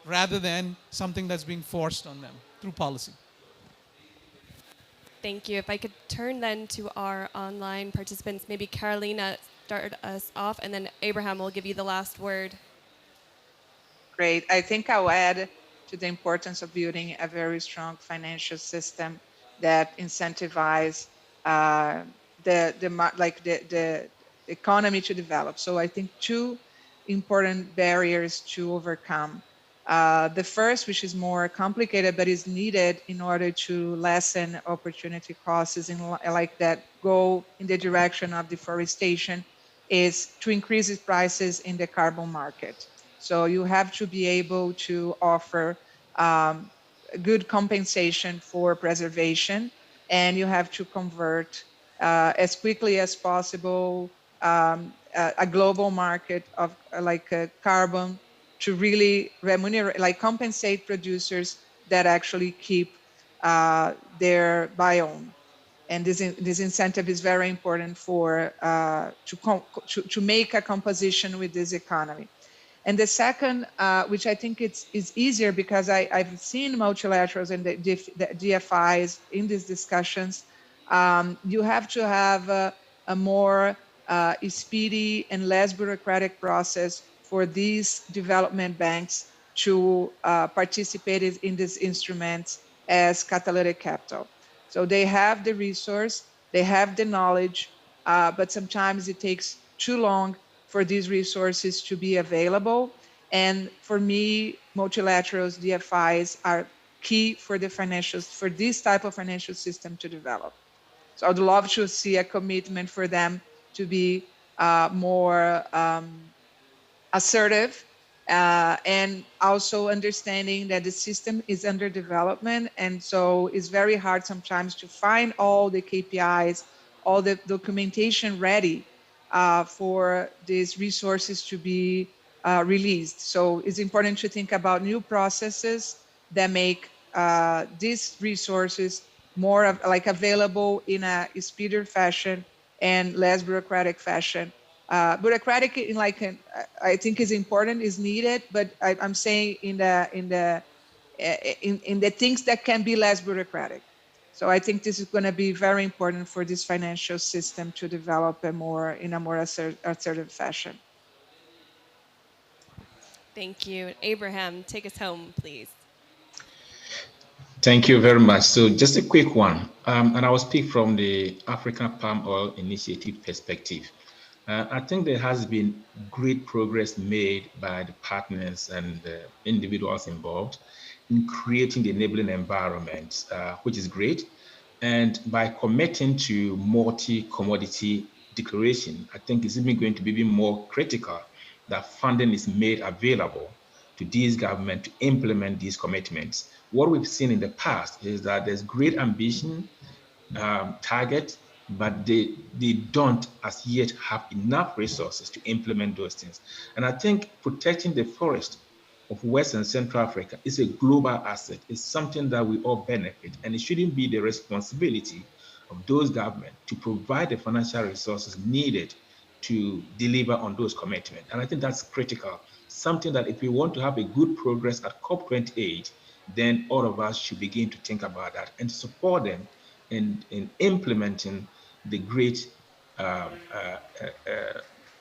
Speaker 10: rather than something that's being forced on them through policy.
Speaker 9: Thank you. If I could turn then to our online participants, maybe Carolina start us off, and then Abraham will give you the last word.
Speaker 14: Great. I think I'll add to the importance of building a very strong financial system that incentivizes the economy to develop. So I think two important barriers to overcome. The first, which is more complicated, but is needed in order to lessen opportunity costs that go in the direction of deforestation, is to increase its prices in the carbon market. So you have to be able to offer good compensation for preservation, and you have to convert as quickly as possible a global market of carbon to really remunerate, compensate producers that actually keep their biome. And this incentive is very important for to make a composition with this economy. And the second, which I think is easier because I've seen multilaterals and the DFIs in these discussions, You have to have a more speedy and less bureaucratic process for these development banks to participate in these instruments as catalytic capital. So they have the resource, they have the knowledge, but sometimes it takes too long for these resources to be available. And for me, multilaterals, DFIs are key for the financials, for this type of financial system to develop. So I'd love to see a commitment for them to be more assertive and also understanding that the system is under development. And so it's very hard sometimes to find all the KPIs, all the documentation ready for these resources to be released. So it's important to think about new processes that make these resources more available in a speedier fashion and less bureaucratic fashion. Bureaucratic I think is important, is needed, but I'm saying in the things that can be less bureaucratic. So I think this is going to be very important for this financial system to develop in a more assertive fashion.
Speaker 9: Thank you. Abraham, take us home, please.
Speaker 12: Thank you very much. So just a quick one, and I will speak from the African Palm Oil Initiative perspective. I think there has been great progress made by the partners and the individuals involved in creating the enabling environment, which is great. And by committing to multi-commodity declaration, I think it's even going to be even more critical that funding is made available to these governments to implement these commitments. What we've seen in the past is that there's great ambition, target, but they don't as yet have enough resources to implement those things. And I think protecting the forest of West and Central Africa is a global asset. It's something that we all benefit, and it shouldn't be the responsibility of those governments to provide the financial resources needed to deliver on those commitments. And I think that's critical. Something that if we want to have a good progress at COP28, then all of us should begin to think about that and support them in implementing the great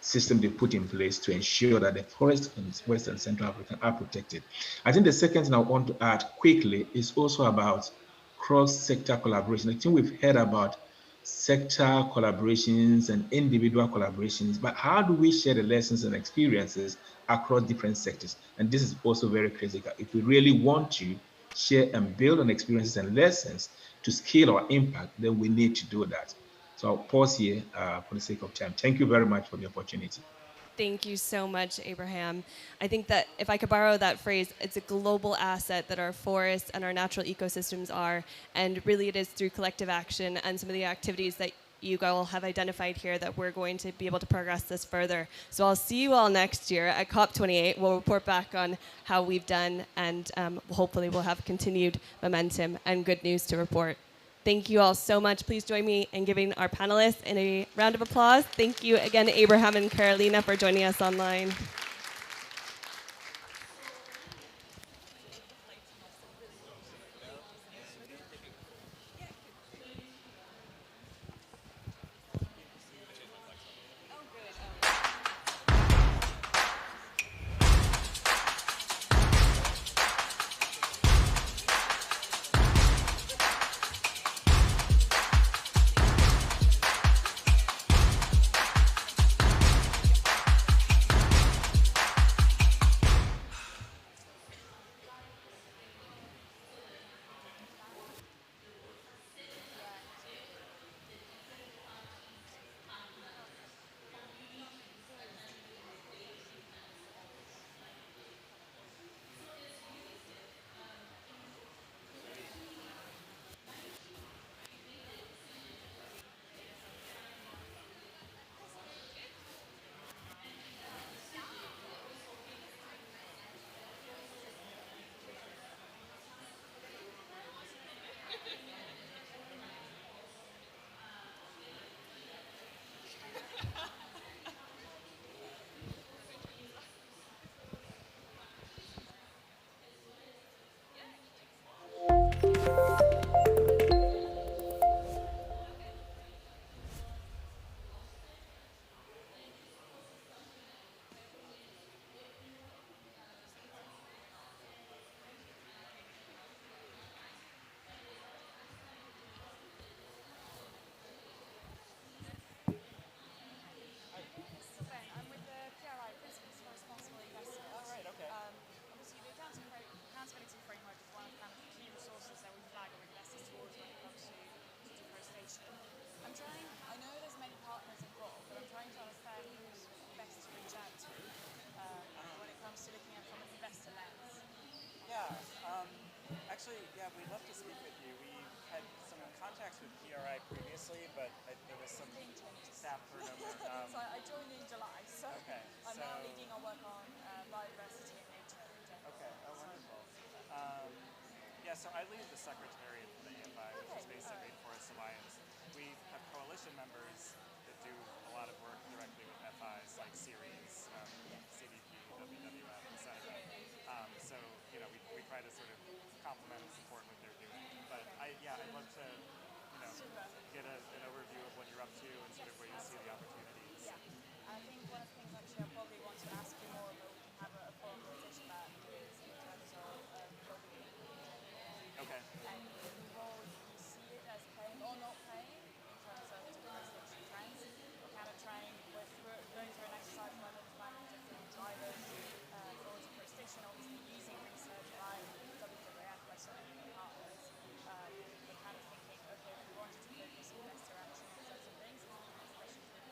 Speaker 12: system they put in place to ensure that the forests in West and Central Africa are protected. I think the second thing I want to add quickly is also about cross-sector collaboration. I think we've heard about sector collaborations and individual collaborations, but how do we share the lessons and experiences across different sectors? And this is also very critical. If we really want to share and build on experiences and lessons to scale our impact, then we need to do that. So I'll pause here for the sake of time. Thank you very much for the opportunity.
Speaker 9: Thank you so much, Abraham. I think that if I could borrow that phrase, it's a global asset that our forests and our natural ecosystems are, and really it is through collective action and some of the activities that you all have identified here that we're going to be able to progress this further. So I'll see you all next year at COP28. We'll report back on how we've done, and hopefully we'll have continued momentum and good news to report. Thank you all so much. Please join me in giving our panelists a round of applause. Thank you again, Abraham and Carolina, for joining us online.
Speaker 15: Actually, yeah, we'd love to speak with you. We had some contacts with PRI previously, but there was some staff turnover.
Speaker 8: So I joined in July, so
Speaker 15: okay,
Speaker 8: I'm now leading our work on biodiversity and nature in general.
Speaker 15: Okay, oh wonderful. Yeah, so I lead the secretariat for the EFI, which is based at Rainforest Alliance. We have coalition members that do a lot of work directly with FIs, like Ceres, CDP, WWF, etc. So, you know, we try to sort of complement and support what they're doing. But I'd love to, you know, get an overview of what you're up to and sort of where you see the opportunities.
Speaker 8: Yeah, I think one of the things actually I probably want to ask you more, but we can have a full conversation about is in terms of global people in general.
Speaker 15: Okay.
Speaker 8: And the role you see it as playing or not playing in terms of deforestation trends. We're kind of trying, we're going through an exercise where we're finding different drivers for deforestation, obviously using research like WWF, like so many partners. We're kind of thinking, okay, we wanted to focus on best direction on certain things, especially with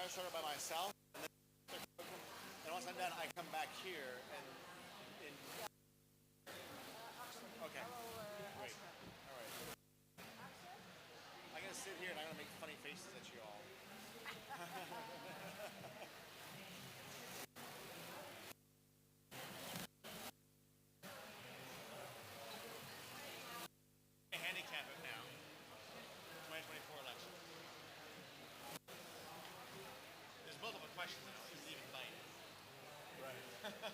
Speaker 17: I start by myself, and then start cooking. And once I'm done, I come back here and okay, great, all right. I'm gonna sit here and I'm gonna make funny faces at you all. Handicap it now. 2024 election. There's multiple questions in it. Is he even invited? Right.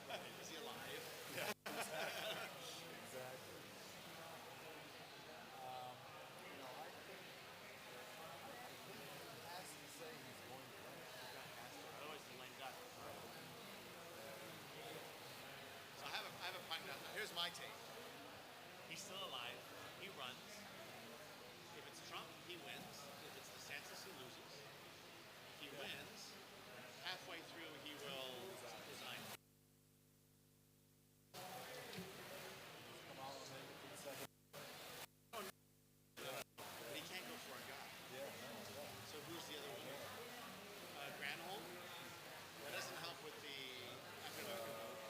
Speaker 17: Right. Is he alive? Yeah. Exactly. I think he has to say he's going to win. Otherwise, he's lame duck. So I have a point now. Here's my take. He's still alive. He runs. If it's Trump, he wins. If it's DeSantis, he loses. If he wins, halfway through, he will resign. But he can't go for a guy. So who's the other one? Granholm? That doesn't help with the African-American vote.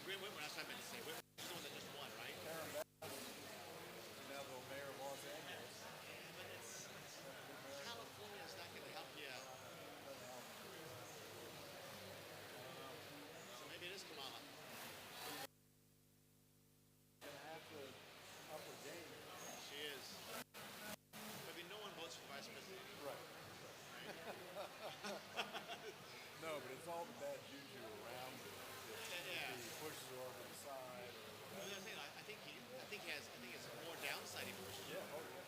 Speaker 17: Whitmer, that's what I meant to say. Whitmer is the one that just won, right? Now the mayor of Los Angeles. Yeah, but California is not going to help you out. So maybe it is Kamala. Going to have to up her game. She is. I mean, no one votes for vice president. Right. No, but it's all the bad juju around it. Yeah. He pushes her over the side. Or I think it's more downside he pushes. Yeah. Oh, yeah.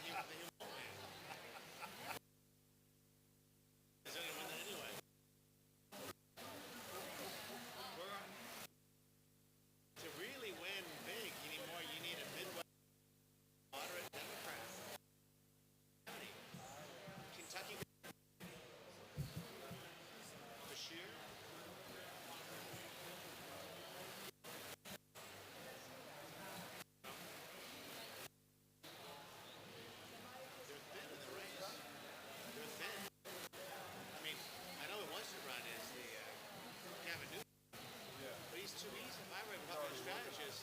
Speaker 17: He won't win. He's going to win that anyway. To really win big, you need a Midwest moderate Democrat. Kentucky. Bashir. They're thin in the race. They're thin. I mean, I know who wants to run is the Gavin Newsom. Yeah. But he's too easy. If I were a Republican strategist,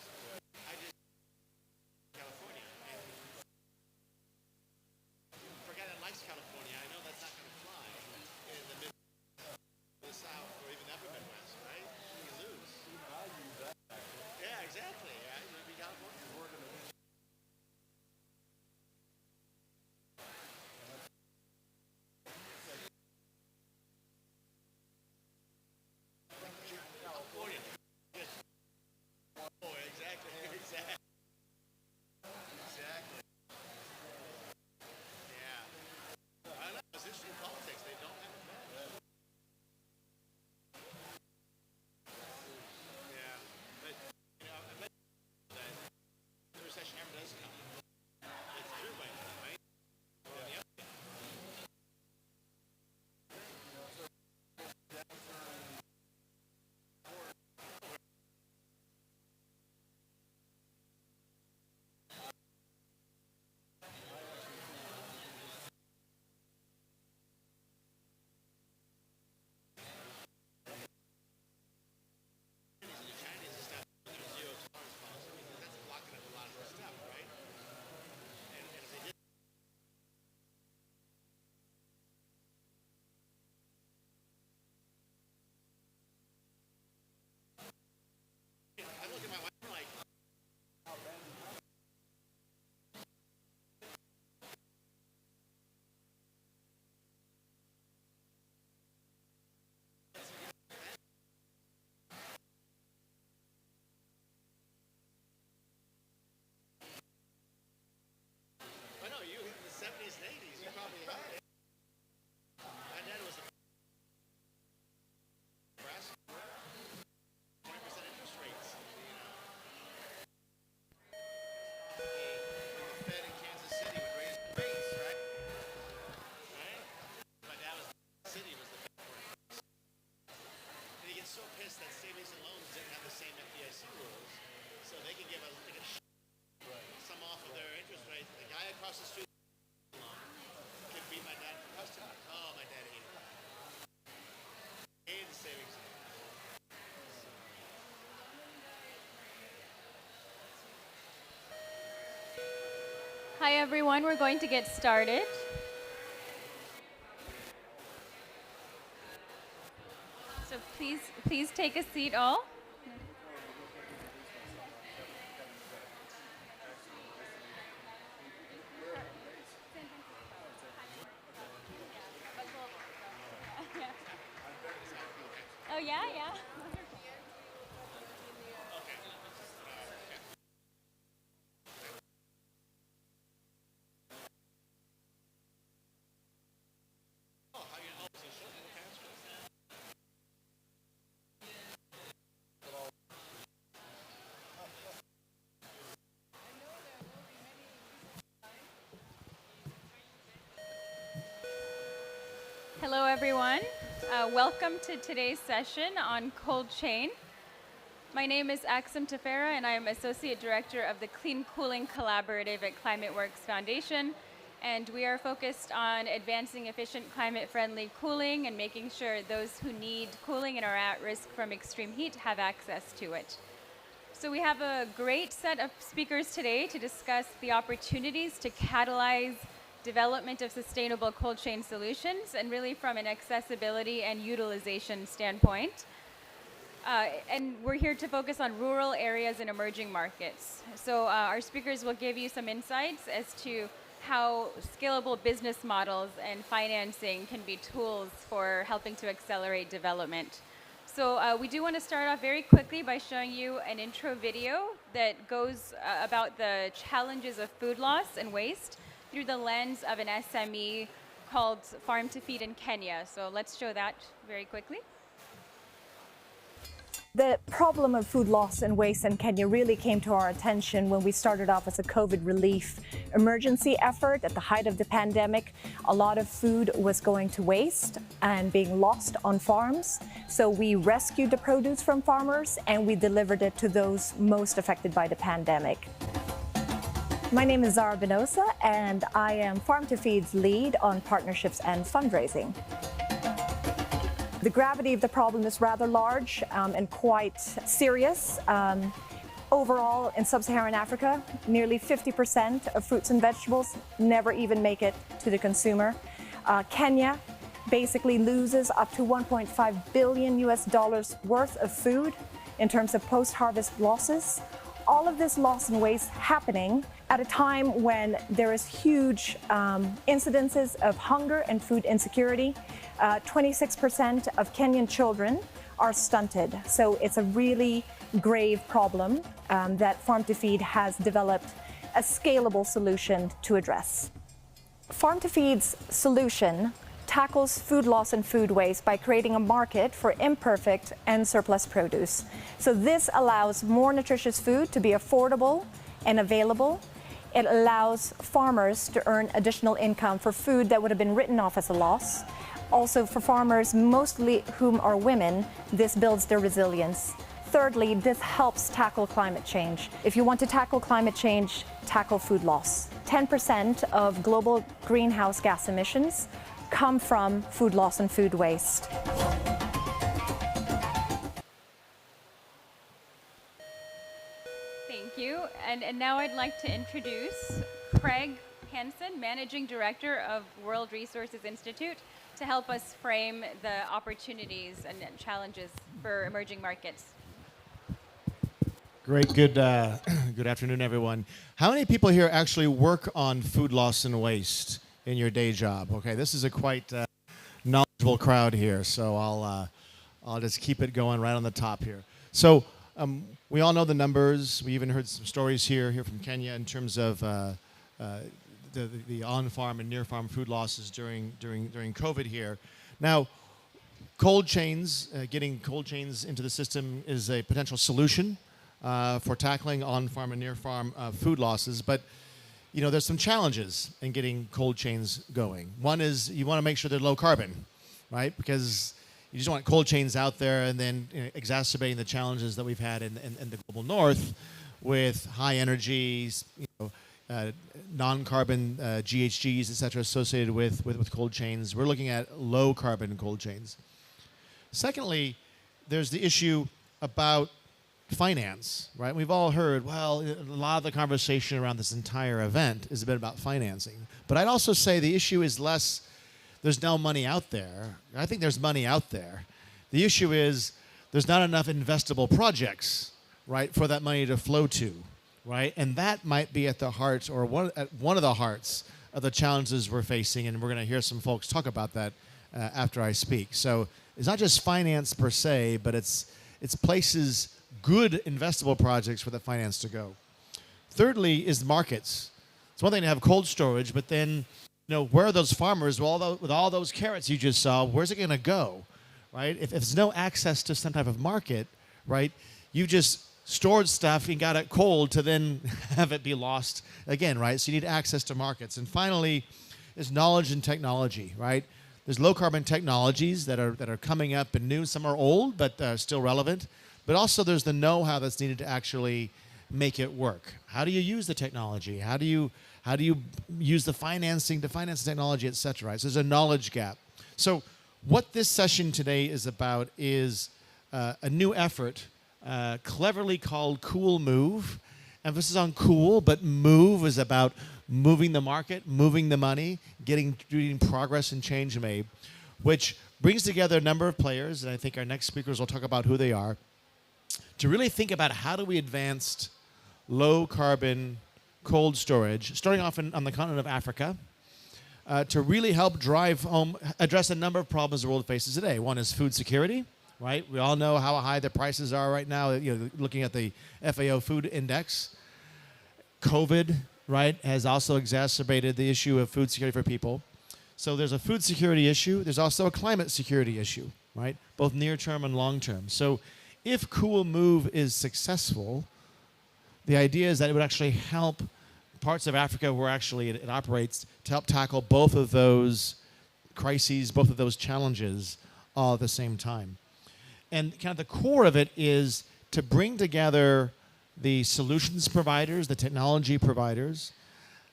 Speaker 17: I just California. And for a guy that likes California, I know that's not going to fly in the mid, the South, or even upper Midwest, right? You lose. I use that. Yeah, exactly. Yeah, you'd be California. California. Yes. Oh, exactly. Exactly. Exactly. Yeah. I don't know. It's interesting in politics. They don't have a bet. Yeah. But, I bet that the recession ever does come. It's everybody, right? Yeah. I look at my wife like, how bad is it? I know you in the 70s and 80s, you probably had it. My dad was a brass 20% interest rates, The Fed in Kansas City would raise rates, right? Right? My dad was the city was the Fed. And he gets so pissed that savings and loans
Speaker 16: Hi everyone, we're going to get started. So please take a seat all. Oh yeah, yeah. Hello everyone. Welcome to today's session on cold chain. My name is Axum Tefera and I am Associate Director of the Clean Cooling Collaborative at ClimateWorks Foundation. And we are focused on advancing efficient climate-friendly cooling and making sure those who need cooling and are at risk from extreme heat have access to it. So we have a great set of speakers today to discuss the opportunities to catalyze development of sustainable cold chain solutions, and really from an accessibility and utilization standpoint. And we're here to focus on rural areas and emerging markets. So our speakers will give you some insights as to how scalable business models and financing can be tools for helping to accelerate development. So we do want to start off very quickly by showing you an intro video that goes about the challenges of food loss and waste through the lens of an SME called Farm to Feed in Kenya. So let's show that very quickly.
Speaker 18: The problem of food loss and waste in Kenya really came to our attention when we started off as a COVID relief emergency effort at the height of the pandemic. A lot of food was going to waste and being lost on farms. So we rescued the produce from farmers and we delivered it to those most affected by the pandemic. My name is Zara Benosa and I am Farm to Feed's lead on partnerships and fundraising. The gravity of the problem is rather large and quite serious. Overall, in sub-Saharan Africa, nearly 50% of fruits and vegetables never even make it to the consumer. Kenya basically loses up to $1.5 billion worth of food in terms of post-harvest losses. All of this loss and waste happening at a time when there is huge incidences of hunger and food insecurity. 26% of Kenyan children are stunted. So it's a really grave problem that Farm to Feed has developed a scalable solution to address. Farm to Feed's solution tackles food loss and food waste by creating a market for imperfect and surplus produce. So this allows more nutritious food to be affordable and available. It allows farmers to earn additional income for food that would have been written off as a loss. Also for farmers, mostly whom are women, this builds their resilience. Thirdly, this helps tackle climate change. If you want to tackle climate change, tackle food loss. 10% of global greenhouse gas emissions come from food loss and food waste.
Speaker 16: Thank you. And now I'd like to introduce Craig Hansen, Managing Director of World Resources Institute, to help us frame the opportunities and challenges for emerging markets.
Speaker 23: Great, good afternoon, everyone. How many people here actually work on food loss and waste in your day job? Okay, this is a quite knowledgeable crowd here, so I'll just keep it going right on the top here. So we all know the numbers. We even heard some stories here from Kenya in terms of the on-farm and near-farm food losses during COVID here. Now, cold chains, getting cold chains into the system is a potential solution for tackling on-farm and near-farm food losses, but you know, there's some challenges in getting cold chains going. One is you want to make sure they're low carbon, right? Because you just want cold chains out there and then exacerbating the challenges that we've had in the global north with high energy, non-carbon GHGs, et cetera, associated with cold chains. We're looking at low carbon cold chains. Secondly, there's the issue about finance, right? We've all heard, well, a lot of the conversation around this entire event is a bit about financing. But I'd also say the issue is less, there's no money out there. I think there's money out there. The issue is there's not enough investable projects, right, for that money to flow to, right? And that might be at the heart, or one of the hearts of the challenges we're facing, and we're going to hear some folks talk about that after I speak. So it's not just finance per se, but it's places, good investable projects for the finance to go. Thirdly is markets. It's one thing to have cold storage, but then, where are those farmers with all those carrots you just saw? Where's it going to go, right? If there's no access to some type of market, right, you just stored stuff and got it cold to then have it be lost again, right? So you need access to markets. And finally is knowledge and technology, right? There's low carbon technologies that are coming up and new. Some are old, but still relevant. But also there's the know-how that's needed to actually make it work. How do you use the technology? How do you use the financing to finance the technology, et cetera, right? So there's a knowledge gap. So what this session today is about is a new effort cleverly called Cool Move. Emphasis on cool, but move is about moving the market, moving the money, getting progress and change made, which brings together a number of players, and I think our next speakers will talk about who they are, to really think about how do we advance low carbon cold storage, starting off on the continent of Africa, to really help address a number of problems the world faces today. One is food security, right? We all know how high the prices are right now, looking at the FAO food index. COVID, right, has also exacerbated the issue of food security for people. So there's a food security issue. There's also a climate security issue, right? Both near term and long term. So if Cool Move is successful, the idea is that it would actually help parts of Africa where actually it operates to help tackle both of those crises, both of those challenges all at the same time. And kind of the core of it is to bring together the solutions providers, the technology providers,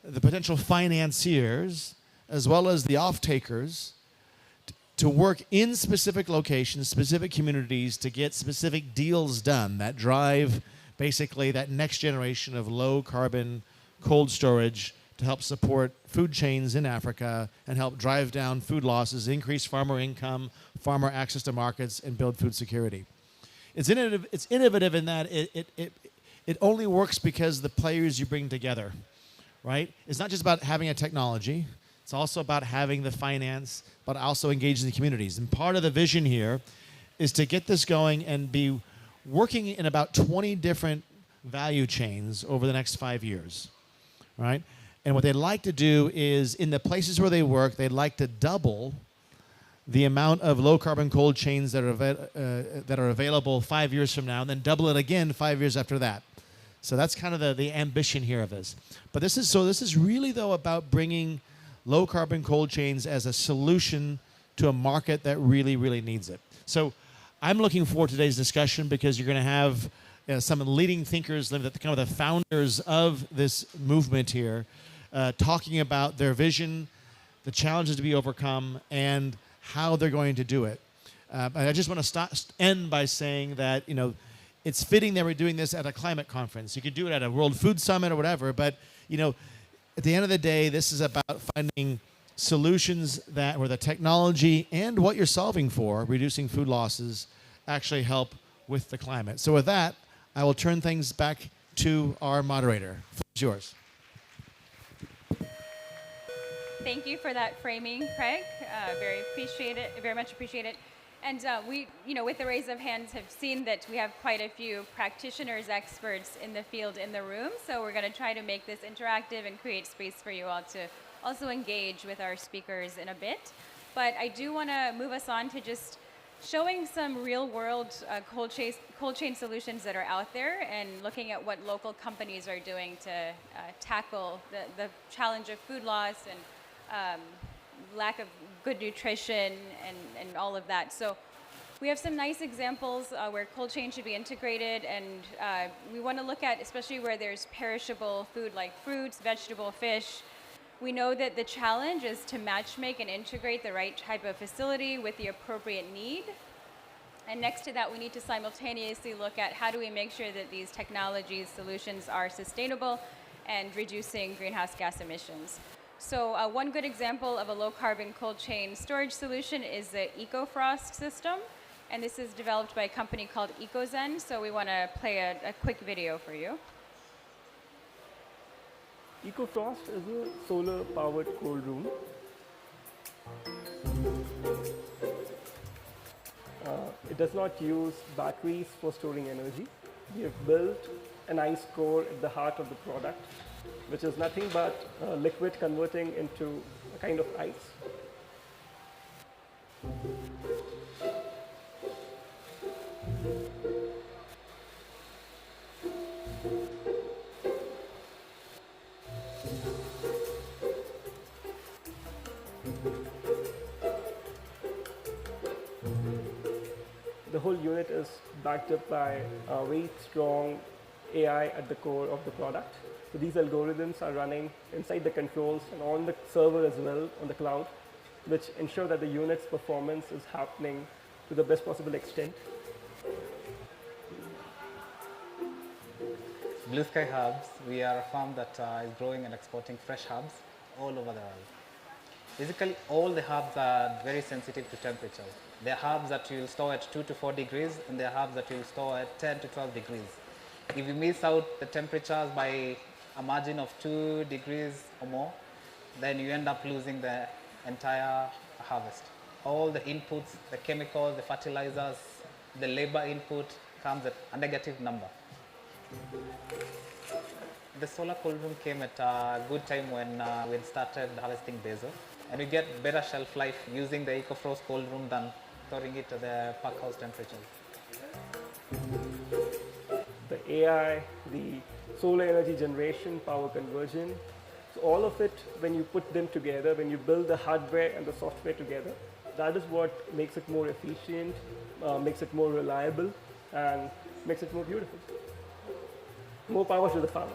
Speaker 23: the potential financiers, as well as the off-takers, to work in specific locations, specific communities, to get specific deals done that drive basically that next generation of low carbon cold storage to help support food chains in Africa and help drive down food losses, increase farmer income, farmer access to markets, and build food security. It's innovative in that it only works because the players you bring together, right? It's not just about having a technology. It's also about having the finance, but also engaging the communities. And part of the vision here is to get this going and be working in about 20 different value chains over the next 5 years, right? And what they'd like to do is, in the places where they work, they'd like to double the amount of low-carbon cold chains that are available 5 years from now, and then double it again 5 years after that. So that's kind of the ambition here of this. But this is really, though, about bringing low-carbon cold chains as a solution to a market that really, really needs it. So I'm looking forward to today's discussion because you're going to have some leading thinkers, kind of the founders of this movement here, talking about their vision, the challenges to be overcome, and how they're going to do it. I just want to end by saying that, it's fitting that we're doing this at a climate conference. You could do it at a World Food Summit or whatever, but, at the end of the day, this is about finding solutions where the technology and what you're solving for, reducing food losses, actually help with the climate. So with that, I will turn things back to our moderator. The floor is yours.
Speaker 16: Thank you for that framing, Craig. Very much appreciate it. And we, with the raise of hands, have seen that we have quite a few practitioners, experts in the field in the room. So we're going to try to make this interactive and create space for you all to also engage with our speakers in a bit. But I do want to move us on to just showing some real-world cold chain solutions that are out there and looking at what local companies are doing to tackle the challenge of food loss and lack of good nutrition and all of that. So we have some nice examples where cold chain should be integrated, and we want to look at especially where there's perishable food like fruits, vegetable, fish. We know that the challenge is to matchmake and integrate the right type of facility with the appropriate need. And next to that, we need to simultaneously look at how do we make sure that these technologies, solutions are sustainable and reducing greenhouse gas emissions. So one good example of a low-carbon cold chain storage solution is the EcoFrost system. And this is developed by a company called EcoZen. So we want to play a quick video for you.
Speaker 3: EcoFrost is a solar-powered cold room. It does not use batteries for storing energy. We have built an ice core at the heart of the product, which is nothing but liquid converting into a kind of ice. The whole unit is backed up by a very strong AI at the core of the product. So these algorithms are running inside the controls and on the server as well, on the cloud, which ensure that the unit's performance is happening to the best possible extent.
Speaker 19: Blue Sky Hubs, we are a farm that is growing and exporting fresh hubs all over the world. Basically, all the hubs are very sensitive to temperature. There are hubs that you will store at 2 to 4 degrees, and there are hubs that you will store at 10 to 12 degrees. If you miss out the temperatures by a margin of 2 degrees or more, then you end up losing the entire harvest. All the inputs, the chemicals, the fertilizers, the labor input comes at a negative number. The solar cold room came at a good time when we started harvesting basil, and we get better shelf life using the EcoFrost cold room than storing it at the pack house temperature.
Speaker 3: The AI, the solar energy generation, power conversion, so all of it, when you put them together, when you build the hardware and the software together, that is what makes it more efficient, makes it more reliable, and makes it more beautiful. More power to the farmer.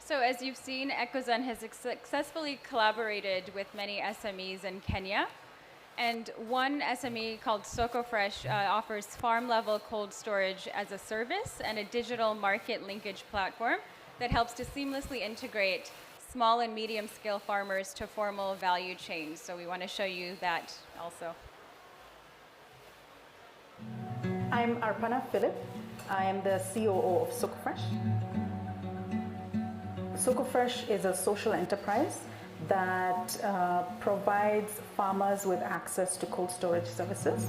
Speaker 16: So as you've seen, EcoZen has successfully collaborated with many SMEs in Kenya. And one SME called SocoFresh offers farm-level cold storage as a service and a digital market linkage platform that helps to seamlessly integrate small and medium-scale farmers to formal value chains. So we want to show you that also.
Speaker 18: I'm Arpana Philip. I am the COO of SocoFresh. SocoFresh is a social enterprise that provides farmers with access to cold storage services.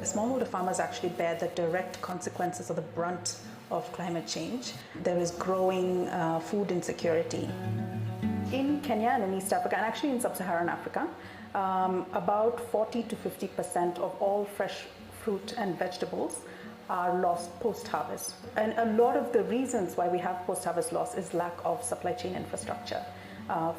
Speaker 18: Smallholder farmers actually bear the direct consequences of the brunt of climate change. There is growing food insecurity. In Kenya and in East Africa, and actually in Sub-Saharan Africa, about 40 to 50% of all fresh fruit and vegetables are lost post-harvest. And a lot of the reasons why we have post-harvest loss is lack of supply chain infrastructure.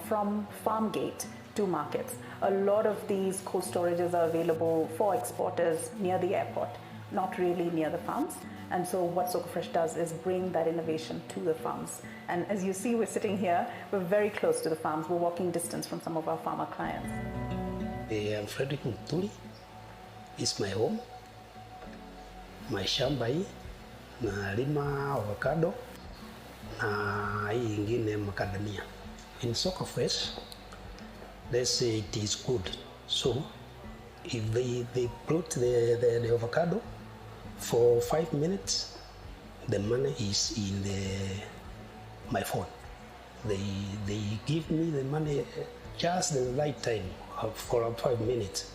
Speaker 18: From farm gate to markets. A lot of these cold storages are available for exporters near the airport, not really near the farms. And so what SocoFresh does is bring that innovation to the farms. And as you see, we're sitting here, we're very close to the farms. We're walking distance from some of our farmer clients.
Speaker 20: I'm Frederick Mutuli. It's my home. My shamba hii nalima avocado na hii ingine macadamia. In SocoFresh, let's say it is good. So if they put the avocado for 5 minutes, the money is in my phone. They give me the money just the right time for 5 minutes.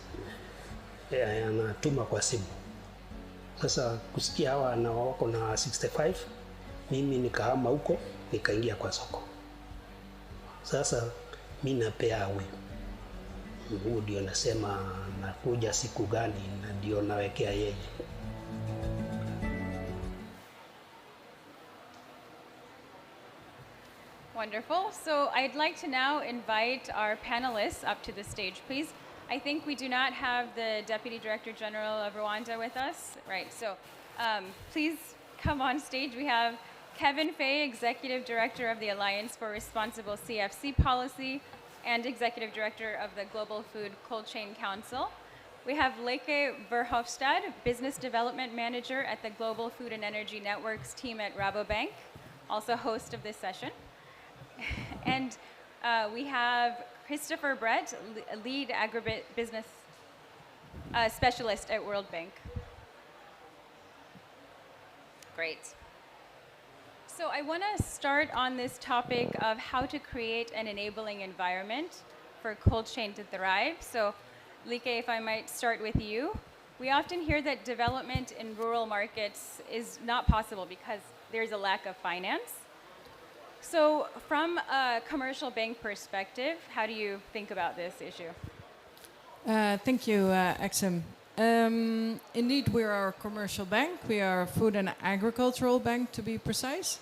Speaker 20: Anatuma kwa simu. Sasa kusikia hawa na wako na 65, mimi nikahama huko nikaingia kwa soko. Sasa mimi napea awe. Huo ndio nasema nakuja siku gani na ndio nawekea yeye.
Speaker 16: Wonderful. So I'd like to now invite our panelists up to the stage, please. I think we do not have the Deputy Director General of Rwanda with us. Right, so please come on stage. We have Kevin Fay, Executive Director of the Alliance for Responsible CFC Policy, and Executive Director of the Global Food Cold Chain Council. We have Leke Verhofstadt, Business Development Manager at the Global Food and Energy Networks team at Rabobank, also host of this session. And we have Christopher Brett, Lead Agribusiness Specialist at World Bank. Great. So I want to start on this topic of how to create an enabling environment for cold chain to thrive. So Leke, if I might start with you. We often hear that development in rural markets is not possible because there's a lack of finance. So from a commercial bank perspective, how do you think about this issue?
Speaker 7: Thank you, Axum. Indeed, we are a commercial bank. We are a food and agricultural bank, to be precise.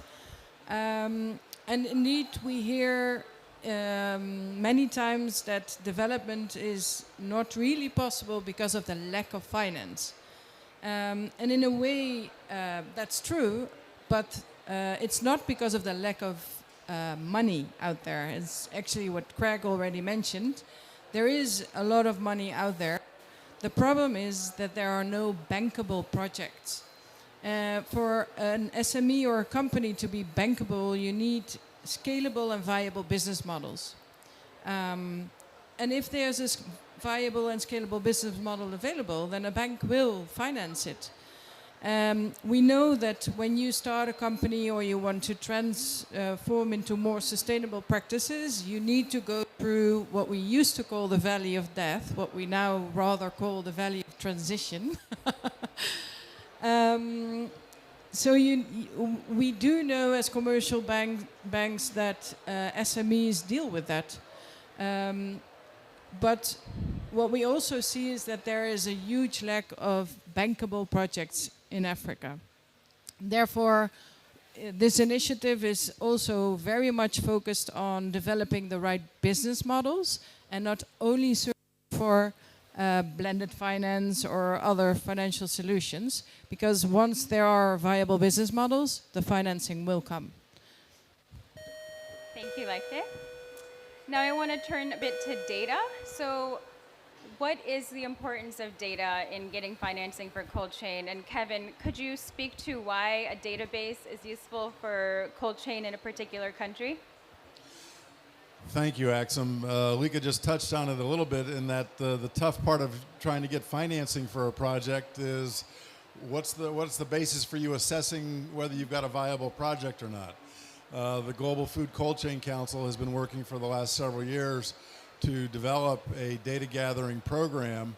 Speaker 7: And indeed, we hear many times that development is not really possible because of the lack of finance. And in a way, that's true, but it's not because of the lack of money out there. It's actually what Craig already mentioned. There is a lot of money out there. The problem is that there are no bankable projects. For an SME or a company to be bankable, you need scalable and viable business models. And if there's a viable and scalable business model available, then a bank will finance it. We know that when you start a company or you want to transform into more sustainable practices, you need to go through what we used to call the valley of death, what we now rather call the valley of transition. So we do know as commercial banks that SMEs deal with that. But what we also see is that there is a huge lack of bankable projects in Africa. Therefore, this initiative is also very much focused on developing the right business models and not only for blended finance or other financial solutions, because once there are viable business models, the financing will come.
Speaker 16: Thank you, Leke. Now I want to turn a bit to data. So what is the importance of data in getting financing for cold chain? And Kevin, could you speak to why a database is useful for cold chain in a particular country?
Speaker 21: Thank you, Axum. Leke just touched on it a little bit in that the tough part of trying to get financing for a project is what's the basis for you assessing whether you've got a viable project or not. The Global Food Cold Chain Council has been working for the last several years to develop a data gathering program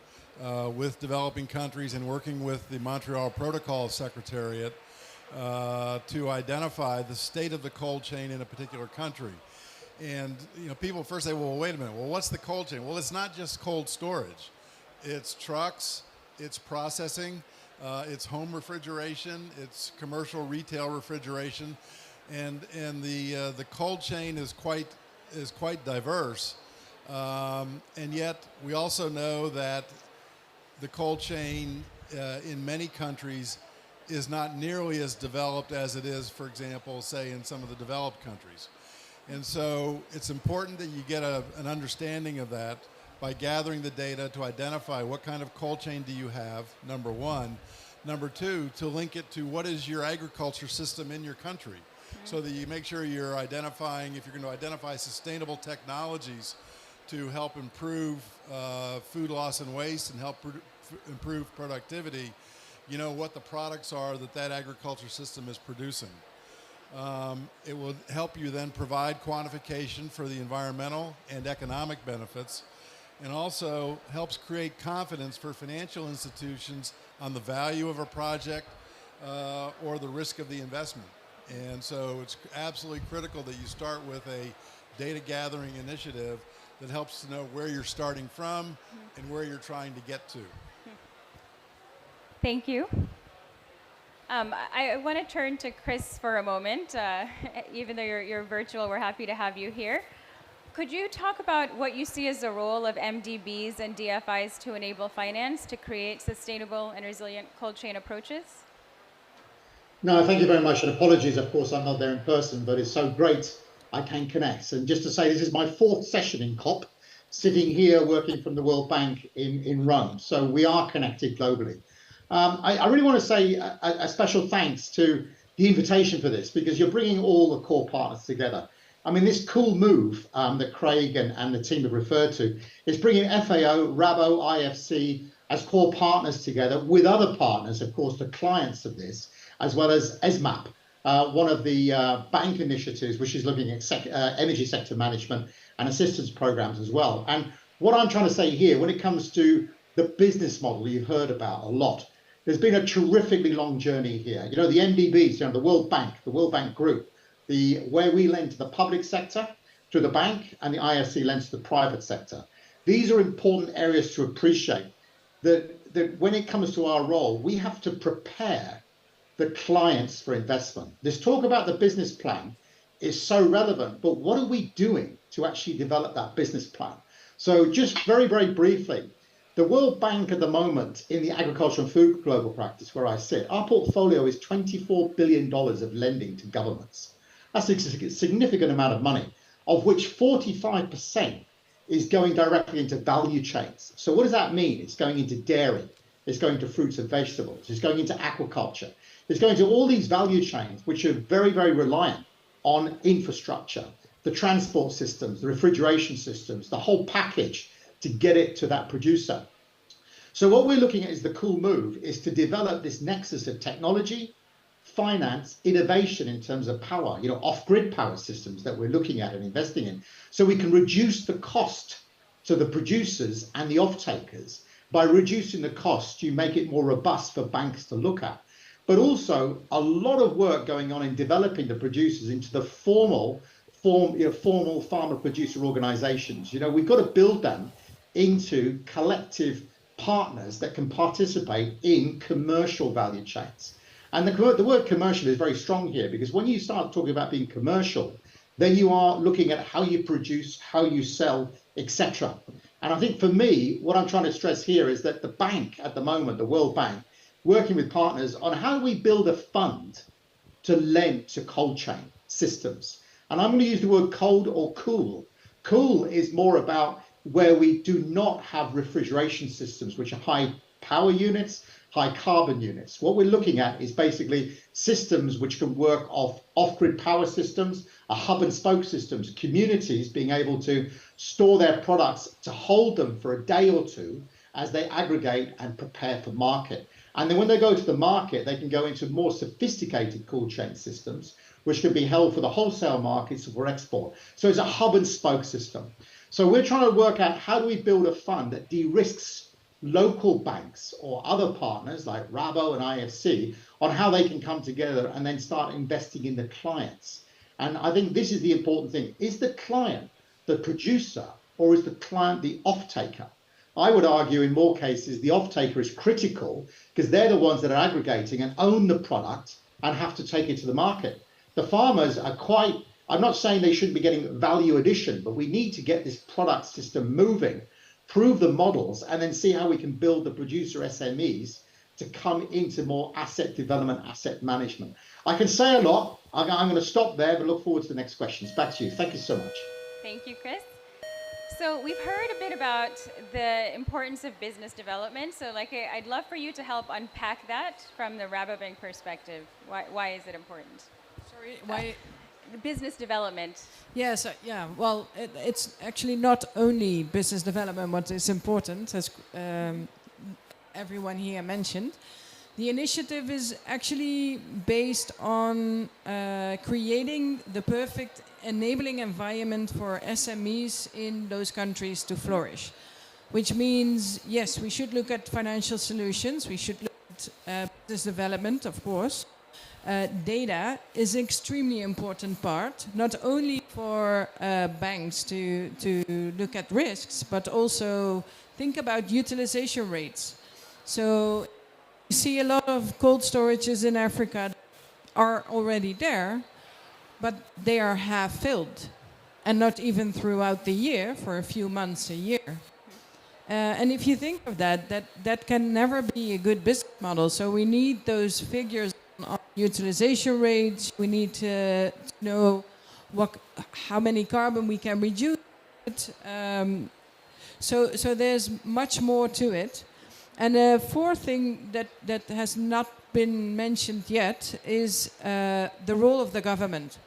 Speaker 21: with developing countries and working with the Montreal Protocol Secretariat to identify the state of the cold chain in a particular country. And people first say, well, wait a minute, well, what's the cold chain? Well, it's not just cold storage. It's trucks, it's processing, it's home refrigeration, it's commercial retail refrigeration, and the cold chain is quite diverse. And yet we also know that the cold chain in many countries is not nearly as developed as it is, for example, say in some of the developed countries. And so it's important that you get an understanding of that by gathering the data to identify what kind of cold chain do you have, number one. Number two, to link it to what is your agriculture system in your country, so that you make sure you're identifying, if you're going to identify sustainable technologies to help improve food loss and waste and help improve productivity, you know what the products are that agriculture system is producing. It will help you then provide quantification for the environmental and economic benefits, and also helps create confidence for financial institutions on the value of a project or the risk of the investment. And so it's absolutely critical that you start with a data gathering initiative that helps to know where you're starting from and where you're trying to get to.
Speaker 16: Thank you. I want to turn to Chris for a moment. Even though you're virtual, we're happy to have you here. Could you talk about what you see as the role of MDBs and DFIs to enable finance to create sustainable and resilient cold chain approaches?
Speaker 22: No, thank you very much, and apologies, of course, I'm not there in person, but it's so great
Speaker 2: I can connect. And just to say, this is my 4th session in COP, sitting here working from the World Bank in Rome. So we are connected globally. I really want to say a special thanks to the invitation for this, because you're bringing all the core partners together. I mean, this cool move that Craig and the team have referred to is bringing FAO, Rabo, IFC as core partners together with other partners, of course, the clients of this, as well as ESMAP, one of the bank initiatives, which is looking at energy sector management and assistance programs as well. And what I'm trying to say here, when it comes to the business model you've heard about a lot, there's been a terrifically long journey here. You know, the MDBs, the World Bank Group, where we lend to the public sector through the bank, and the IFC lends to the private sector. These are important areas to appreciate. That when it comes to our role, we have to prepare the clients for investment. This talk about the business plan is so relevant, but what are we doing to actually develop that business plan? So just very, very briefly, the World Bank at the moment in the agriculture and food global practice where I sit, our portfolio is $24 billion of lending to governments. That's a significant amount of money, of which 45% is going directly into value chains. So what does that mean? It's going into dairy, it's going to fruits and vegetables, it's going into aquaculture, it's going to all these value chains, which are very, very reliant on infrastructure, the transport systems, the refrigeration systems, the whole package to get it to that producer. So what we're looking at is the cool move is to develop this nexus of technology, finance, innovation in terms of power, off-grid power systems that we're looking at and investing in, so we can reduce the cost to the producers and the off-takers. By reducing the cost, you make it more robust for banks to look at. But also a lot of work going on in developing the producers into the formal farmer producer organizations. We've got to build them into collective partners that can participate in commercial value chains. And the word commercial is very strong here, because when you start talking about being commercial, then you are looking at how you produce, how you sell, etc. And I think for me, what I'm trying to stress here is that the bank at the moment, the World Bank, working with partners on how do we build a fund to lend to cold chain systems. And I'm going to use the word cold or cool. Cool is more about where we do not have refrigeration systems, which are high power units, high carbon units. What we're looking at is basically systems which can work off-grid power systems, hub and spoke systems, communities being able to store their products to hold them for a day or two as they aggregate and prepare for market. And then when they go to the market, they can go into more sophisticated cold chain systems, which can be held for the wholesale markets for export. So it's a hub and spoke system. So we're trying to work out how do we build a fund that de-risks local banks or other partners like Rabo and IFC on how they can come together and then start investing in the clients. And I think this is the important thing. Is the client the producer, or is the client the off-taker? I would argue in more cases the off-taker is critical, because they're the ones that are aggregating and own the product and have to take it to the market. The farmers are quite, I'm not saying they shouldn't be getting value addition, but we need to get this product system moving, prove the models, and then see how we can build the producer SMEs to come into more asset development, asset management. I can say a lot. I'm going to stop there, but look forward to the next questions. Back to you. Thank you so much.
Speaker 16: Thank you, Chris. So we've heard a bit about the importance of business development. So I'd love for you to help unpack that from the Rabobank perspective. Why is it important?
Speaker 7: Sorry, why?
Speaker 16: Business development.
Speaker 7: Yes, well, it's actually not only business development what is important, as everyone here mentioned. The initiative is actually based on creating the perfect enabling environment for SMEs in those countries to flourish. Which means, yes, we should look at financial solutions, we should look at business development, of course. Data is an extremely important part, not only for banks to look at risks, but also think about utilization rates. So you see a lot of cold storages in Africa are already there, but they are half filled, and not even throughout the year, for a few months a year. And if you think of that can never be a good business model. So we need those figures on utilization rates. We need to know how many carbon we can reduce. So there's much more to it. And a fourth thing that has not been mentioned yet is the role of the government.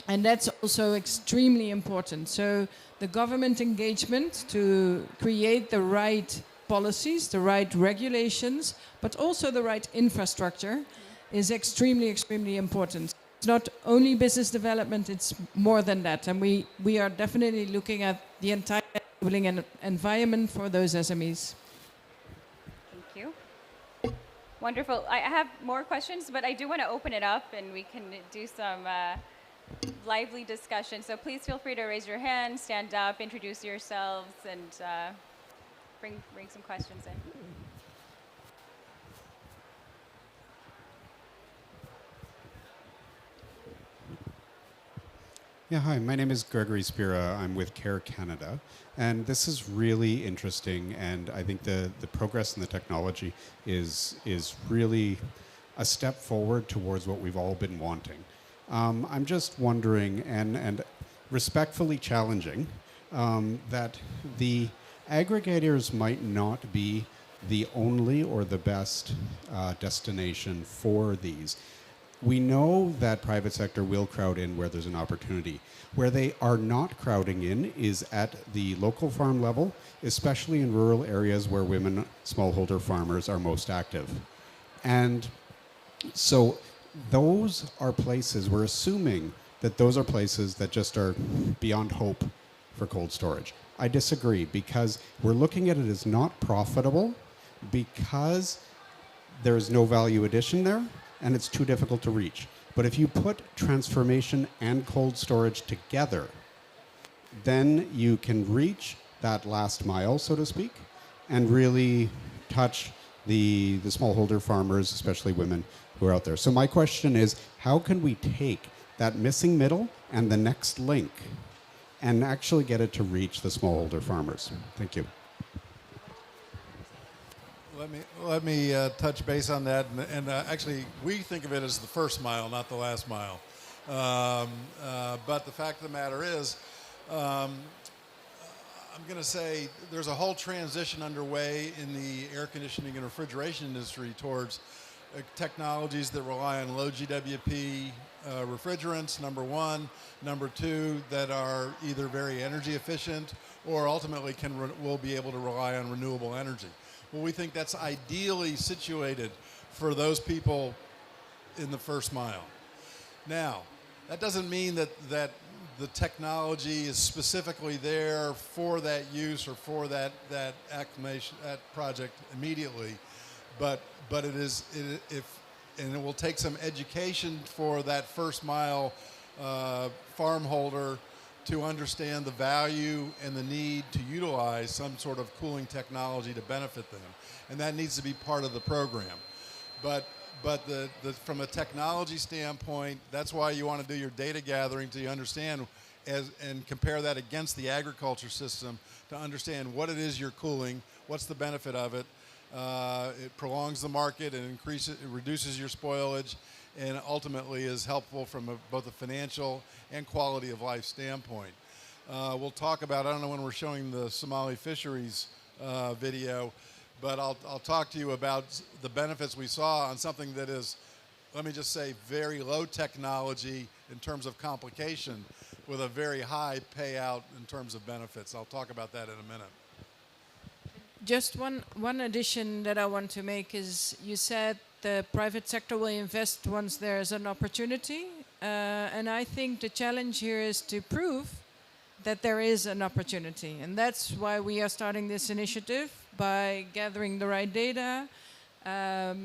Speaker 7: And that's also extremely important. So the government engagement to create the right policies, the right regulations, but also the right infrastructure is extremely, extremely important. It's not only business development, it's more than that. And we are definitely looking at the entire enabling environment for those SMEs.
Speaker 16: Thank you. Wonderful. I have more questions, but I do want to open it up and we can do some lively discussion. So please feel free to raise your hand, stand up, introduce yourselves, and bring some questions in.
Speaker 4: Yeah, hi, my name is Gregory Spira. I'm with Care Canada. And this is really interesting, and I think the progress in the technology is really a step forward towards what we've all been wanting. I'm just wondering, and respectfully challenging, that the aggregators might not be the only or the best destination for these. We know that private sector will crowd in where there's an opportunity. Where they are not crowding in is at the local farm level, especially in rural areas where women smallholder farmers are most active. And so those are places, we're assuming that those are places that just are beyond hope for cold storage. I disagree, because we're looking at it as not profitable because there's no value addition there, and it's too difficult to reach. But if you put transformation and cold storage together, then you can reach that last mile, so to speak, and really touch the smallholder farmers, especially women who are out there. So my question is, how can we take that missing middle and the next link and actually get it to reach the smallholder farmers? Thank you.
Speaker 21: Let me touch base on that, and actually we think of it as the first mile, not the last mile. But the fact of the matter is, I'm going to say there's a whole transition underway in the air conditioning and refrigeration industry towards technologies that rely on low GWP refrigerants, number one. Number two, that are either very energy efficient or ultimately will be able to rely on renewable energy. Well, we think that's ideally situated for those people in the first mile. Now, that doesn't mean that the technology is specifically there for that use or for that project immediately, but it is, and it will take some education for that first mile farm holder to understand the value and the need to utilize some sort of cooling technology to benefit them. And that needs to be part of the program. But from a technology standpoint, that's why you want to do your data gathering to understand and compare that against the agriculture system to understand what it is you're cooling, what's the benefit of it. It prolongs the market and it reduces your spoilage, and ultimately is helpful from both a financial and quality of life standpoint. We'll talk about, I don't know when we're showing the Somali fisheries video, but I'll talk to you about the benefits we saw on something that is, let me just say, very low technology in terms of complication with a very high payout in terms of benefits. I'll talk about that in a minute.
Speaker 7: Just one addition that I want to make is, you said the private sector will invest once there's an opportunity. And I think the challenge here is to prove that there is an opportunity. And that's why we are starting this initiative, by gathering the right data,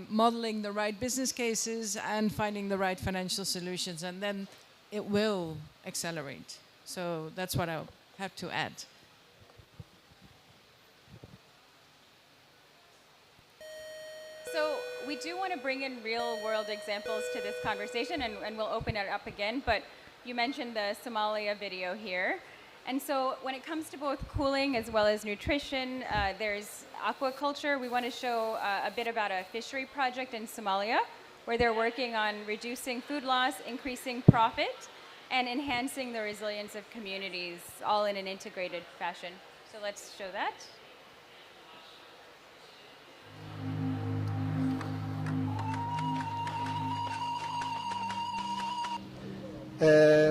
Speaker 7: modeling the right business cases, and finding the right financial solutions. And then it will accelerate. So that's what I have to add.
Speaker 16: So we do want to bring in real-world examples to this conversation, and we'll open it up again. But you mentioned the Somalia video here. And so when it comes to both cooling as well as nutrition, there's aquaculture. We want to show a bit about a fishery project in Somalia, where they're working on reducing food loss, increasing profit, and enhancing the resilience of communities, all in an integrated fashion. So let's show that.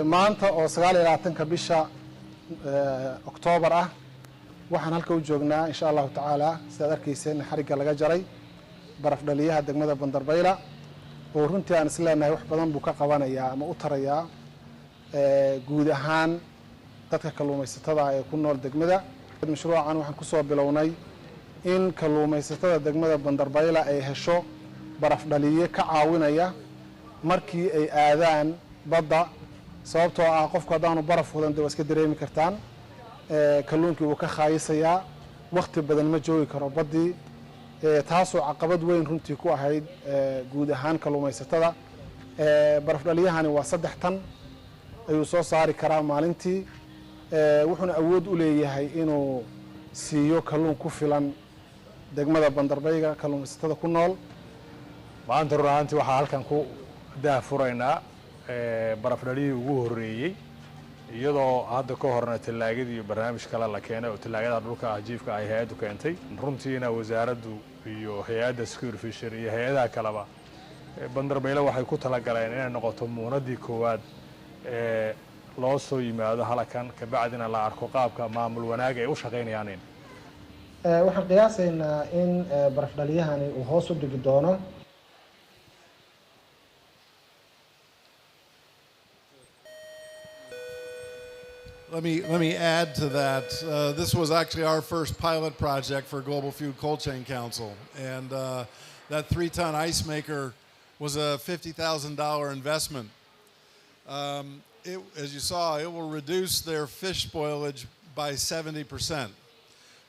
Speaker 5: maanta oo 29 bisha Oktoobar ah waxaan halka u joognaa insha Allah taala sidaad arkayseen xariga laga jaray baraf dhaliyaha degmada Bandarbayla oo runtii aan isleenahay wax badan buu ka qabanayaa ama u tarayaa guud ahaan dadka kalluumaysatada ee ku nool degmada. Mashruucan waxaan ku soo bilownay in kalluumaysatada degmada Bandarbayla ay hesho baraf dhaliye ka caawinaya markii ay aadaan badda sababtoo ah qofku haddaanu baraf wadan dee waa iska dareemi kartaan kalluunkii wuu ka khaayisayaa waqti badan ma joogi karo baddii taasoo caqabad weyn runtii ku ahayd guud ahaan kalluumaysatada. baraf dhaliyahani waa 3 tan ayuu soo saari karaa maalintii wuxuuna awood u leeyahay inuu siiyo kalluun ku filan degmada Bandarbayga kalluumaysatada ku nool.
Speaker 6: maanta run ahaantii waxaa halkan ku daahfuraynaa baraf dhaliyihii ugu horreeyey iyadoo hadda ka horna tallaagadii iyo barnaamij kale la keenay oo tallaagada dhulka ajiifka ay hay'addu keentay runtiina wasaaraddu iyo hay'adda Secure Fisher iyo hay'adaha kaleba Bandarbayla waxay ku talagaleen inay noqoto muunadii koowaad loo soo yimaado halkan ka bacdina la arko qaabka maamul wanaag ay u shaqaynayaan.
Speaker 5: waxaan qiyaasaynaa in baraf dhaliyahani uu hoos u dhigi doono
Speaker 21: Let me add to that. This was actually our first pilot project for Global Food Cold Chain Council, and that 3-ton ice maker was a $50,000 investment. As you saw, it will reduce their fish spoilage by 70%.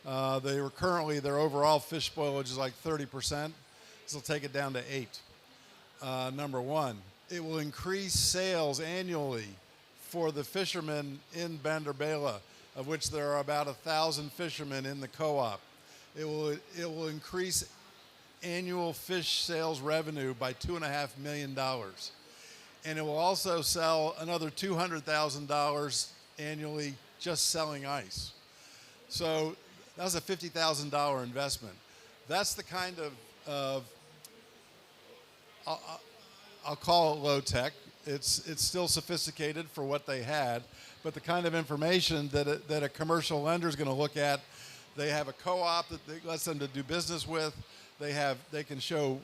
Speaker 21: Their overall fish spoilage is like 30%. This will take it down to 8. Number one, it will increase sales annually for the fishermen in Bandarbayla, of which there are about 1,000 fishermen in the co-op. It will increase annual fish sales revenue by $2.5 million. And it will also sell another $200,000 annually just selling ice. So that was a $50,000 investment. That's the kind of I'll call it low tech. It's still sophisticated for what they had, but the kind of information that a commercial lender is going to look at, they have a co-op that lets them to do business with. They can show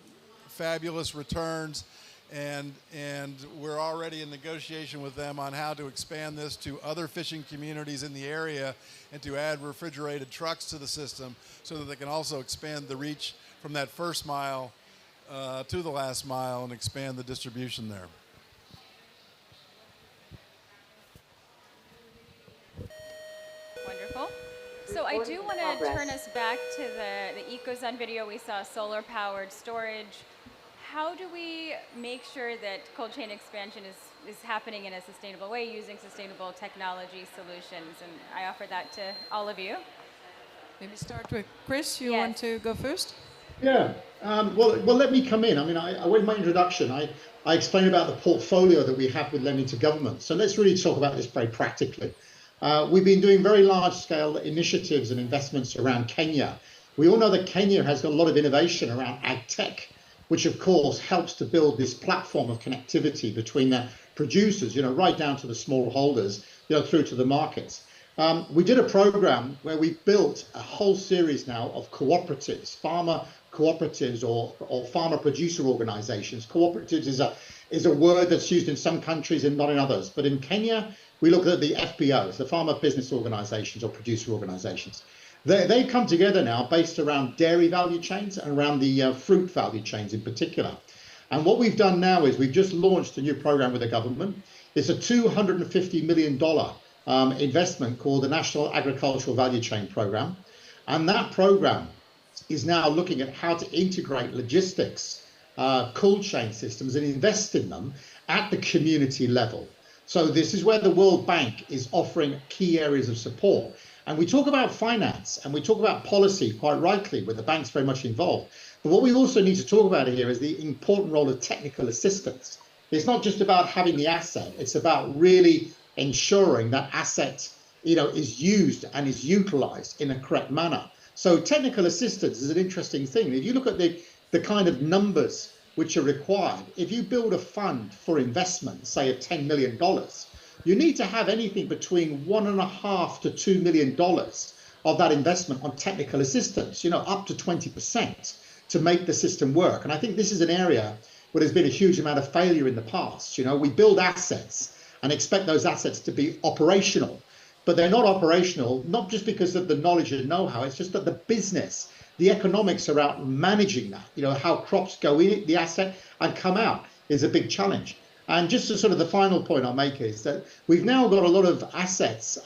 Speaker 21: fabulous returns, and we're already in negotiation with them on how to expand this to other fishing communities in the area and to add refrigerated trucks to the system so that they can also expand the reach from that first mile to the last mile and expand the distribution there.
Speaker 16: Wonderful. So I do want to turn us back to the EcoZone video. We saw solar-powered storage. How do we make sure that cold chain expansion is happening in a sustainable way using sustainable technology solutions? And I offer that to all of you.
Speaker 7: Maybe start with Chris. You want to go first?
Speaker 2: Yeah. Well, let me come in. I mean, I with my introduction, I explained about the portfolio that we have with lending to government. So let's really talk about this very practically. We've been doing very large-scale initiatives and investments around Kenya. We all know that Kenya has got a lot of innovation around ag tech, which of course helps to build this platform of connectivity between the producers, right down to the smallholders, through to the markets. We did a program where we built a whole series now of cooperatives, farmer cooperatives or farmer producer organizations. Cooperatives is a word that's used in some countries and not in others. But in Kenya, we look at the FBOs, the farmer business organizations or producer organizations. They come together now based around dairy value chains and around the fruit value chains in particular. And what we've done now is we've just launched a new program with the government. It's a $250 million investment called the National Agricultural Value Chain Program. And that program is now looking at how to integrate logistics, cold chain systems and invest in them at the community level. So this is where the World Bank is offering key areas of support. And we talk about finance and we talk about policy quite rightly, with the banks very much involved. But what we also need to talk about here is the important role of technical assistance It's not just about having the asset. It's about really ensuring that asset, is used and is utilized in a correct manner. So technical assistance is an interesting thing. If you look at the kind of numbers which are required, if you build a fund for investment, say of $10 million, you need to have anything between $1.5 to $2 million of that investment on technical assistance, up to 20% to make the system work. And I think this is an area where there's been a huge amount of failure in the past. We build assets and expect those assets to be operational, but they're not operational, not just because of the knowledge and know-how, it's just that the business, the economics around managing that, how crops go in the asset and come out is a big challenge. And just to sort of the final point I'll make is that we've now got a lot of assets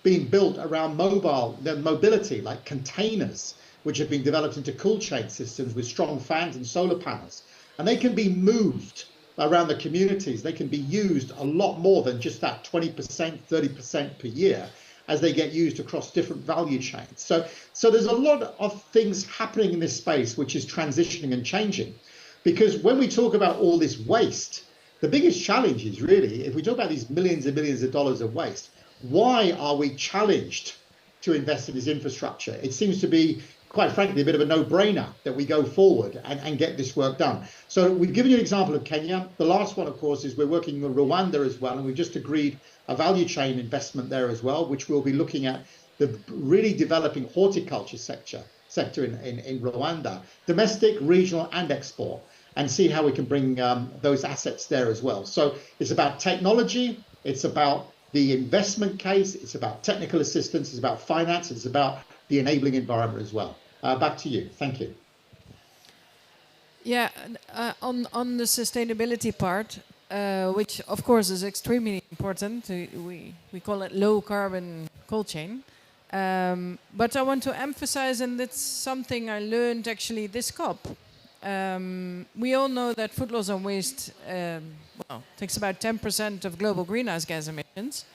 Speaker 2: being built around mobility, like containers, which have been developed into cool chain systems with strong fans and solar panels. And they can be moved around the communities. They can be used a lot more than just that 20%, 30% per year as they get used across different value chains. So there's a lot of things happening in this space, which is transitioning and changing. Because when we talk about all this waste, the biggest challenge is really, if we talk about these millions and millions of dollars of waste, why are we challenged to invest in this infrastructure? It seems to be, quite frankly, a bit of a no-brainer that we go forward and get this work done. So we've given you an example of Kenya. The last one, of course, is we're working with Rwanda as well, and we've just agreed a value chain investment there as well, which we'll be looking at the really developing horticulture sector in Rwanda, domestic, regional, and export, and see how we can bring those assets there as well. So it's about technology, it's about the investment case, it's about technical assistance, it's about finance, it's about the enabling environment as well. Back to you. Thank you.
Speaker 7: Yeah, on the sustainability part, which of course is extremely important. We call it low carbon cold chain. But I want to emphasize, and that's something I learned actually this COP. We all know that food loss and waste takes about 10% of global greenhouse gas emissions.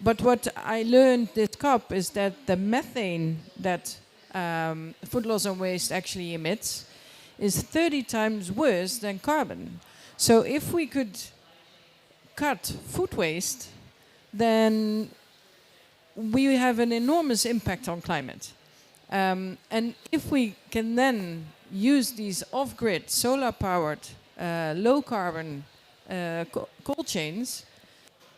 Speaker 7: But what I learned this COP is that the methane that food loss and waste actually emits is 30 times worse than carbon. So if we could cut food waste, then we have an enormous impact on climate. And if we can then use these off-grid, solar-powered, low-carbon cold chains,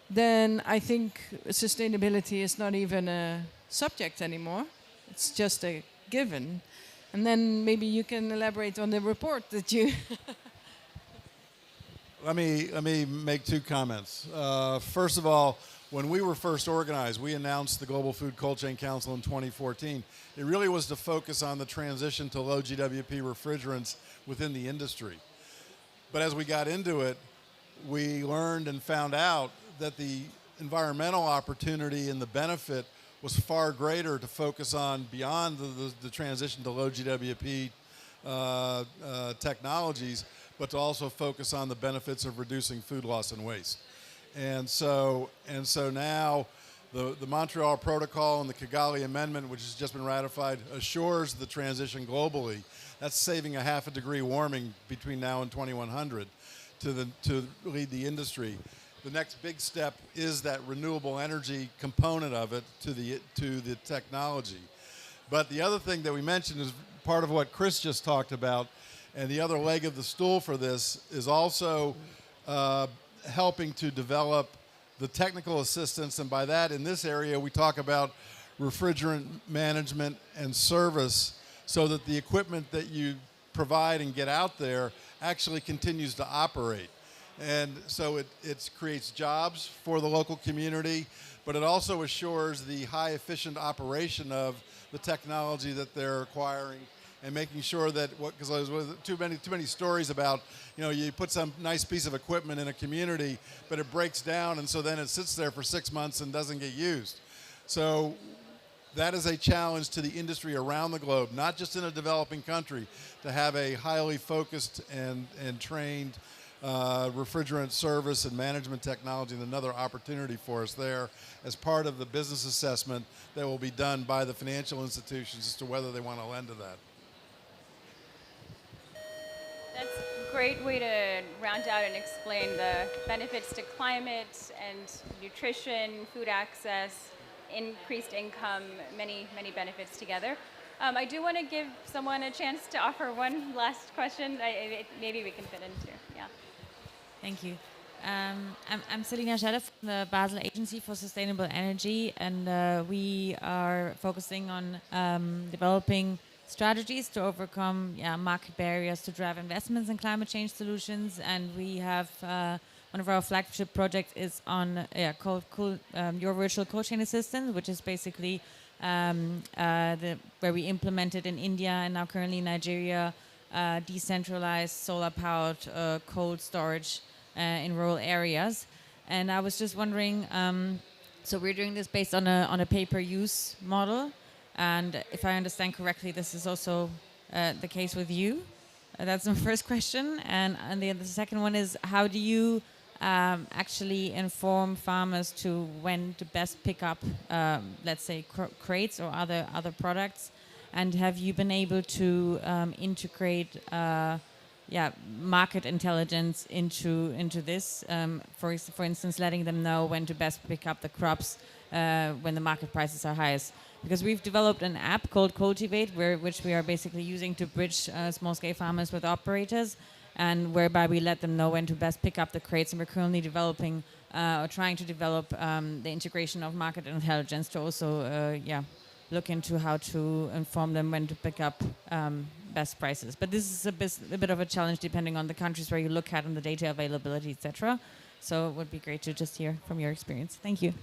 Speaker 7: then I think sustainability is not even a subject anymore. It's just a given. And then maybe you can elaborate on the report that you...
Speaker 21: Let me make two comments. First of all, when we were first organized, we announced the Global Food Cold Chain Council in 2014. It really was to focus on the transition to low GWP refrigerants within the industry. But as we got into it, we learned and found out that the environmental opportunity and the benefit was far greater to focus on beyond the transition to low GWP technologies, but to also focus on the benefits of reducing food loss and waste. And so now the Montreal Protocol and the Kigali Amendment, which has just been ratified, assures the transition globally. That's saving a 0.5 degree warming between now and 2100 to lead the industry. The next big step is that renewable energy component of it to the technology. But the other thing that we mentioned is part of what Chris just talked about, and the other leg of the stool for this is also helping to develop the technical assistance. And by that, in this area, we talk about refrigerant management and service so that the equipment that you provide and get out there actually continues to operate. And so it creates jobs for the local community, but it also assures the high efficient operation of the technology that they're acquiring, and making sure that because there's too many stories about, you put some nice piece of equipment in a community, but it breaks down, and so then it sits there for 6 months and doesn't get used. So that is a challenge to the industry around the globe, not just in a developing country, to have a highly focused and trained refrigerant service and management technology, and another opportunity for us there as part of the business assessment that will be done by the financial institutions as to whether they want to lend to that.
Speaker 16: That's great way to round out and explain the benefits to climate and nutrition, food access, increased income, many, many benefits together. I do want to give someone a chance to offer one last question. Maybe we can fit into, yeah.
Speaker 1: Thank you. I'm Selina Scheller from the Basel Agency for Sustainable Energy, and we are focusing on developing strategies to overcome market barriers to drive investments in climate change solutions. And we have one of our flagship projects is on called Your Virtual Cold Chain Assistant, which is basically where we implemented in India and now currently in Nigeria decentralized solar-powered cold storage in rural areas. And I was just wondering, so we're doing this based on a pay-per-use model, and if I understand correctly, this is also the case with you. That's my first question. And the second one is, how do you actually inform farmers to when to best pick up, let's say, crates or other products? And have you been able to integrate market intelligence into this? For instance, letting them know when to best pick up the crops when the market prices are highest. Because we've developed an app called Cultivate, which we are basically using to bridge small-scale farmers with operators, and whereby we let them know when to best pick up the crates. And we're currently developing or trying to develop the integration of market intelligence to also look into how to inform them when to pick up best prices. But this is a bit of a challenge depending on the countries where you look at and the data availability, etc. So it would be great to just hear from your experience. Thank you.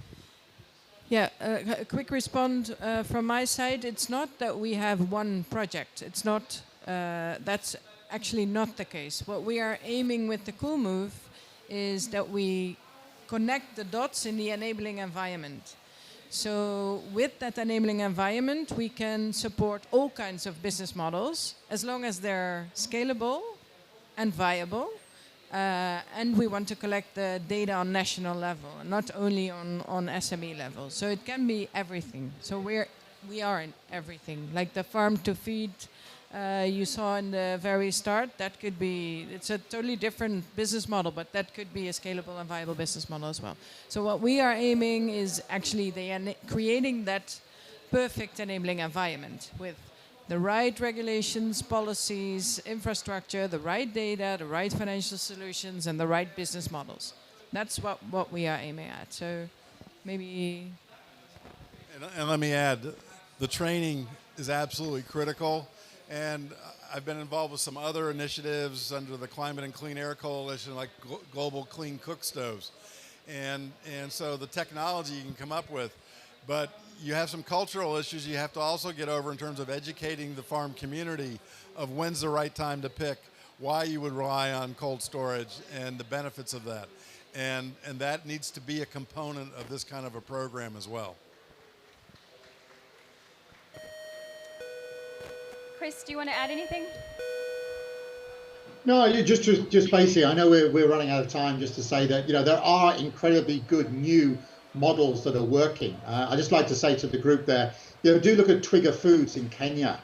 Speaker 7: Yeah, a quick response from my side. It's not that we have one project. It's not, that's actually not the case. What we are aiming with the Cool Move is that we connect the dots in the enabling environment. So with that enabling environment, we can support all kinds of business models as long as they're scalable and viable. And we want to collect the data on national level, not only on SME level. So it can be everything. So we are in everything. Like the farm to feed you saw in the very start, that could be, it's a totally different business model, but that could be a scalable and viable business model as well. So what we are aiming is actually creating that perfect enabling environment with the right regulations, policies, infrastructure, the right data, the right financial solutions, and the right business models. That's what we are aiming at. So maybe...
Speaker 21: And let me add, the training is absolutely critical. And I've been involved with some other initiatives under the Climate and Clean Air Coalition, like Global Clean Cook Stoves. And so the technology you can come up with, but you have some cultural issues you have to also get over in terms of educating the farm community of when's the right time to pick, why you would rely on cold storage, and the benefits of that. And that needs to be a component of this kind of a program as well.
Speaker 16: Chris, do you want to add anything?
Speaker 2: No, just basically, I know we're running out of time, just to say that, there are incredibly good new models that are working. I just like to say to the group there, do look at Trigger Foods in Kenya.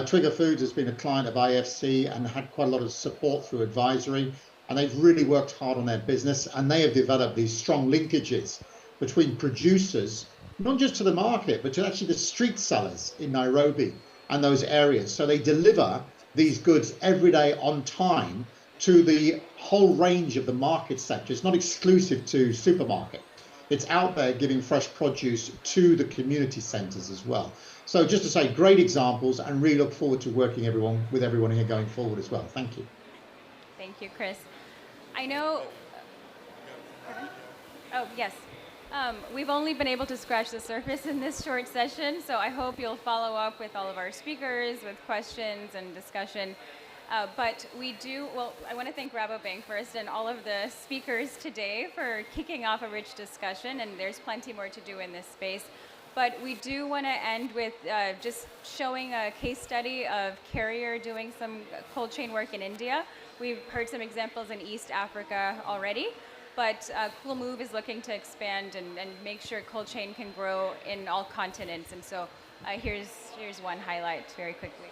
Speaker 2: Trigger Foods has been a client of IFC and had quite a lot of support through advisory, and they've really worked hard on their business, and they have developed these strong linkages between producers, not just to the market, but to actually the street sellers in Nairobi and those areas. So they deliver these goods every day on time to the whole range of the market sector. It's not exclusive to supermarket. It's out there giving fresh produce to the community centres as well. So just to say, great examples, and really look forward to working with everyone here going forward as well. Thank you.
Speaker 16: Thank you, Chris. I know... Oh, yes. We've only been able to scratch the surface in this short session, so I hope you'll follow up with all of our speakers with questions and discussion. But we do, well, I want to thank Rabobank first and all of the speakers today for kicking off a rich discussion, and there's plenty more to do in this space. But we do want to end with just showing a case study of Carrier doing some cold chain work in India. We've heard some examples in East Africa already, but Cool Move is looking to expand and make sure cold chain can grow in all continents. And so here's one highlight very quickly.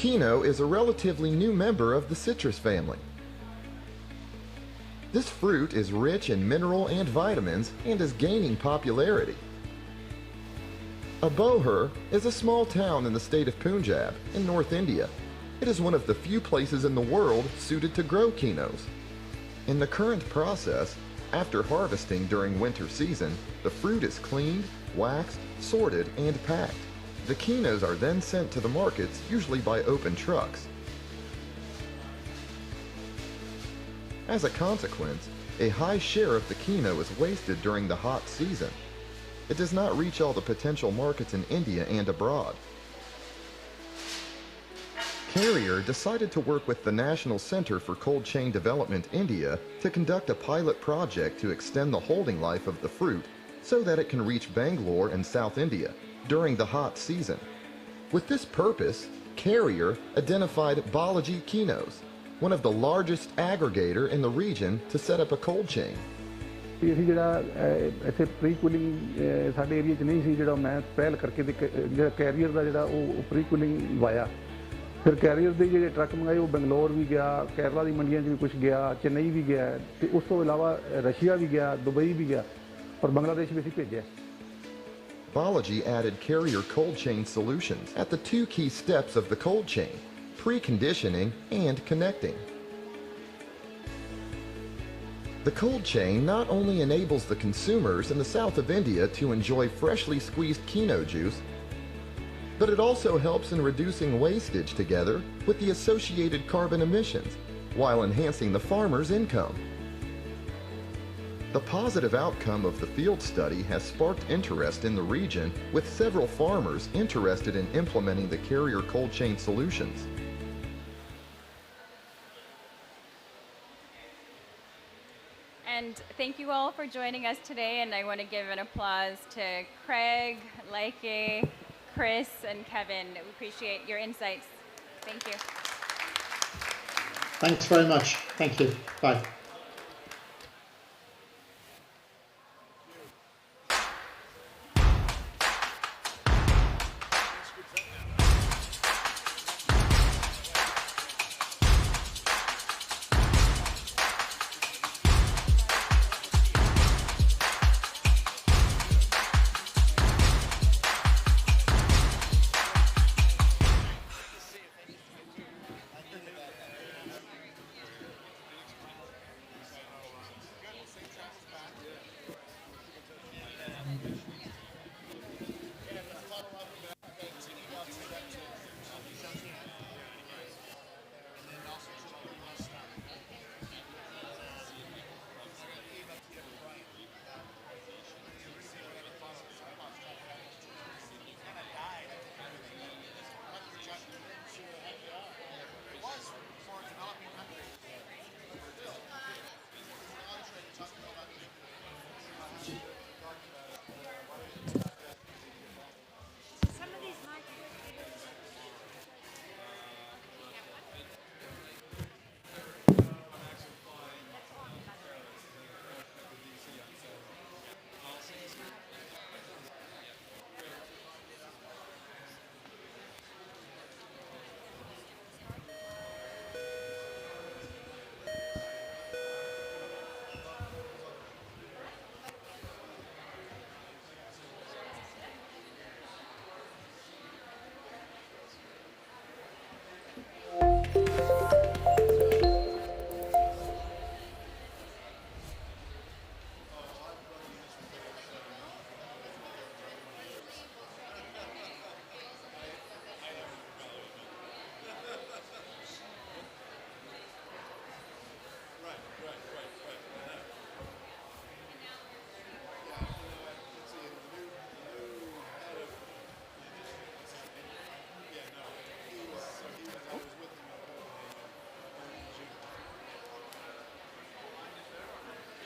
Speaker 11: Kino is a relatively new member of the citrus family. This fruit is rich in mineral and vitamins and is gaining popularity. Abohar is a small town in the state of Punjab in North India. It is one of the few places in the world suited to grow kinos. In the current process, after harvesting during winter season, the fruit is cleaned, waxed, sorted, and packed. The kinos are then sent to the markets, usually by open trucks. As a consequence, a high share of the kino is wasted during the hot season. It does not reach all the potential markets in India and abroad. Carrier decided to work with the National Center for Cold Chain Development India to conduct a pilot project to extend the holding life of the fruit so that it can reach Bangalore and South India during the hot season. With this purpose, Carrier identified Balaji Kinos, one of the largest aggregator in the region, to set up a cold chain.
Speaker 13: ਅਸੀਂ ਜਿਹੜਾ ਇੱਥੇ pre cooling ਸਾਡੇ area 'ਚ ਨਹੀਂ ਸੀ, ਜਿਹੜਾ ਮੈਂ ਪਹਿਲ ਕਰਕੇ ਜਿਹੜਾ ਕੈਰੀਅਰ ਦਾ ਜਿਹੜਾ ਉਹ ਪ੍ਰੀ ਕੂਲਿੰਗ ਲਵਾਇਆ। ਫਿਰ ਕੈਰੀਅਰ ਦੇ ਜਿਹੜੇ ਟਰੱਕ ਮੰਗਾਏ ਉਹ ਬੰਗਲੌਰ ਵੀ ਗਿਆ, ਕੇਰਲਾ ਦੀ ਮੰਡੀਆਂ 'ਚ ਵੀ ਕੁਝ ਗਿਆ, ਚੇਨਈ ਵੀ ਗਿਆ, ਤੇ ਉਸ ਤੋਂ ਇਲਾਵਾ ਰਸ਼ੀਆ ਵੀ ਗਿਆ, ਦੁਬਈ ਵੀ ਗਿਆ, ਔਰ ਬੰਗਲਾਦੇਸ਼ ਵੀ ਅਸੀਂ ਭੇਜਿਆ।
Speaker 11: Balaji added Carrier cold chain solutions at the two key steps of the cold chain: preconditioning and connecting. The cold chain not only enables the consumers in the south of India to enjoy freshly squeezed kino juice, but it also helps in reducing wastage together with the associated carbon emissions, while enhancing the farmer's income. The positive outcome of the field study has sparked interest in the region, with several farmers interested in implementing the Carrier cold chain solutions.
Speaker 16: And thank you all for joining us today, and I want to give an applause to Craig, Laike, Chris, and Kevin. We appreciate your insights. Thank you.
Speaker 2: Thanks very much. Thank you. Bye.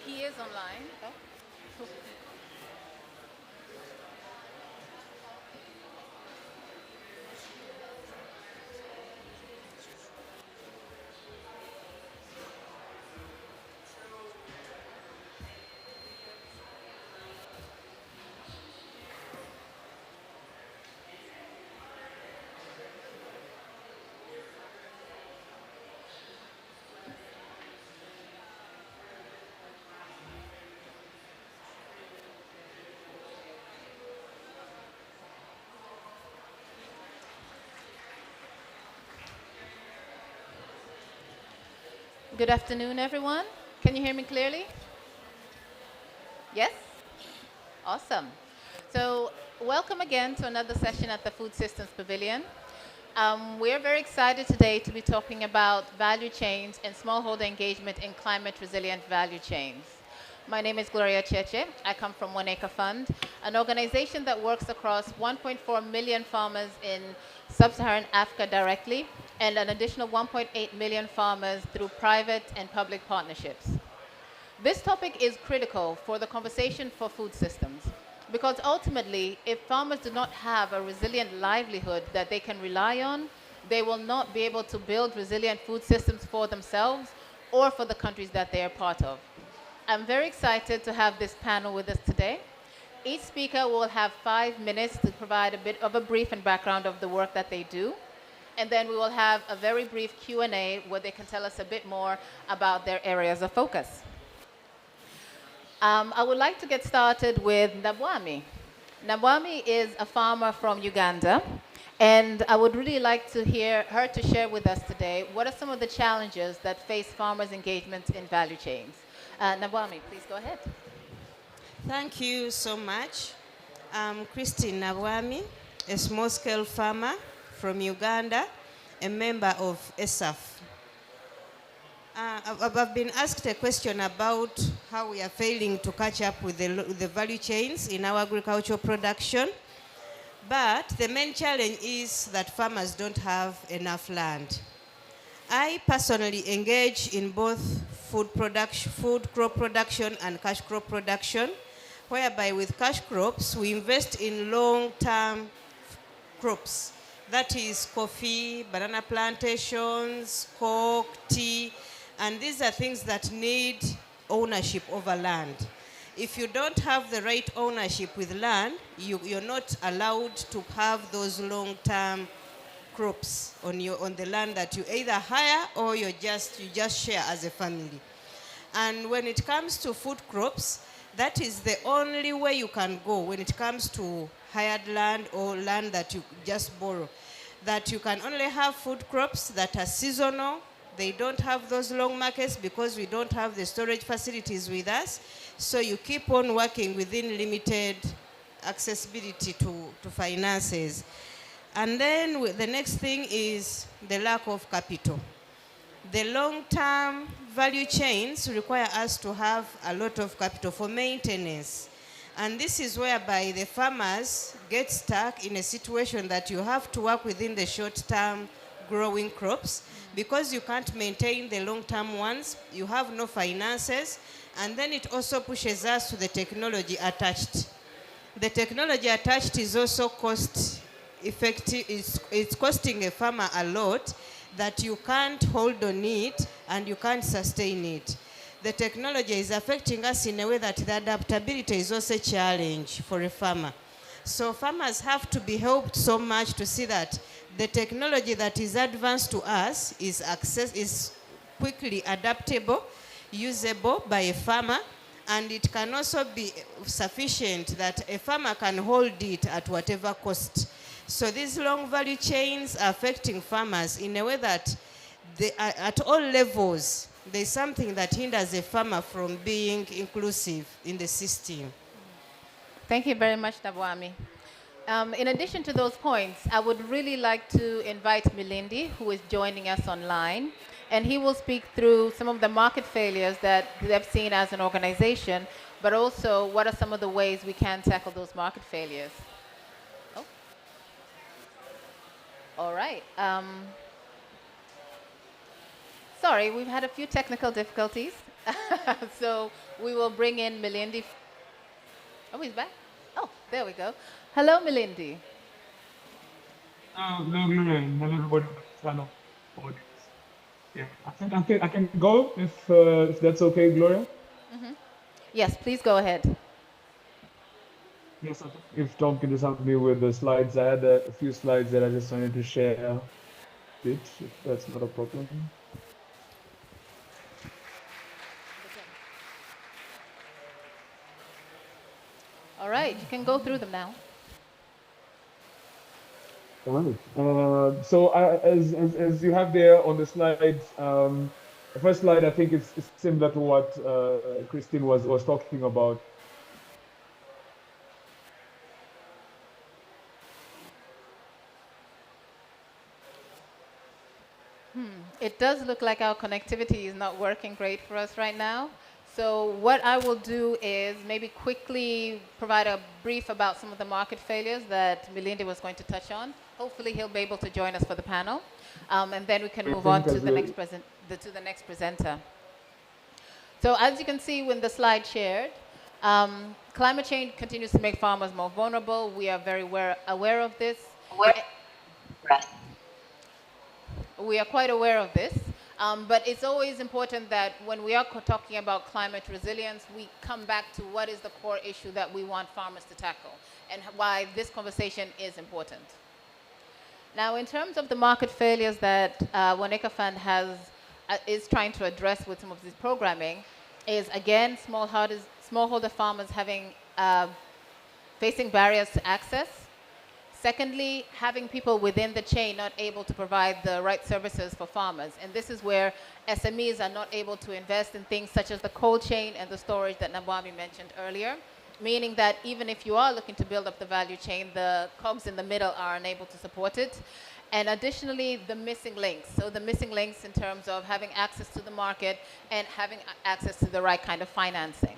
Speaker 22: He is online. Oh.
Speaker 10: Good afternoon, everyone. Can you hear me clearly? Yes? Awesome. So, welcome again to another session at the Food Systems Pavilion. We're very excited today to be talking about value chains and smallholder engagement in climate resilient value chains. My name is Gloria Cheche. I come from One Acre Fund, an organization that works across 1.4 million farmers in sub-Saharan Africa directly, and an additional 1.8 million farmers through private and public partnerships. This topic is critical for the conversation for food systems, because ultimately, if farmers do not have a resilient livelihood that they can rely on, they will not be able to build resilient food systems for themselves or for the countries that they are part of. I'm very excited to have this panel with us today. Each speaker will have 5 minutes to provide a bit of a brief and background of the work that they do. And then we will have a very brief Q&A where they can tell us a bit more about their areas of focus. I would like to get started with Nabwami. Nabwami is a farmer from Uganda, and I would really like to hear her to share with us today what are some of the challenges that face farmers' engagement in value chains. Nabwami, please go ahead.
Speaker 12: Thank you so much. I'm Christine Nabwami, a small-scale farmer from Uganda, a member of ESAF. I've been asked a question about how we are failing to catch up with the value chains in our agricultural production. But the main challenge is that farmers don't have enough land. I personally engage in both food crop production and cash crop production, whereby with cash crops, we invest in long-term crops. That is coffee, banana plantations, coke, tea, and these are things that need ownership over land. If you don't have the right ownership with land, you're not allowed to have those long-term crops on the land that you either hire or you just share as a family. And when it comes to food crops, that is the only way you can go when it comes to hired land or land that you just borrow. That you can only have food crops that are seasonal. They don't have those long markets because we don't have the storage facilities with us. So you keep on working within limited accessibility to finances. And then the next thing is the lack of capital. The long-term value chains require us to have a lot of capital for maintenance. And this is whereby the farmers get stuck in a situation that you have to work within the short-term growing crops because you can't maintain the long-term ones, you have no finances, and then it also pushes us to the technology attached. The technology attached is also cost effective, it's costing a farmer a lot that you can't hold on it and you can't sustain it. The technology is affecting us in a way that the adaptability is also a challenge for a farmer. So farmers have to be helped so much to see that the technology that is advanced to us is quickly adaptable, usable by a farmer, and it can also be sufficient that a farmer can hold it at whatever cost. So these long value chains are affecting farmers in a way that at all levels, there's something that hinders a farmer from being inclusive in the system.
Speaker 10: Thank you very much, Nabwami. In addition to those points, I would really like to invite Milindi, who is joining us online, and he will speak through some of the market failures that they've seen as an organization, but also what are some of the ways we can tackle those market failures. Oh. All right. Sorry, we've had a few technical difficulties. So we will bring in Milindi. Oh, he's back? Oh, there we go. Hello, Milindi.
Speaker 14: Hello, everybody. Hello. Yeah, I can go if that's okay, Gloria.
Speaker 10: Mm-hmm. Yes, please go ahead.
Speaker 14: Yes, if Tom can just help me with the slides, I had a few slides that I just wanted to share. If that's not a problem.
Speaker 10: All right, you can go through them now.
Speaker 14: All right. So as you have there on the slides, The first slide, I think, is similar to what Christine was talking about.
Speaker 10: It does look like our connectivity is not working great for us right now. So what I will do is maybe quickly provide a brief about some of the market failures that Melinda was going to touch on. Hopefully he'll be able to join us for the panel. And then we can move on to the next presenter. So as you can see when the slide shared, climate change continues to make farmers more vulnerable. We are very aware of this. We are quite aware of this, but it's always important that when we are talking about climate resilience, we come back to what is the core issue that we want farmers to tackle and why this conversation is important. Now, in terms of the market failures that One Acre Fund is trying to address with some of this programming, is again smallholder farmers facing barriers to access. Secondly, having people within the chain not able to provide the right services for farmers. And this is where SMEs are not able to invest in things such as the cold chain and the storage that Nabwami mentioned earlier, meaning that even if you are looking to build up the value chain, the cogs in the middle are unable to support it. And additionally, the missing links. So the missing links in terms of having access to the market and having access to the right kind of financing.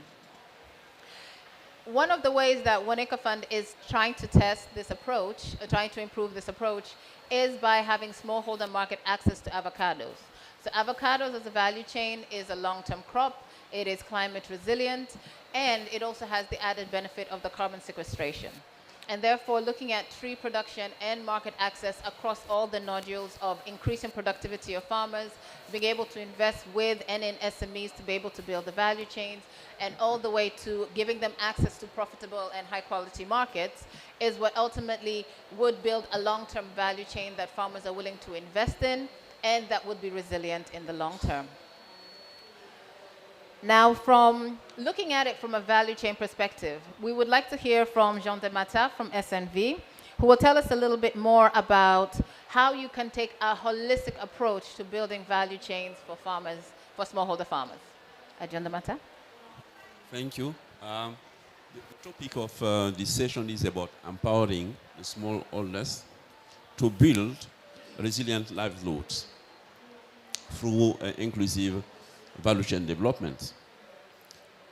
Speaker 10: One of the ways that One Acre Fund is trying to test this approach, trying to improve this approach, is by having smallholder market access to avocados. So avocados as a value chain is a long-term crop. It is climate resilient, and it also has the added benefit of the carbon sequestration. And therefore, looking at tree production and market access across all the nodules of increasing productivity of farmers, being able to invest with and in SMEs to be able to build the value chains, and all the way to giving them access to profitable and high quality markets is what ultimately would build a long-term value chain that farmers are willing to invest in and that would be resilient in the long term. Now, from looking at it from a value chain perspective, we would like to hear from Jean de Mata from SNV, who will tell us a little bit more about how you can take a holistic approach to building value chains for farmers, for smallholder farmers. Jean de Mata.
Speaker 8: Thank you. The topic of this session is about empowering the smallholders to build resilient livelihoods through inclusive value chain development.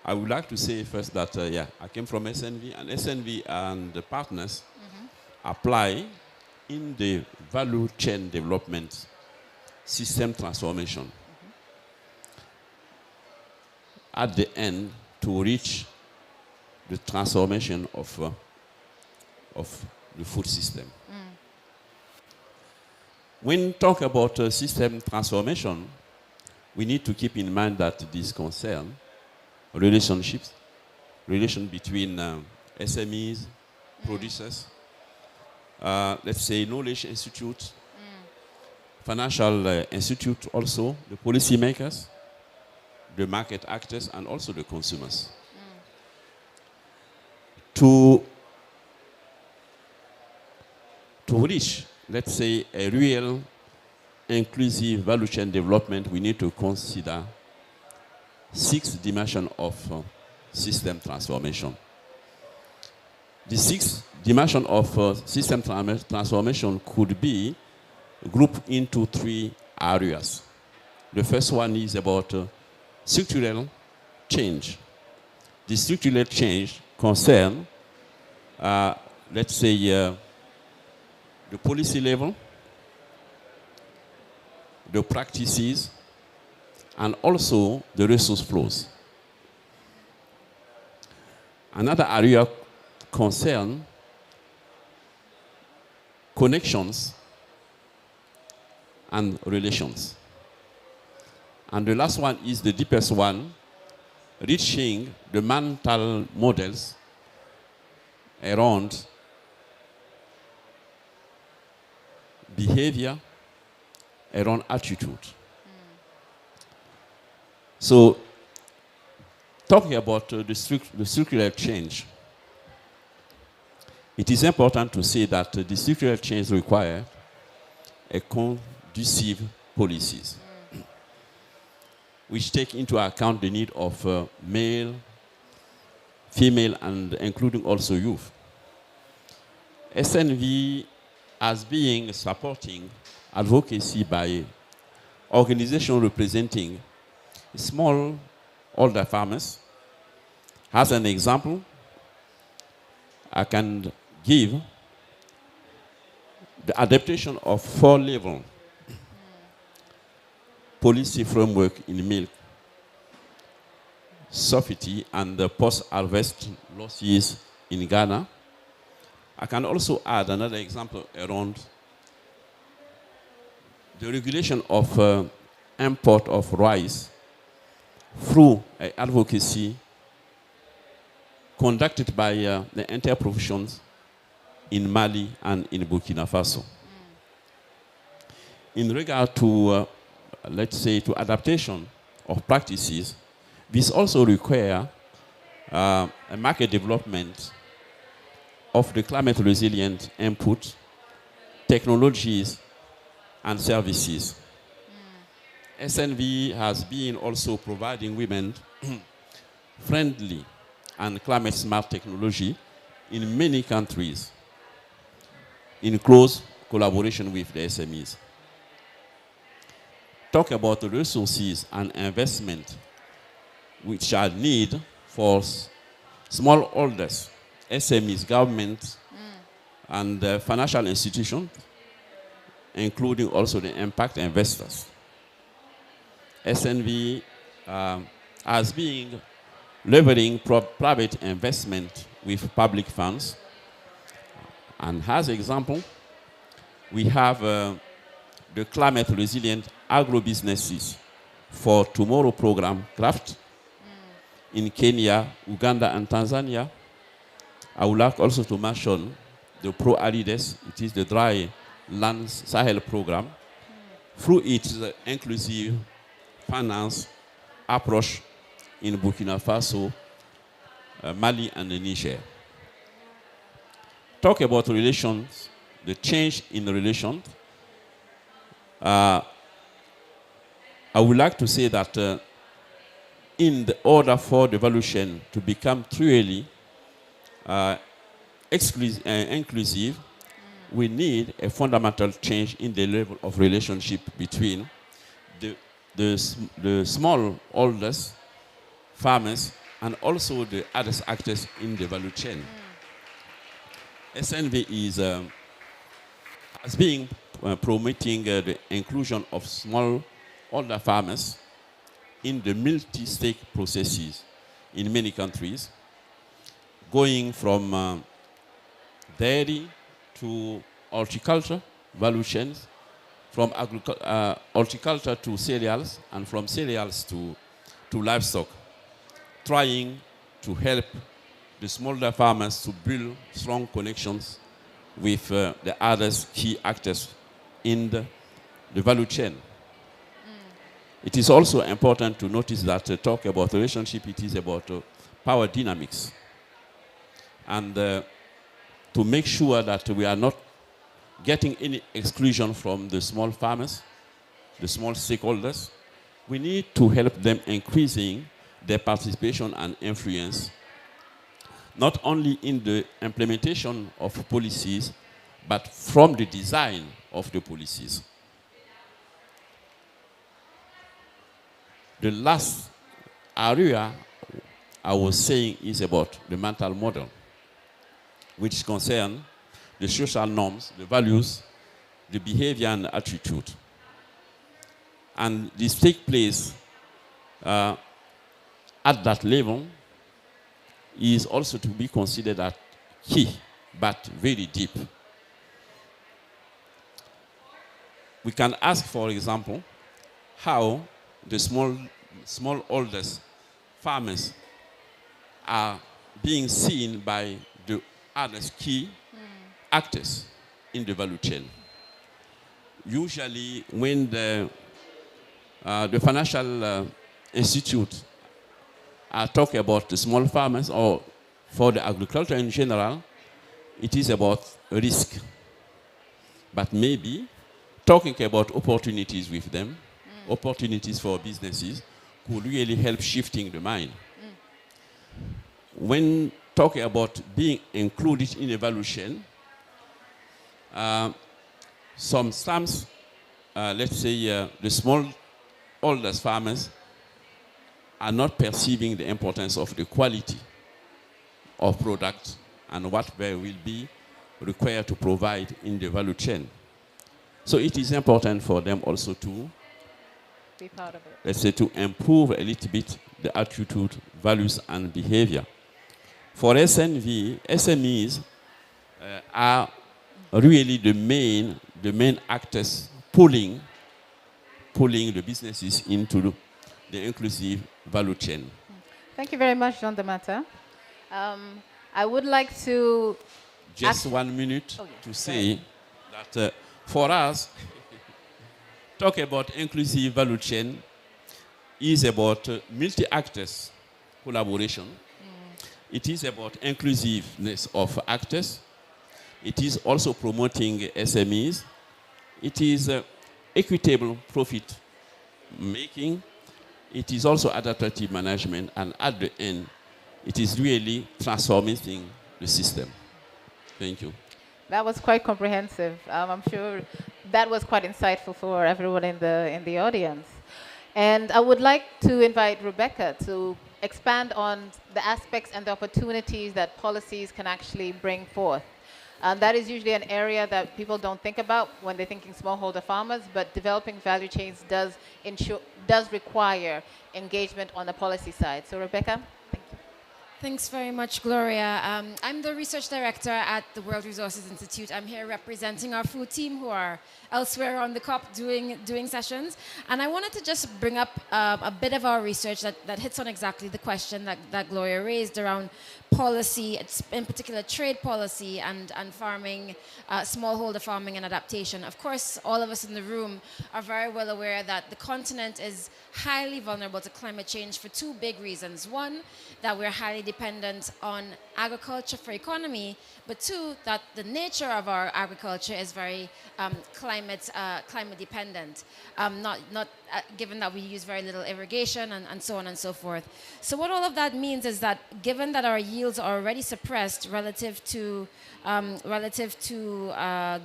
Speaker 8: I would like to say first that, I came from SNV, and SNV and the partners apply in the value chain development system transformation at the end to reach the transformation of the food system. When we talk about system transformation, we need to keep in mind that this concerns relation between SMEs, producers, let's say knowledge institute, financial institute also, the policymakers, the market actors, and also the consumers. To reach, let's say, a real inclusive value chain development, we need to consider 6 dimensions of system transformation. The 6 dimensions of system transformation could be grouped into 3 areas. The first one is about structural change. The structural change concerns, let's say, the policy level, the practices, and also the resource flows. Another area concerns connections and relations. And the last one is the deepest one, reaching the mental models around behavior, around attitude. So, talking about the structural change, it is important to say that the structural change requires a conducive policies. which take into account the need of male, female, and including also youth. SNV as being supporting advocacy by organizations representing small older farmers. As an example, I can give the adaptation of 4-level policy framework in milk, safety, and the post-harvest losses in Ghana. I can also add another example around the regulation of import of rice through advocacy conducted by the interprofessions in Mali and in Burkina Faso. In regard to, let's say, to adaptation of practices, this also requires a market development of the climate resilient input, technologies, and services. SNV has been also providing women friendly and climate smart technology in many countries in close collaboration with the SMEs. Talk about the resources and investment which are needed for smallholders, SMEs, government, and financial institutions, including also the impact investors. SNV as being leveraging private investment with public funds. And as example, we have the climate resilient agro-businesses for tomorrow program craft in Kenya, Uganda, and Tanzania. I would like also to mention the Pro-Alides. It is the dry land Sahel program. Through its inclusive finance approach in Burkina Faso, Mali, and Niger. Talk about relations, the change in relations. I would like to say that in the order for devolution to become truly inclusive, we need a fundamental change in the level of relationship between the smallholders, farmers, and also the other actors in the value chain. SNV is as being promoting the inclusion of smallholder farmers in the multi-stake processes in many countries, going from dairy to horticulture value chains, from horticulture to cereals, and from cereals to livestock, trying to help the smallholder farmers to build strong connections with the other key actors in the value chain. It is also important to notice that talk about relationship, it is about power dynamics. And to make sure that we are not getting any exclusion from the small farmers, the small stakeholders, we need to help them increasing their participation and influence, not only in the implementation of policies, but from the design of the policies. The last area I was saying is about the mental model, which concerns the social norms, the values, the behavior, and the attitude. And this takes place at that level is also to be considered as key, but very deep. We can ask, for example, how the smallholders, farmers, are being seen by the other key actors in the value chain. Usually, when the financial institute are talking about the small farmers or for the agriculture in general, it is about risk. But maybe talking about opportunities with them, opportunities for businesses, could really help shifting the mind. When talking about being included in a value chain, sometimes, let's say, the smallholder farmers are not perceiving the importance of the quality of product and what they will be required to provide in the value chain. So it is important for them also to
Speaker 10: be part of it.
Speaker 8: Let's say to improve a little bit the attitude, values, and behavior. For SMEs are really the main actors pulling the businesses into the inclusive value chain.
Speaker 10: Thank you very much, Jean de Mata. I would like to
Speaker 8: just 1 minute to say that for us, talk about inclusive value chain is about multi-actors collaboration. It is about inclusiveness of actors. It is also promoting SMEs. It is equitable profit making. It is also adaptive management. And at the end, it is really transforming the system. Thank you.
Speaker 10: That was quite comprehensive. I'm sure that was quite insightful for everyone in the audience. And I would like to invite Rebecca to expand on the aspects and the opportunities that policies can actually bring forth. That is usually an area that people don't think about when they're thinking smallholder farmers, but developing value chains does require engagement on the policy side. So Rebecca?
Speaker 9: Thanks very much, Gloria. I'm the research director at the World Resources Institute. I'm here representing our food team who are elsewhere on the COP doing sessions. And I wanted to just bring up a bit of our research that hits on exactly the question that Gloria raised around policy, in particular trade policy and farming, smallholder farming and adaptation. Of course, all of us in the room are very well aware that the continent is highly vulnerable to climate change for two big reasons. One, that we're highly dependent on agriculture for economy, but two, that the nature of our agriculture is very climate dependent, given that we use very little irrigation and so on and so forth. So what all of that means is that given that our yields are already suppressed relative to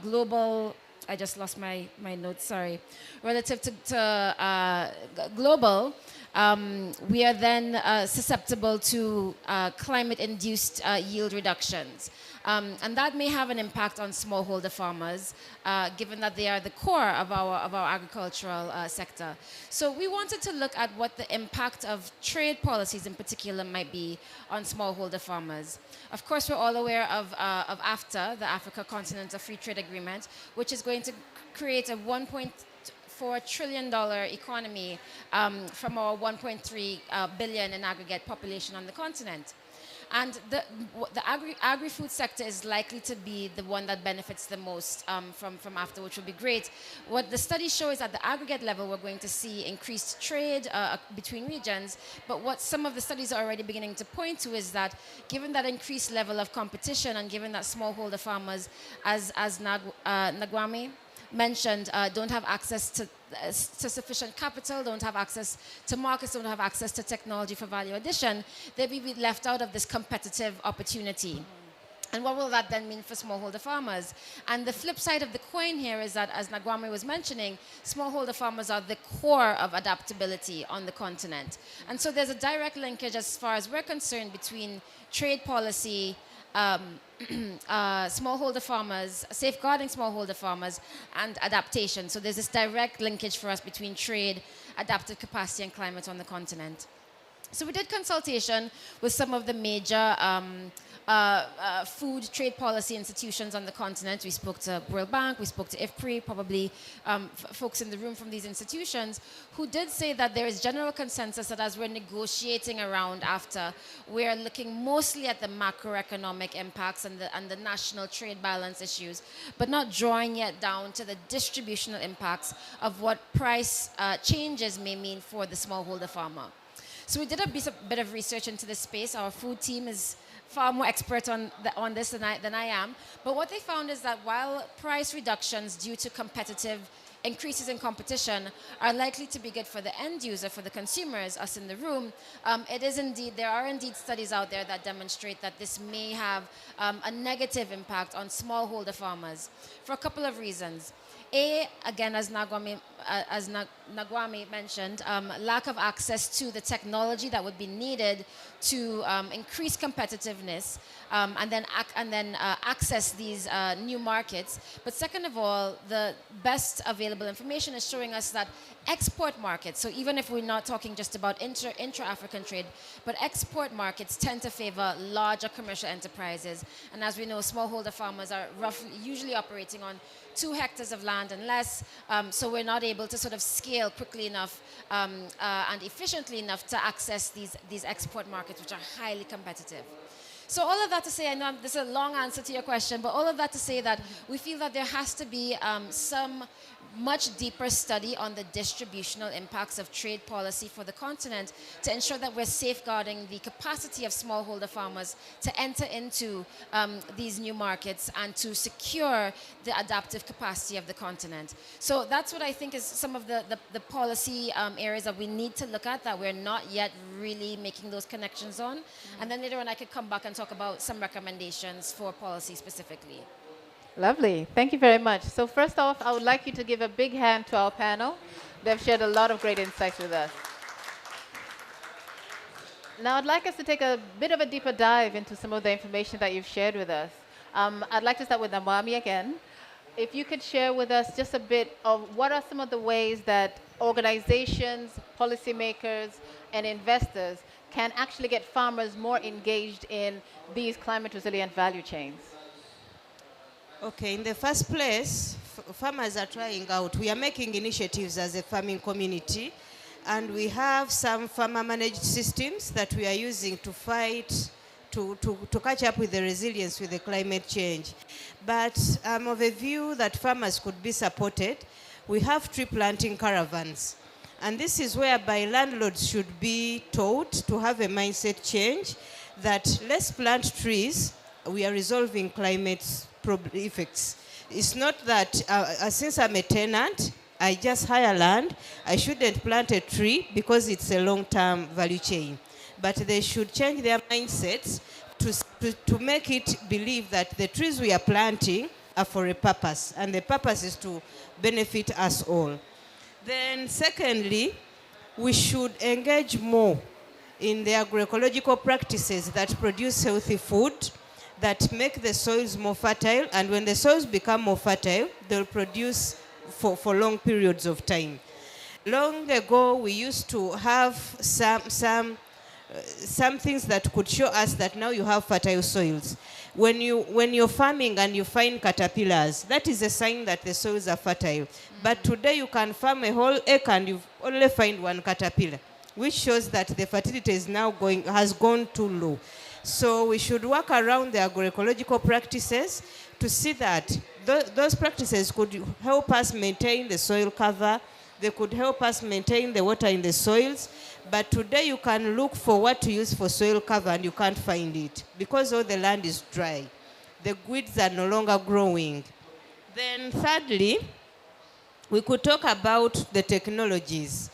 Speaker 9: global, I just lost my notes, sorry. Relative to global, we are then susceptible to climate-induced yield reductions. And that may have an impact on smallholder farmers, given that they are the core of our agricultural sector. So we wanted to look at what the impact of trade policies in particular might be on smallholder farmers. Of course, we're all aware of AFTA, the Africa Continental Free Trade Agreement, which is going to create a $1.4 trillion economy from our 1.3 billion in aggregate population on the continent. And the agri-food sector is likely to be the one that benefits the most from AFTA, which will be great. What the studies show is at the aggregate level, we're going to see increased trade between regions. But what some of the studies are already beginning to point to is that given that increased level of competition and given that smallholder farmers, as Nagwami mentioned, don't have access to sufficient capital, don't have access to markets, don't have access to technology for value addition, they will be left out of this competitive opportunity. And what will that then mean for smallholder farmers? And the flip side of the coin here is that, as Nagwami was mentioning, smallholder farmers are the core of adaptability on the continent. And so there's a direct linkage as far as we're concerned between trade policy, smallholder farmers, safeguarding smallholder farmers, and adaptation. So there's this direct linkage for us between trade, adaptive capacity, and climate on the continent. So we did consultation with some of the major food trade policy institutions on the continent. We spoke to World Bank, we spoke to IFPRI, probably folks in the room from these institutions, who did say that there is general consensus that as we're negotiating around AFTA, we're looking mostly at the macroeconomic impacts and the national trade balance issues, but not drawing yet down to the distributional impacts of what price changes may mean for the smallholder farmer. So we did a bit of research into this space. Our food team is far more expert on this than I am. But what they found is that while price reductions due to competitive increases in competition are likely to be good for the end user, for the consumers, us in the room, there are indeed studies out there that demonstrate that this may have a negative impact on smallholder farmers for a couple of reasons. Again, as Nagwami mentioned, lack of access to the technology that would be needed to increase competitiveness and then access these new markets. But second of all, the best available information is showing us that export markets, so even if we're not talking just about intra-African trade, but export markets tend to favor larger commercial enterprises. And as we know, smallholder farmers are usually operating on 2 hectares of land and less, so we're not able to sort of scale quickly enough and efficiently enough to access these export markets, which are highly competitive. So all of that to say, I know this is a long answer to your question, but all of that to say that we feel that there has to be some much deeper study on the distributional impacts of trade policy for the continent to ensure that we're safeguarding the capacity of smallholder farmers to enter into these new markets and to secure the adaptive capacity of the continent. So that's what I think is some of the policy areas that we need to look at that we're not yet really making those connections on. And then later on I could come back and talk about some recommendations for policy specifically.
Speaker 10: Lovely. Thank you very much. So first off, I would like you to give a big hand to our panel. They've shared a lot of great insights with us. Now I'd like us to take a bit of a deeper dive into some of the information that you've shared with us. I'd like to start with Namwami again. If you could share with us just a bit of what are some of the ways that organizations, policymakers, and investors can actually get farmers more engaged in these climate resilient value chains.
Speaker 12: Okay, in the first place, farmers are trying out. We are making initiatives as a farming community, and we have some farmer-managed systems that we are using to fight, to catch up with the resilience with the climate change. But I'm of a view that farmers could be supported. We have tree planting caravans, and this is whereby landlords should be taught to have a mindset change that let's plant trees. We are resolving climate effects. It's not that since I'm a tenant, I just hire land, I shouldn't plant a tree because it's a long-term value chain. But they should change their mindsets to make it believe that the trees we are planting are for a purpose, and the purpose is to benefit us all. Then secondly, we should engage more in the agroecological practices that produce healthy food, that make the soils more fertile, and when the soils become more fertile, they'll produce for long periods of time. Long ago, we used to have some things that could show us that now you have fertile soils. When you're farming and you find caterpillars, that is a sign that the soils are fertile. But today you can farm a whole acre and you only find 1 caterpillar, which shows that the fertility is now has gone too low. So we should work around the agroecological practices to see that those practices could help us maintain the soil cover. They could help us maintain the water in the soils. But today you can look for what to use for soil cover and you can't find it because all the land is dry. The weeds are no longer growing. Then thirdly, we could talk about the technologies.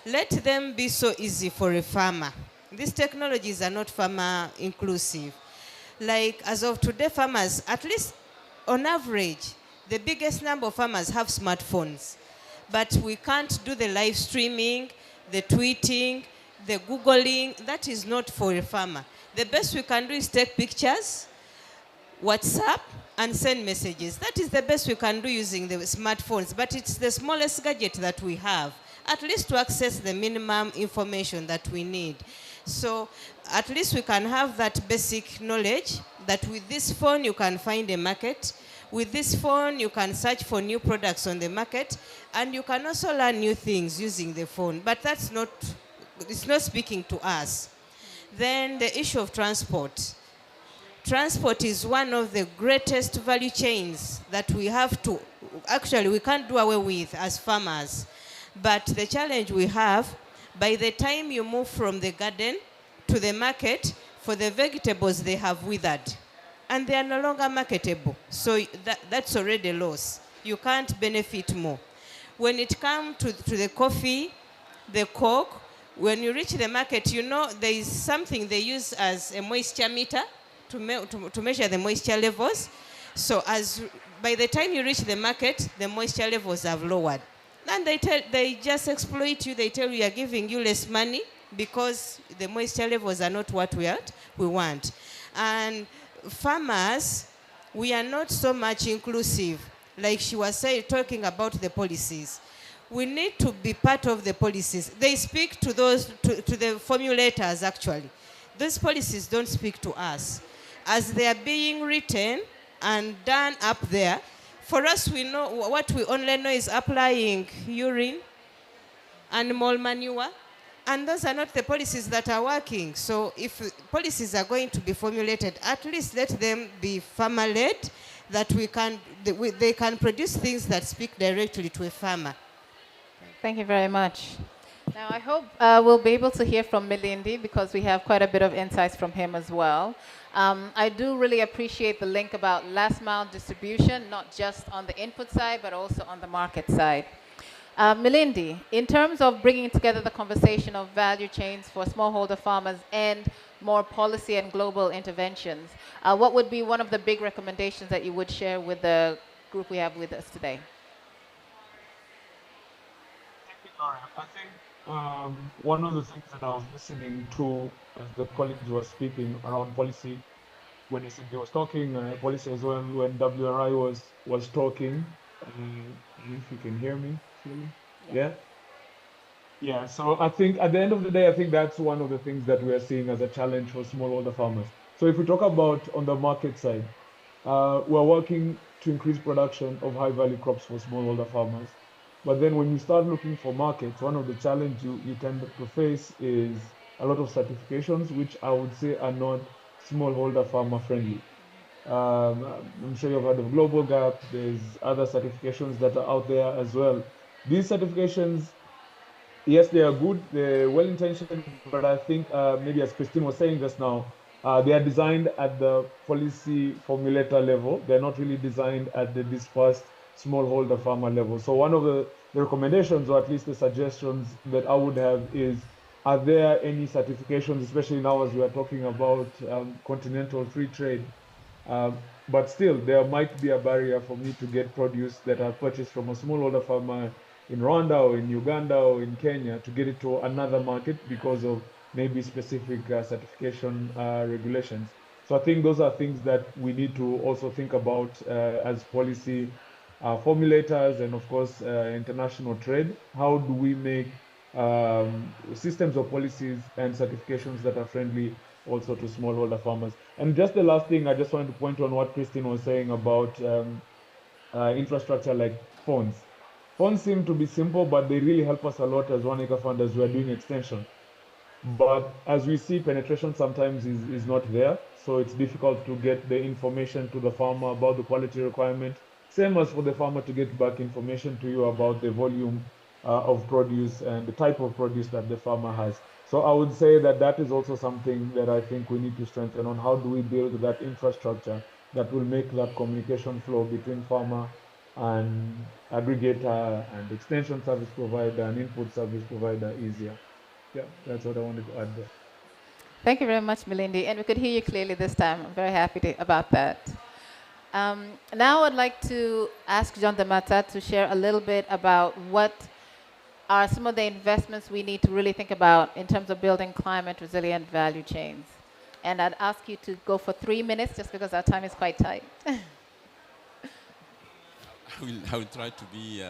Speaker 12: Let them be so easy for a farmer. These technologies are not farmer inclusive. Like as of today, farmers, at least on average, the biggest number of farmers have smartphones. But we can't do the live streaming, the tweeting, the Googling. That is not for a farmer. The best we can do is take pictures, WhatsApp, and send messages. That is the best we can do using the smartphones. But it's the smallest gadget that we have, at least to access the minimum information that we need. So at least we can have that basic knowledge that with this phone you can find a market. With this phone you can search for new products on the market, and you can also learn new things using the phone. But it's not speaking to us. Then the issue of transport. Transport is one of the greatest value chains that we have to, actually we can't do away with as farmers. But the challenge we have, by the time you move from the garden to the market, for the vegetables they have withered and they are no longer marketable. So that's already a loss. You can't benefit more. when it comes to the coffee, the Coke, when you reach the market, you know there is something they use as a moisture meter to measure the moisture levels. So by the time you reach the market, the moisture levels have lowered. And they just exploit you. They tell you are giving you less money because the moisture levels are not what we want. And farmers, we are not so much inclusive. Like she was talking about the policies. We need to be part of the policies. They speak to the formulators, actually. Those policies don't speak to us. As they are being written and done up there, for us, we know what we only know is applying urine, animal manure, and those are not the policies that are working. So if policies are going to be formulated, at least let them be farmer-led, that they can produce things that speak directly to a farmer.
Speaker 10: Thank you very much. Now, I hope we'll be able to hear from Milindi because we have quite a bit of insights from him as well. I do really appreciate the link about last mile distribution, not just on the input side, but also on the market side. Milindi, in terms of bringing together the conversation of value chains for smallholder farmers and more policy and global interventions, what would be one of the big recommendations that you would share with the group we have with us today?
Speaker 14: I think one of the things that I was listening to as the colleagues were speaking around policy, when he was talking policy as well, when WRI was talking, if you can hear me, yeah. So I think at the end of the day, I think that's one of the things that we are seeing as a challenge for smallholder farmers. So if we talk about on the market side, we're working to increase production of high value crops for smallholder farmers. But then when you start looking for markets, one of the challenges you tend to face is a lot of certifications, which I would say are not smallholder farmer friendly. I'm sure you've heard of Global Gap. There's other certifications that are out there as well. These certifications, yes, they are good, they're well-intentioned, but I think maybe as Christine was saying just now, they are designed at the policy formulator level. They're not really designed at the dispersed smallholder farmer level. So one of the recommendations, or at least the suggestions that I would have is, are there any certifications, especially now as we are talking about continental free trade, but still there might be a barrier for me to get produce that are purchased from a smallholder farmer in Rwanda or in Uganda or in Kenya to get it to another market because of maybe specific certification regulations. So I think those are things that we need to also think about as policy formulators and of course international trade. How do we make systems of policies and certifications that are friendly also to smallholder farmers? And just the last thing, I just wanted to point on what Christine was saying about infrastructure like phones. Phones seem to be simple, but they really help us a lot as One Acre Fund as we are doing extension. But as we see, penetration sometimes is not there. So it's difficult to get the information to the farmer about the quality requirement. Same as for the farmer to get back information to you about the volume of produce and the type of produce that the farmer has. So I would say that that is also something that I think we need to strengthen on. How do we build that infrastructure that will make that communication flow between farmer and aggregator and extension service provider and input service provider easier? Yeah, that's what I wanted to add there.
Speaker 10: Thank you very much, Milindi. And we could hear you clearly this time. I'm very happy about that. Now I'd like to ask John Damata to share a little bit about what are some of the investments we need to really think about in terms of building climate resilient value chains. And I'd ask you to go for 3 minutes just because our time is quite tight.
Speaker 8: I will try to be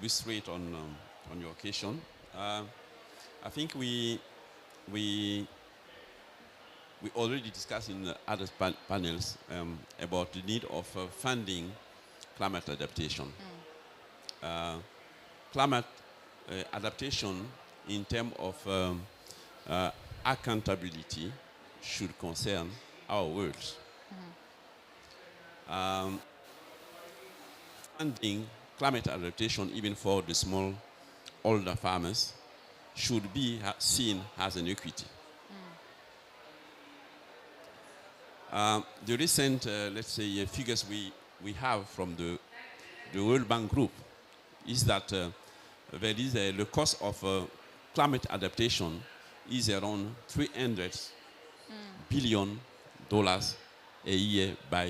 Speaker 8: straight on your occasion. I think we already discussed in the other panels about the need of funding climate adaptation. Climate adaptation in terms of accountability should concern our world. Funding climate adaptation, even for the small older farmers, should be seen as an equity. The recent, let's say, figures we have from the World Bank Group is that there is the cost of climate adaptation is around $300 billion a year by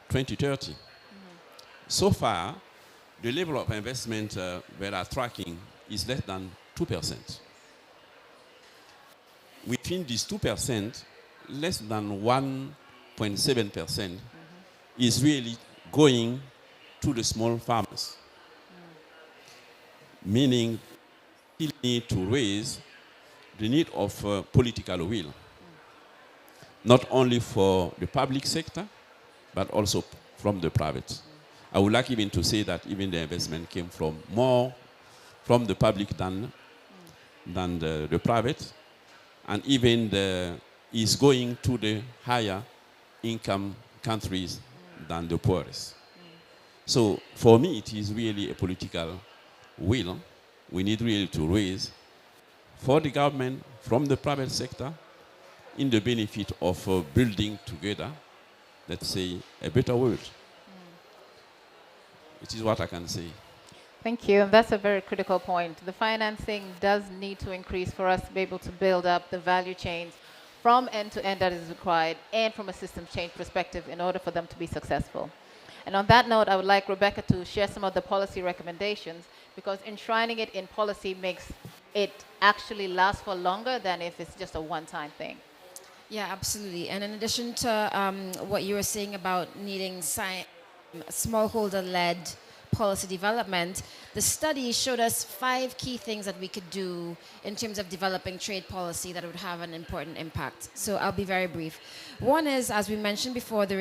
Speaker 8: 2030. So far, the level of investment we are tracking is less than 2%. Within this 2%, less than 1.7% is really going to the small farmers, meaning we need to raise the need of political will, not only for the public sector, but also from the private. I would like even to say that even the investment came from more from the public than the private, and even is going to the higher income countries than the poorest. So for me, it is really a political will we need really to raise for the government, from the private sector, in the benefit of building together, let's say, a better world. It is what I can say.
Speaker 10: Thank you. That's a very critical point. The financing does need to increase for us to be able to build up the value chains from end to end that is required, and from a systems change perspective in order for them to be successful. And on that note, I would like Rebecca to share some of the policy recommendations, because enshrining it in policy makes it actually last for longer than if it's just a one-time thing.
Speaker 9: Yeah, absolutely. And in addition to what you were saying about needing smallholder-led policy development, the study showed us 5 key things that we could do in terms of developing trade policy that would have an important impact. So I'll be very brief. One is, as we mentioned before, the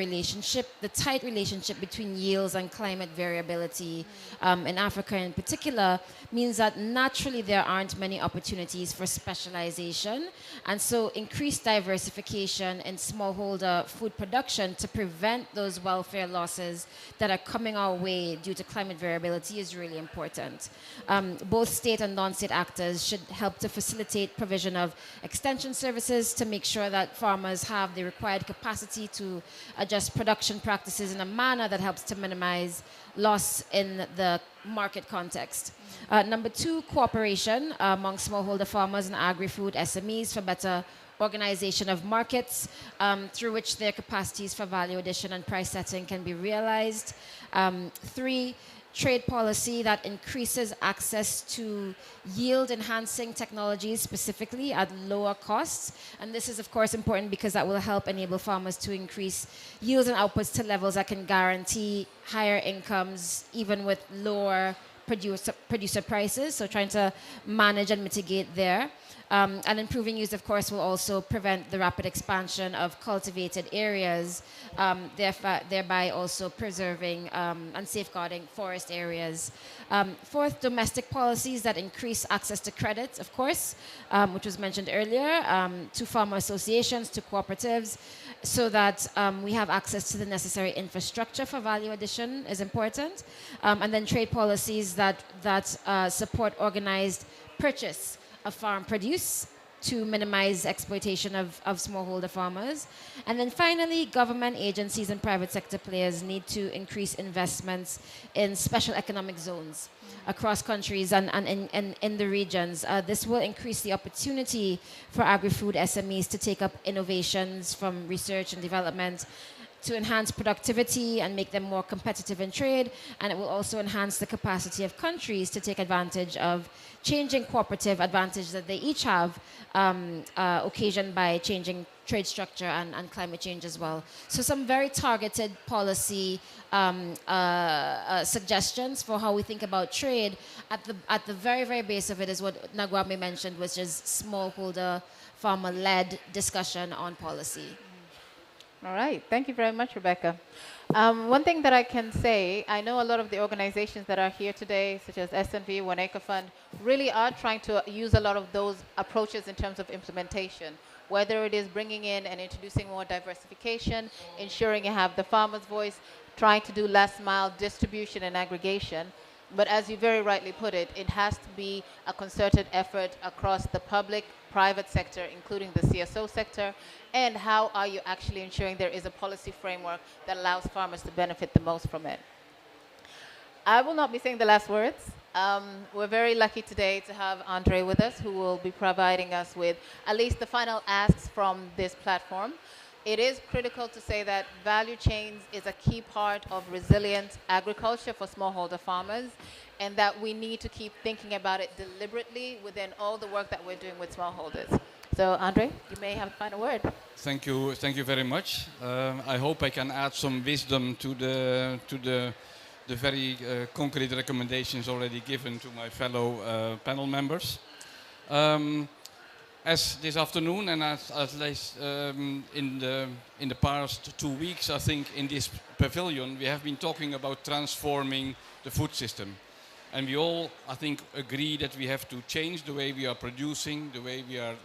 Speaker 9: tight relationship between yields and climate variability in Africa in particular means that naturally there aren't many opportunities for specialization, and so increased diversification in smallholder food production to prevent those welfare losses that are coming our way due to climate variability is really important. Both state and non-state actors should help to facilitate provision of extension services to make sure that farmers have the required capacity to adjust production practices in a manner that helps to minimize loss in the market context. Number 2, cooperation among smallholder farmers and agri-food SMEs for better organization of markets through which their capacities for value addition and price setting can be realized. 3, trade policy that increases access to yield-enhancing technologies, specifically at lower costs. And this is, of course, important because that will help enable farmers to increase yields and outputs to levels that can guarantee higher incomes, even with lower producer prices. So trying to manage and mitigate there. And improving use, of course, will also prevent the rapid expansion of cultivated areas, thereby also preserving and safeguarding forest areas. 4th, domestic policies that increase access to credit, of course, which was mentioned earlier, to farmer associations, to cooperatives, so that we have access to the necessary infrastructure for value addition is important. And then trade policies that support organized purchase of farm produce to minimize exploitation of smallholder farmers. And then finally, government agencies and private sector players need to increase investments in special economic zones across countries and in the regions. This will increase the opportunity for agri-food SMEs to take up innovations from research and development to enhance productivity and make them more competitive in trade, and it will also enhance the capacity of countries to take advantage of changing cooperative advantage that they each have occasioned by changing trade structure and climate change as well. So some very targeted policy suggestions for how we think about trade. At the very, very base of it is what Nagwame mentioned, which is smallholder farmer-led discussion on policy.
Speaker 10: All right. Thank you very much, Rebecca. One thing that I can say, I know a lot of the organizations that are here today, such as SNV, One Acre Fund, really are trying to use a lot of those approaches in terms of implementation, whether it is bringing in and introducing more diversification, ensuring you have the farmer's voice, trying to do last mile distribution and aggregation. But as you very rightly put it, it has to be a concerted effort across the public, private sector, including the CSO sector, and how are you actually ensuring there is a policy framework that allows farmers to benefit the most from it. I will not be saying the last words. We're very lucky today to have Andre with us, who will be providing us with at least the final asks from this platform. It is critical to say that value chains is a key part of resilient agriculture for smallholder farmers, and that we need to keep thinking about it deliberately within all the work that we're doing with smallholders. So, Andre, you may have the final word.
Speaker 15: Thank you very much. I hope I can add some wisdom to the very concrete recommendations already given to my fellow panel members. As this afternoon and as least in the past 2 weeks, I think in this pavilion we have been talking about transforming the food system. And we all, I think, agree that we have to change the way we are producing, the way we are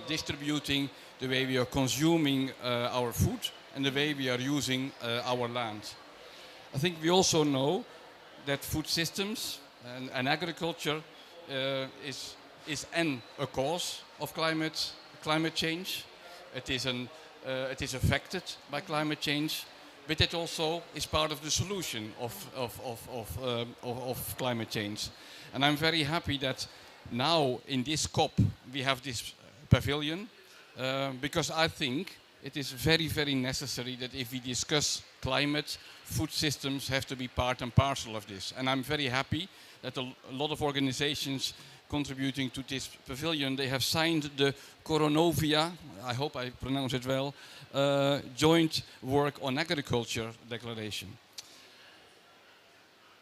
Speaker 15: distributing, the way we are consuming our food, and the way we are using our land. I think we also know that food systems and agriculture is a cause of climate change. It is affected by climate change, but it also is part of the solution of climate change. And I'm very happy that now in this COP we have this pavilion, because I think it is very, very necessary that if we discuss climate, food systems have to be part and parcel of this. And I'm very happy that a lot of organizations contributing to this pavilion, they have signed the Coronovia, I hope I pronounce it well, Joint Work on Agriculture Declaration.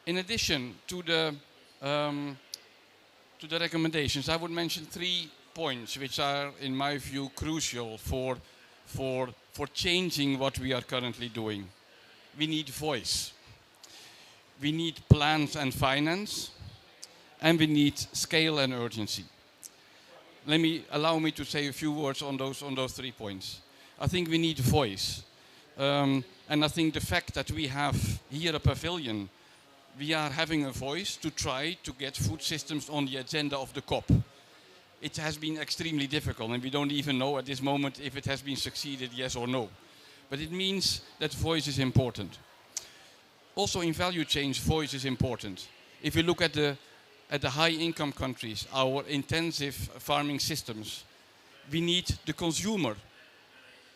Speaker 15: In addition to the recommendations, I would mention 3 points which are, in my view, crucial for changing what we are currently doing. We need voice. We need plans and finance. And we need scale and urgency. Allow me to say a few words on those 3 points. I think we need voice. And I think the fact that we have here a pavilion, we are having a voice to try to get food systems on the agenda of the COP. It has been extremely difficult, and we don't even know at this moment if it has been succeeded, yes or no. But it means that voice is important. Also in value chains, voice is important. If you look at the high-income countries, our intensive farming systems, we need the consumer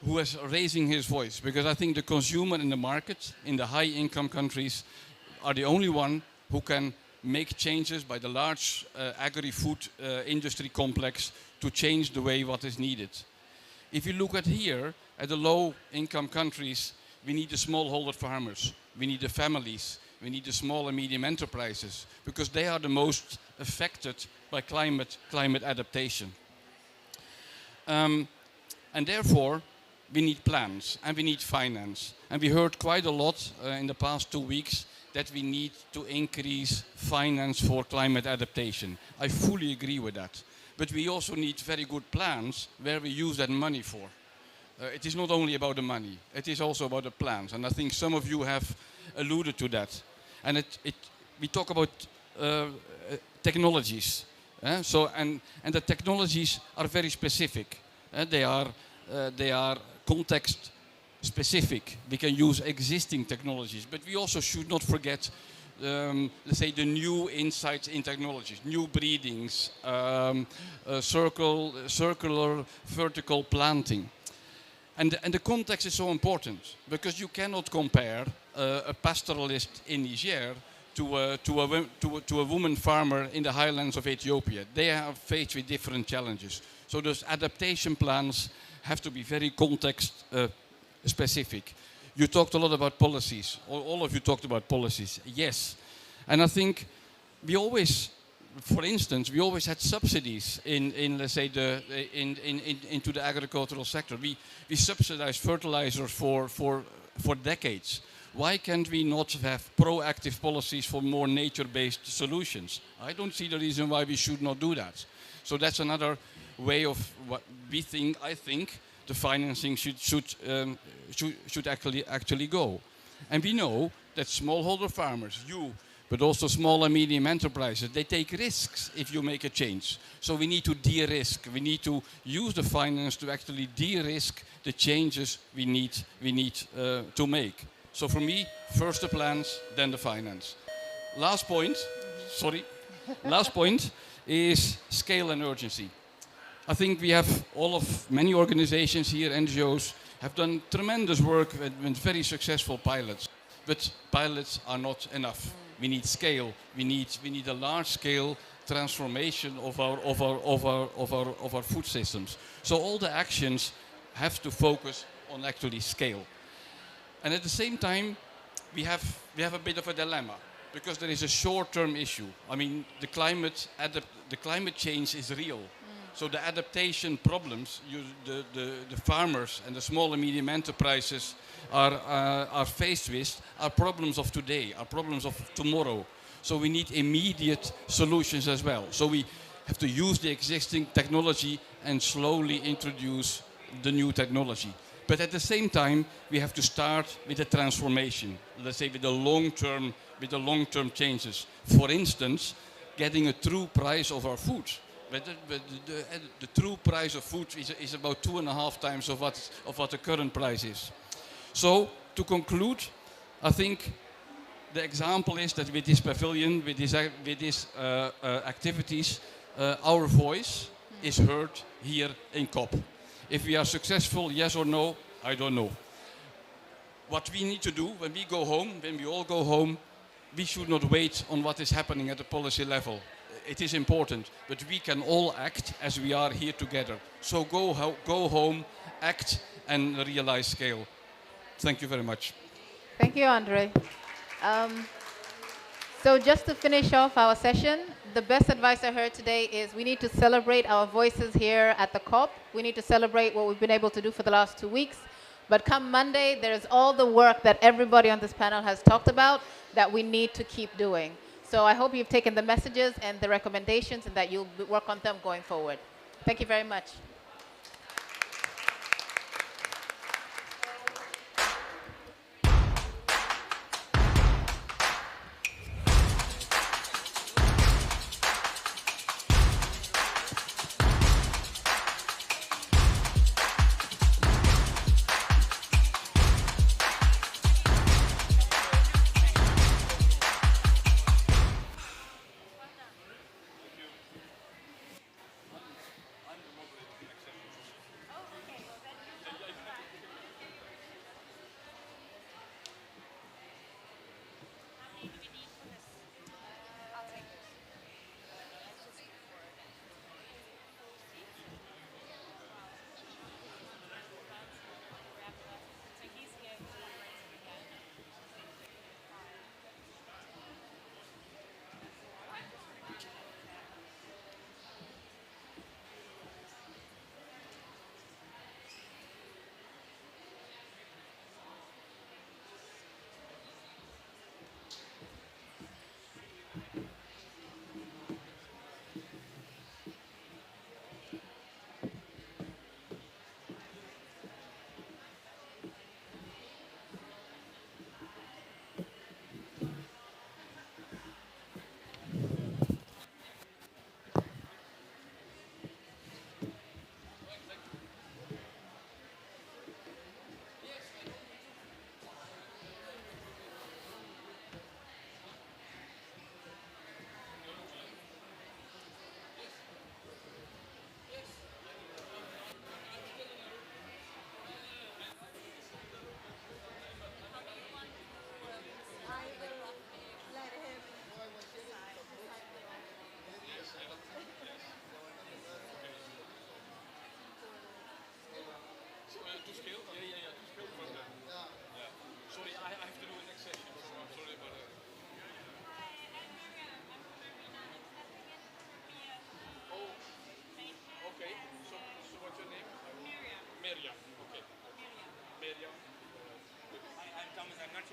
Speaker 15: who is raising his voice, because I think the consumer in the market in the high-income countries are the only one who can make changes by the large agri-food industry complex to change the way what is needed. If you look at here, at the low-income countries, we need the smallholder farmers, we need the families, we need the small and medium enterprises, because they are the most affected by climate adaptation. And therefore, we need plans and we need finance. And we heard quite a lot in the past 2 weeks that we need to increase finance for climate adaptation. I fully agree with that. But we also need very good plans where we use that money for. It is not only about the money, it is also about the plans. And I think some of you have alluded to that. And we talk about technologies. And the technologies are very specific. They are context specific. We can use existing technologies, but we also should not forget, let's say, the new insights in technologies, new breedings, circular vertical planting. And the context is so important, because you cannot compare a pastoralist in Niger to a woman farmer in the highlands of Ethiopia. They are faced with different challenges. So those adaptation plans have to be very context specific. You talked a lot about policies. All of you talked about policies. Yes. And I think we always, for instance, we always had subsidies in let's say, into the agricultural sector. We subsidized fertilizer for decades. Why can't we not have proactive policies for more nature-based solutions? I don't see the reason why we should not do that. So that's another way of what we think. I think the financing should actually go. And we know that smallholder farmers, but also small and medium enterprises, they take risks if you make a change. So we need to de-risk. We need to use the finance to actually de-risk the changes we need to make. So for me, first the plans, then the finance. Last point, sorry. Last point is scale and urgency. I think we have many organizations here, NGOs, have done tremendous work with very successful pilots. But pilots are not enough. We need scale. We need a large-scale transformation of our food systems. So all the actions have to focus on actually scale. And at the same time, we have a bit of a dilemma because there is a short-term issue. I mean, the climate change is real. So the adaptation problems the farmers and the small and medium enterprises are faced with are problems of today, are problems of tomorrow. So we need immediate solutions as well. So we have to use the existing technology and slowly introduce the new technology. But at the same time, we have to start with a transformation, let's say with the long-term changes. For instance, getting a true price of our food. But the true price of food is about 2.5 times of what the current price is. So to conclude, I think the example is that with this pavilion, with these activities, our voice is heard here in COP. If we are successful, yes or no, I don't know. What we need to do when we go home, when we all go home, we should not wait on what is happening at the policy level. It is important, but we can all act as we are here together. So go home, act, and realize scale. Thank you very much.
Speaker 10: Thank you, Andre. So just to finish off our session, the best advice I heard today is we need to celebrate our voices here at the COP. We need to celebrate what we've been able to do for the last 2 weeks. But come Monday, there's all the work that everybody on this panel has talked about that we need to keep doing. So I hope you've taken the messages and the recommendations and that you'll work on them going forward. Thank you very much.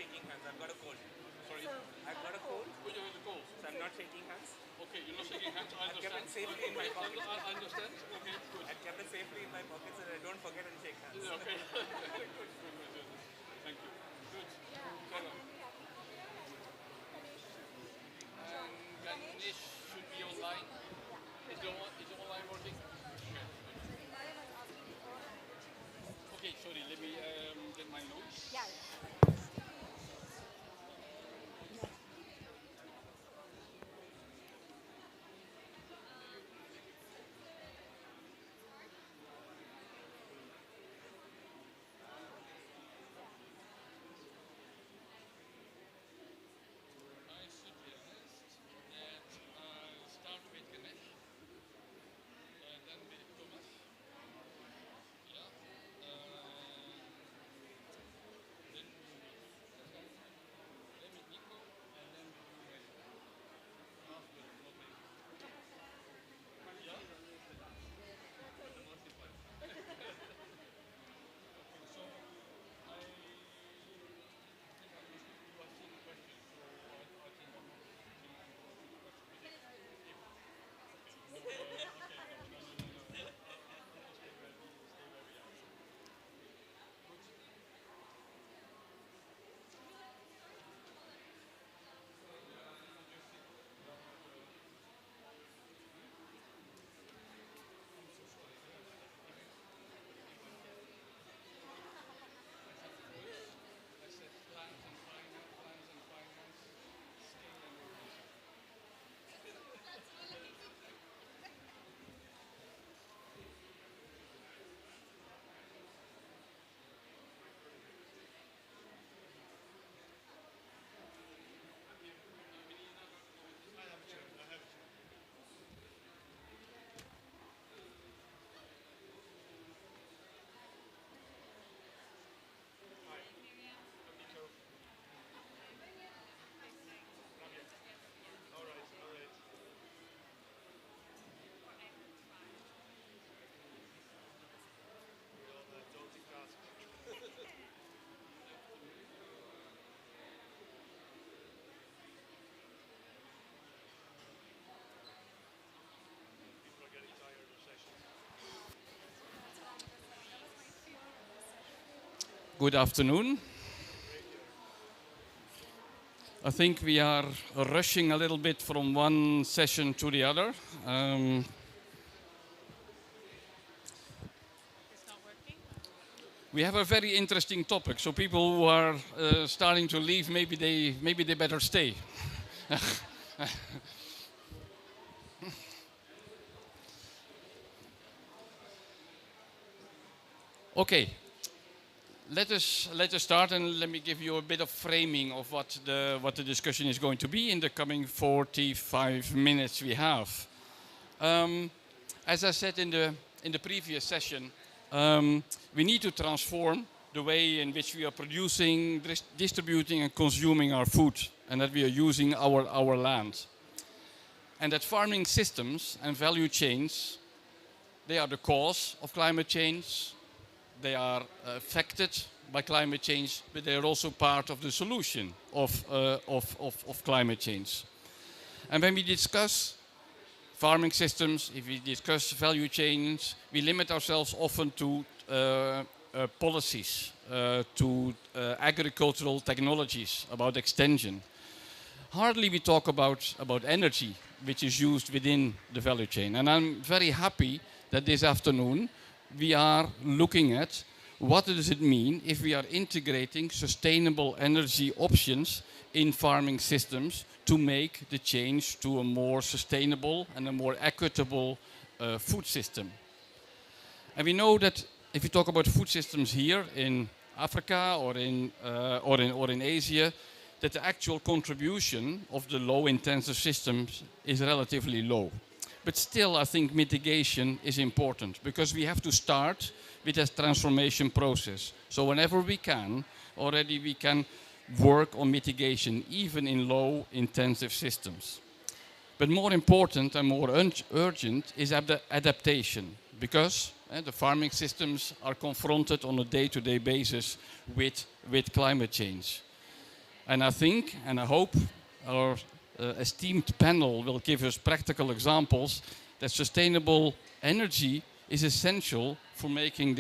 Speaker 17: shaking hands. I've got a cold. Sorry? So, I've got a cold. Oh, you have a cold. So I'm not shaking hands. Okay, you're not shaking hands. I understand. I've kept it safely in my pocket. I understand. Okay, good. I've kept it safely in my pocket so that I don't forget and shake hands. Okay. Good, good. Thank you. Good. Yeah. Ganesh should be online. Is the online working? Okay, sorry, let me get my notes. Yeah.
Speaker 15: Good afternoon. I think we are rushing a little bit from one session to the other. We have a very interesting topic, so people who are starting to leave, maybe they better stay. Okay, let us start, and let me give you a bit of framing of what the discussion is going to be in the coming 45 minutes we have. As I said in the previous session, we need to transform the way in which we are producing, distributing, and consuming our food, and that we are using our land. And that farming systems and value chains, they are the cause of climate change. They are affected by climate change, but they are also part of the solution of climate change. And when we discuss farming systems, if we discuss value chains, we limit ourselves often to policies, to agricultural technologies, about extension. Hardly we talk about energy, which is used within the value chain. And I'm very happy that this afternoon we are looking at what does it mean if we are integrating sustainable energy options in farming systems to make the change to a more sustainable and a more equitable food system. And we know that if you talk about food systems here in Africa or in Asia, that the actual contribution of the low-intensive systems is relatively low. But still, I think mitigation is important because we have to start with a transformation process. So whenever we can, already we can work on mitigation, even in low-intensive systems. But more important and more urgent is adaptation, because the farming systems are confronted on a day-to-day basis with climate change. And I think, and I hope, our esteemed panel will give us practical examples that sustainable energy is essential for making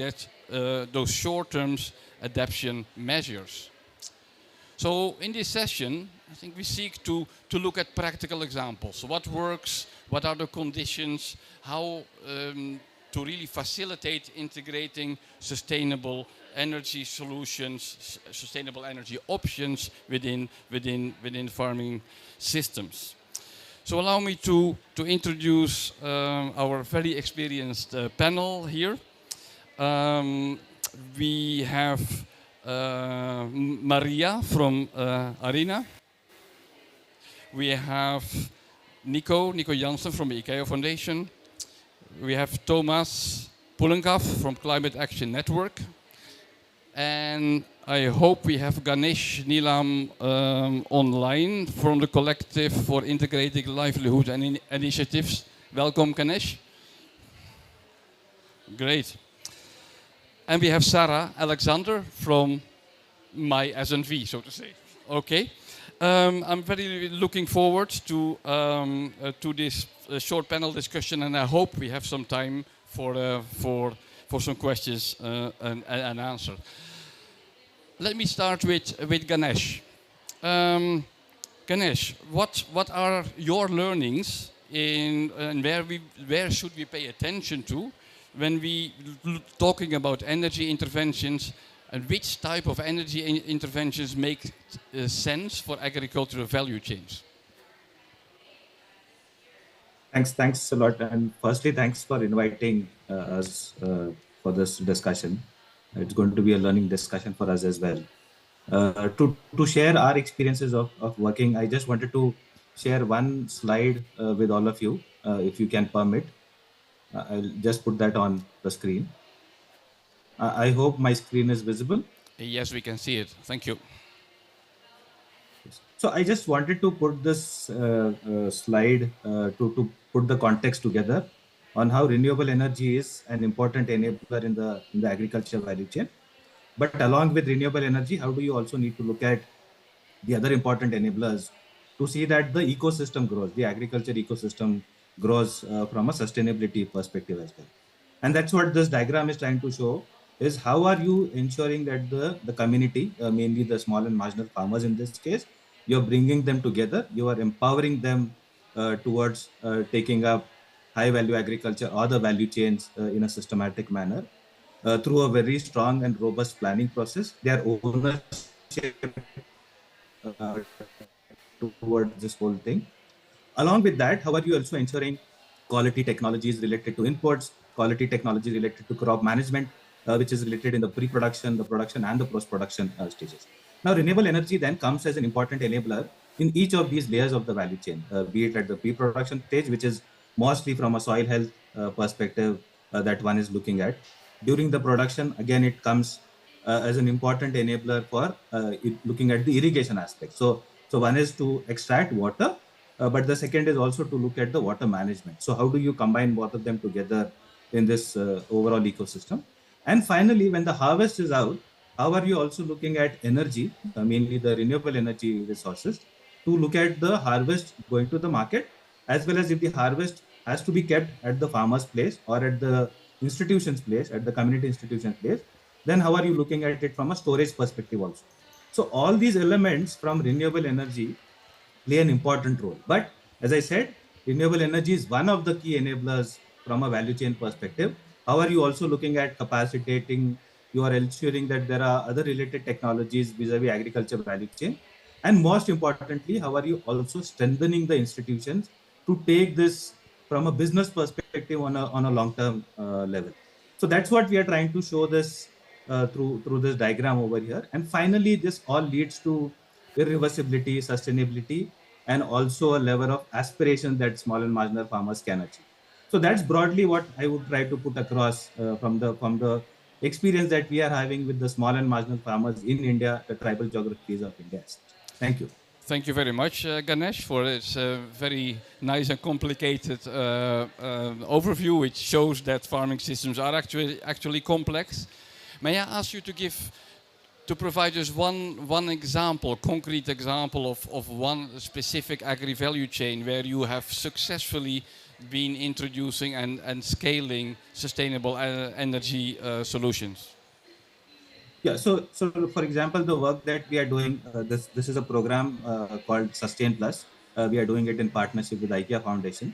Speaker 15: those short-term adaptation measures. So in this session, I think we seek to look at practical examples. What works, what are the conditions, how to really facilitate integrating sustainable energy solutions, sustainable energy options within farming systems. So allow me to introduce our very experienced panel here. We have Maria from Arena. We have Nico Jansen from the IKEA Foundation. We have Thomas Pullenkaf from Climate Action Network. And I hope we have Ganesh Neelam online from the Collective for Integrating Livelihood and Initiatives. Welcome, Ganesh. Great. And we have Sarah Alexander from my SNV, so to say. Okay. I'm very looking forward to this short panel discussion, and I hope we have some time for some questions and answer. Let me start with Ganesh. Ganesh, what are your learnings and where should we pay attention to when we talking about energy interventions, and which type of energy interventions make sense for agricultural value chains?
Speaker 3: Thanks a lot. And firstly, thanks for inviting us for this discussion. It's going to be a learning discussion for us as well. To share our experiences of working, I just wanted to share one slide with all of you, if you can permit. I'll just put that on the screen. I hope my screen is visible.
Speaker 15: Yes, we can see it. Thank you.
Speaker 3: So I just wanted to put this slide to put the context together on how renewable energy is an important enabler in the agriculture value chain. But along with renewable energy, how do you also need to look at the other important enablers to see that the ecosystem grows, the agriculture ecosystem grows from a sustainability perspective as well. And that's what this diagram is trying to show, is how are you ensuring that the community, mainly the small and marginal farmers in this case, you're bringing them together, you are empowering them towards taking up high value agriculture or the value chains in a systematic manner through a very strong and robust planning process. Their ownership towards this whole thing. Along with that, how are you also ensuring quality technologies related to inputs, quality technology related to crop management, which is related in the pre-production, the production, and the post-production stages. Now, renewable energy then comes as an important enabler in each of these layers of the value chain, be it at the pre-production stage, which is mostly from a soil health perspective that one is looking at. During the production, again, it comes as an important enabler for looking at the irrigation aspect. So one is to extract water, but the second is also to look at the water management. So how do you combine both of them together in this overall ecosystem? And finally, when the harvest is out, how are you also looking at energy, mainly the renewable energy resources, to look at the harvest going to the market, as well as if the harvest has to be kept at the farmer's place or at the institution's place, at the community institution's place, then how are you looking at it from a storage perspective also? So all these elements from renewable energy play an important role. But as I said, renewable energy is one of the key enablers from a value chain perspective. How are you also looking at capacitating? You are ensuring that there are other related technologies vis-a-vis agriculture value chain. And most importantly, how are you also strengthening the institutions to take this from a business perspective on a long-term level? So that's what we are trying to show this through this diagram over here. And finally, this all leads to irreversibility, sustainability, and also a level of aspiration that small and marginal farmers can achieve. So that's broadly what I would try to put across from the experience that we are having with the small and marginal farmers in India, the tribal geographies of India. Thank you.
Speaker 15: Thank you very much, Ganesh, for this very nice and complicated overview, which shows that farming systems are actually complex. May I ask you to provide us one example, concrete example of one specific agri-value chain where you have successfully been introducing and scaling sustainable energy solutions?
Speaker 3: Yeah, so for example, the work that we are doing, this is a program called Sustain Plus. We are doing it in partnership with IKEA Foundation.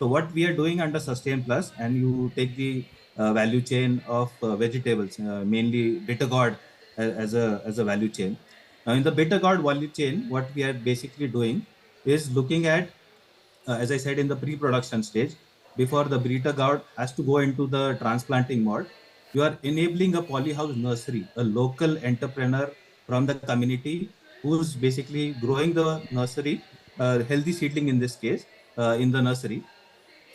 Speaker 3: So what we are doing under Sustain Plus, and you take the value chain of vegetables, mainly bitter gourd as a value chain. Now in the bitter gourd value chain, what we are basically doing is looking at, as I said, in the pre-production stage, before the bitter gourd has to go into the transplanting mode, you are enabling a polyhouse nursery, a local entrepreneur from the community who's basically growing the nursery, healthy seedling in this case, in the nursery.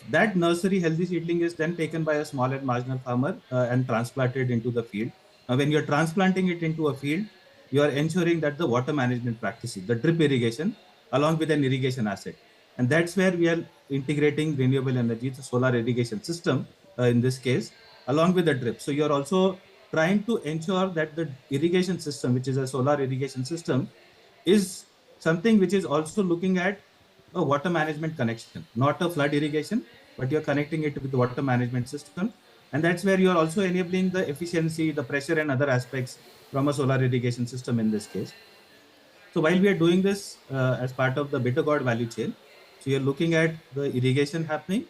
Speaker 3: That nursery healthy seedling is then taken by a small and marginal farmer and transplanted into the field. Now, when you're transplanting it into a field, you are ensuring that the water management practices, the drip irrigation, along with an irrigation asset. And that's where we are integrating renewable energy, the solar irrigation system in this case, along with the drip. So you're also trying to ensure that the irrigation system, which is a solar irrigation system, is something which is also looking at a water management connection, not a flood irrigation, but you're connecting it with the water management system. And that's where you're also enabling the efficiency, the pressure, and other aspects from a solar irrigation system in this case. So while we are doing this as part of the bitter gourd value chain, so you're looking at the irrigation happening.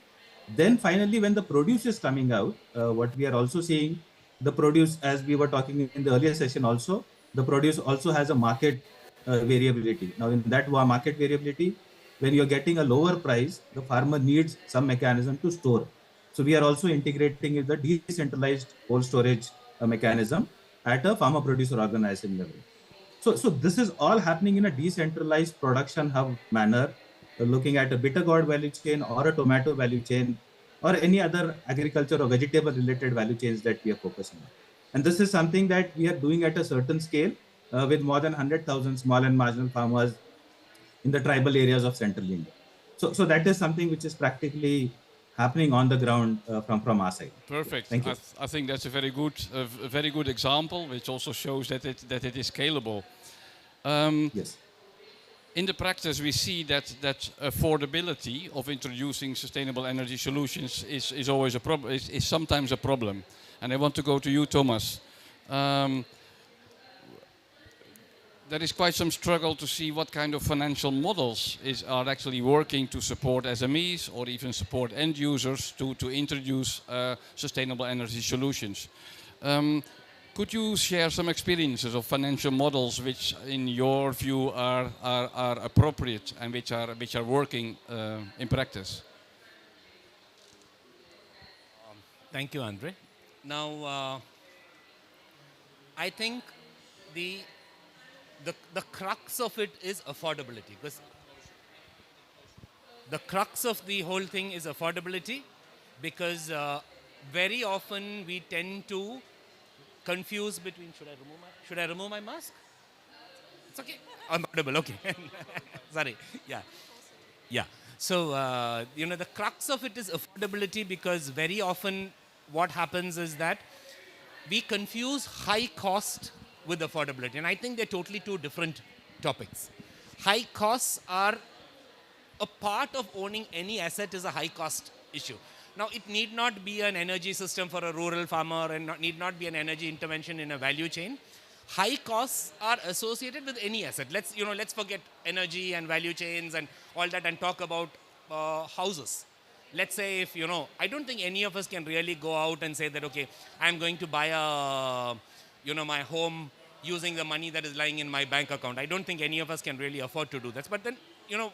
Speaker 3: Then finally, when the produce is coming out, what we are also seeing, the produce, as we were talking in the earlier session also, the produce also has a market variability. Now in that market variability, when you're getting a lower price, the farmer needs some mechanism to store. So we are also integrating the decentralized cold storage mechanism at a farmer producer organization level. So this is all happening in a decentralized production hub manner, looking at a bitter gourd value chain or a tomato value chain or any other agriculture or vegetable related value chains that we are focusing on. And this is something that we are doing at a certain scale with more than 100,000 small and marginal farmers in the tribal areas of central India. So that is something which is practically happening on the ground from our side.
Speaker 15: Perfect.
Speaker 3: Thank you.
Speaker 15: I think that's a very good example, which also shows that it is scalable.
Speaker 3: Yes.
Speaker 15: in the practice, we see that affordability of introducing sustainable energy solutions is always a problem. Is sometimes a problem. And I want to go to you, Thomas. There is quite some struggle to see what kind of financial models are actually working to support SMEs or even support end users to introduce sustainable energy solutions. Could you share some experiences of financial models which, in your view, are appropriate and which are working in practice?
Speaker 18: Thank you, Andre. Now, I think the crux of it is affordability, because the crux of the whole thing is affordability, because very often we tend to confuse between, should I remove my mask? It's okay. I'm audible, okay. Sorry, yeah. So, the crux of it is affordability, because very often what happens is that we confuse high cost with affordability. And I think they're totally two different topics. High costs are a part of owning any asset is a high cost issue. Now, it need not be an energy system for a rural farmer and need not be an energy intervention in a value chain. High costs are associated with any asset. Let's forget energy and value chains and all that and talk about houses. Let's say if, I don't think any of us can really go out and say that, okay, I'm going to buy my home using the money that is lying in my bank account. I don't think any of us can really afford to do that. But then,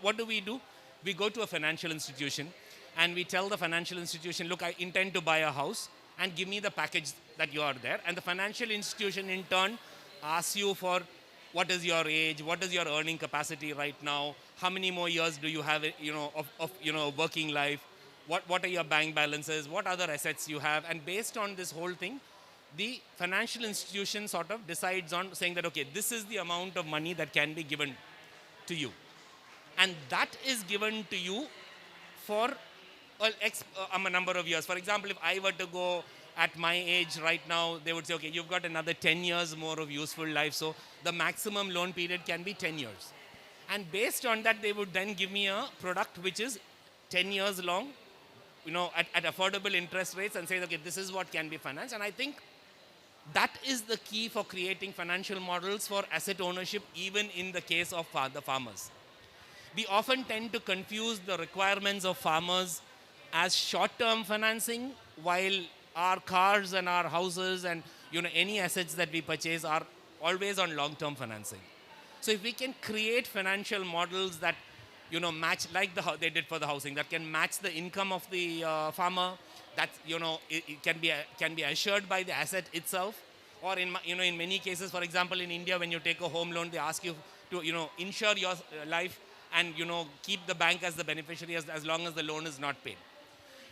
Speaker 18: what do? We go to a financial institution and we tell the financial institution, look, I intend to buy a house and give me the package that you are there. And the financial institution in turn asks you for what is your age, what is your earning capacity right now, how many more years do you have of working life, what are your bank balances, what other assets you have. And based on this whole thing, the financial institution sort of decides on saying that, okay, this is the amount of money that can be given to you. And that is given to you for a number of years. For example, if I were to go at my age right now, they would say, okay, you've got another 10 years more of useful life. So the maximum loan period can be 10 years. And based on that, they would then give me a product which is 10 years long, at affordable interest rates, and say, okay, this is what can be financed. And I think that is the key for creating financial models for asset ownership, even in the case of the farmers. We often tend to confuse the requirements of farmers as short-term financing, while our cars and our houses and any assets that we purchase are always on long-term financing. So if we can create financial models that match, like they did for the housing, that can match the income of the farmer, that it can be assured by the asset itself, or in many cases, for example, in India, when you take a home loan, they ask you to insure your life and keep the bank as the beneficiary as long as the loan is not paid.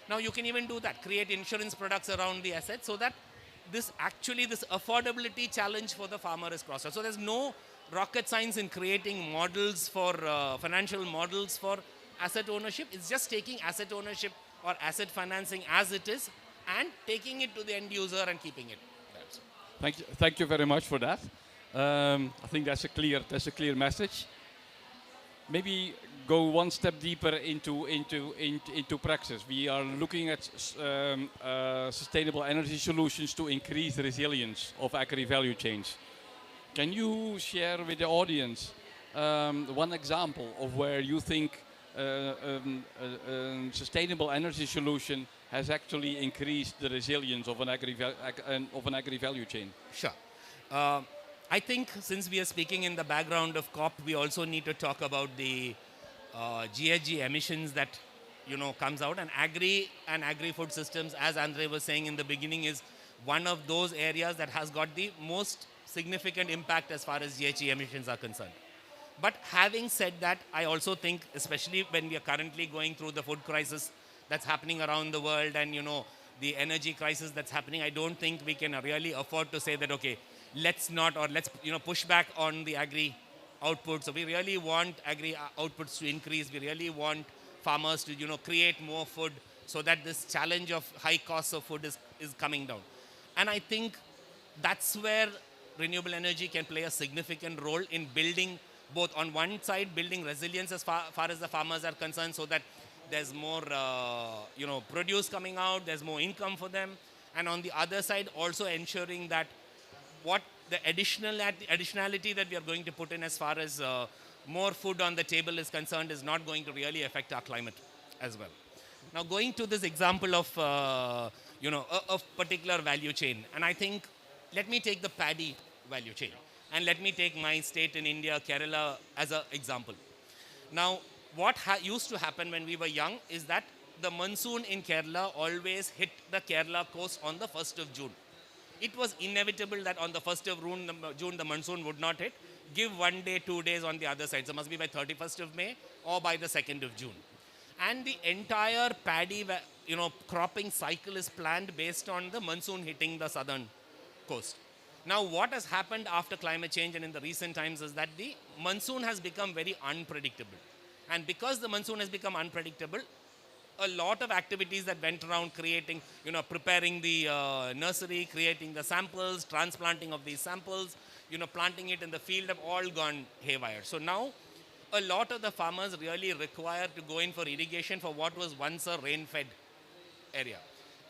Speaker 18: Now you can even do that, create insurance products around the asset, so that this affordability challenge for the farmer is crossed out. So there's no rocket science in creating models for financial models for asset ownership. It's just taking asset ownership or asset financing as it is and taking it to the end user and keeping it.
Speaker 15: Thank you very much for that. I think that's a clear message. Maybe go one step deeper into practice. We are looking at sustainable energy solutions to increase the resilience of agri-value chains. Can you share with the audience one example of where you think sustainable energy solution has actually increased the resilience of an agri-value chain?
Speaker 18: Sure. I think since we are speaking in the background of COP, we also need to talk about the GHG emissions that comes out. And agri-food systems, as Andre was saying in the beginning, is one of those areas that has got the most significant impact as far as GHG emissions are concerned. But having said that, I also think, especially when we are currently going through the food crisis that's happening around the world and the energy crisis that's happening, I don't think we can really afford to say that, okay, let's push back on the agri output. So we really want agri outputs to increase. We really want farmers to create more food so that this challenge of high costs of food is coming down. And I think that's where renewable energy can play a significant role in building both on one side building resilience as far as the farmers are concerned, so that there's more produce coming out, there's more income for them, and on the other side also ensuring that what the additionality that we are going to put in as far as more food on the table is concerned is not going to really affect our climate as well. Now going to this example of a particular value chain, and I think let me take the paddy value chain, and let me take my state in India, Kerala, as an example. Now, what used to happen when we were young is that the monsoon in Kerala always hit the Kerala coast on the 1st of June. It was inevitable that on the 1st of June, the monsoon would not hit. Give 1 day, 2 days on the other side. So it must be by 31st of May or by the 2nd of June. And the entire paddy, cropping cycle is planned based on the monsoon hitting the southern coast. Now, what has happened after climate change and in the recent times is that the monsoon has become very unpredictable. And because the monsoon has become unpredictable, a lot of activities that went around creating, preparing the nursery, creating the samples, transplanting of these samples, planting it in the field have all gone haywire. So now, a lot of the farmers really require to go in for irrigation for what was once a rain-fed area.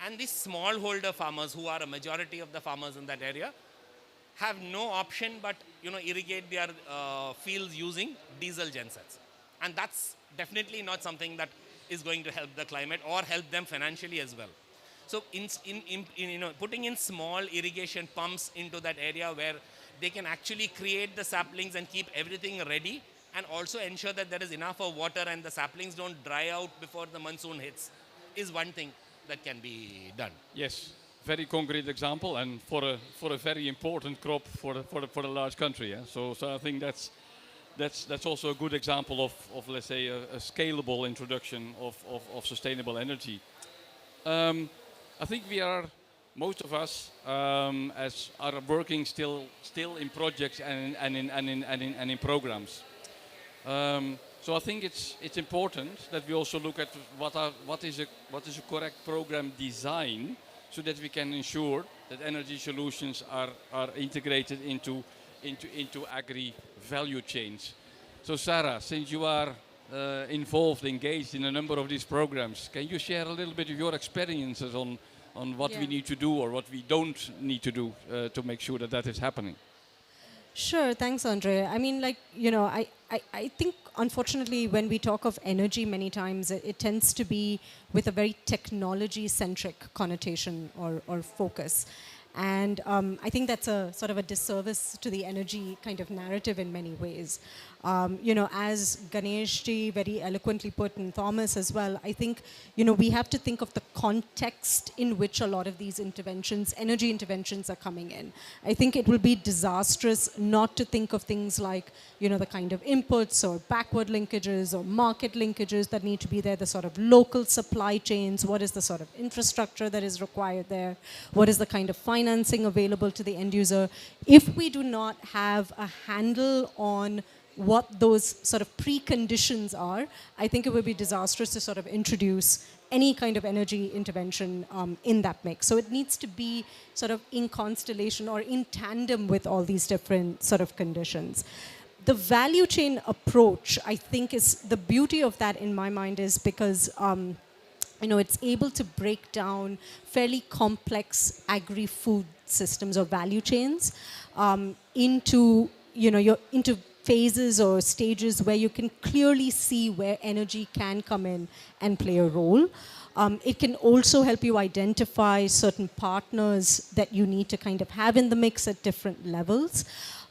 Speaker 18: And these smallholder farmers, who are a majority of the farmers in that area, have no option but irrigate their fields using diesel gensets. And that's definitely not something that is going to help the climate or help them financially as well. So putting in small irrigation pumps into that area where they can actually create the saplings and keep everything ready, and also ensure that there is enough of water and the saplings don't dry out before the monsoon hits, is one thing that can be done.
Speaker 15: Yes, very concrete example, and for a very important crop for a large country. Yeah? So I think that's also a good example of let's say a scalable introduction of sustainable energy. I think most of us as are working still in projects and in programs. So I think it's important that we also look at what is a correct program design, so that we can ensure that energy solutions are integrated into agri value chains. So Sarah, since you are engaged in a number of these programs, can you share a little bit of your experiences on what we need to do or what we don't need to do to make sure that is happening?
Speaker 19: Sure, thanks, Andre. I mean, I think, unfortunately, when we talk of energy, many times it tends to be with a very technology-centric connotation or focus. And I think that's a sort of a disservice to the energy kind of narrative in many ways. As Ganesh ji very eloquently put, and Thomas as well, I think, we have to think of the context in which a lot of these energy interventions are coming in. I think it will be disastrous not to think of things like, the kind of inputs or backward linkages or market linkages that need to be there, the sort of local supply chains, what is the sort of infrastructure that is required there, what is the kind of financing available to the end user. If we do not have a handle on what those sort of preconditions are, I think it would be disastrous to sort of introduce any kind of energy intervention in that mix. So it needs to be sort of in constellation or in tandem with all these different sort of conditions. The value chain approach, I think, is the beauty of that in my mind is because it's able to break down fairly complex agri-food systems or value chains into phases or stages where you can clearly see where energy can come in and play a role. It can also help you identify certain partners that you need to kind of have in the mix at different levels.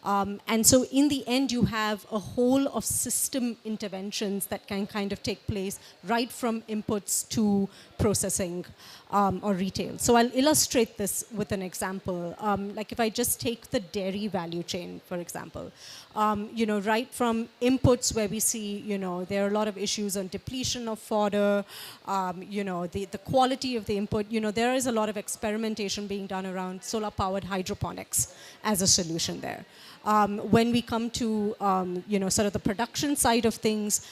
Speaker 19: And so in the end, you have a whole of system interventions that can kind of take place right from inputs to processing or retail. So I'll illustrate this with an example. Like if I just take the dairy value chain, for example, right from inputs where we see, there are a lot of issues on depletion of fodder, the quality of the input, there is a lot of experimentation being done around solar-powered hydroponics as a solution there. When we come to, sort of the production side of things,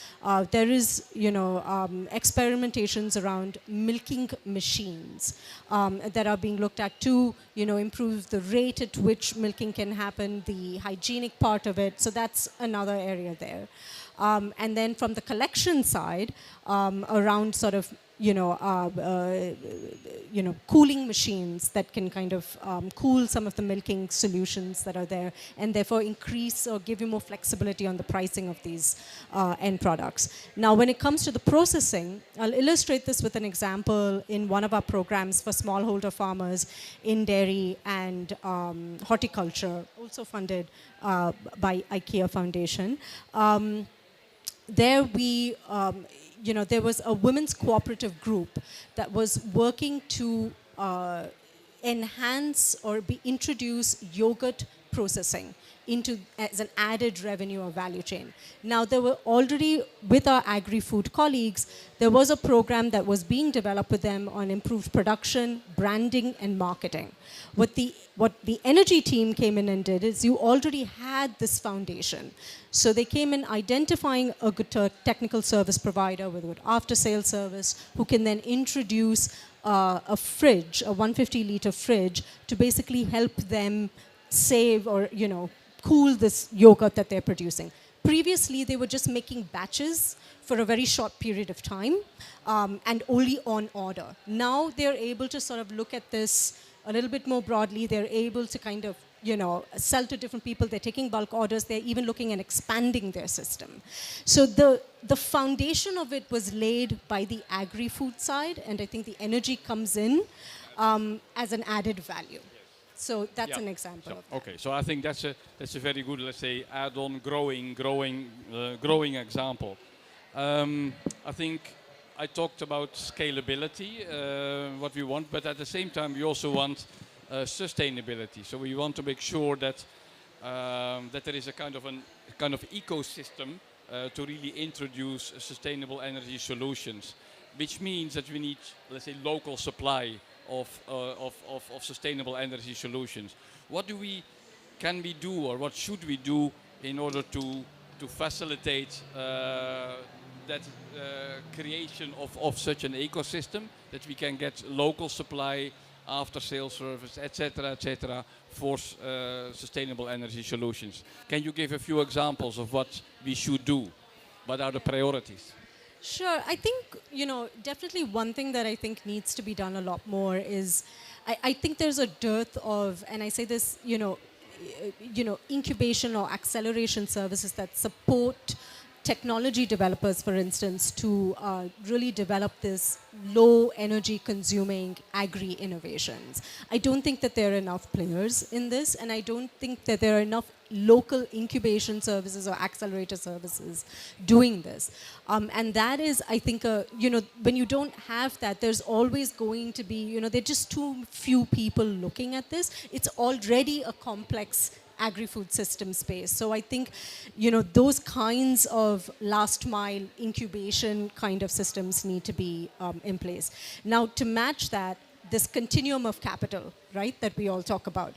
Speaker 19: there is, experimentations around milking machines that are being looked at to, improve the rate at which milking can happen, the hygienic part of it. So that's another area there. And then from the collection side, around sort of, cooling machines that can kind of cool some of the milking solutions that are there, and therefore increase or give you more flexibility on the pricing of these end products. Now, when it comes to the processing, I'll illustrate this with an example in one of our programs for smallholder farmers in dairy and horticulture, also funded by IKEA Foundation. There we, there was a women's cooperative group that was working to enhance or introduce yogurt processing as an added revenue or value chain. Now, there were already, with our agri-food colleagues, there was a program that was being developed with them on improved production, branding, and marketing. What the energy team came in and did is you already had this foundation. So they came in identifying a good technical service provider with a good after-sales service who can then introduce a fridge, a 150-liter fridge, to basically help them save or, cool this yogurt that they're producing. Previously, they were just making batches for a very short period of time and only on order. Now they're able to sort of look at this a little bit more broadly. They're able to kind of, sell to different people. They're taking bulk orders. They're even looking at expanding their system. So the foundation of it was laid by the agri-food side, and I think the energy comes in as an added value. So that's an example of that.
Speaker 15: Okay, so I think that's a very good, let's say, add-on growing example. I think I talked about scalability, what we want, but at the same time we also want sustainability. So we want to make sure that that there is a kind of ecosystem to really introduce sustainable energy solutions, which means that we need, let's say, local supply of sustainable energy solutions. What can we do, or what should we do in order to facilitate that creation of such an ecosystem, that we can get local supply, after sales service, etc., for sustainable energy solutions? Can you give a few examples of what we should do? What are the priorities?
Speaker 19: Sure. I think, definitely one thing that I think needs to be done a lot more is, I think there's a dearth of, and I say this, incubation or acceleration services that support technology developers, for instance, to really develop this low energy consuming agri innovations. I don't think that there are enough players in this, and I don't think that there are enough local incubation services or accelerator services doing this. And that is, I think, when you don't have that, there's always going to be, there are just too few people looking at this. It's already a complex agri-food system space. So I think, those kinds of last mile incubation kind of systems need to be in place. Now, to match that, this continuum of capital, right, that we all talk about.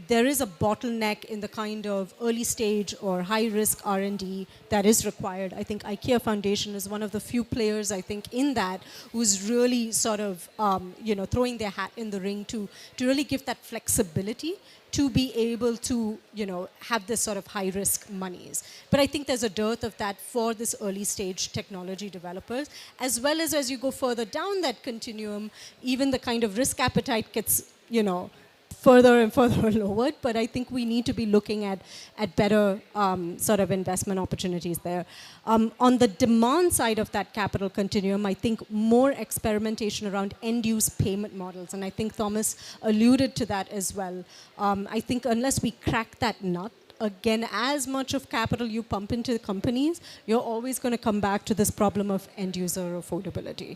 Speaker 19: There is a bottleneck in the kind of early stage or high risk R&D that is required. I think IKEA Foundation is one of the few players, I think, in that who's really sort of, throwing their hat in the ring to really give that flexibility to be able to, have this sort of high risk monies. But I think there's a dearth of that for this early stage technology developers, as well as you go further down that continuum, even the kind of risk appetite gets, further and further lowered. But I think we need to be looking at better sort of investment opportunities there. On the demand side of that capital continuum, I think more experimentation around end-use payment models, and I think Thomas alluded to that as well. I think unless we crack that nut, again, as much of capital you pump into companies, you're always going to come back to this problem of end-user affordability.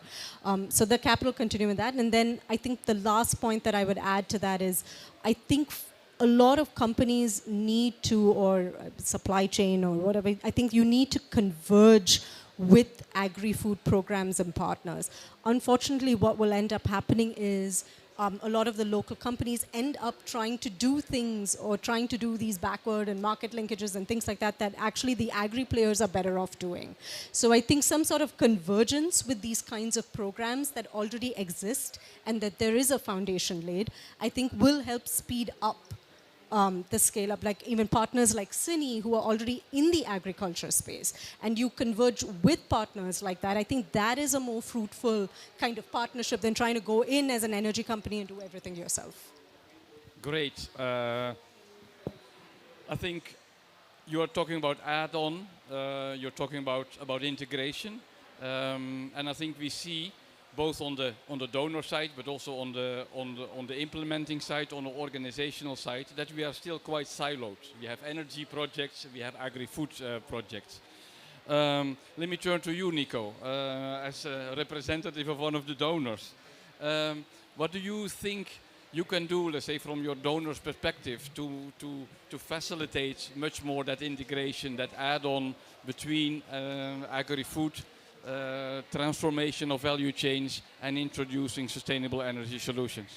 Speaker 19: So the capital continuum with that. And then I think the last point that I would add to that is, I think a lot of companies need to, or supply chain or whatever, I think you need to converge with agri-food programs and partners. Unfortunately, what will end up happening is a lot of the local companies end up trying to do things or trying to do these backward and market linkages and things like that that actually the agri players are better off doing. So I think some sort of convergence with these kinds of programs that already exist and that there is a foundation laid, I think will help speed up the scale up, like even partners like Cine who are already in the agriculture space, and you converge with partners like that. I think that is a more fruitful kind of partnership than trying to go in as an energy company and do everything yourself.
Speaker 15: Great. I think you are talking about add-on, you're talking about integration, and I think we see both on the donor side, but also on the implementing side, on the organizational side, that we are still quite siloed. We have energy projects, we have agri-food projects. Let me turn to you, Nico, as a representative of one of the donors. What do you think you can do, let's say, from your donor's perspective, to facilitate much more that integration, that add-on between agri-food, transformation of value chains, and introducing sustainable energy solutions?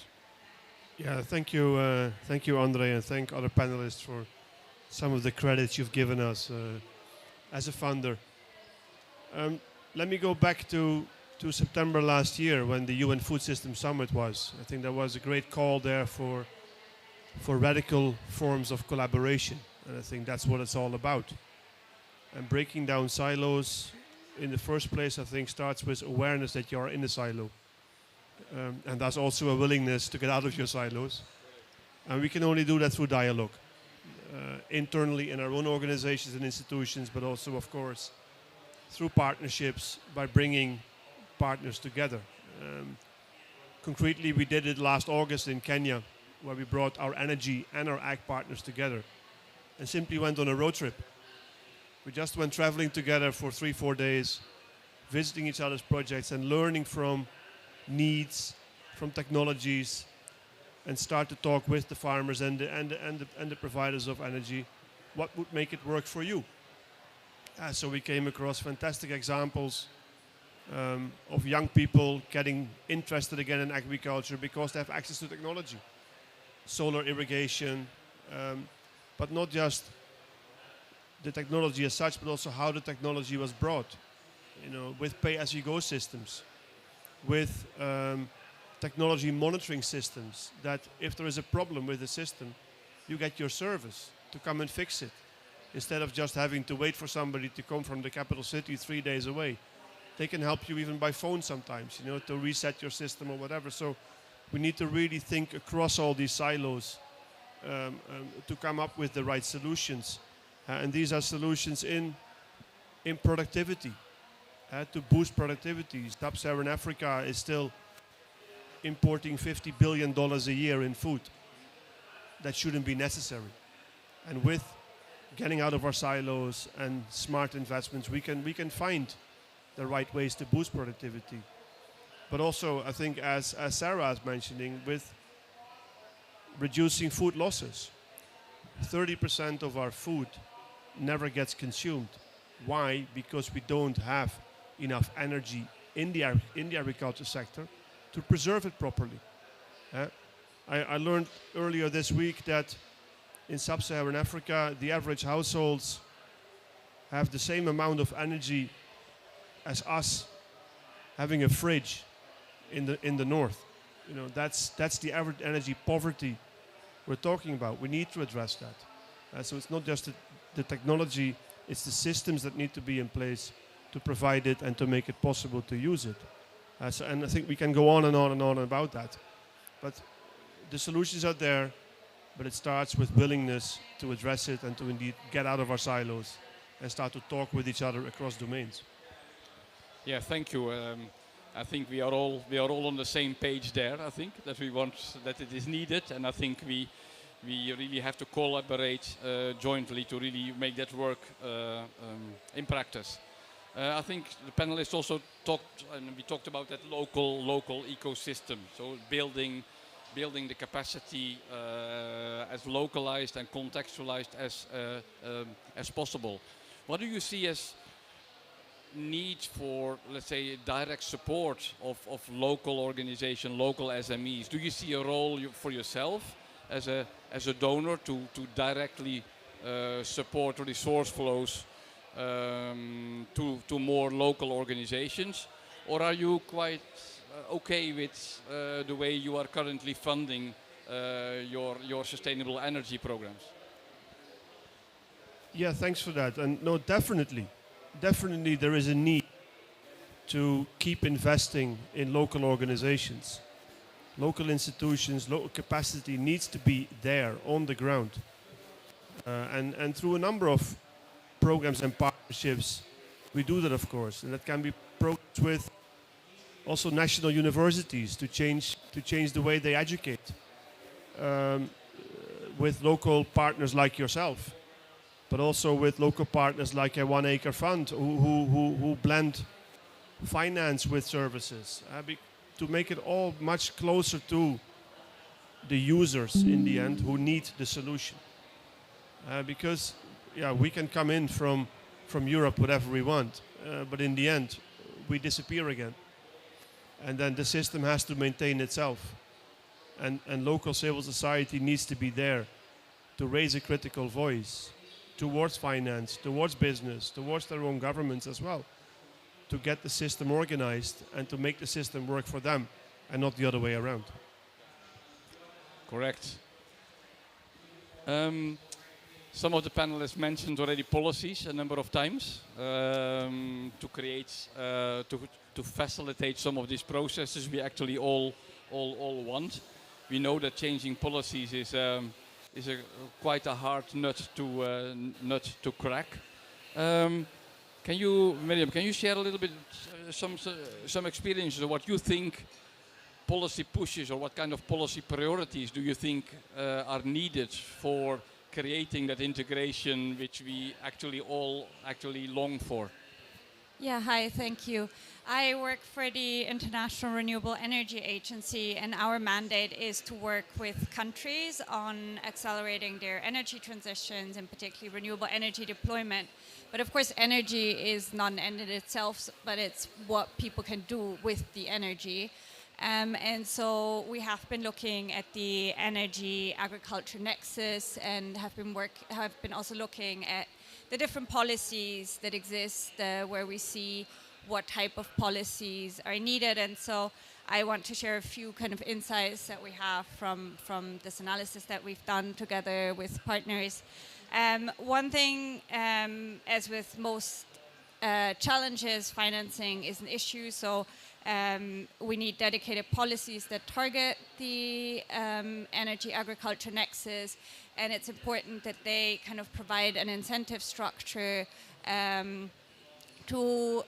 Speaker 4: Yeah, thank you, Andre, and thank other panelists for some of the credits you've given us as a funder. Let me go back to September last year when the UN Food Systems Summit was. I think there was a great call there for radical forms of collaboration, and I think that's what it's all about. And breaking down silos, in the first place, I think starts with awareness that you are in a silo. And that's also a willingness to get out of your silos. And we can only do that through dialogue, internally in our own organizations and institutions, but also, of course, through partnerships by bringing partners together. Concretely, we did it last August in Kenya, where we brought our energy and our ag partners together and simply went on a road trip. We just went traveling together for 3-4 days, visiting each other's projects and learning from needs, from technologies, and start to talk with the farmers and the providers of energy, what would make it work for you. So we came across fantastic examples of young people getting interested again in agriculture because they have access to technology. Solar irrigation, but not just the technology as such, but also how the technology was brought, with pay-as-you-go systems, with technology monitoring systems, that if there is a problem with the system, you get your service to come and fix it, instead of just having to wait for somebody to come from the capital city 3 days away. They can help you even by phone sometimes, to reset your system or whatever. So we need to really think across all these silos to come up with the right solutions. And these are solutions in productivity, to boost productivity. Sub-Saharan Africa is still importing $50 billion a year in food. That shouldn't be necessary. And with getting out of our silos and smart investments, we can find the right ways to boost productivity. But also, I think, as Sarah is mentioning, with reducing food losses. 30% of our food never gets consumed. Why? Because we don't have enough energy in the agriculture sector to preserve it properly. I learned earlier this week that in Sub-Saharan Africa, the average households have the same amount of energy as us having a fridge in the north. That's the average energy poverty we're talking about. We need to address that. So it's not just the technology, it's the systems that need to be in place to provide it and to make it possible to use it. And I think we can go on and on and on about that. But the solutions are there, but it starts with willingness to address it and to indeed get out of our silos and start to talk with each other across domains.
Speaker 15: Yeah, thank you. I think we are all on the same page there. I think that we want that it is needed, and I think we really have to collaborate jointly to really make that work in practice. I think the panelists also talked, and we talked about that local ecosystem. So building the capacity as localized and contextualized as possible. What do you see as need for, let's say, direct support of local organization, local SMEs? Do you see a role for yourself as a donor to directly support resource flows to more local organizations? Or are you quite okay with the way you are currently funding your sustainable energy programs?
Speaker 4: Yeah, thanks for that. And no, definitely there is a need to keep investing in local organizations. Local institutions, local capacity needs to be there on the ground. And through a number of programs and partnerships, we do that, of course. And that can be programs with also national universities to change the way they educate, with local partners like yourself, but also with local partners like a 1 Acre Fund who blend finance with services to make it all much closer to the users in the end who need the solution. Because we can come in from Europe whatever we want, but in the end we disappear again. And then the system has to maintain itself. And local civil society needs to be there to raise a critical voice towards finance, towards business, towards their own governments as well, to get the system organized and to make the system work for them and not the other way around.
Speaker 15: Correct. Some of the panelists mentioned already policies a number of times to create, to facilitate some of these processes we actually all want. We know that changing policies is quite a hard nut to crack. Miriam, can you share a little bit some experiences of what you think policy pushes, or what kind of policy priorities do you think are needed for creating that integration which we all long for?
Speaker 6: Yeah, hi, thank you. I work for the International Renewable Energy Agency, and our mandate is to work with countries on accelerating their energy transitions, and particularly renewable energy deployment. But of course, energy is not an end in itself, but it's what people can do with the energy. And so we have been looking at the energy agriculture nexus, and have been also looking at the different policies that exist, where we see what type of policies are needed. And so I want to share a few kind of insights that we have from this analysis that we've done together with partners. One thing, as with most challenges, financing is an issue. So we need dedicated policies that target the energy agriculture nexus, and it's important that they kind of provide an incentive structure to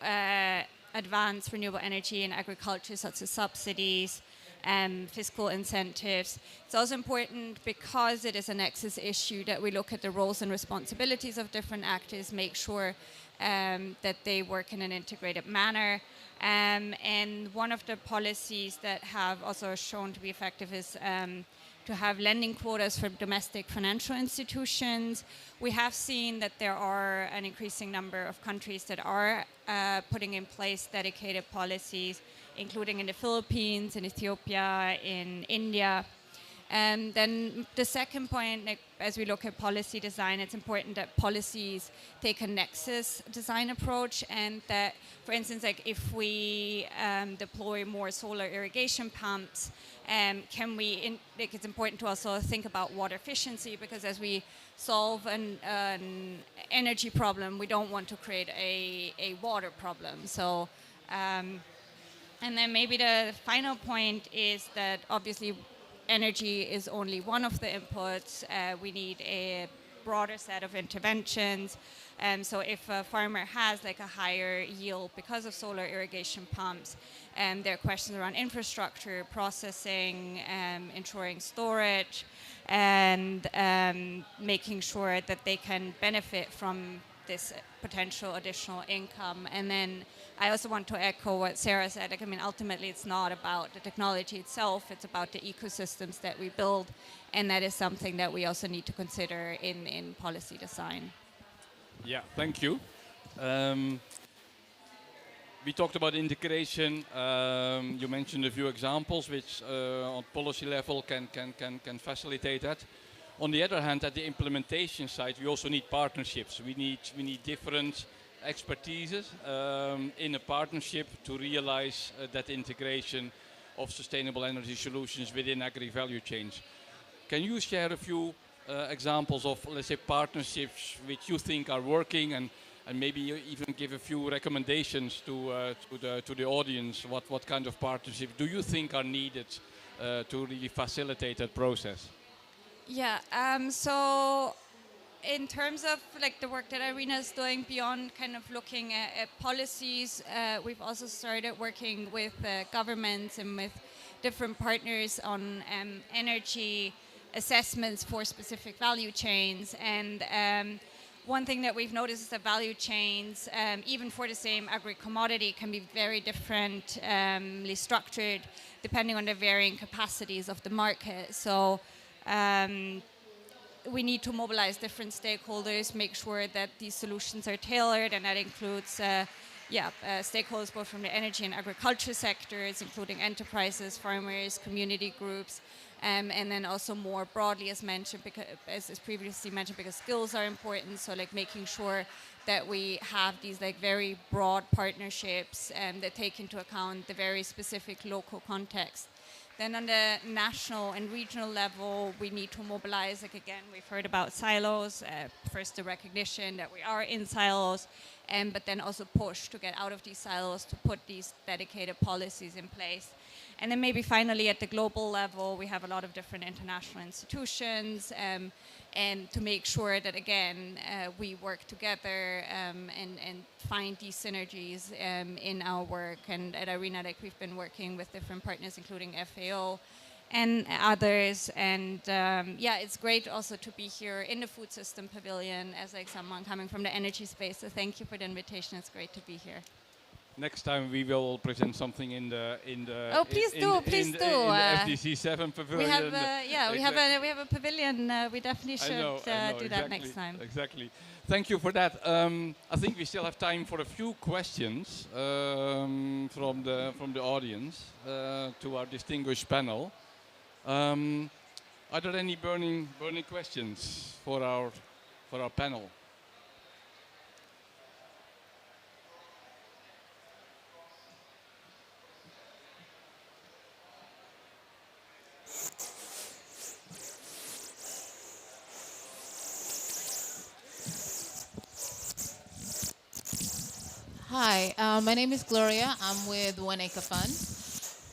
Speaker 6: advance renewable energy in agriculture, such as subsidies and fiscal incentives. It's also important, because it is a nexus issue, that we look at the roles and responsibilities of different actors, make sure that they work in an integrated manner. And one of the policies that have also shown to be effective is to have lending quotas for domestic financial institutions. We have seen that there are an increasing number of countries that are putting in place dedicated policies, including in the Philippines, in Ethiopia, in India. And then the second point, as we look at policy design, it's important that policies take a nexus design approach, and that, for instance, like if we deploy more solar irrigation pumps, it's important to also think about water efficiency, because as we solve an energy problem, we don't want to create a water problem. So, and then maybe the final point is that obviously energy is only one of the inputs. We need a broader set of interventions. So if a farmer has like a higher yield because of solar irrigation pumps, there are questions around infrastructure, processing, ensuring storage, and making sure that they can benefit from this potential additional income. And then I also want to echo what Sarah said. Like, I mean, ultimately, it's not about the technology itself. It's about the ecosystems that we build, and that is something that we also need to consider in policy design.
Speaker 15: Yeah, thank you. we talked about integration. You mentioned a few examples which on policy level can facilitate that. On the other hand, at the implementation side, we also need partnerships. We need different expertises in a partnership to realize that integration of sustainable energy solutions within agri-value chains. Can you share a few examples of, let's say, partnerships which you think are working, and maybe you even give a few recommendations to the audience? What kind of partnerships do you think are needed to really facilitate that process?
Speaker 6: Yeah, so in terms of like the work that Irina is doing beyond kind of looking at policies, we've also started working with governments and with different partners on energy assessments for specific value chains. And one thing that we've noticed is that value chains, even for the same agri-commodity, can be very differently structured depending on the varying capacities of the market. So we need to mobilize different stakeholders, make sure that these solutions are tailored, and that includes stakeholders both from the energy and agriculture sectors, including enterprises, farmers, community groups, and then also more broadly, as mentioned, because, as previously mentioned, because skills are important. So like making sure that we have these like very broad partnerships that take into account the very specific local context. Then on the national and regional level, we need to mobilize, like again, we've heard about silos, first the recognition that we are in silos, but then also push to get out of these silos, to put these dedicated policies in place. And then maybe finally at the global level, we have a lot of different international institutions, and to make sure that, again, we work together and find these synergies in our work. And at Irina, like, we've been working with different partners, including FAO and others. And it's great also to be here in the Food System Pavilion as like someone coming from the energy space. So thank you for the invitation. It's great to be here.
Speaker 15: Next time we will present something in the
Speaker 6: please do.
Speaker 15: in the FDC 7 pavilion.
Speaker 6: We have a pavilion. We definitely should do that next time.
Speaker 15: Exactly. Thank you for that. I think we still have time for a few questions from the audience to our distinguished panel. Are there any burning questions for our panel?
Speaker 10: Hi, my name is Gloria. I'm with One Acre Fund.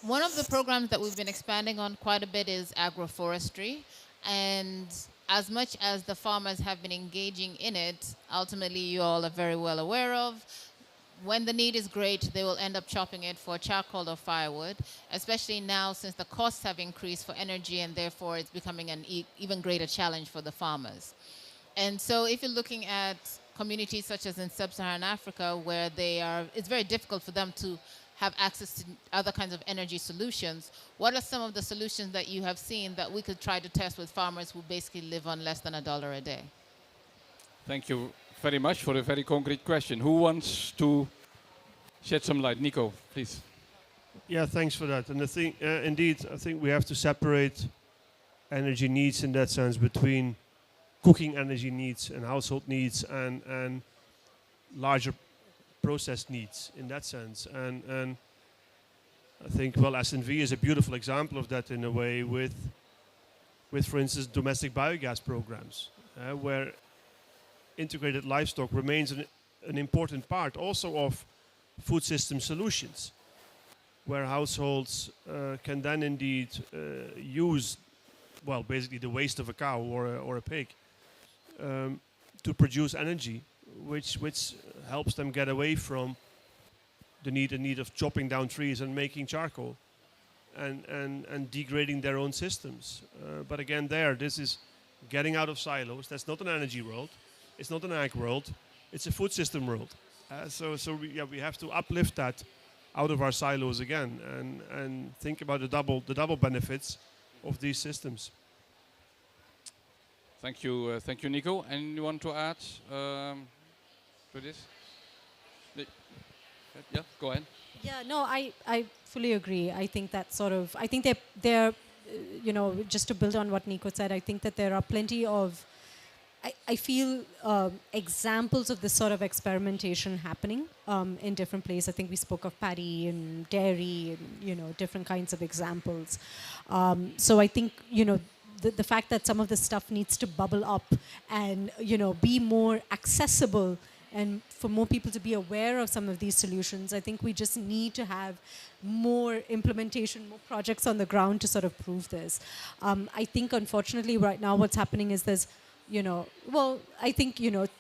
Speaker 10: One of the programs that we've been expanding on quite a bit is agroforestry. And as much as the farmers have been engaging in it, ultimately you all are very well aware of, when the need is great, they will end up chopping it for charcoal or firewood, especially now since the costs have increased for energy, and therefore it's becoming an even greater challenge for the farmers. And so if you're looking at communities such as in sub-Saharan Africa, where it's very difficult for them to have access to other kinds of energy solutions, what are some of the solutions that you have seen that we could try to test with farmers who basically live on less than $1 a day?
Speaker 15: Thank you very much for a very concrete question. Who wants to shed some light? Nico, please.
Speaker 4: Yeah, thanks for that. And I think, indeed, I think we have to separate energy needs in that sense between cooking energy needs and household needs and larger process needs in that sense. And I think, well, SNV is a beautiful example of that in a way with for instance, domestic biogas programs, where integrated livestock remains an important part also of food system solutions, where households can then indeed use, well, basically the waste of a cow or a pig to produce energy, which helps them get away from the need of chopping down trees and making charcoal and degrading their own systems. But again, this is getting out of silos. That's not an energy world. It's not an ag world. It's a food system world. So we have to uplift that out of our silos again and think about the double benefits of these systems.
Speaker 15: Thank you, Nico. And you want to add to this? Yeah, go ahead.
Speaker 19: Yeah, no, I fully agree. I think that sort of, I think they're just to build on what Nico said, I think that there are plenty of, I feel examples of this sort of experimentation happening in different places. I think we spoke of paddy and dairy and, different kinds of examples. So I think, the fact that some of this stuff needs to bubble up and, be more accessible and for more people to be aware of some of these solutions, I think we just need to have more implementation, more projects on the ground to sort of prove this. I think, unfortunately, right now what's happening is there's, I think,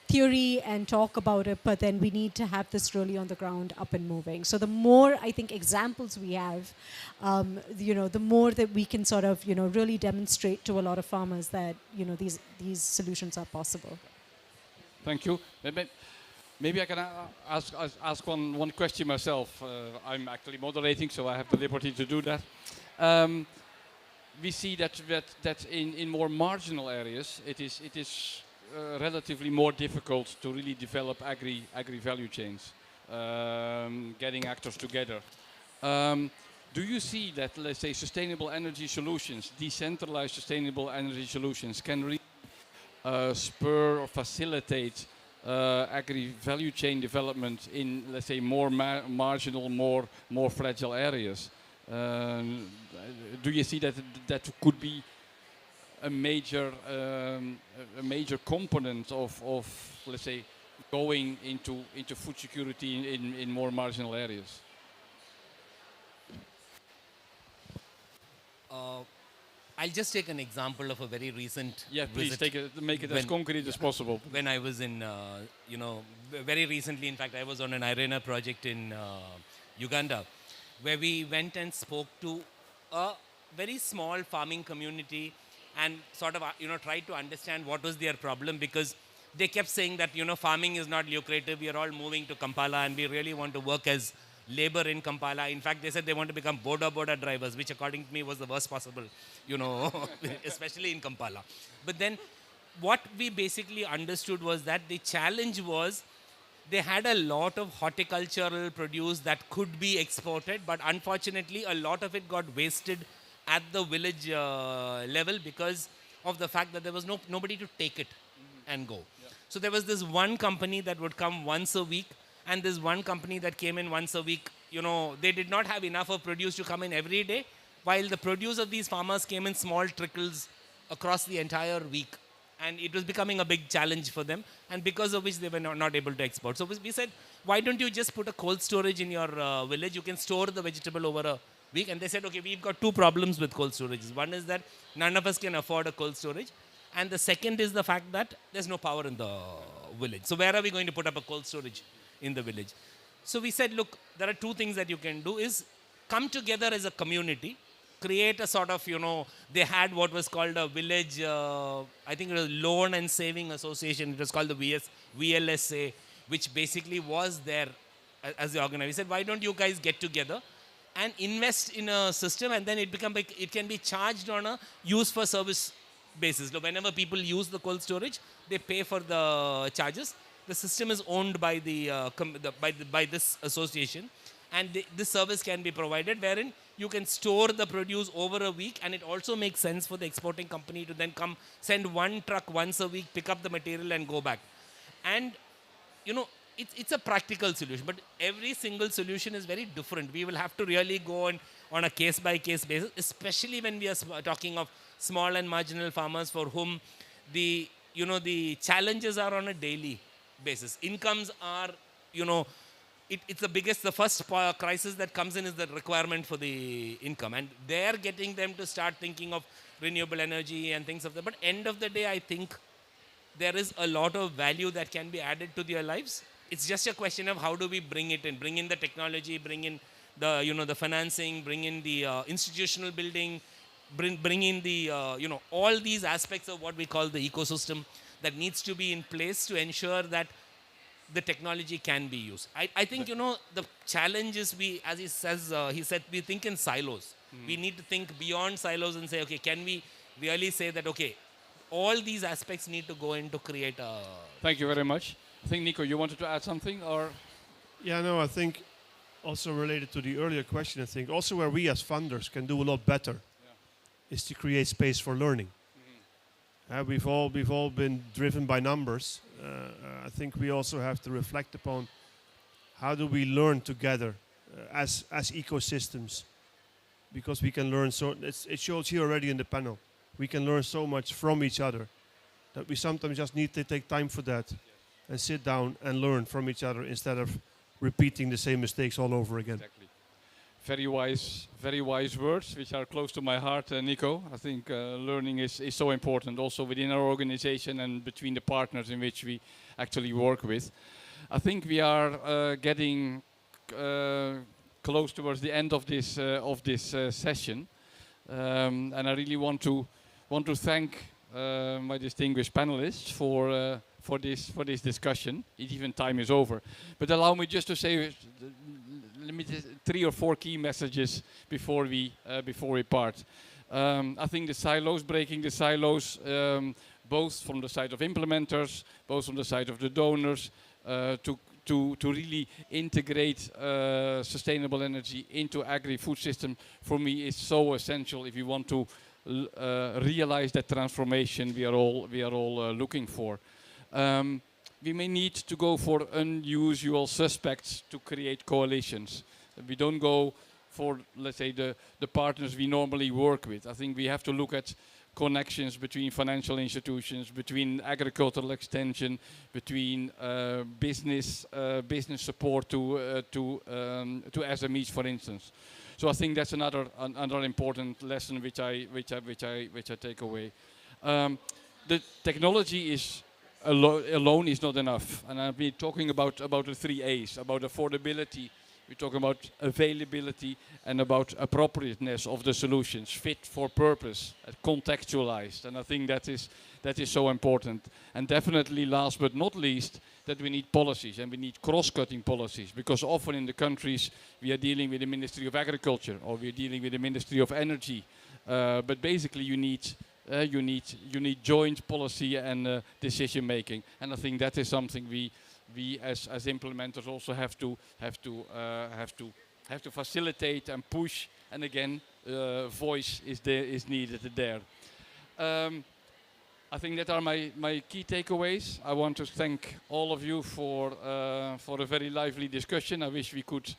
Speaker 19: theory and talk about it, but then we need to have this really on the ground up and moving. So the more, I think, examples we have, the more that we can sort of, really demonstrate to a lot of farmers that, these solutions are possible.
Speaker 15: Thank you. Maybe I can ask one question myself. I'm actually moderating, so I have the liberty to do that. We see that in more marginal areas, it is relatively more difficult to really develop agri value chains, getting actors together. Do you see that, let's say, sustainable energy solutions, decentralized sustainable energy solutions, can really spur or facilitate agri value chain development in, let's say, more marginal, more fragile areas? Do you see that could be a major component of let's say going into food security in more marginal areas?
Speaker 18: I'll just take an example of a very recent
Speaker 15: please
Speaker 18: visit.
Speaker 15: Make it as concrete as possible.
Speaker 18: When I was in, very recently, in fact, I was on an IRENA project in Uganda, where we went and spoke to a very small farming community and sort of, tried to understand what was their problem, because they kept saying that, farming is not lucrative. We are all moving to Kampala and we really want to work as labor in Kampala. In fact, they said they want to become boda drivers, which according to me was the worst possible, especially in Kampala. But then what we basically understood was that the challenge was they had a lot of horticultural produce that could be exported, but unfortunately a lot of it got wasted at the village level because of the fact that there was nobody to take it and go. Yeah. So there was this one company that would come once a week, and this one company that came in once a week, they did not have enough of produce to come in every day, while the produce of these farmers came in small trickles across the entire week. And it was becoming a big challenge for them, and because of which they were not able to export. So we said, why don't you just put a cold storage in your village? You can store the vegetable over a week. And they said, okay, we've got two problems with cold storages. One is that none of us can afford a cold storage. And the second is the fact that there's no power in the village. So where are we going to put up a cold storage in the village? So we said, look, there are two things that you can do is come together as a community, create a sort of, they had what was called a village, I think it was Loan and Saving Association. It was called the VLSA, which basically was there as the organizer. We said, why don't you guys get together and invest in a system, and then it can be charged on a use for service basis. So whenever people use the cold storage, they pay for the charges. The system is owned by by this association, and this service can be provided wherein you can store the produce over a week, and it also makes sense for the exporting company to then come send one truck once a week, pick up the material and go back. And it's a practical solution, but every single solution is very different. We will have to really go on a case-by-case basis, especially when we are talking of small and marginal farmers for whom the challenges are on a daily basis. Incomes are, it's the first crisis that comes in is the requirement for the income. And they're getting them to start thinking of renewable energy and things of that. But end of the day, I think there is a lot of value that can be added to their lives. It's just a question of how do we bring it in, bring in the technology, bring in the, the financing, bring in the institutional building, bring in the, all these aspects of what we call the ecosystem that needs to be in place to ensure that the technology can be used. I think, the challenge is as he said, we think in silos. We need to think beyond silos and say, okay, can we really say that, okay, all these aspects need to go in to create a...
Speaker 15: Thank you very much. I think, Nico, you wanted to add something, or?
Speaker 4: Yeah, no, I think also related to the earlier question, I think, also where we as funders can do a lot better is to create space for learning. We've all been driven by numbers. I think we also have to reflect upon how do we learn together as ecosystems, because we can learn so. It shows here already in the panel. We can learn so much from each other that we sometimes just need to take time for that and sit down and learn from each other instead of repeating the same mistakes all over again.
Speaker 15: Exactly. Very wise words, which are close to my heart, Nico. I think learning is so important, also within our organization and between the partners in which we actually work with. I think we are getting close towards the end of this session, and I really want to thank my distinguished panelists for this discussion. Even time is over, but allow me just to say, three or four key messages before we part. I think the silos, breaking the silos, both from the side of implementers, both from the side of the donors, to really integrate sustainable energy into agri-food system, for me is so essential if you want to realize that transformation we are all looking for. We may need to go for unusual suspects to create coalitions. We don't go for, let's say, the partners we normally work with. I think we have to look at connections between financial institutions, between agricultural extension, between business support to SMEs, for instance. So I think that's another important lesson which I take away. The technology is alone is not enough, and I've been talking about the 3 A's, about affordability. We're talking about availability and about appropriateness of the solutions, fit for purpose, contextualized, and I think that is so important. And definitely, last but not least, that we need policies, and we need cross-cutting policies, because often in the countries we are dealing with the Ministry of Agriculture or we are dealing with the Ministry of Energy, but basically you need joint policy and decision making, and I think that is something we as implementers also have to facilitate and push. And again, voice is needed there. I think that are my key takeaways. I want to thank all of you for a very lively discussion. I wish we could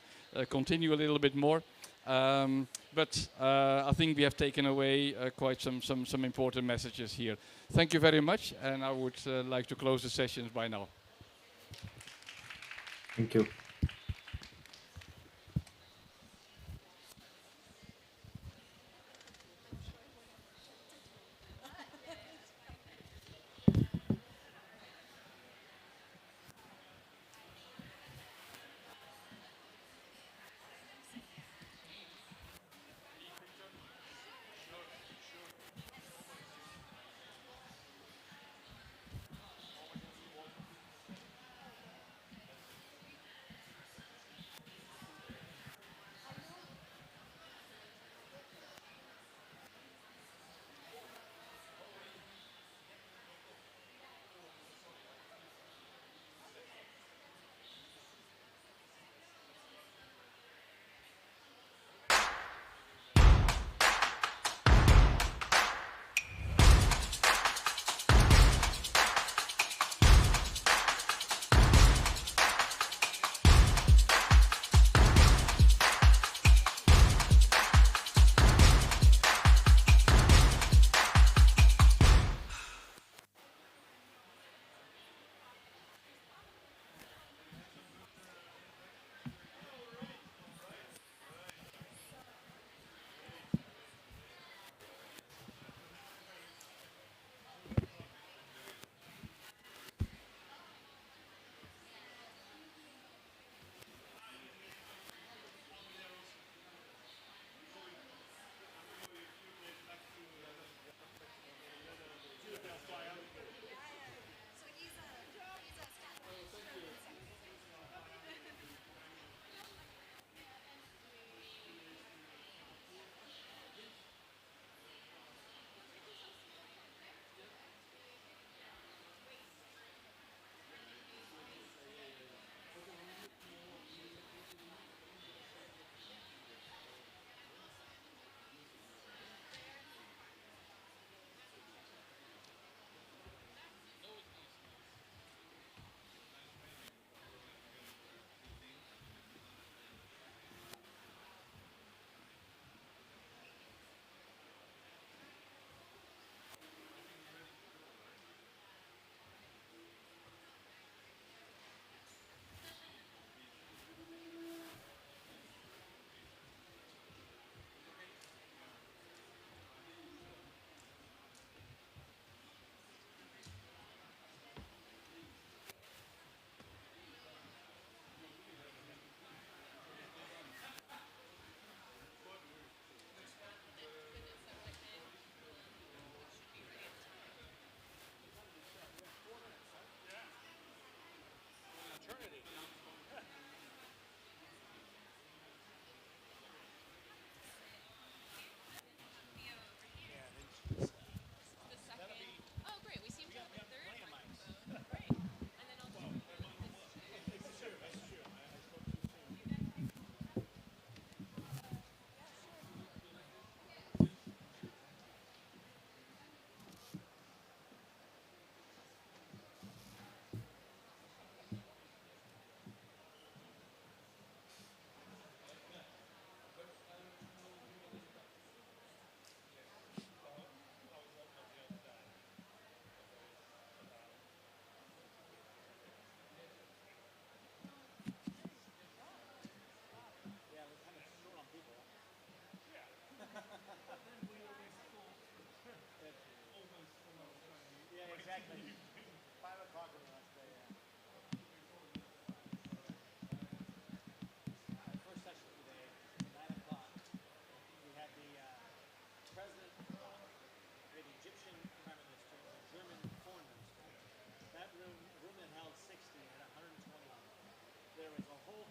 Speaker 15: continue a little bit more. But I think we have taken away quite some important messages here. Thank you very much, and I would like to close the sessions by now.
Speaker 3: Thank you.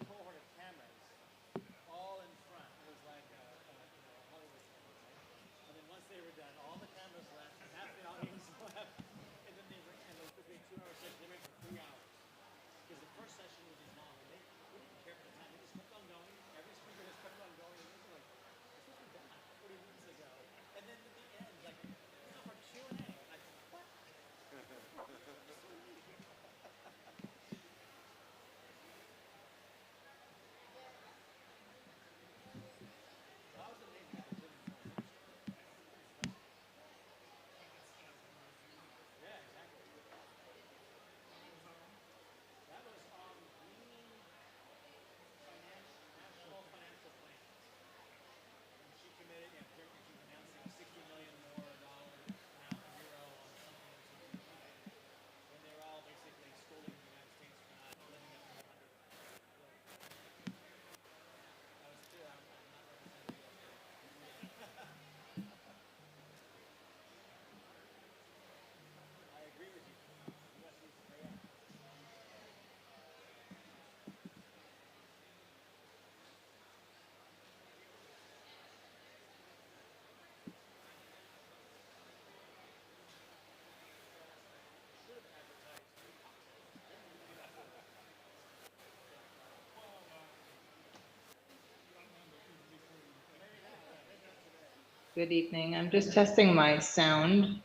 Speaker 5: cohort of cameras all in front. It was like a Hollywood camera, right? And then once they were done, all the cameras left, half the audience left, and then they ran. And it was a 2-hour session. They ran for 3 hours because the first session was just long. And we didn't care for the time. They just kept on going. Every speaker just kept on going. And we were like, this was done 40 minutes ago. And then at the end, like, now for Q&A. Like, what?
Speaker 20: Good evening. I'm just testing my sound.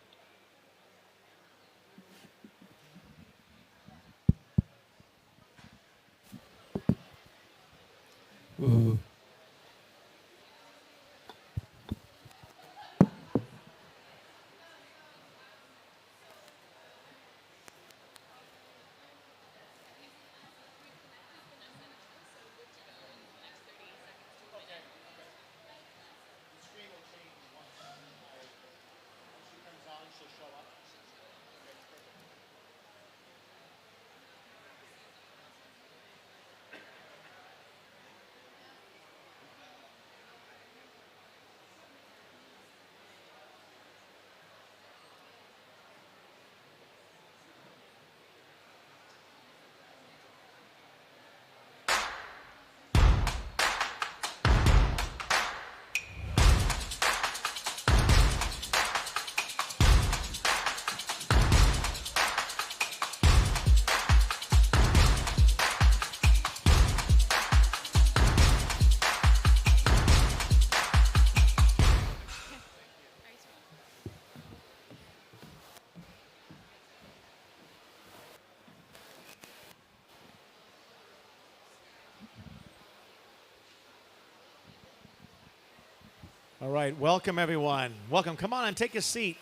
Speaker 5: All right, welcome everyone. Welcome. Come on and take a seat.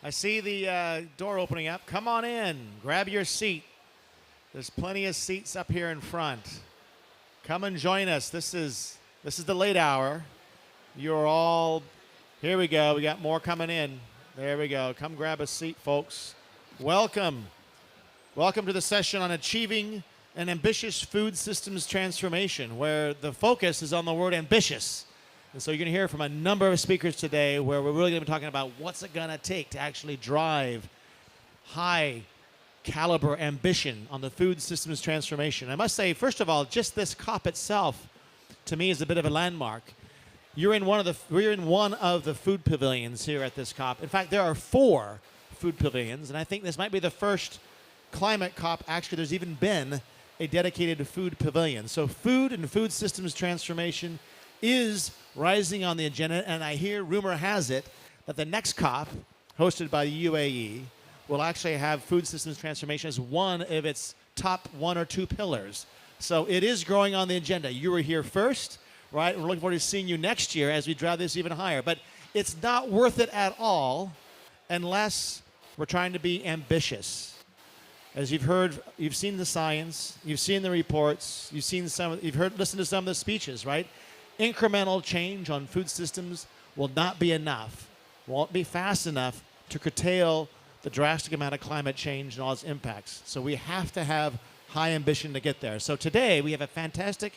Speaker 5: I see the door opening up. Come on in. Grab your seat. There's plenty of seats up here in front. Come and join us. This is the late hour. You're all here. We go. We got more coming in. There we go. Come grab a seat, folks. Welcome. Welcome to the session on achieving an ambitious food systems transformation, where the focus is on the word ambitious. And so you're going to hear from a number of speakers today where we're really going to be talking about what's it going to take to actually drive high caliber ambition on the food systems transformation. I must say, first of all, just this COP itself, to me, is a bit of a landmark. We're in one of the food pavilions here at this COP. In fact, there are 4 food pavilions, and I think this might be the first climate COP actually there's even been a dedicated food pavilion. So food and food systems transformation is rising on the agenda, and I hear, rumor has it, that the next COP, hosted by the UAE, will actually have food systems transformation as one of its top 1 or 2 pillars. So it is growing on the agenda. You were here first, right? We're looking forward to seeing you next year as we drive this even higher. But it's not worth it at all unless we're trying to be ambitious. As you've heard, you've seen the science, you've seen the reports, listened to some of the speeches, right? Incremental change on food systems will not be enough, won't be fast enough to curtail the drastic amount of climate change and all its impacts. So we have to have high ambition to get there. So today we have a fantastic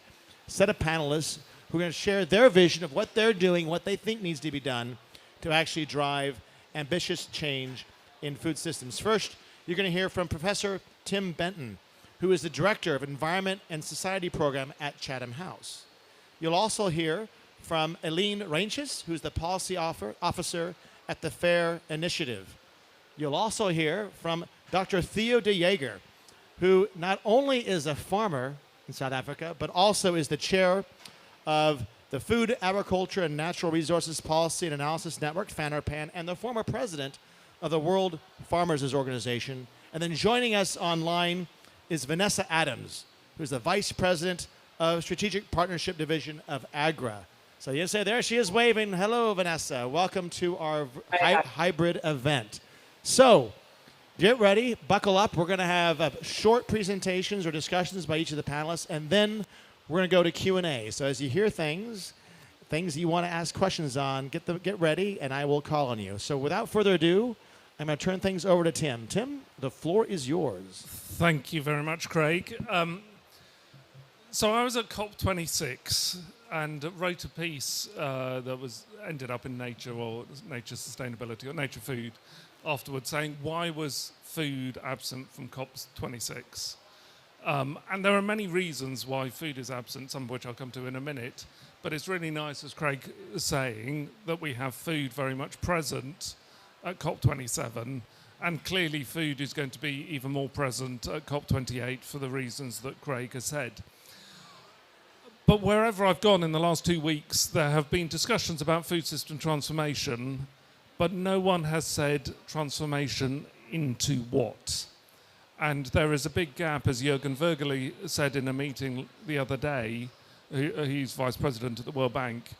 Speaker 5: set of panelists who are going to share their vision of what they're doing, what they think needs to be done to actually drive ambitious change in food systems. First, you're going to hear from Professor Tim Benton, who is the Director of Environment and Society Program at Chatham House. You'll also hear from Eileen Ranches, who's the Policy Officer at the FAIR Initiative. You'll also hear from Dr. Theo de Jager, who not only is a farmer in South Africa, but also is the chair of the Food, Agriculture, and Natural Resources Policy and Analysis Network, FANARPAN, and the former president of the World Farmers Organization. And then joining us online is Vanessa Adams, who's the Vice President of Strategic Partnership Division of AGRA. So you say, there she is waving. Hello, Vanessa. Welcome to our hybrid event. So get ready, buckle up. We're going to have short presentations or discussions by each of the panelists, and then we're going to go to Q&A. So as you hear things you want to ask questions on, get ready, and I will call on you. So without further ado, I'm going to turn things over to Tim. Tim, the floor is yours.
Speaker 1: Thank you very much, Craig. So I was at COP26 and wrote a piece that ended up in Nature or Nature Sustainability or Nature Food afterwards, saying why was food absent from COP26? And there are many reasons why food is absent, some of which I'll come to in a minute. But it's really nice, as Craig is saying, that we have food very much present at COP27. And clearly food is going to be even more present at COP28 for the reasons that Craig has said. But wherever I've gone in the last 2 weeks, there have been discussions about food system transformation, but no one has said transformation into what. And there is a big gap, as Jürgen Vergely said in a meeting the other day, he's vice president at the World Bank,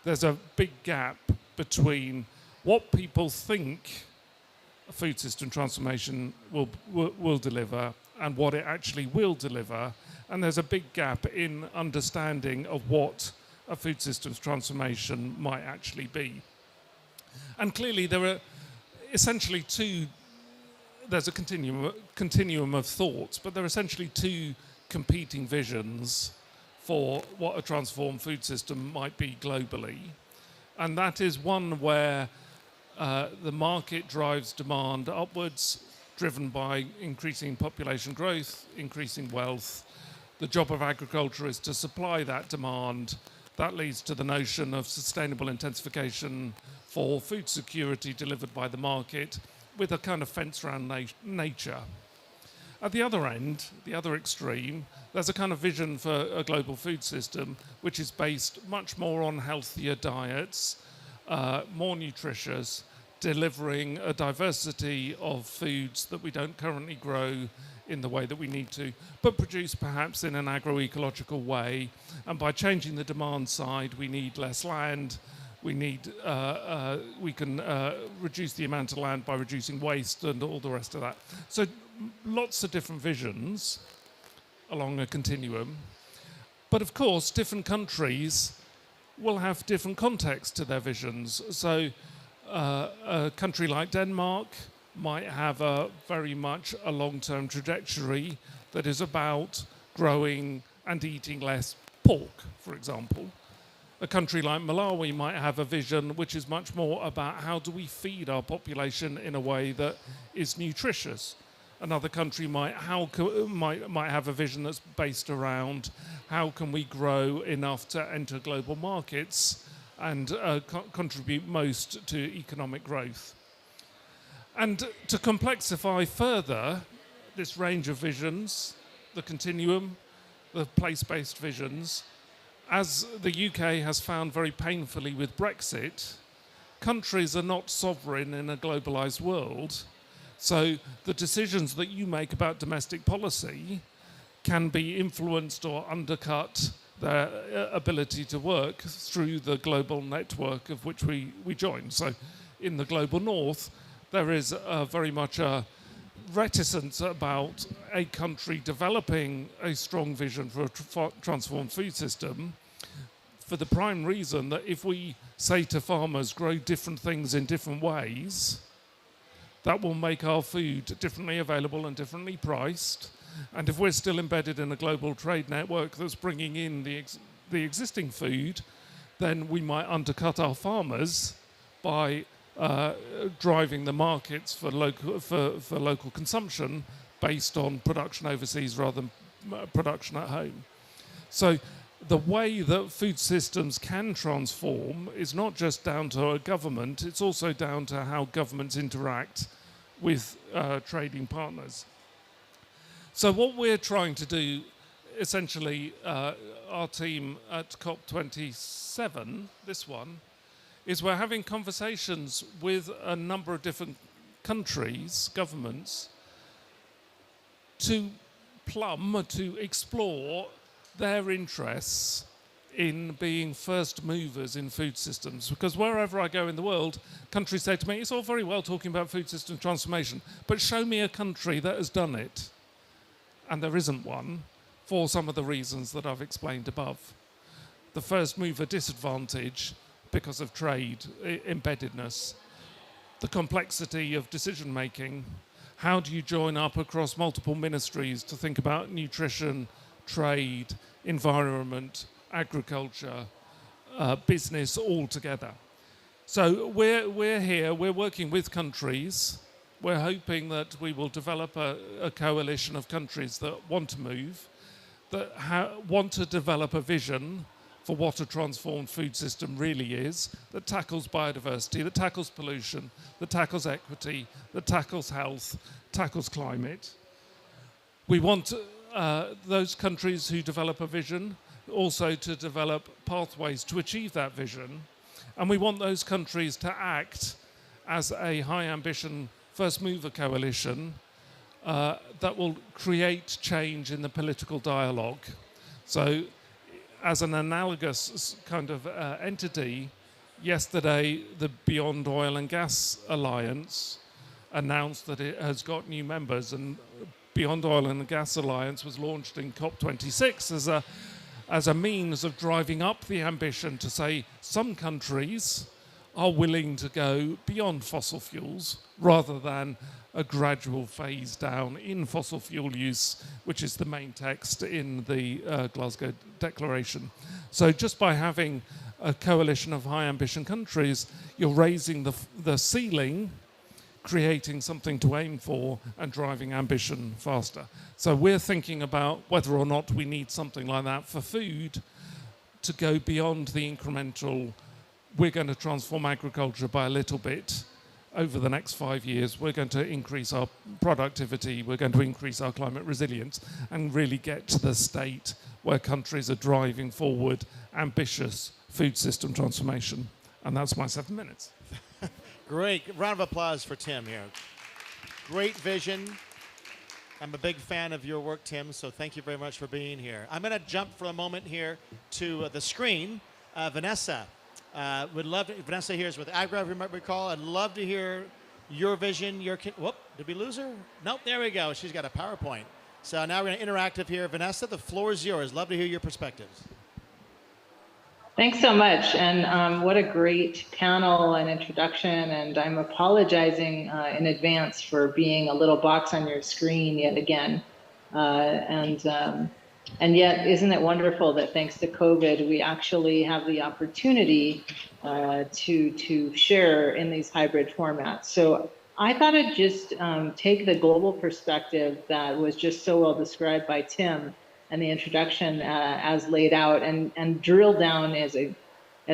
Speaker 1: there's a big gap between what people think a food system transformation will deliver and what it actually will deliver. And there's a big gap in understanding of what a food systems transformation might actually be. And clearly there are essentially there's a continuum of thoughts, but there are essentially two competing visions for what a transformed food system might be globally. And that is one where the market drives demand upwards, driven by increasing population growth, increasing wealth. The job of agriculture is to supply that demand. That leads to the notion of sustainable intensification for food security delivered by the market with a kind of fence around nature. At the other end, the other extreme, there's a kind of vision for a global food system which is based much more on healthier diets, more nutritious, delivering a diversity of foods that we don't currently grow in the way that we need to, but produce perhaps in an agroecological way. And by changing the demand side, we need less land. We can reduce the amount of land by reducing waste and all the rest of that. So lots of different visions along a continuum. But of course, different countries will have different contexts to their visions. So a country like Denmark might have very much a long-term trajectory that is about growing and eating less pork, for example. A country like Malawi might have a vision which is much more about how do we feed our population in a way that is nutritious. Another country might have a vision that's based around how can we grow enough to enter global markets and contribute most to economic growth. And to complexify further this range of visions, the continuum, the place-based visions, as the UK has found very painfully with Brexit, countries are not sovereign in a globalized world. So the decisions that you make about domestic policy can be influenced or undercut their ability to work through the global network of which we join. So in the global north, there is very much a reticence about a country developing a strong vision for a transformed food system for the prime reason that if we say to farmers, grow different things in different ways, that will make our food differently available and differently priced. And if we're still embedded in a global trade network that's bringing in the existing food, then we might undercut our farmers by driving the markets for local consumption based on production overseas rather than production at home. So the way that food systems can transform is not just down to a government, it's also down to how governments interact with trading partners. So what we're trying to do, essentially, our team at COP27, this one, is we're having conversations with a number of different countries, governments, to explore their interests in being first movers in food systems. Because wherever I go in the world, countries say to me, it's all very well talking about food system transformation, but show me a country that has done it. And there isn't one, for some of the reasons that I've explained above. The first mover disadvantage because of trade embeddedness, the complexity of decision making. How do you join up across multiple ministries to think about nutrition, trade, environment, agriculture, business all together? So we're here, we're working with countries. We're hoping that we will develop a coalition of countries that want to move, that want to develop a vision for what a transformed food system really is, that tackles biodiversity, that tackles pollution, that tackles equity, that tackles health, tackles climate. We want those countries who develop a vision also to develop pathways to achieve that vision. And we want those countries to act as a high ambition first mover coalition that will create change in the political dialogue. So as an analogous kind of entity, yesterday the Beyond Oil and Gas Alliance announced that it has got new members, and Beyond Oil and Gas Alliance was launched in COP26 as a means of driving up the ambition to say some countries are willing to go beyond fossil fuels rather than a gradual phase down in fossil fuel use, which is the main text in the Glasgow Declaration. So just by having a coalition of high ambition countries, you're raising the ceiling, creating something to aim for and driving ambition faster. So we're thinking about whether or not we need something like that for food to go beyond the incremental, we're going to transform agriculture by a little bit over the next 5 years. We're going to increase our productivity, we're going to increase our climate resilience, and really get to the state where countries are driving forward ambitious food system transformation. And that's my 7 minutes.
Speaker 5: Great. Round of applause for Tim here. Great vision. I'm a big fan of your work, Tim, so thank you very much for being here. I'm going to jump for a moment here to the screen. Vanessa, would love to, Vanessa here is with Agra, if you might recall. I'd love to hear your vision, whoop, did we lose her? Nope, there we go. She's got a PowerPoint. So now we're going to interactive here. Vanessa, the floor is yours. Love to hear your perspectives.
Speaker 20: Thanks so much, and what a great panel and introduction, and I'm apologizing in advance for being a little box on your screen yet again. And yet, isn't it wonderful that thanks to COVID, we actually have the opportunity to share in these hybrid formats. So I thought I'd just take the global perspective that was just so well described by Tim and the introduction as laid out, and drill down as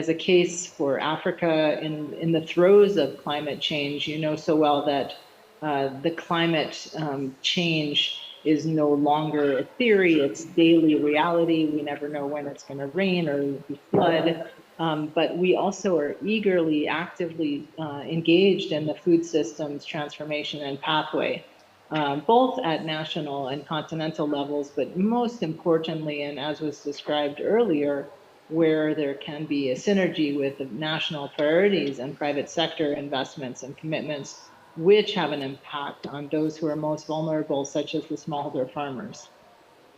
Speaker 20: a case for Africa in the throes of climate change. You know so well that the climate change is no longer a theory, it's daily reality. We never know when it's going to rain or flood, but we also are eagerly, actively engaged in the food systems transformation and pathway. Both at national and continental levels, but most importantly, and as was described earlier, where there can be a synergy with the national priorities and private sector investments and commitments, which have an impact on those who are most vulnerable, such as the smallholder farmers.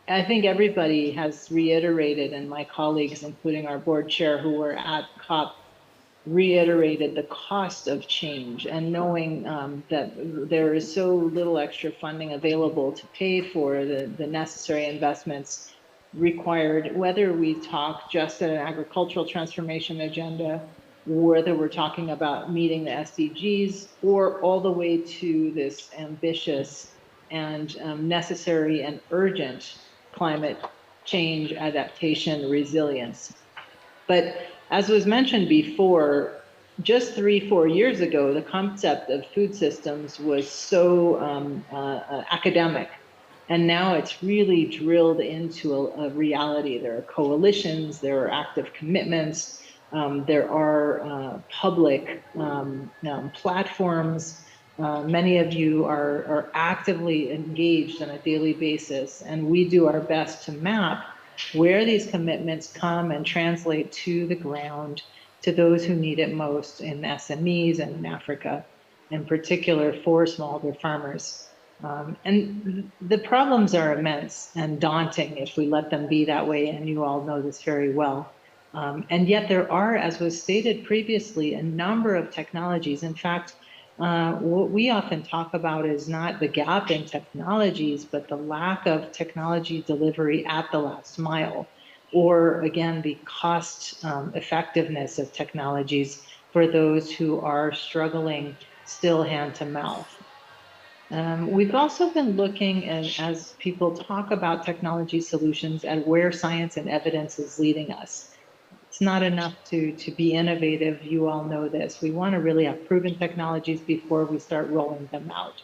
Speaker 20: I think everybody has reiterated, and my colleagues, including our board chair who were at COP, reiterated the cost of change, and knowing that there is so little extra funding available to pay for the necessary investments required, whether we talk just at an agricultural transformation agenda, whether we're talking about meeting the SDGs, or all the way to this ambitious and necessary and urgent climate change, adaptation, resilience. But as was mentioned before, just 3-4 years ago, the concept of food systems was so academic. And now it's really drilled into a reality. There are coalitions, there are active commitments, there are public platforms. Many of you are actively engaged on a daily basis, and we do our best to map where these commitments come and translate to the ground to those who need it most in SMEs and in Africa, in particular for smallholder farmers. And the problems are immense and daunting if we let them be that way, and you all know this very well. And yet there are, as was stated previously, a number of technologies. In fact, what we often talk about is not the gap in technologies, but the lack of technology delivery at the last mile, or again, the cost effectiveness of technologies for those who are struggling still hand to mouth. We've also been looking at, as people talk about technology solutions, at where science and evidence is leading us. It's not enough to be innovative. You all know this. We want to really have proven technologies before we start rolling them out.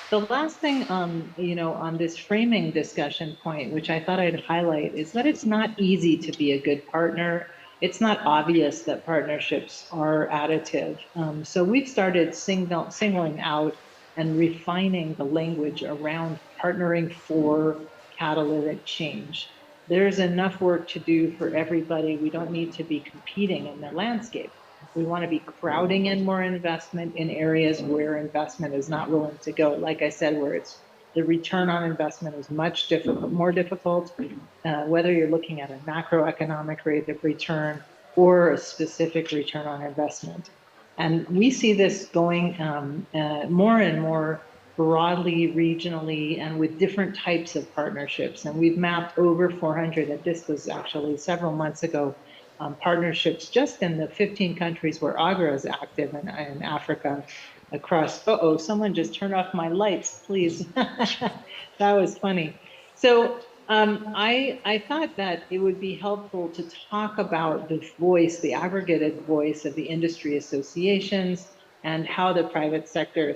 Speaker 20: The last thing, on this framing discussion point, which I thought I'd highlight, is that it's not easy to be a good partner. It's not obvious that partnerships are additive. So we've started singling out and refining the language around partnering for catalytic change. There's enough work to do for everybody. We don't need to be competing in the landscape. We want to be crowding in more investment in areas where investment is not willing to go. Like I said, where the return on investment is much more difficult, whether you're looking at a macroeconomic rate of return or a specific return on investment. And we see this going more and more broadly, regionally, and with different types of partnerships. And we've mapped over 400, and this was actually several months ago, partnerships just in the 15 countries where AGRA is active in Africa across, someone just turned off my lights, please. That was funny. So I thought that it would be helpful to talk about the voice, the aggregated voice of the industry associations and how the private sector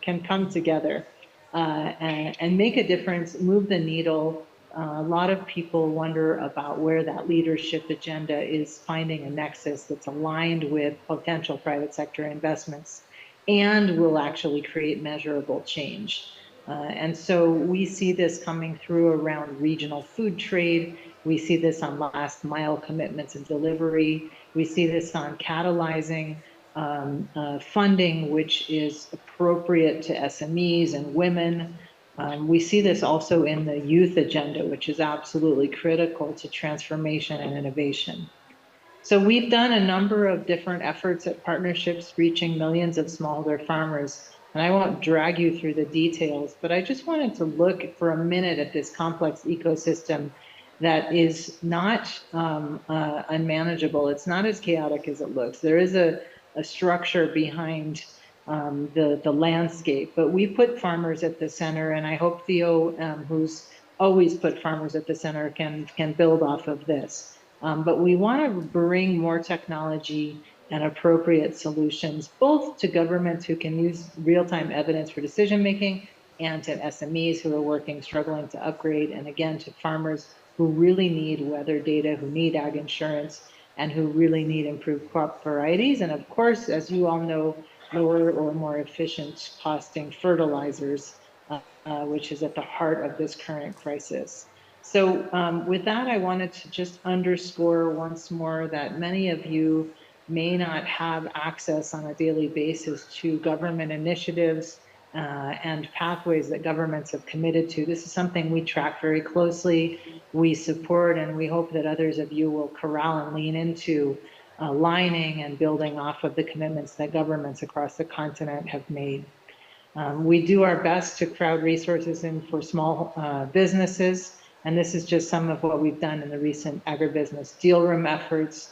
Speaker 20: can come together and make a difference, move the needle. A lot of people wonder about where that leadership agenda is finding a nexus that's aligned with potential private sector investments and will actually create measurable change. And so we see this coming through around regional food trade. We see this on last mile commitments and delivery. We see this on catalyzing funding, which is appropriate to SMEs and women. We see this also in the youth agenda, which is absolutely critical to transformation and innovation. So we've done a number of different efforts at partnerships reaching millions of smallholder farmers. And I won't drag you through the details, but I just wanted to look for a minute at this complex ecosystem that is not unmanageable. It's not as chaotic as it looks. There is a structure behind the landscape, but we put farmers at the center, and I hope Theo, who's always put farmers at the center, can build off of this. But we want to bring more technology and appropriate solutions, both to governments who can use real-time evidence for decision-making and to SMEs who are struggling to upgrade, and again, to farmers who really need weather data, who need ag insurance, and who really need improved crop varieties. And of course, as you all know, lower or more efficient costing fertilizers, which is at the heart of this current crisis. So with that, I wanted to just underscore once more that many of you may not have access on a daily basis to government initiatives and pathways that governments have committed to. This is something we track very closely, we support, and we hope that others of you will corral and lean into aligning and building off of the commitments that governments across the continent have made. We do our best to crowd resources in for small businesses, and this is just some of what we've done in the recent agribusiness deal room efforts.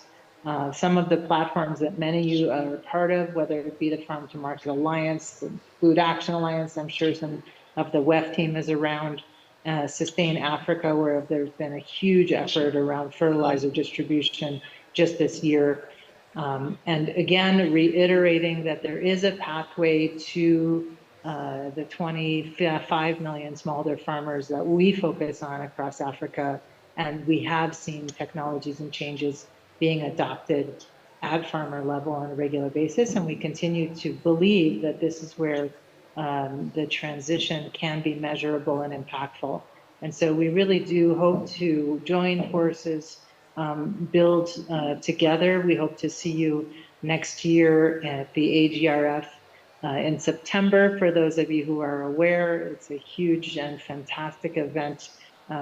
Speaker 20: Some of the platforms that many of you are part of, whether it be the Farm to Market Alliance, the Food Action Alliance, I'm sure some of the WEF team is around Sustain Africa, where there's been a huge effort around fertilizer distribution just this year. And again, reiterating that there is a pathway to the 25 million smallholder farmers that we focus on across Africa. And we have seen technologies and changes being adopted at farmer level on a regular basis. And we continue to believe that this is where the transition can be measurable and impactful. And so we really do hope to join forces, build together. We hope to see you next year at the AGRF in September. For those of you who are aware, it's a huge and fantastic event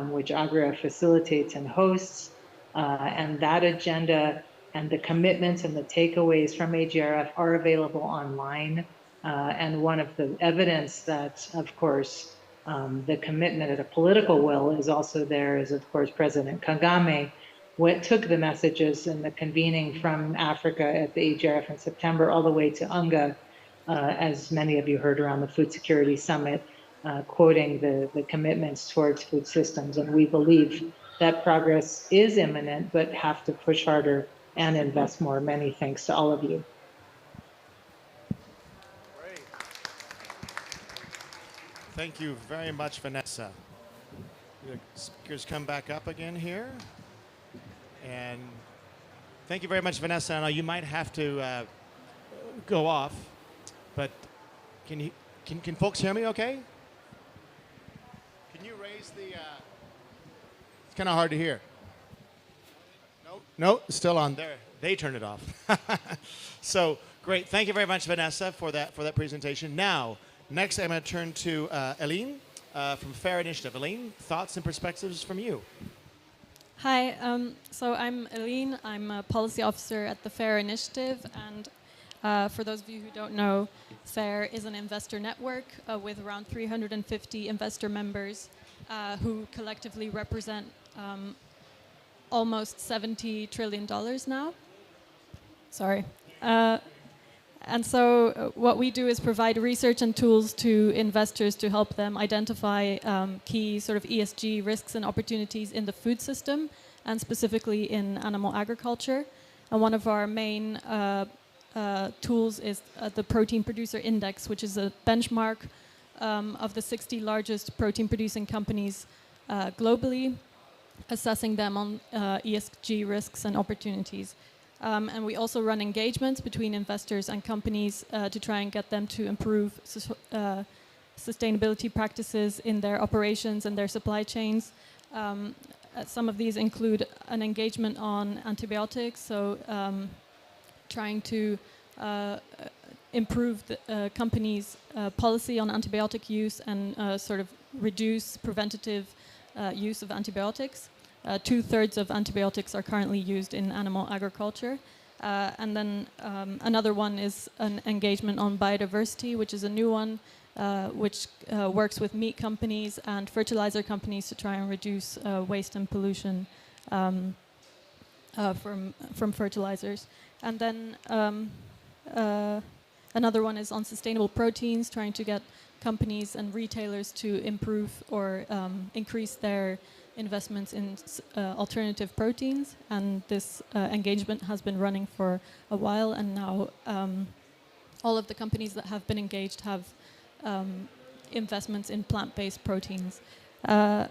Speaker 20: which Agra facilitates and hosts. And that agenda and the commitments and the takeaways from AGRF are available online. And one of the evidence that, of course, the commitment at a political will is also there is, of course, President Kagame took the messages and the convening from Africa at the AGRF in September all the way to UNGA, as many of you heard around the Food Security Summit, quoting the commitments towards food systems. And we believe that progress is imminent, but have to push harder and invest more. Many thanks to all of you.
Speaker 5: Great. Thank you very much, Vanessa. The speakers come back up again here. And thank you very much, Vanessa. I know you might have to go off, but can folks hear me okay? Can you raise the... It's kind of hard to hear. No, still on there. They turned it off. So great. Thank you very much, Vanessa, for that presentation. Now, next I'm going to turn to Eileen from FAIR Initiative. Eileen, thoughts and perspectives from you.
Speaker 7: Hi, so I'm Eileen. I'm a policy officer at the FAIR Initiative, and for those of you who don't know, FAIR is an investor network with around 350 investor members who collectively represent almost $70 trillion now. Sorry. And so what we do is provide research and tools to investors to help them identify key sort of ESG risks and opportunities in the food system, and specifically in animal agriculture. And one of our main tools is the Protein Producer Index, which is a benchmark of the 60 largest protein-producing companies globally, assessing them on ESG risks and opportunities. And we also run engagements between investors and companies to try and get them to improve sustainability practices in their operations and their supply chains. Some of these include an engagement on antibiotics, so trying to improve the companies' policy on antibiotic use and sort of reduce preventative use of antibiotics. 2/3 of antibiotics are currently used in animal agriculture. And then another one is an engagement on biodiversity, which is a new one, which works with meat companies and fertilizer companies to try and reduce waste and pollution from fertilizers. And then another one is on sustainable proteins, trying to get companies and retailers to improve or increase their investments in alternative proteins, and this engagement has been running for a while, and now all of the companies that have been engaged have investments in plant-based proteins. So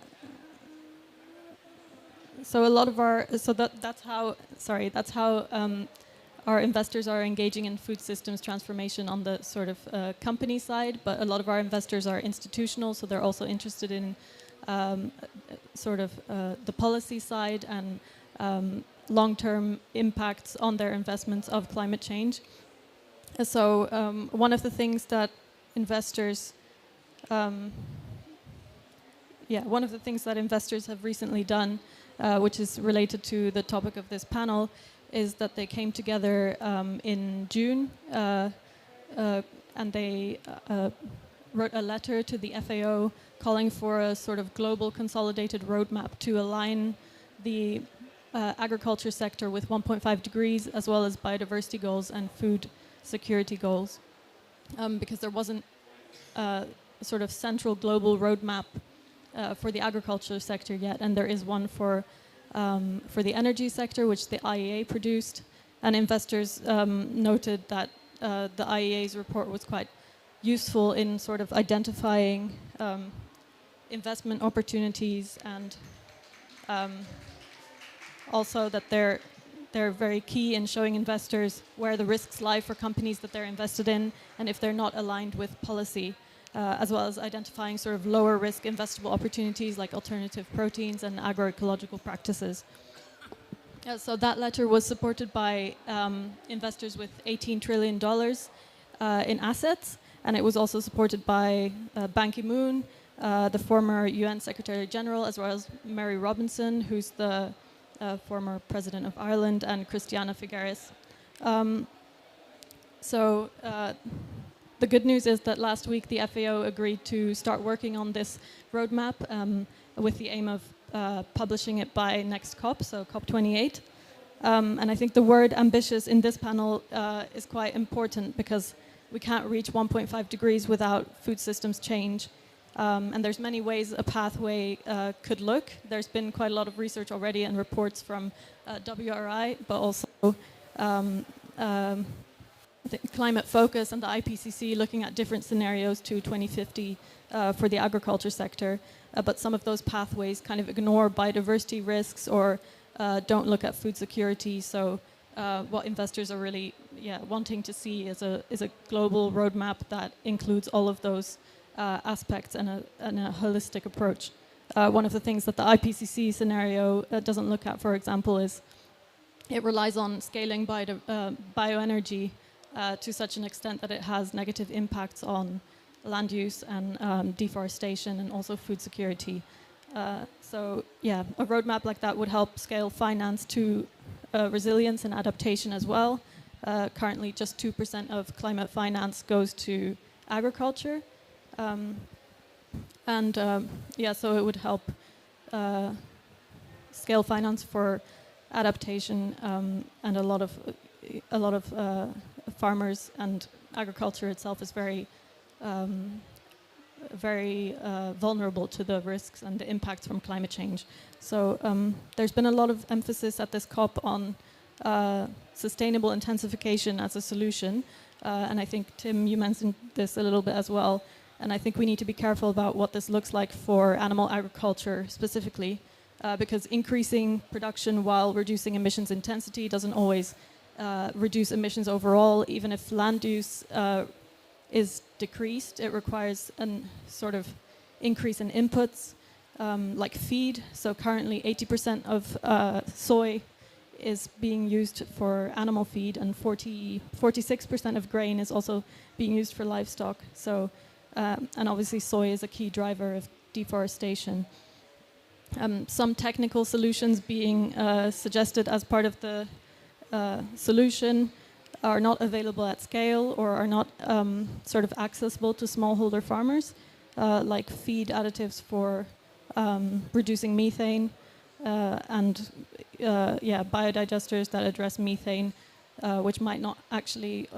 Speaker 7: a lot of that's how our investors are engaging in food systems transformation on the sort of company side, but a lot of our investors are institutional, so they're also interested in the policy side and long-term impacts on their investments of climate change. So one of the things that investors have recently done, which is related to the topic of this panel, is that they came together in June and they wrote a letter to the FAO calling for a sort of global consolidated roadmap to align the agriculture sector with 1.5 degrees, as well as biodiversity goals and food security goals, because there wasn't sort of central global roadmap for the agriculture sector yet, and there is one for the energy sector, which the IEA produced, and investors noted that the IEA's report was quite useful in sort of identifying investment opportunities, and also that they're very key in showing investors where the risks lie for companies that they're invested in, and if they're not aligned with policy, as well as identifying sort of lower risk investable opportunities like alternative proteins and agroecological practices. So that letter was supported by investors with $18 trillion in assets, and it was also supported by Ban Ki-moon, the former UN Secretary General, as well as Mary Robinson, who's the former President of Ireland, and Christiana Figueres. The good news is that last week the FAO agreed to start working on this roadmap with the aim of publishing it by next COP, so COP28. And I think the word ambitious in this panel is quite important, because we can't reach 1.5 degrees without food systems change. And there's many ways a pathway could look. There's been quite a lot of research already and reports from WRI, but also Climate Focus and the IPCC looking at different scenarios to 2050 for the agriculture sector. But some of those pathways kind of ignore biodiversity risks or don't look at food security. So what investors are really wanting to see is a global roadmap that includes all of those aspects and a holistic approach. One of the things that the IPCC scenario doesn't look at, for example, is it relies on scaling bioenergy to such an extent that it has negative impacts on land use and deforestation and also food security. So a roadmap like that would help scale finance to resilience and adaptation as well. Currently, just 2% of climate finance goes to agriculture. So it would help scale finance for adaptation, and a lot of farmers, and agriculture itself is very vulnerable to the risks and the impacts from climate change. So there's been a lot of emphasis at this COP on sustainable intensification as a solution, and I think, Tim, you mentioned this a little bit as well. And I think we need to be careful about what this looks like for animal agriculture specifically, because increasing production while reducing emissions intensity doesn't always reduce emissions overall. Even if land use is decreased, it requires a sort of increase in inputs, like feed. So currently 80% of soy is being used for animal feed, and 46% of grain is also being used for livestock. So and obviously soy is a key driver of deforestation. Some technical solutions being suggested as part of the solution are not available at scale or are not sort of accessible to smallholder farmers, like feed additives for reducing methane and biodigesters that address methane, which might not actually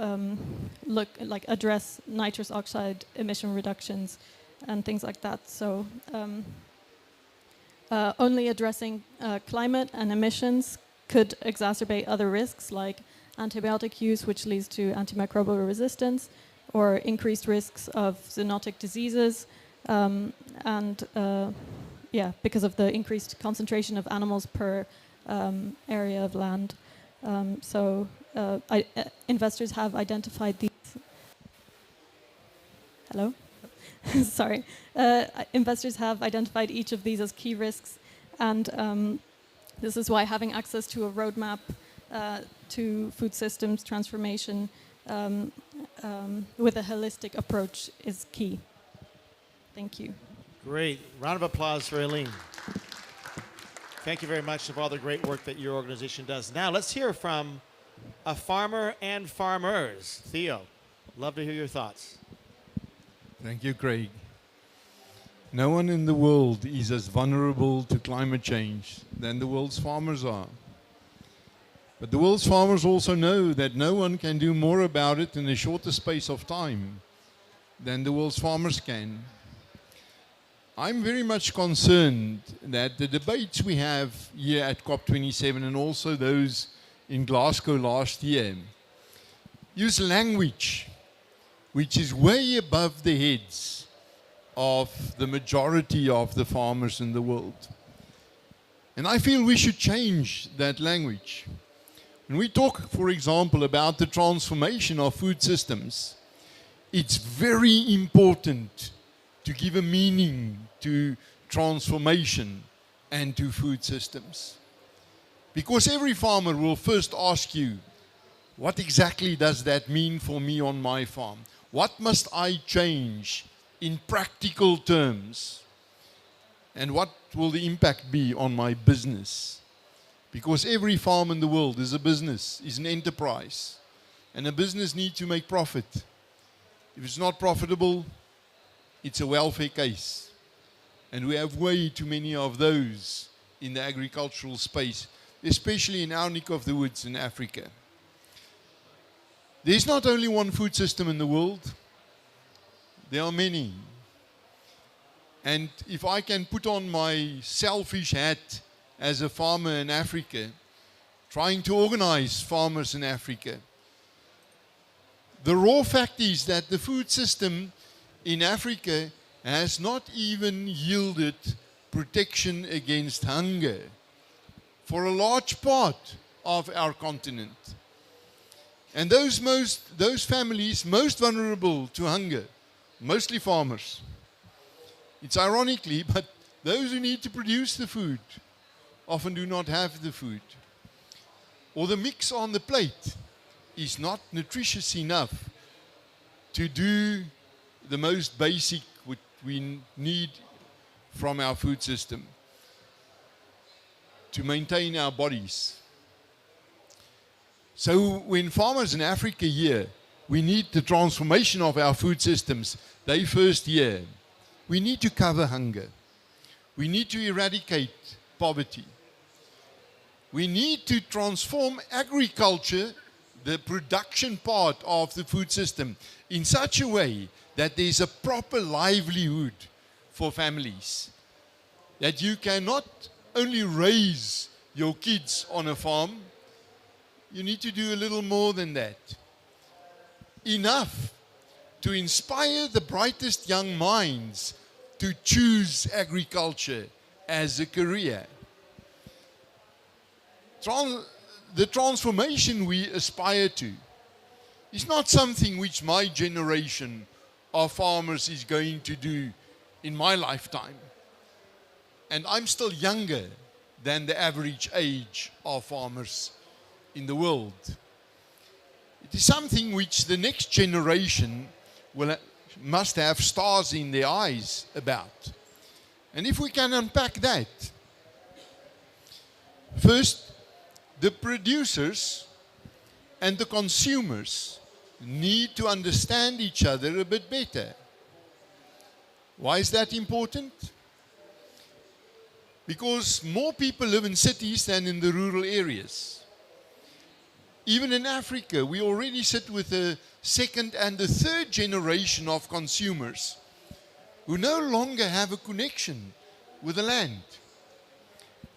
Speaker 7: address nitrous oxide emission reductions and things like that. So only addressing climate and emissions could exacerbate other risks, like antibiotic use, which leads to antimicrobial resistance, or increased risks of zoonotic diseases, because of the increased concentration of animals per area of land. Investors have identified these. Hello? Sorry. Investors have identified each of these as key risks, and this is why having access to a roadmap to food systems transformation with a holistic approach is key. Thank you.
Speaker 5: Great. Round of applause for Eileen. Thank you very much for all the great work that your organization does. Now let's hear from a farmer and farmers. Theo, love to hear your thoughts.
Speaker 13: Thank you, Craig. No one in the world is as vulnerable to climate change than the world's farmers are. But the world's farmers also know that no one can do more about it in a shorter space of time than the world's farmers can. I'm very much concerned that the debates we have here at COP27 and also those in Glasgow last year use language which is way above the heads of the majority of the farmers in the world. And I feel we should change that language. When we talk, for example, about the transformation of food systems, it's very important to give a meaning to transformation and to food systems. Because every farmer will first ask you, what exactly does that mean for me on my farm? What must I change in practical terms? And what will the impact be on my business? Because every farm in the world is a business, is an enterprise. And a business needs to make profit. If it's not profitable, it's a welfare case. And we have way too many of those in the agricultural space, especially in our neck of the woods in Africa. There's not only one food system in the world, there are many. And if I can put on my selfish hat as a farmer in Africa, trying to organize farmers in Africa, the raw fact is that the food system in Africa has not even yielded protection against hunger for a large part of our continent. And those families most vulnerable to hunger, mostly farmers. It's ironically, but those who need to produce the food often do not have the food. Or the mix on the plate is not nutritious enough to do the most basic what we need from our food system to maintain our bodies. So when farmers in Africa hear we need the transformation of our food systems, they first hear we need to cover hunger. We need to eradicate poverty. We need to transform agriculture, the production part of the food system, in such a way that there's a proper livelihood for families. That you cannot only raise your kids on a farm, you need to do a little more than that. Enough to inspire the brightest young minds to choose agriculture as a career. The transformation we aspire to is not something which my generation of farmers is going to do in my lifetime. And I'm still younger than the average age of farmers in the world. It is something which the next generation must have stars in their eyes about. And if we can unpack that, first, the producers and the consumers need to understand each other a bit better. Why is that important? Because more people live in cities than in the rural areas. Even in Africa, we already sit with a second and a third generation of consumers who no longer have a connection with the land,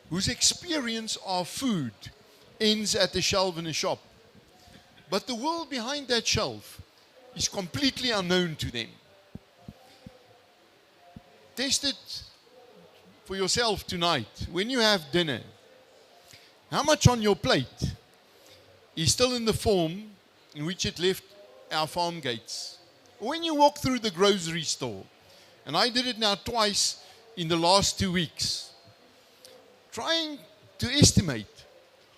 Speaker 13: whose experience of food ends at the shelf in a shop. But the world behind that shelf is completely unknown to them. Test it for yourself tonight. When you have dinner, how much on your plate is still in the form in which it left our farm gates? When you walk through the grocery store, and I did it now twice in the last 2 weeks, trying to estimate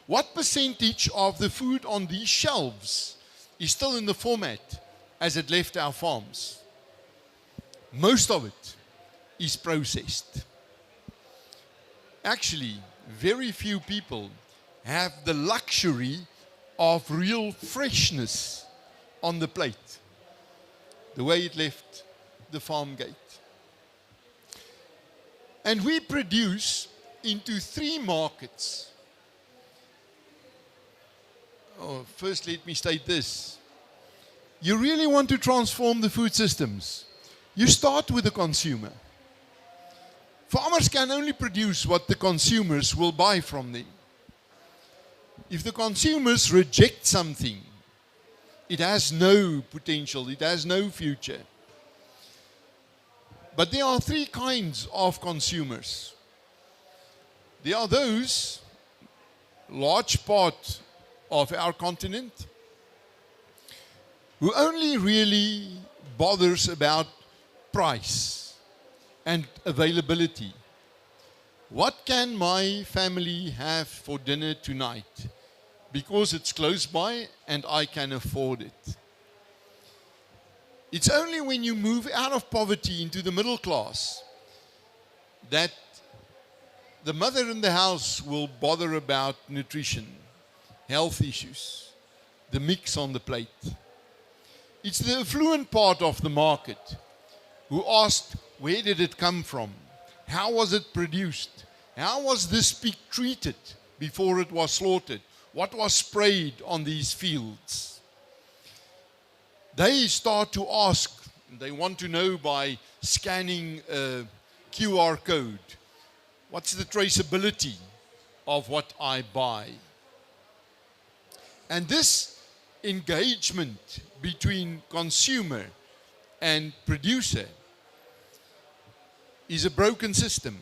Speaker 13: what percentage of the food on these shelves is still in the format as it left our farms. Most of it is processed. Actually, very few people have the luxury of real freshness on the plate, the way it left the farm gate. And we produce into 3 markets. First, let me state this. you really want to transform the food systems, you start with the consumer. Farmers can only produce what the consumers will buy from them. If the consumers reject something, it has no potential, it has no future. But there are three kinds of consumers. There are those, large part of our continent, who only really bothers about price and availability. What can my family have for dinner tonight? Because it's close by and I can afford it. It's only when you move out of poverty into the middle class that the mother in the house will bother about nutrition, health issues, the mix on the plate. It's the affluent part of the market who asked, where did it come from? How was it produced? How was this pig treated before it was slaughtered? What was sprayed on these fields? They start to ask, they want to know by scanning a QR code, what's the traceability of what I buy? And this engagement between consumer and producer is a broken system.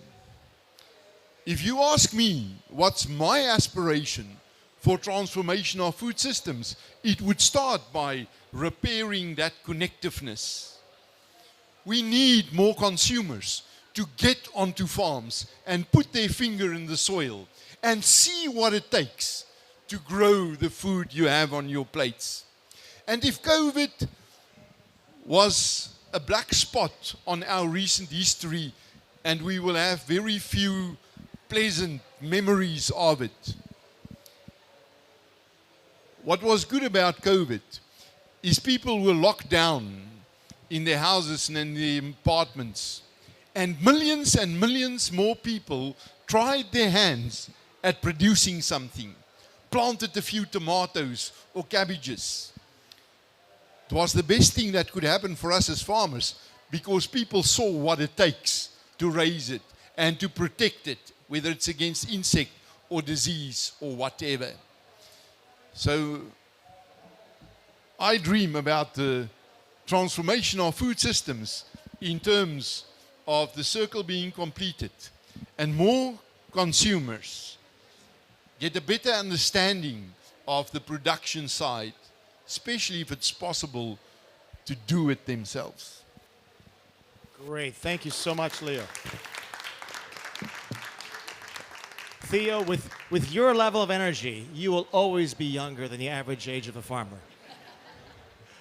Speaker 13: If you ask me what's my aspiration for transformation of food systems, it would start by repairing that connectiveness. We need more consumers to get onto farms and put their finger in the soil and see what it takes to grow the food you have on your plates. And if COVID was a black spot on our recent history and we will have very few pleasant memories of it, what was good about COVID is people were locked down in their houses and in their apartments, and millions more people tried their hands at producing something, planted a few tomatoes or cabbages. It was the best thing that could happen for us as farmers because people saw what it takes to raise it and to protect it, whether it's against insect or disease or whatever. So I dream about the transformation of food systems in terms of the circle being completed and more consumers get a better understanding of the production side, especially if it's possible to do it themselves.
Speaker 5: Great. Thank you so much, Leo. Theo, with your level of energy, you will always be younger than the average age of a farmer.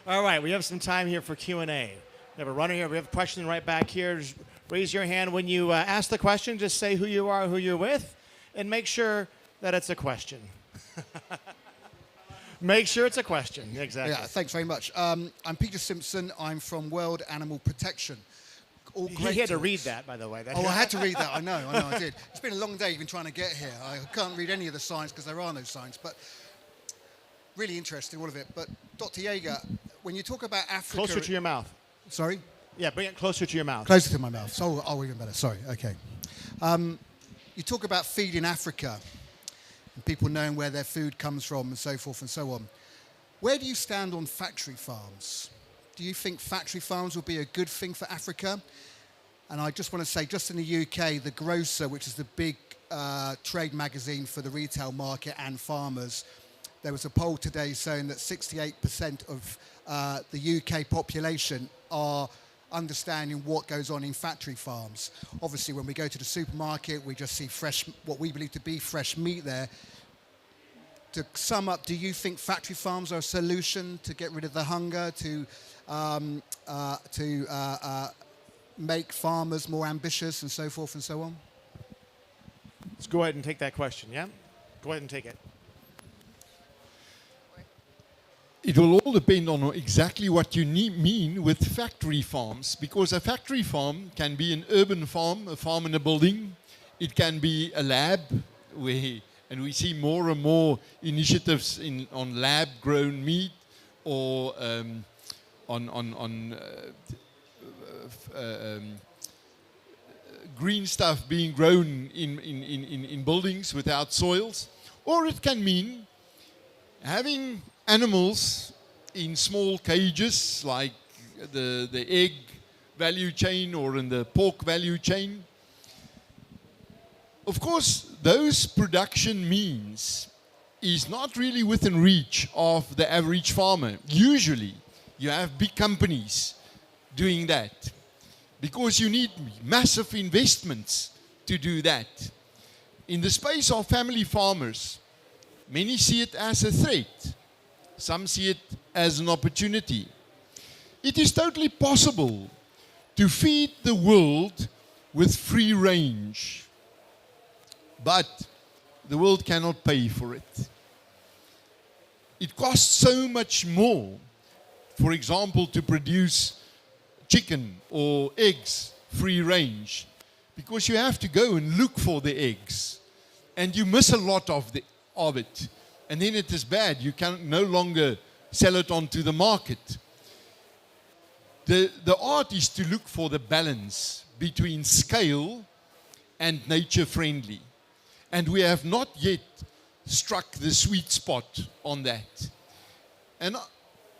Speaker 5: All right, we have some time here for Q&A. We have a runner here. We have a question right back here. Just raise your hand when you ask the question. Just say who you are, who you're with, and make sure that it's a question. Make sure it's a question. Exactly.
Speaker 11: Yeah, thanks very much. I'm Peter Simpson. I'm from World Animal Protection. All great
Speaker 5: he had to
Speaker 11: talks.
Speaker 5: read that, by the way.
Speaker 11: Oh, I had to read that. I know, I did. It's been a long day even trying to get here. I can't read any of the signs because there are no signs, but really interesting, all of it. But Dr. Jaeger, when you talk about Africa...
Speaker 5: Closer to your mouth.
Speaker 11: Sorry?
Speaker 5: Yeah, bring it closer to your mouth.
Speaker 11: Closer to my mouth. Oh, even better. Sorry. Okay. You talk about feeding Africa and people knowing where their food comes from and so forth and so on. Where do you stand on factory farms? Do you think factory farms will be a good thing for Africa? And I just want to say, just in the UK, The Grocer, which is the big trade magazine for the retail market and farmers, there was a poll today saying that 68% of the UK population are understanding what goes on in factory farms. Obviously, when we go to the supermarket, we just see fresh, what we believe to be fresh meat there. To sum up, do you think factory farms are a solution to get rid of the hunger, to make farmers more ambitious and so forth and so on?
Speaker 5: Let's go ahead and take that question, yeah? Go ahead and take it.
Speaker 13: It will all depend on exactly what you mean with factory farms, because a factory farm can be an urban farm, a farm in a building. It can be a lab, and we see more and more initiatives on lab-grown meat or green stuff being grown in buildings without soils, or it can mean having animals in small cages like the egg value chain or in the pork value chain. Of course, those production means is not really within reach of the average farmer. Usually, you have big companies doing that because you need massive investments to do that. In the space of family farmers, many see it as a threat. Some see it as an opportunity. It is totally possible to feed the world with free range, but the world cannot pay for it. It costs so much more, for example, to produce chicken or eggs free range, because you have to go and look for the eggs, and you miss a lot of it, and then it is bad. You can no longer sell it onto the market. The art is to look for the balance between scale and nature friendly, and we have not yet struck the sweet spot on that. And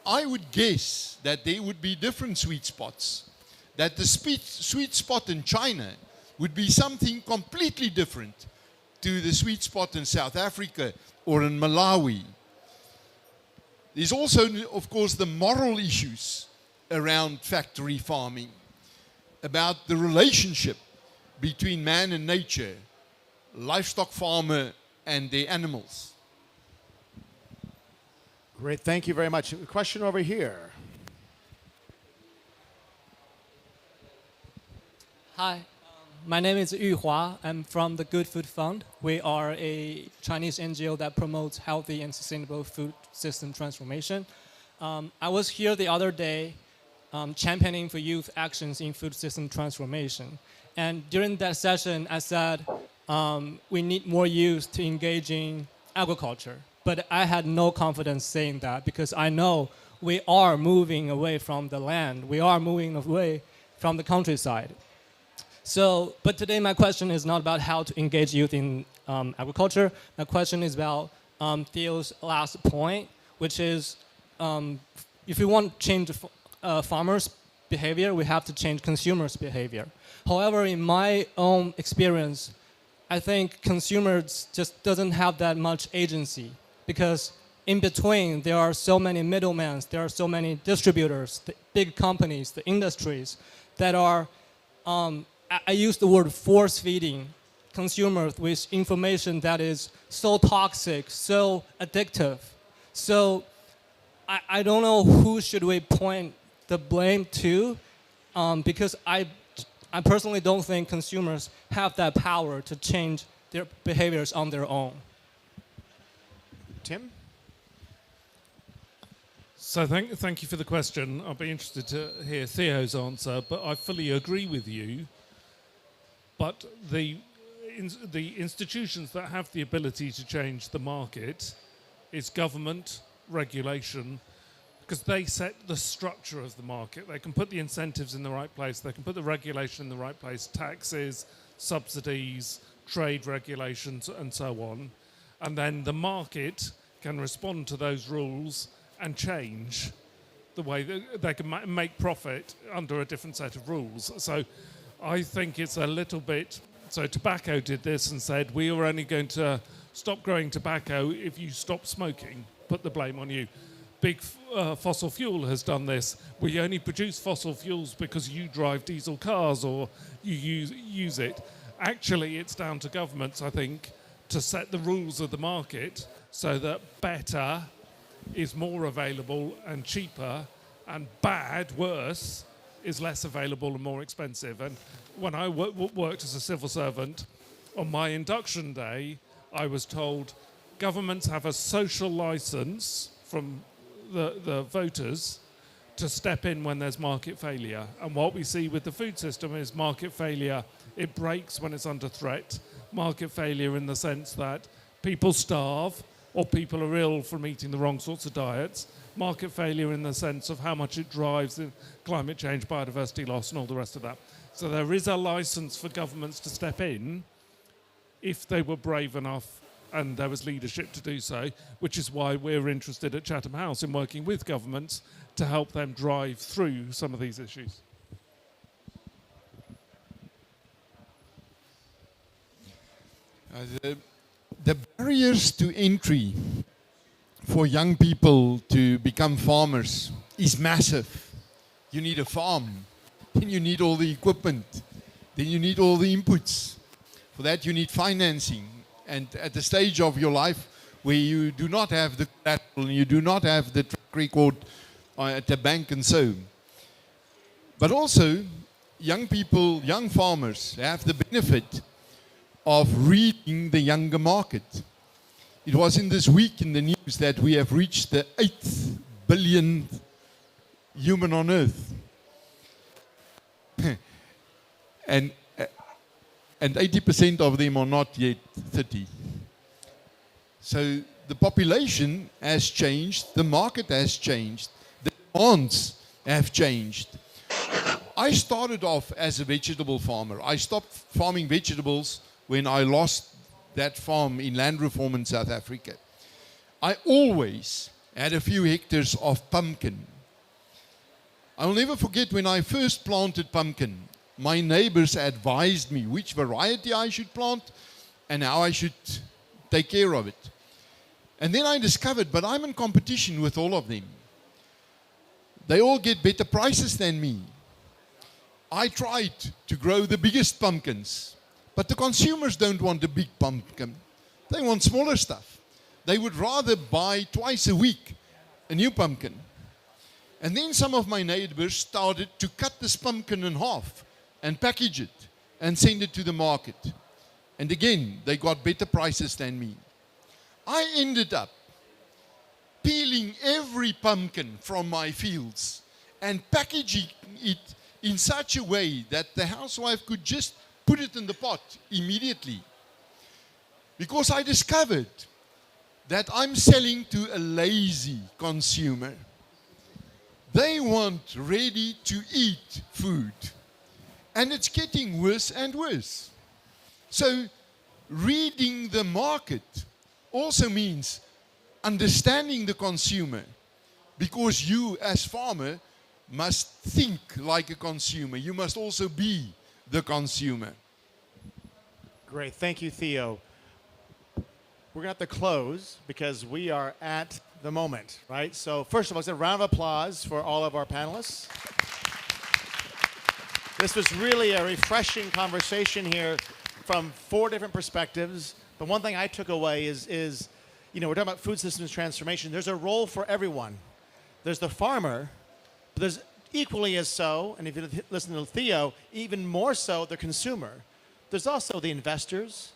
Speaker 13: I would guess that there would be different sweet spots, that the sweet spot in China would be something completely different to the sweet spot in South Africa or in Malawi. There's also, of course, the moral issues around factory farming, about the relationship between man and nature, livestock farmer and their animals.
Speaker 5: Great, thank you very much. A question over here.
Speaker 16: Hi, my name is Yu Hua. I'm from the Good Food Fund. We are a Chinese NGO that promotes healthy and sustainable food system transformation. I was here the other day championing for youth actions in food system transformation. And during that session, I said, we need more youth to engage in agriculture. But I had no confidence saying that because I know we are moving away from the land. We are moving away from the countryside. So, but today my question is not about how to engage youth in agriculture. My question is about Theo's last point, which is if we want to change farmers' behavior, we have to change consumers' behavior. However, in my own experience, I think consumers just doesn't have that much agency because in between there are so many middlemen, there are so many distributors, the big companies, the industries that are, I use the word force feeding consumers with information that is so toxic, so addictive. So I don't know who should we point the blame to because I personally don't think consumers have that power to change their behaviors on their own.
Speaker 5: Tim?
Speaker 1: So thank you for the question. I'll be interested to hear Theo's answer, but I fully agree with you. But the institutions that have the ability to change the market is government, regulation, because they set the structure of the market. They can put the incentives in the right place. They can put the regulation in the right place, taxes, subsidies, trade regulations, and so on. And then the market can respond to those rules and change the way that they can make profit under a different set of rules. So I think it's a little bit... So tobacco did this and said, we are only going to stop growing tobacco if you stop smoking. Put the blame on you. Big fossil fuel has done this. We only produce fossil fuels because you drive diesel cars or you use it. Actually, it's down to governments, I think, to set the rules of the market so that better is more available and cheaper, and bad, worse, is less available and more expensive. And when I worked as a civil servant, on my induction day, I was told governments have a social license from the voters to step in when there's market failure. And what we see with the food system is market failure. It breaks when it's under threat. Market failure in the sense that people starve or people are ill from eating the wrong sorts of diets. market failure in the sense of how much it drives in climate change, biodiversity loss, and all the rest of that. So there is a license for governments to step in if they were brave enough and there was leadership to do so, which is why we're interested at Chatham House in working with governments to help them drive through some of these issues.
Speaker 13: The barriers to entry for young people to become farmers is massive. You need a farm, then you need all the equipment, then you need all the inputs. For that you need financing. And at the stage of your life where you do not have the collateral, you do not have the track record at the bank and so. But also, young people, young farmers have the benefit of reading the younger market. It was in this week in the news that we have reached the 8th billionth human on earth. and 80% of them are not yet 30. So the population has changed, the market has changed, the demands have changed. I started off as a vegetable farmer. I stopped farming vegetables when I lost that farm in land reform in South Africa. I always had a few hectares of pumpkin. I'll never forget when I first planted pumpkin. My neighbors advised me which variety I should plant and how I should take care of it. And then I discovered, but I'm in competition with all of them. They all get better prices than me. I tried to grow the biggest pumpkins, but the consumers don't want a big pumpkin. They want smaller stuff. They would rather buy twice a week a new pumpkin. And then some of my neighbors started to cut this pumpkin in half and package it and send it to the market. And again, they got better prices than me. I ended up peeling every pumpkin from my fields and packaging it in such a way that the housewife could just put it in the pot immediately. Because I discovered that I'm selling to a lazy consumer. They want ready-to-eat food. And it's getting worse and worse. So reading the market also means understanding the consumer, because you as farmer must think like a consumer. You must also be the consumer.
Speaker 5: Great. Thank you, Theo. We're going to have to close because we are at the moment, right? So first of all, a round of applause for all of our panelists. This was really a refreshing conversation here from 4 different perspectives. But one thing I took away is, you know, we're talking about food systems transformation. There's a role for everyone. There's the farmer, but there's equally as so, and if you listen to Theo, even more so the consumer. There's also the investors.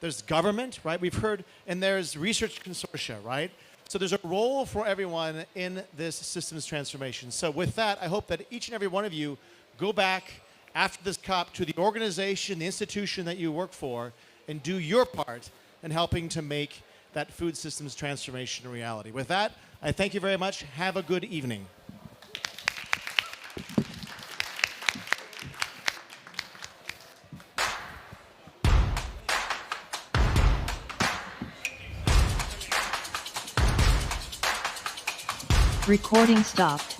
Speaker 5: There's government, right? We've heard, and there's research consortia, right? So there's a role for everyone in this systems transformation. So with that, I hope that each and every one of you go back after this COP to the organization, the institution that you work for, and do your part in helping to make that food systems transformation a reality. With that, I thank you very much. Have a good evening.
Speaker 2: Recording stopped.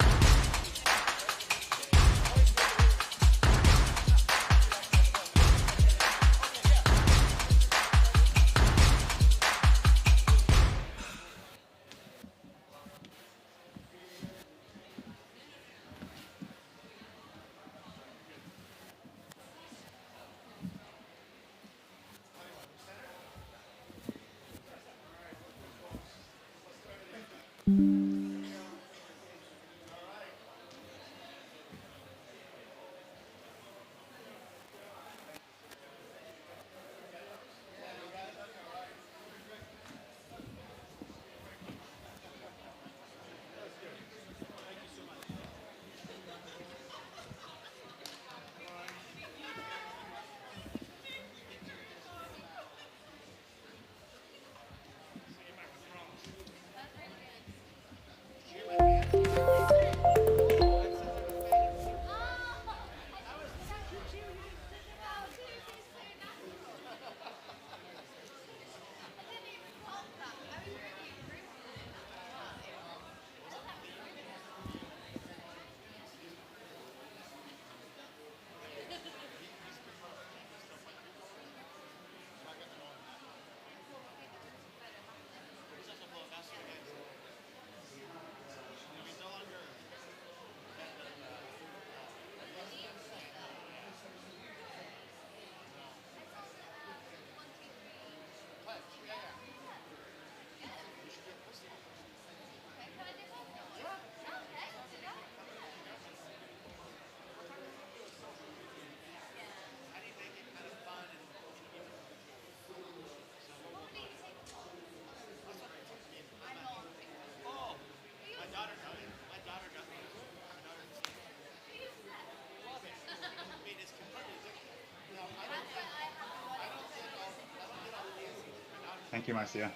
Speaker 2: Thank you, Marcia.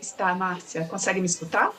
Speaker 21: Está, Márcia? Consegue me escutar?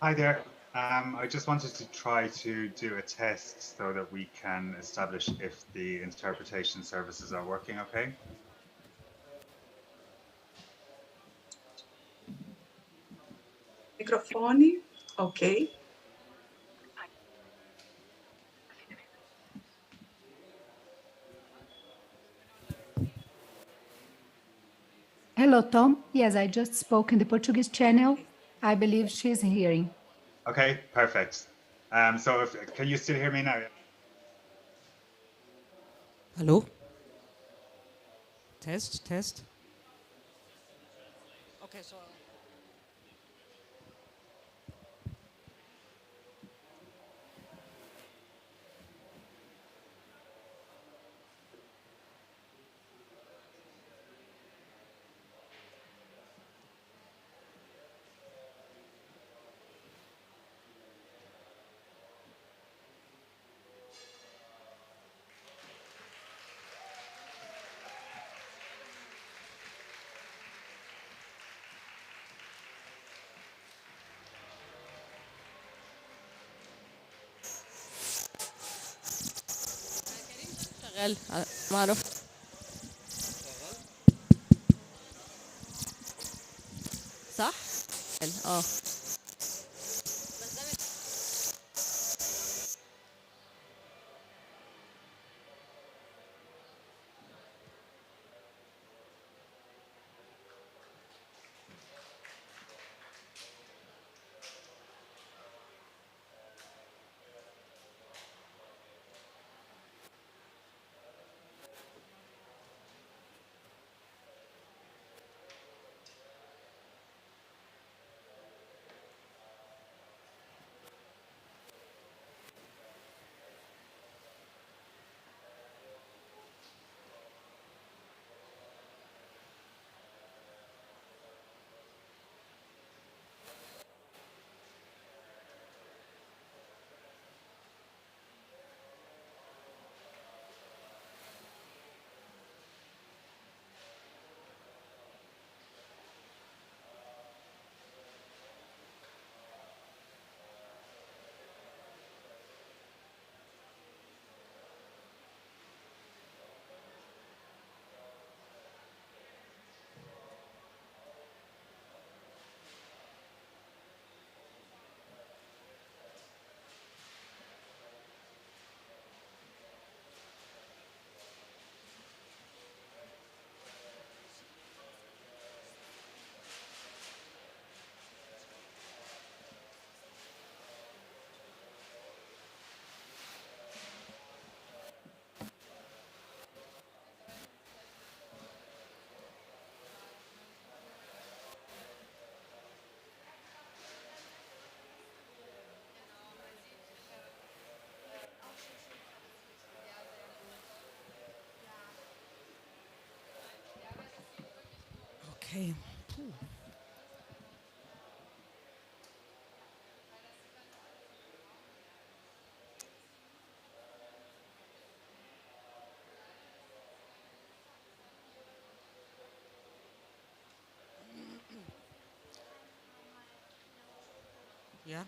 Speaker 2: Hi there. I just wanted to try to do a test so that we can establish if the interpretation services are working okay.
Speaker 21: Microfone, ok.
Speaker 22: Hello, Tom. Yes, I just spoke in the Portuguese channel. I believe she's hearing.
Speaker 2: Okay, perfect. So can you still hear me now?
Speaker 23: Hallo? Test, Test. Okay, so.
Speaker 24: شغال ما اعرف صح اه Okay. Puh. Ja.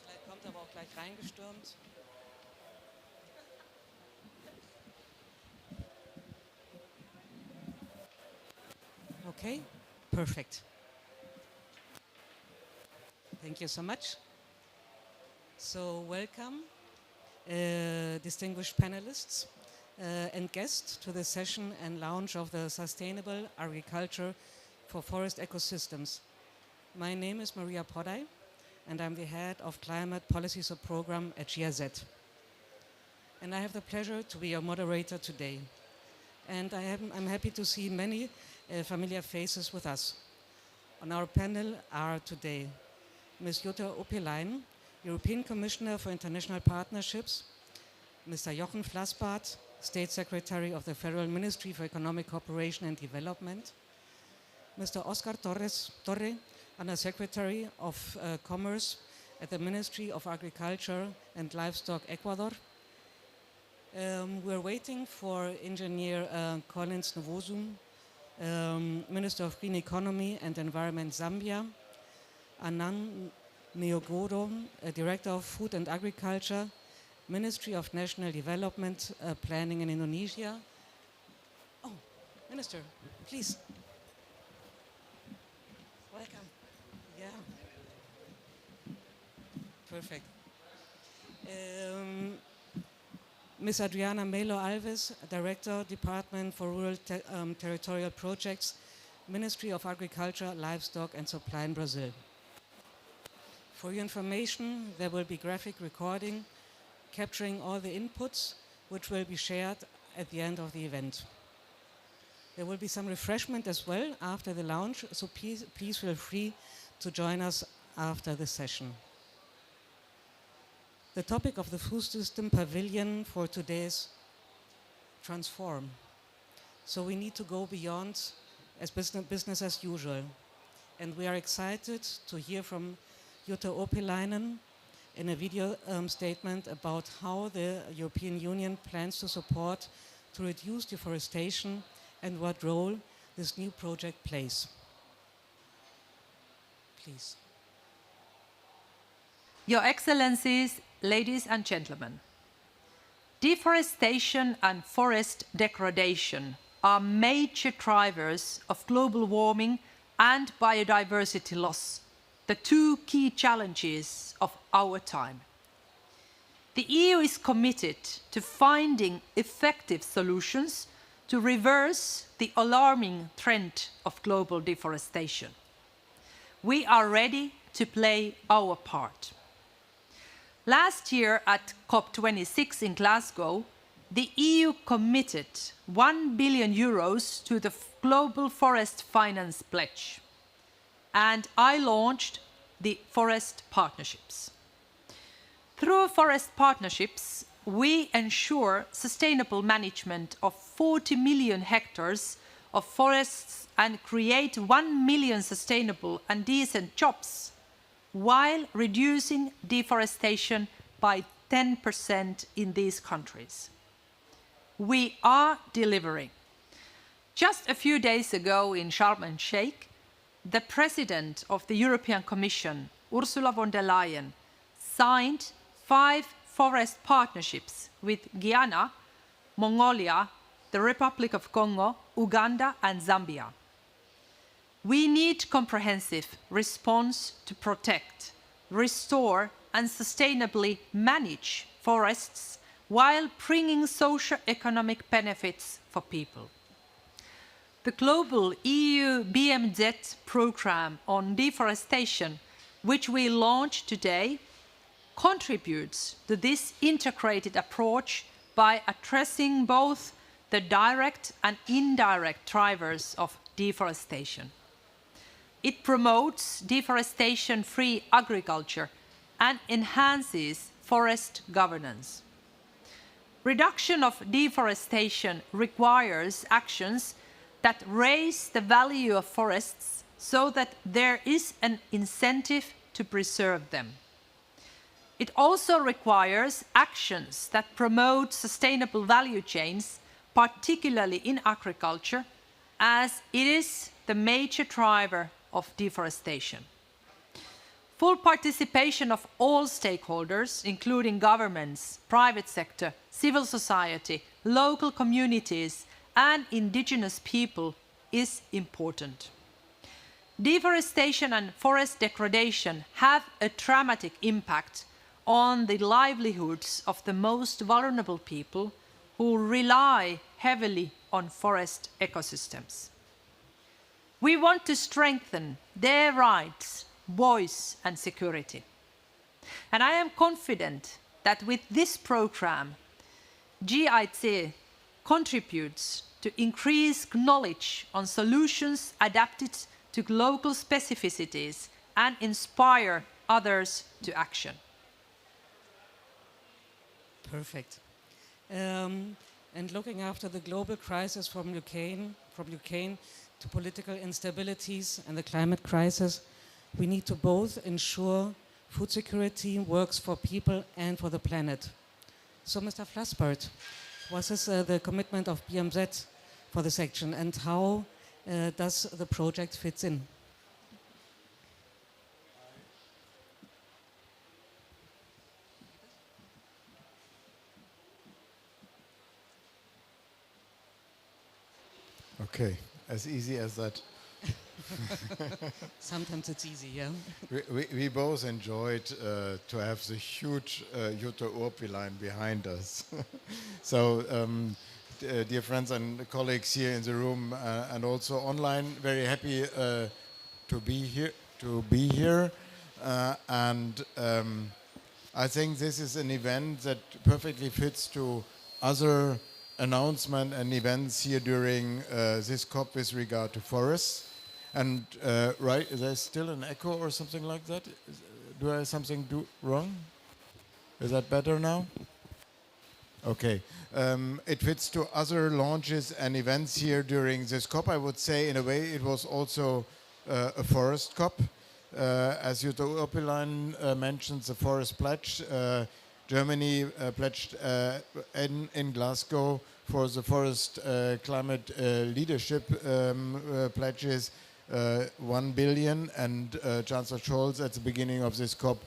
Speaker 24: Vielleicht kommt er aber auch gleich reingestürmt. Okay, perfect. Thank you so much. So welcome, distinguished panelists and guests to the session and launch of the Sustainable Agriculture for Forest Ecosystems. My name is Maria Podai, and I'm the head of Climate Policy Sub-Program at GIZ. And I have the pleasure to be your moderator today. And I'm happy to see many familiar faces with us. On our panel are today Ms. Jutta Opelainen, European Commissioner for International Partnerships, Mr. Jochen Flassbart, State Secretary of the Federal Ministry for Economic Cooperation and Development, Mr. Oscar Torre, Under Secretary of Commerce at the Ministry of Agriculture and Livestock, Ecuador. We're waiting for Engineer Collins Nvozum, Minister of Green Economy and Environment, Zambia, Anand Neogoro, Director of Food and Agriculture, Ministry of National Development Planning in Indonesia. Oh, Minister, please. Welcome. Yeah. Perfect. Ms. Adriana Melo Alves, Director, Department for Rural Territorial Projects, Ministry of Agriculture, Livestock and Supply in Brazil. For your information, there will be graphic recording capturing all the inputs, which will be shared at the end of the event. There will be some refreshment as well after the lounge, so please feel free to join us after the session. The topic of the Food System Pavilion for today is transform. So we need to go beyond as business as usual. And we are excited to hear from Jutta Opelainen in a video statement about how the European Union plans to support to reduce deforestation and what role this new project plays. Please.
Speaker 8: Your Excellencies, ladies and gentlemen, deforestation and forest degradation are major drivers of global warming and biodiversity loss, the two key challenges of our time. The EU is committed to finding effective solutions to reverse the alarming trend of global deforestation. We are ready to play our part. Last year at COP26 in Glasgow, the EU committed €1 billion to the Global Forest Finance Pledge, and I launched the Forest Partnerships. Through Forest Partnerships, we ensure sustainable management of 40 million hectares of forests and create 1 million sustainable and decent jobs, while reducing deforestation by 10% in these countries. We are delivering. Just a few days ago in Sharm el-Sheikh, the President of the European Commission, Ursula von der Leyen, signed 5 forest partnerships with Guyana, Mongolia, the Republic of Congo, Uganda and Zambia. We need comprehensive response to protect, restore and sustainably manage forests while bringing socio-economic benefits for people. The global EU BMZ program on deforestation, which we launched today, contributes to this integrated approach by addressing both the direct and indirect drivers of deforestation. It promotes deforestation-free agriculture and enhances forest governance. Reduction of deforestation requires actions that raise the value of forests so that there is an incentive to preserve them. It also requires actions that promote sustainable value chains, particularly in agriculture, as it is the major driver of deforestation. Full participation of all stakeholders, including governments, private sector, civil society, local communities, and indigenous people is important. Deforestation and forest degradation have a dramatic impact on the livelihoods of the most vulnerable people who rely heavily on forest ecosystems. We want to strengthen their rights, voice and security. And I am confident that with this program, GIZ contributes to increase knowledge on solutions adapted to local specificities and inspire others to action.
Speaker 24: Perfect. And looking after the global crisis from Ukraine to political instabilities and the climate crisis, we need to both ensure food security works for people and for the planet. So, Mr. Flassbert, what is the commitment of BMZ for this action, and how does the project fit in?
Speaker 9: Okay, as easy as that.
Speaker 24: Sometimes it's easy, yeah.
Speaker 9: We both enjoyed to have the huge Jutta Urpi line behind us. So, dear friends and colleagues here in the room and also online, very happy to be here. And I think this is an event that perfectly fits to other announcement and events here during this COP with regard to forests. And right, there's still an echo or something like that. Do I something do wrong? Is that better now? Okay. It fits to other launches and events here during this COP. I would say, in a way, it was also a forest COP. As Jutta Urpilainen mentions, the Forest Pledge. Germany pledged in Glasgow for the forest climate leadership pledges 1 billion, and Chancellor Scholz at the beginning of this COP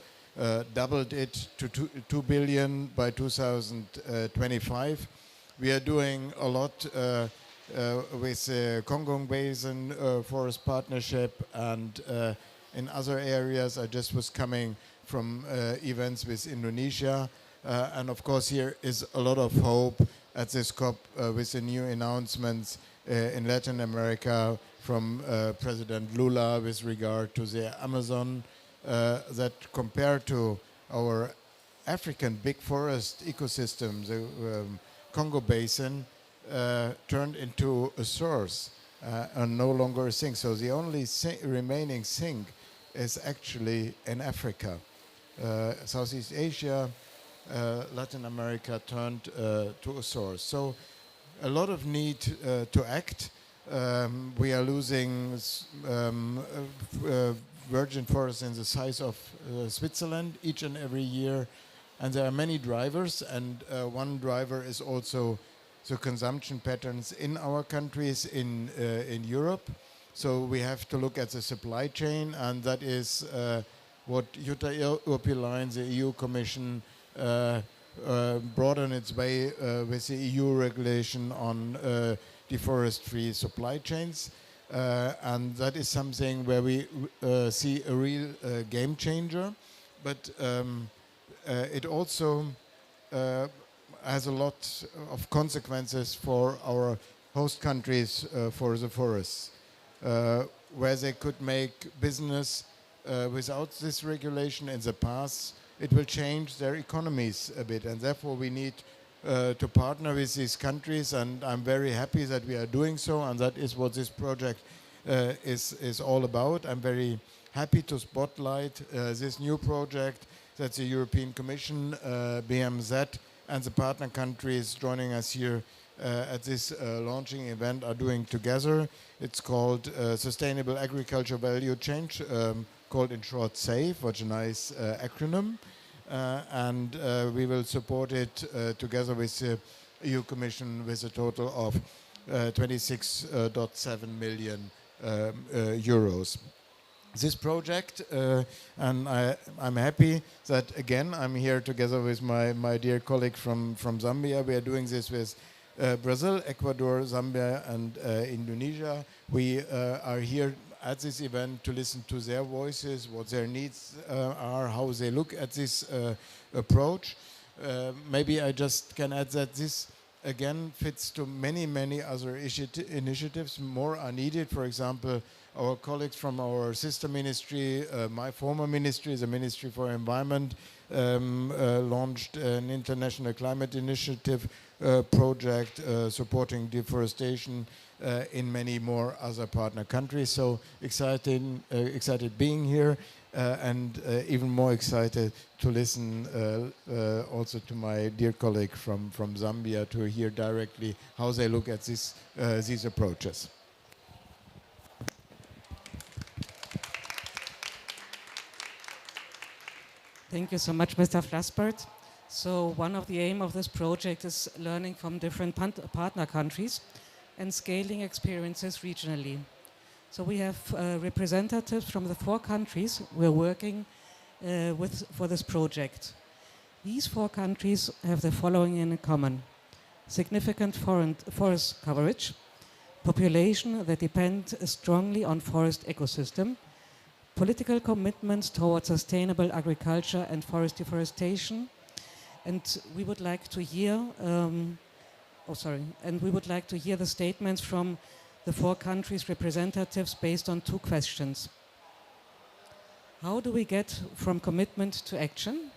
Speaker 9: doubled it to 2 billion by 2025. We are doing a lot with the Congo Basin Forest Partnership and in other areas. I just was coming from events with Indonesia. And of course here is a lot of hope at this COP with the new announcements in Latin America from President Lula with regard to the Amazon, that compared to our African big forest ecosystem, the Congo Basin, turned into a source and no longer a sink. So the only remaining sink is actually in Africa. Southeast Asia, Latin America turned to a source. So a lot of need to act. We are losing virgin forests in the size of Switzerland each and every year. And there are many drivers, and one driver is also the consumption patterns in our countries in Europe. So we have to look at the supply chain, and that is what Jutta Urpilainen, the EU Commission, brought on its way with the EU regulation on deforest-free supply chains. And that is something where we see a real game changer. But it also has a lot of consequences for our host countries for the forests, where they could make business without this regulation in the past. It will change their economies a bit, and therefore we need to partner with these countries, and I'm very happy that we are doing so, and that is what this project is all about. I'm very happy to spotlight this new project that the European Commission, BMZ, and the partner countries joining us here at this launching event are doing together. It's called Sustainable Agriculture Value Chain, called in short SAFE, which is a nice acronym. And we will support it together with the EU Commission with a total of 26.7 million euros. This project, and I'm happy that again I'm here together with my dear colleague from Zambia. We are doing this with Brazil, Ecuador, Zambia, and Indonesia. We are here at this event to listen to their voices, what their needs are, how they look at this approach. Maybe I just can add that this again fits to many other initiatives. More are needed. For example, our colleagues from our sister ministry, my former ministry, the Ministry for Environment, launched an international climate initiative project supporting deforestation in many more other partner countries. So excited being here. And even more excited to listen also to my dear colleague from Zambia to hear directly how they look at these approaches.
Speaker 24: Thank you so much, Mr. Flassbert. So one of the aim of this project is learning from different partner countries and scaling experiences regionally. So we have representatives from the 4 countries we're working with for this project. These 4 countries have the following in common: significant forest coverage, population that depend strongly on forest ecosystem, political commitments towards sustainable agriculture and forest deforestation, and we would like to hear the statements from the 4 countries' representatives based on 2 questions. How do we get from commitment to action?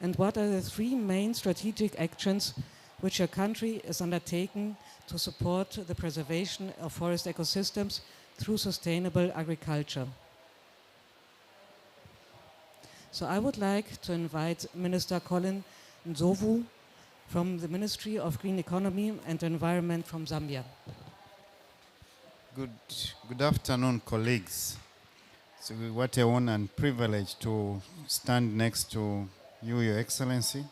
Speaker 24: And what are the 3 main strategic actions which your country is undertaking to support the preservation of forest ecosystems through sustainable agriculture? So I would like to invite Minister Colin Ndzovu from the Ministry of Green Economy and Environment from Zambia.
Speaker 12: Good afternoon, colleagues. So what a honor and privilege to stand next to you, Your Excellency.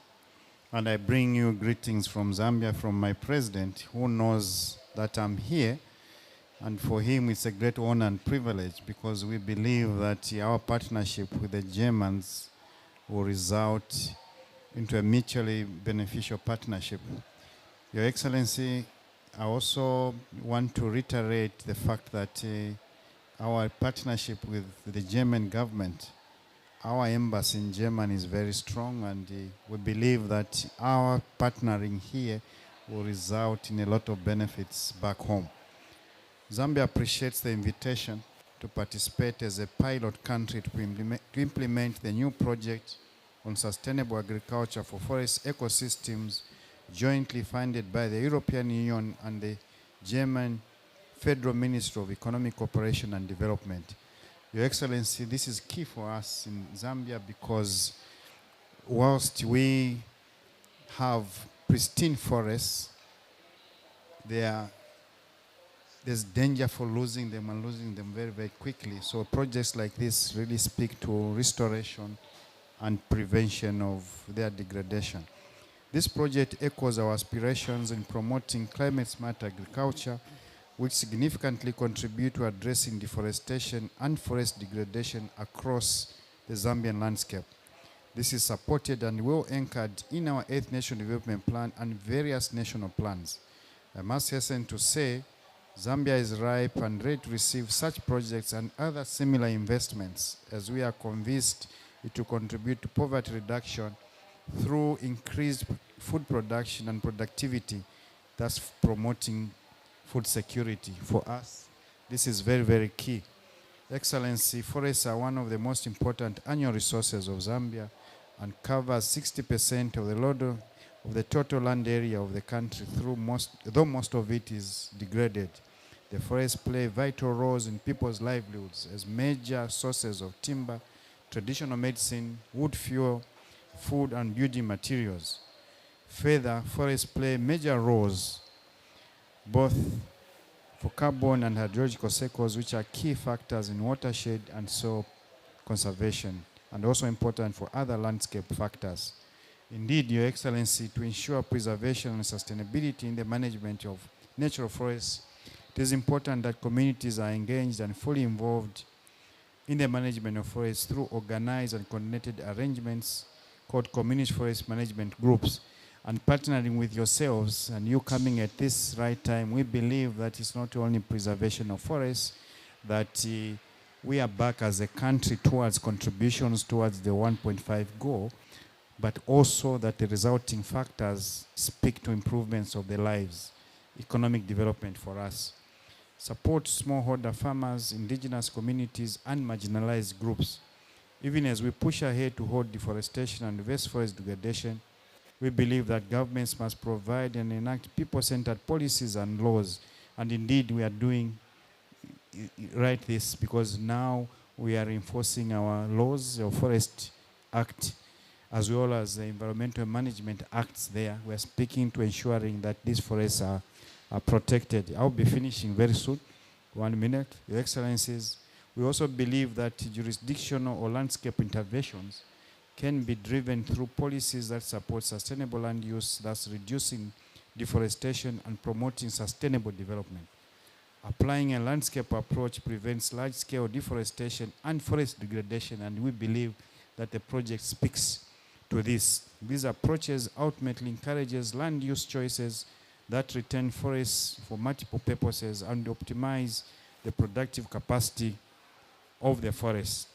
Speaker 12: And I bring you greetings from Zambia, from my president, who knows that I'm here. And for him, it's a great honor and privilege because we believe that our partnership with the Germans will result into a mutually beneficial partnership. Your Excellency, I also want to reiterate the fact that our partnership with the German government, our embassy in Germany is very strong, and we believe that our partnering here will result in a lot of benefits back home. Zambia appreciates the invitation to participate as a pilot country to implement the new project on sustainable agriculture for forest ecosystems jointly funded by the European Union and the German Federal Ministry of Economic Cooperation and Development. Your Excellency, this is key for us in Zambia because whilst we have pristine forests, there's danger for losing them and losing them very, very quickly. So projects like this really speak to restoration and prevention of their degradation. This project echoes our aspirations in promoting climate-smart agriculture, which significantly contribute to addressing deforestation and forest degradation across the Zambian landscape. This is supported and well anchored in our 8th National Development Plan and various national plans. I must hasten to say, Zambia is ripe and ready to receive such projects and other similar investments, as we are convinced it will contribute to poverty reduction through increased food production and productivity, thus promoting food security. For us, this is very, very key. Excellency, forests are one of the most important annual resources of Zambia and covers 60% of the total land area of the country, though most of it is degraded. The forests play vital roles in people's livelihoods as major sources of timber, traditional medicine, wood fuel, food and building materials. Further, forests play major roles both for carbon and hydrological cycles, which are key factors in watershed and soil conservation, and also important for other landscape factors. Indeed, Your Excellency, to ensure preservation and sustainability in the management of natural forests, it is important that communities are engaged and fully involved in the management of forests through organized and coordinated arrangements called community forest management groups. And partnering with yourselves and you coming at this right time, we believe that it's not only preservation of forests, that we are back as a country towards contributions towards the 1.5 goal, but also that the resulting factors speak to improvements of the lives, economic development for us. Support smallholder farmers, indigenous communities, and marginalized groups. Even as we push ahead to halt deforestation and reverse forest degradation, we believe that governments must provide and enact people-centered policies and laws. And indeed, we are doing right this, because now we are enforcing our laws, our Forest Act, as well as the Environmental Management Acts there. We are speaking to ensuring that these forests are protected. I'll be finishing very soon. 1 minute. Your Excellencies, we also believe that jurisdictional or landscape interventions can be driven through policies that support sustainable land use, thus reducing deforestation and promoting sustainable development. Applying a landscape approach prevents large-scale deforestation and forest degradation, and we believe that the project speaks to this. These approaches ultimately encourages land use choices that return forests for multiple purposes and optimize the productive capacity of the forest.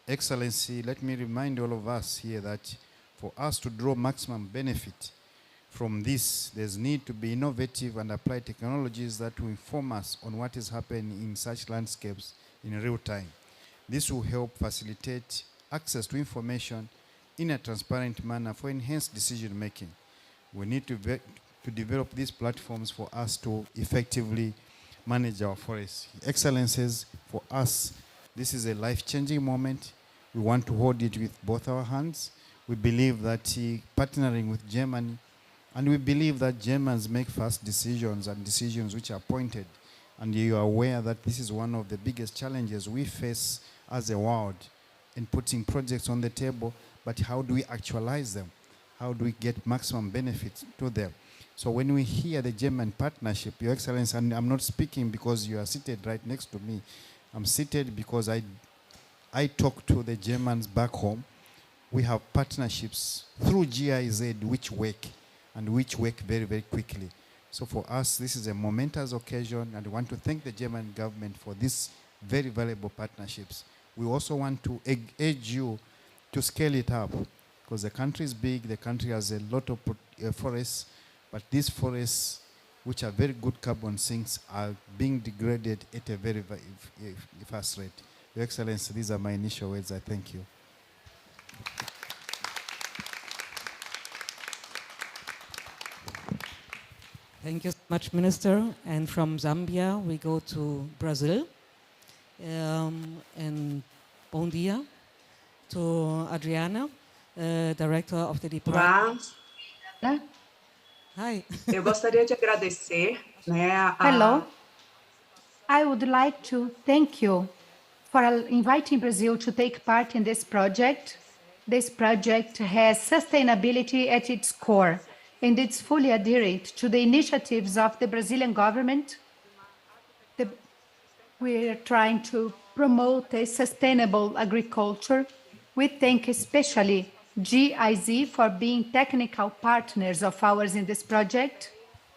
Speaker 12: Excellency, let me remind all of us here that for us to draw maximum benefit from this, there's need to be innovative and apply technologies that will inform us on what is happening in such landscapes in real time. This will help facilitate access to information in a transparent manner for enhanced decision making. We need to develop these platforms for us to effectively manage our forests. Excellencies, for us, this is a life-changing moment. We want to hold it with both our hands. We believe that partnering with Germany, and we believe that Germans make fast decisions and decisions which are pointed. And you are aware that this is one of the biggest challenges we face as a world in putting projects on the table, but how do we actualize them? How do we get maximum benefits to them? So when we hear the German partnership, Your Excellency, and I'm not speaking because you are seated right next to me, I'm seated because I talk to the Germans back home. We have partnerships through GIZ which work, and which work very, very quickly. So for us, this is a momentous occasion, and I want to thank the German government for these very valuable partnerships. We also want to urge you to scale it up, because the country is big, the country has a lot of forests, but these forests, which are very good carbon sinks, are being degraded at a very, very fast rate. Your Excellency, these are my initial words. I thank you.
Speaker 24: Thank you so much, Minister. And from Zambia, we go to Brazil. And bom dia to Adriana, Director of the Department.
Speaker 21: Olá.
Speaker 24: Hi.
Speaker 21: Eu gostaria de agradecer, né,
Speaker 22: Hello. I would like to thank you for inviting Brazil to take part in this project. This project has sustainability at its core, and it's fully adherent to the initiatives of the Brazilian government. We are trying to promote a sustainable agriculture. We thank especially GIZ for being technical partners of ours in this project.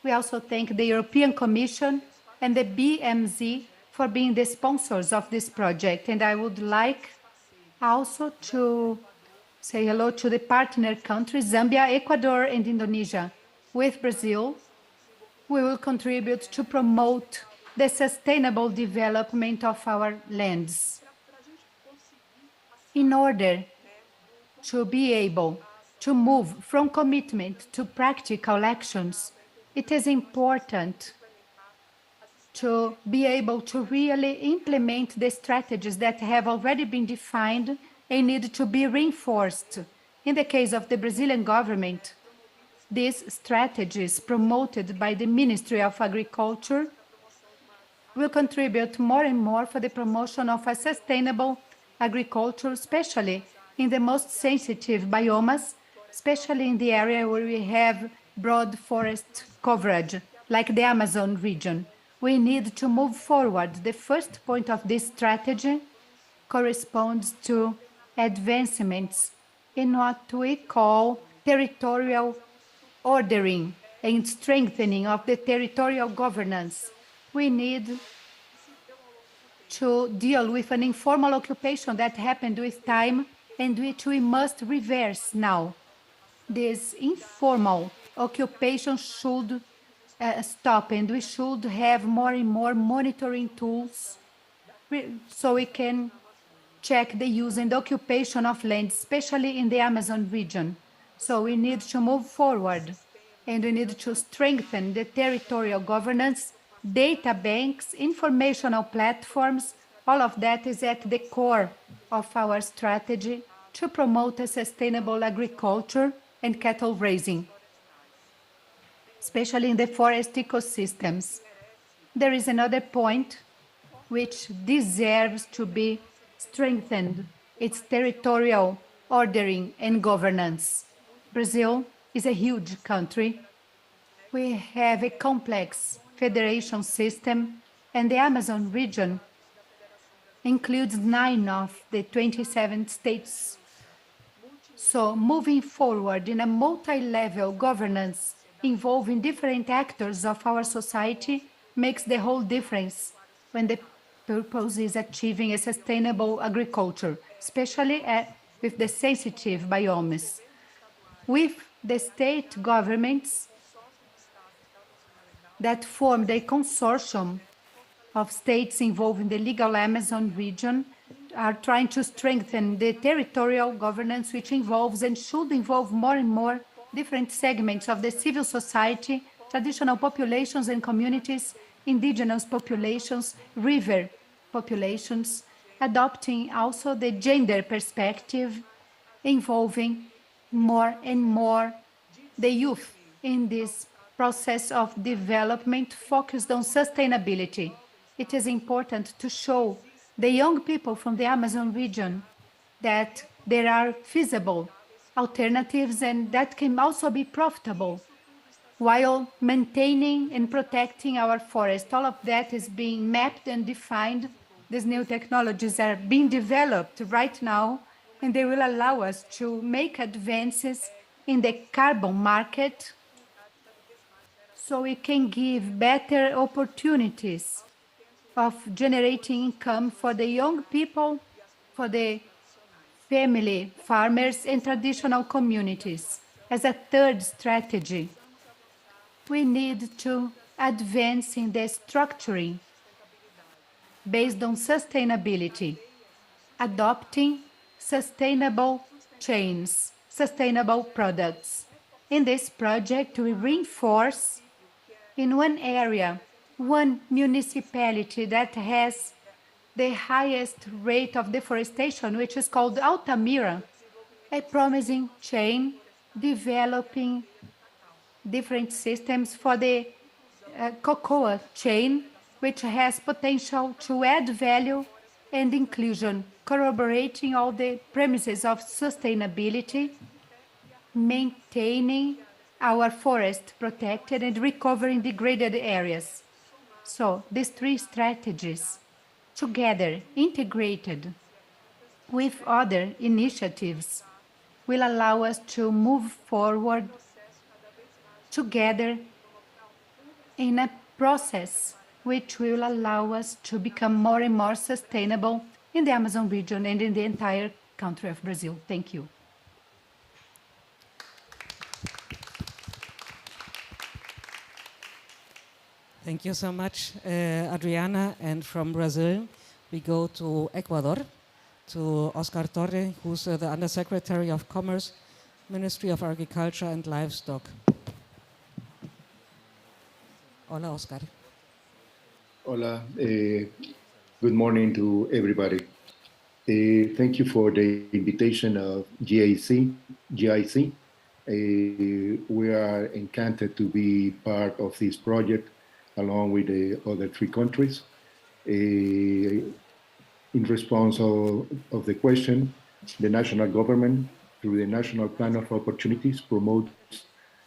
Speaker 22: We also thank the European Commission and the BMZ for being the sponsors of this project. And I would like also to say hello to the partner countries, Zambia, Ecuador, and Indonesia. With Brazil, we will contribute to promote the sustainable development of our lands. In order to be able to move from commitment to practical actions, it is important to be able to really implement the strategies that have already been defined and need to be reinforced. In the case of the Brazilian government, these strategies promoted by the Ministry of Agriculture will contribute more and more for the promotion of a sustainable agriculture, especially in the most sensitive biomes, especially in the area where we have broad forest coverage, like the Amazon region. We need to move forward. The first point of this strategy corresponds to advancements in what we call territorial ordering and strengthening of the territorial governance. We need to deal with an informal occupation that happened with time and which we must reverse now. This informal occupation should stop, and we should have more and more monitoring tools so we can check the use and occupation of land, especially in the Amazon region. So we need to move forward, and we need to strengthen the territorial governance, data banks, informational platforms. All of that is at the core of our strategy to promote a sustainable agriculture and cattle raising, especially in the forest ecosystems. There is another point which deserves to be strengthened. It's territorial ordering and governance. Brazil is a huge country. We have a complex federation system, and the Amazon region includes 9 of the 27 states. So moving forward in a multi-level governance involving different actors of our society makes the whole difference when the purpose is achieving a sustainable agriculture, especially with the sensitive biomes. With the state governments that formed a consortium of states involved in the legal Amazon region are trying to strengthen the territorial governance, which involves and should involve more and more different segments of the civil society, traditional populations and communities, indigenous populations, river populations, adopting also the gender perspective, involving more and more the youth in this process of development focused on sustainability. It is important to show the young people from the Amazon region that there are feasible alternatives and that can also be profitable while maintaining and protecting our forest. All of that is being mapped and defined. These new technologies are being developed right now, and they will allow us to make advances in the carbon market so we can give better opportunities of generating income for the young people, for the family farmers and traditional communities. As a third strategy, we need to advance in the structuring based on sustainability, adopting sustainable chains, sustainable products. In this project, we reinforce in one area, one municipality that has the highest rate of deforestation, which is called Altamira, a promising chain developing different systems for the cocoa chain, which has potential to add value and inclusion, corroborating all the premises of sustainability, maintaining our forest protected and recovering degraded areas. So these three strategies together, integrated with other initiatives, will allow us to move forward together in a process which will allow us to become more and more sustainable in the Amazon region and in the entire country of Brazil. Thank you.
Speaker 24: Thank you so much, Adriana. And from Brazil, we go to Ecuador, to Oscar Torre, who's the Undersecretary of Commerce, Ministry of Agriculture and Livestock. Hola, Oscar.
Speaker 6: Hola, good morning to everybody. Thank you for the invitation of GIC. We are enchanted to be part of this project along with the other 3 countries. In response of the question, the national government, through the National Plan of Opportunities, promotes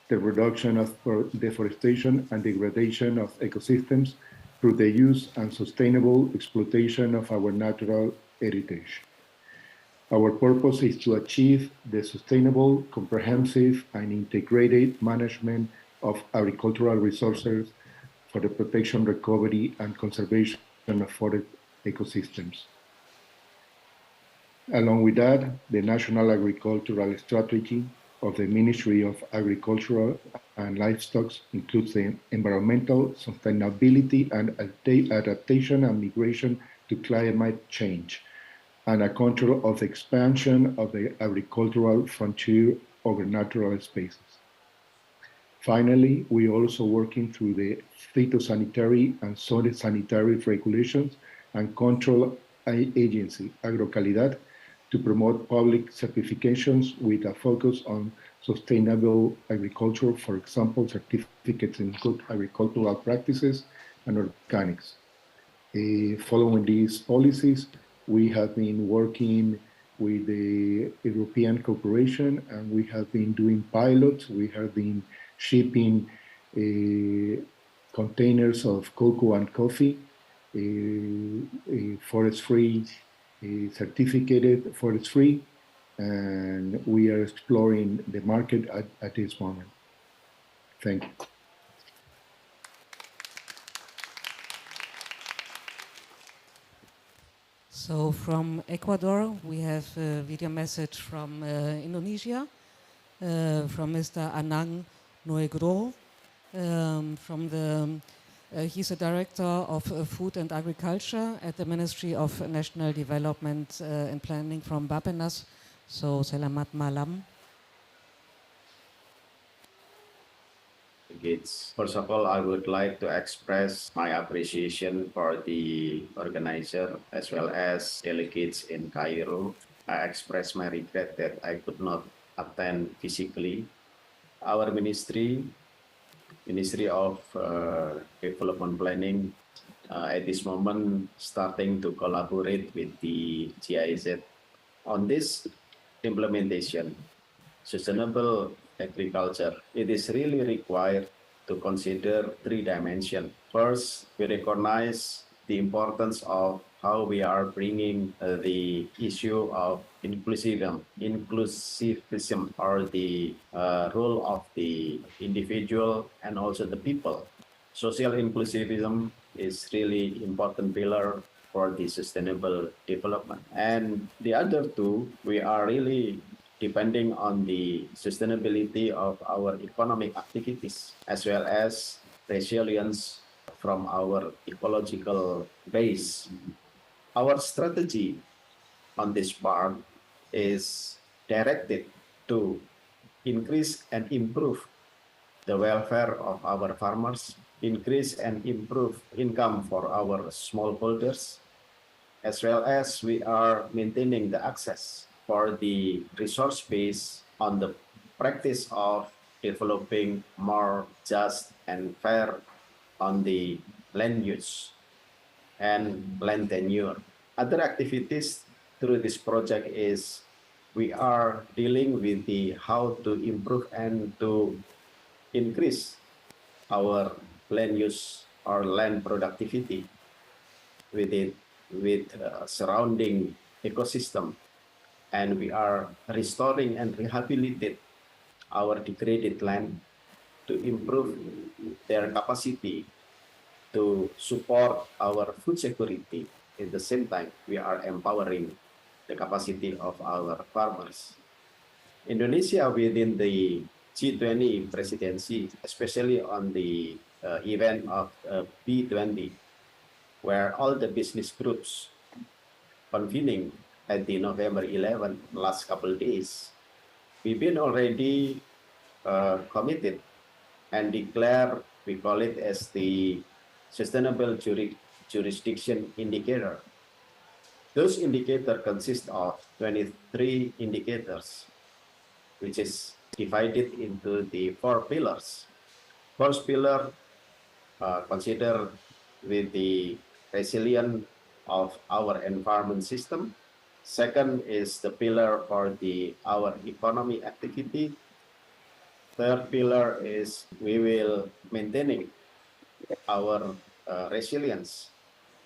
Speaker 6: the reduction of deforestation and degradation of ecosystems through the use and sustainable exploitation of our natural heritage. Our purpose is to achieve the sustainable, comprehensive, and integrated management of agricultural resources for the protection, recovery, and conservation of forest ecosystems. Along with that, the National Agricultural Strategy of the Ministry of Agriculture and Livestock includes the environmental sustainability and adaptation and migration to climate change, and a control of the expansion of the agricultural frontier over natural spaces. Finally, we are also working through the phytosanitary and soil sanitary regulations and control agency, Agrocalidad, to promote public certifications with a focus on sustainable agriculture, for example, certificates in good agricultural practices and organics. Following these policies, we have been working with the European Corporation, and we have been doing pilots. We have been shipping containers of cocoa and coffee, forest-free, certificated forest-free, and we are exploring the market at this moment. Thank you.
Speaker 24: So from Ecuador, we have a video message from Indonesia, from Mr. Anang Nuegro, from he's a director of Food and Agriculture at the Ministry of National Development and Planning from Bappenas. So, selamat malam.
Speaker 10: First of all, I would like to express my appreciation for the organizer as well as delegates in Cairo. I express my regret that I could not attend physically. Our Ministry of Development Planning, at this moment starting to collaborate with the GIZ on this implementation. Sustainable agriculture, it is really required to consider three dimensions. First, we recognize the importance of how we are bringing the issue of inclusivism or the role of the individual and also the people. Social inclusivism is really important pillar for the sustainable development. And the other two, we are really depending on the sustainability of our economic activities, as well as resilience from our ecological base. Our strategy on this part is directed to increase and improve the welfare of our farmers, increase and improve income for our smallholders, as well as we are maintaining the access for the resource base on the practice of developing more just and fair on the land use and land tenure. Other activities through this project is we are dealing with the how to improve and to increase our land use or land productivity with surrounding ecosystem, and we are restoring and rehabilitate our degraded land to improve their capacity to support our food security. At the same time, we are empowering the capacity of our farmers. Indonesia within the G20 presidency, especially on the event of B20, where all the business groups convening at the November 11 last couple days, we've been already committed and declare, we call it as the Sustainable Jurisdiction Indicator. Those indicators consist of 23 indicators, which is divided into the 4 pillars. First pillar, consider with the resilience of our environment system. Second is the pillar for our economy activity. Third pillar is we will maintaining our resilience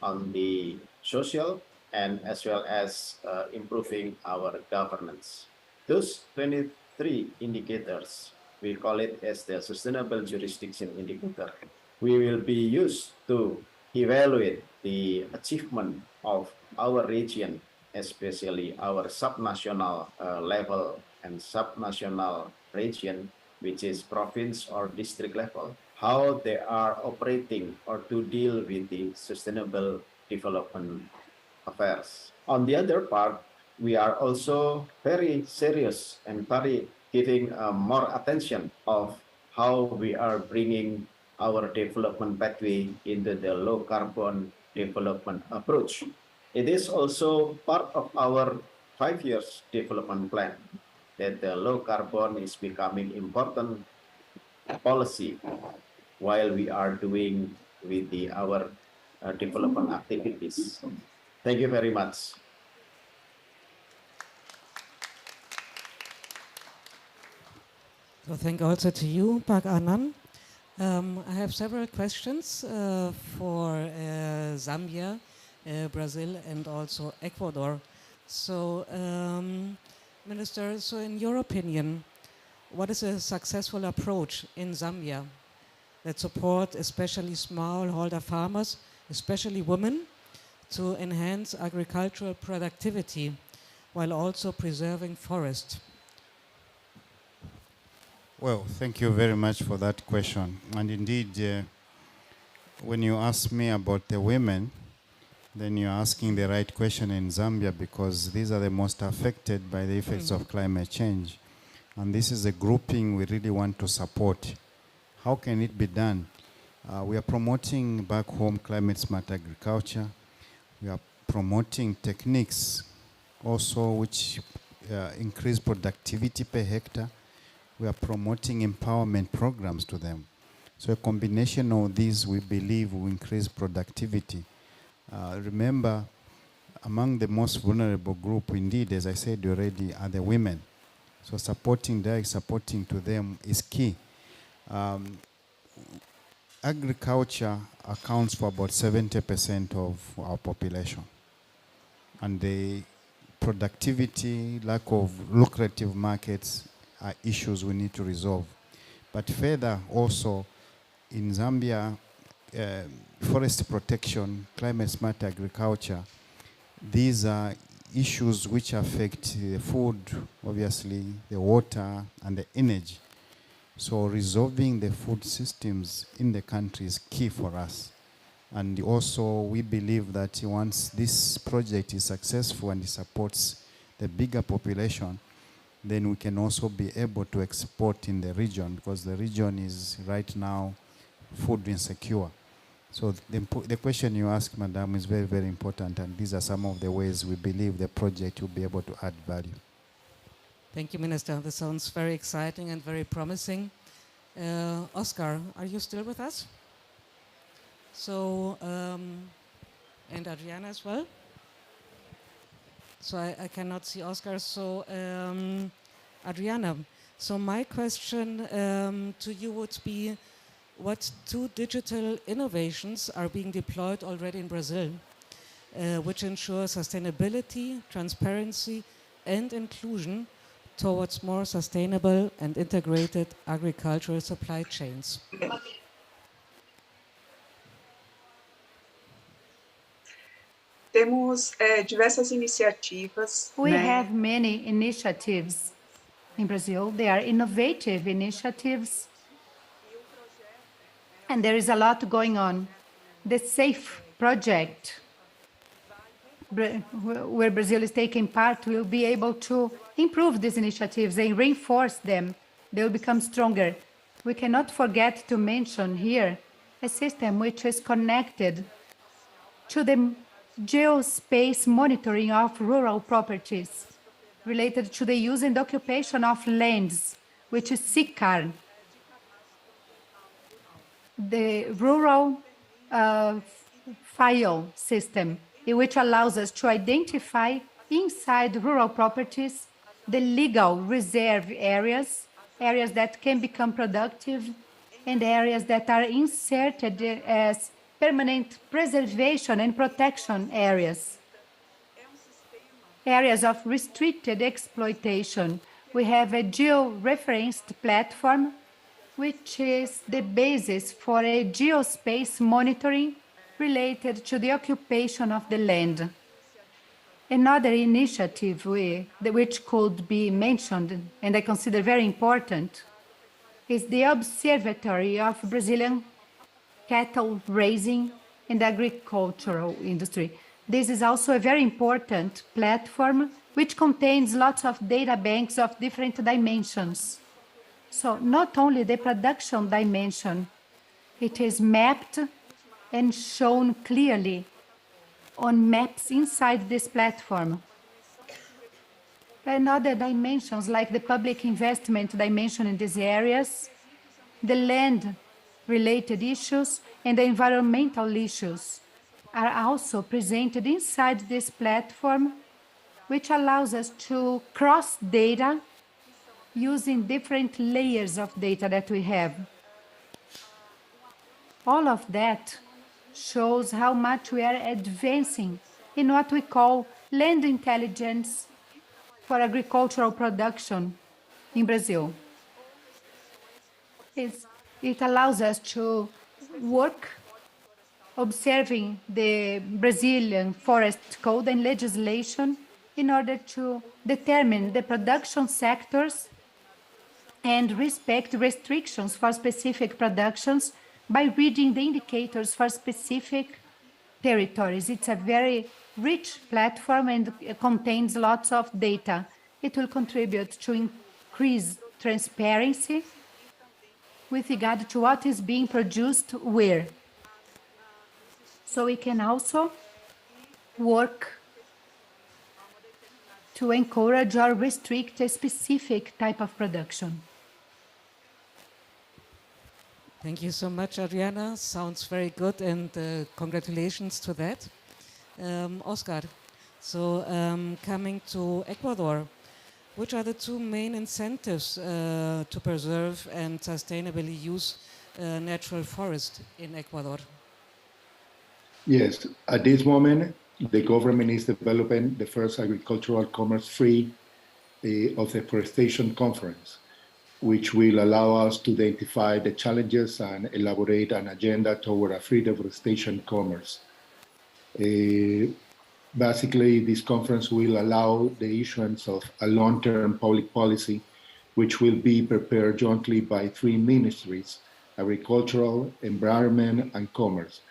Speaker 10: on the social and as well as improving our governance. Those 23 indicators, we call it as the Sustainable Jurisdiction Indicator. We will be used to evaluate the achievement of our region, especially our subnational level and subnational region, which is province or district level, how they are operating or to deal with the sustainable development affairs. On the other part, we are also very serious and very giving more attention of how we are bringing our development pathway into the low carbon development approach. It is also part of our 5 years development plan that the low carbon is becoming important policy while we are doing with our development activities. Thank you very much.
Speaker 24: So thank also to you, Pak Anand. I have several questions for Zambia, Brazil, and also Ecuador. So, Minister, so in your opinion, what is a successful approach in Zambia that support especially smallholder farmers, especially women, to enhance agricultural productivity while also preserving forest?
Speaker 12: Well, thank you very much for that question. And indeed, when you ask me about the women, then you're asking the right question in Zambia, because these are the most affected by the effects of climate change. And this is a grouping we really want to support. How can it be done? We are promoting back home climate smart agriculture. We are promoting techniques also which increase productivity per hectare. We are promoting empowerment programs to them. So a combination of these, we believe, will increase productivity. Remember, among the most vulnerable group, indeed, as I said already, are the women. So direct supporting to them is key. Agriculture accounts for about 70% of our population. And the productivity, lack of lucrative markets are issues we need to resolve. But further, also, in Zambia, forest protection, climate smart agriculture, these are issues which affect the food, obviously, the water, and the energy. So resolving the food systems in the country is key for us. And also, we believe that once this project is successful and it supports the bigger population, then we can also be able to export in the region, because the region is right now food insecure. So the question you asked, Madam, is very, very important, and these are some of the ways we believe the project will be able to add value.
Speaker 24: Thank you, Minister. This sounds very exciting and very promising. Oscar, are you still with us? So, and Adriana as well? So I cannot see Oscar. So, Adriana, so my question to you would be, what 2 digital innovations are being deployed already in Brazil, which ensure sustainability, transparency, and inclusion towards more sustainable and integrated agricultural supply chains?
Speaker 21: Temos diversas iniciativas.
Speaker 22: We have many initiatives in Brazil. They are innovative initiatives, and there is a lot going on. The SAFE project, where Brazil is taking part, will be able to improve these initiatives and reinforce them. They will become stronger. We cannot forget to mention here a system which is connected to the geospace monitoring of rural properties related to the use and occupation of lands, which is SICAR, the rural file system, which allows us to identify inside rural properties the legal reserve areas, areas that can become productive, and areas that are inserted as permanent preservation and protection areas, areas of restricted exploitation. We have a geo-referenced platform, which is the basis for a geospace monitoring related to the occupation of the land. Another initiative which could be mentioned, and I consider very important, is the Observatory of Brazilian Cattle Raising and Agricultural Industry. This is also a very important platform which contains lots of data banks of different dimensions. So not only the production dimension, it is mapped and shown clearly on maps inside this platform. And other dimensions like the public investment dimension in these areas, the land-related issues, and the environmental issues are also presented inside this platform, which allows us to cross data using different layers of data that we have. All of that shows how much we are advancing in what we call land intelligence for agricultural production in Brazil. It allows us to work observing the Brazilian forest code and legislation in order to determine the production sectors and respect restrictions for specific productions by reading the indicators for specific territories. It's a very rich platform and it contains lots of data. It will contribute to increase transparency with regard to what is being produced where. So we can also work to encourage or restrict a specific type of production.
Speaker 24: Thank you so much, Adriana. Sounds very good, and congratulations to that. Oscar, so coming to Ecuador, which are the two main incentives to preserve and sustainably use natural forest in Ecuador?
Speaker 6: Yes, at this moment, the government is developing the first agricultural commerce free of the Deforestation Conference, which will allow us to identify the challenges and elaborate an agenda toward a free deforestation commerce. Basically, this conference will allow the issuance of a long-term public policy, which will be prepared jointly by three ministries: agricultural, environment, and commerce.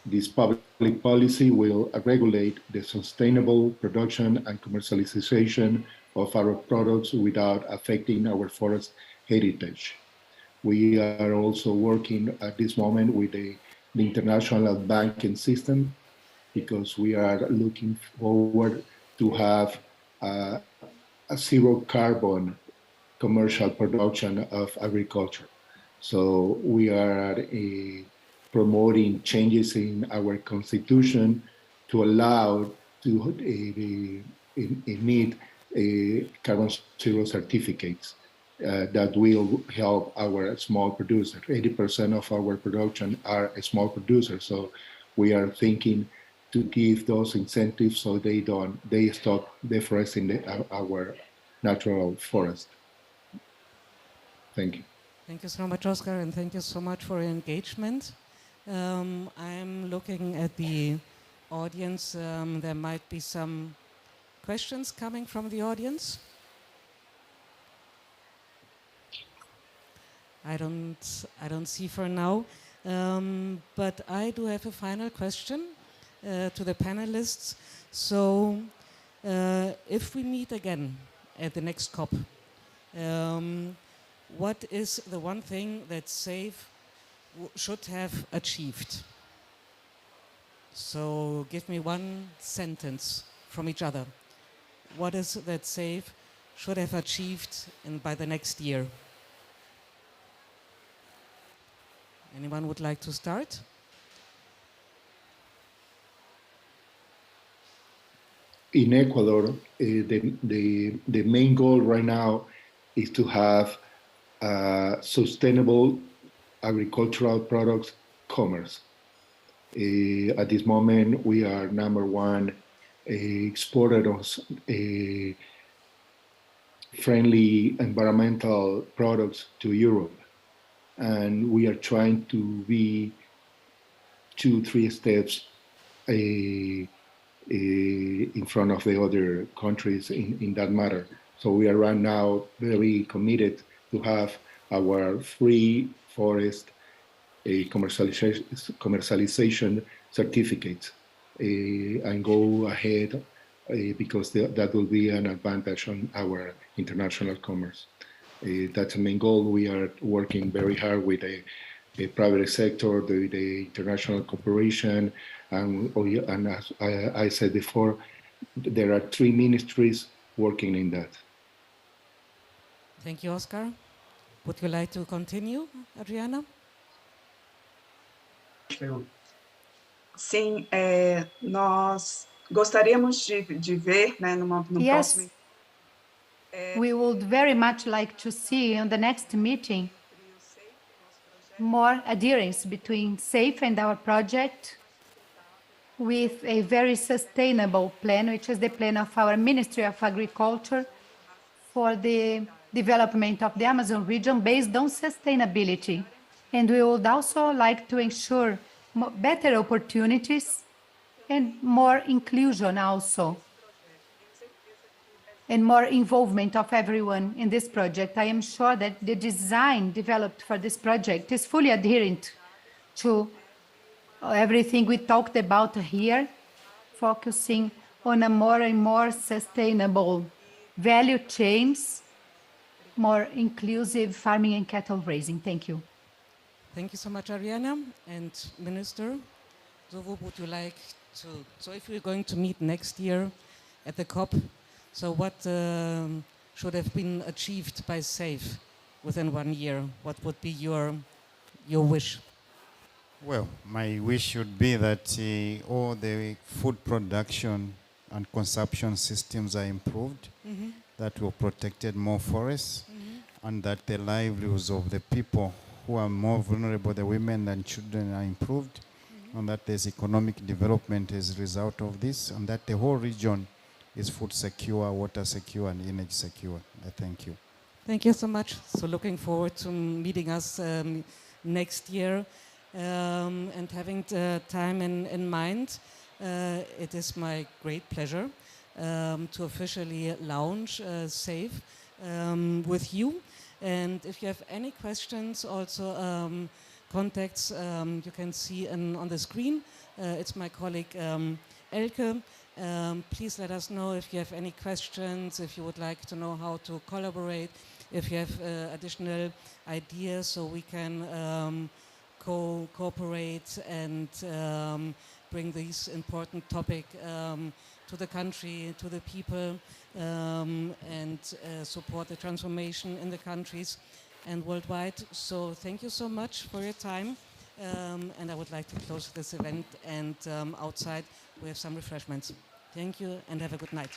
Speaker 6: This public policy will regulate the sustainable production and commercialization of our products without affecting our forest heritage. We are also working at this moment with the international banking system because we are looking forward to have a zero carbon commercial production of agriculture. So we are promoting changes in our constitution to allow to emit carbon zero certificates that will help our small producers. 80% of our production are small producers, so we are thinking to give those incentives so they stop deforesting our natural forest. Thank you.
Speaker 24: Thank you so much, Oscar, and thank you so much for your engagement. I'm looking at the audience. There might be some questions coming from the audience. I don't see for now, but I do have a final question to the panelists. So, if we meet again at the next COP, what is the one thing that SAFE should have achieved? So give me one sentence from each other. What is that SAFE should have achieved by the next year? Anyone would like to start?
Speaker 6: In Ecuador, the main goal right now is to have sustainable agricultural products commerce. At this moment, we are #1 exporter of friendly environmental products to Europe. And we are trying to be 2-3 steps in front of the other countries in that matter. So we are right now very committed to have our free forest commercialization certificates and go ahead because that will be an advantage on our international commerce. That's the main goal. We are working very hard with the private sector, the international cooperation, and as I said before, there are 3 ministries working in that.
Speaker 24: Thank you, Oscar. Would you like to continue, Adriana?
Speaker 21: Sim, nós gostaríamos de ver, né, no próximo.
Speaker 22: Yes, we would very much like to see in the next meeting more adherence between SAFE and our project with a very sustainable plan, which is the plan of our Ministry of Agriculture for the development of the Amazon region based on sustainability. And we would also like to ensure better opportunities and more inclusion also, and more involvement of everyone in this project. I am sure that the design developed for this project is fully adherent to everything we talked about here, focusing on a more and more sustainable value chains, more inclusive farming and cattle raising. Thank you.
Speaker 24: Thank you so much, Ariana. And Minister, so what would you like to, so if we're going to meet next year at the COP, so what should have been achieved by SAFE within 1 year? What would be your wish?
Speaker 12: Well, my wish should be that all the food production and consumption systems are improved, that we protected more forests, and that the livelihoods of the people who are more vulnerable, the women and children, are improved, and that there's economic development as a result of this, and that the whole region is food secure, water secure, and energy secure. I thank you.
Speaker 24: Thank you so much. So looking forward to meeting us next year and having the time in mind. It is my great pleasure to officially launch SAFE with you. And if you have any questions, also contacts you can see on the screen. It's my colleague Elke. Please let us know if you have any questions, if you would like to know how to collaborate, if you have additional ideas so we can cooperate and bring this important topic to the country, to the people, and support the transformation in the countries and worldwide. So thank you so much for your time. And I would like to close this event, and outside we have some refreshments. Thank you and have a good night.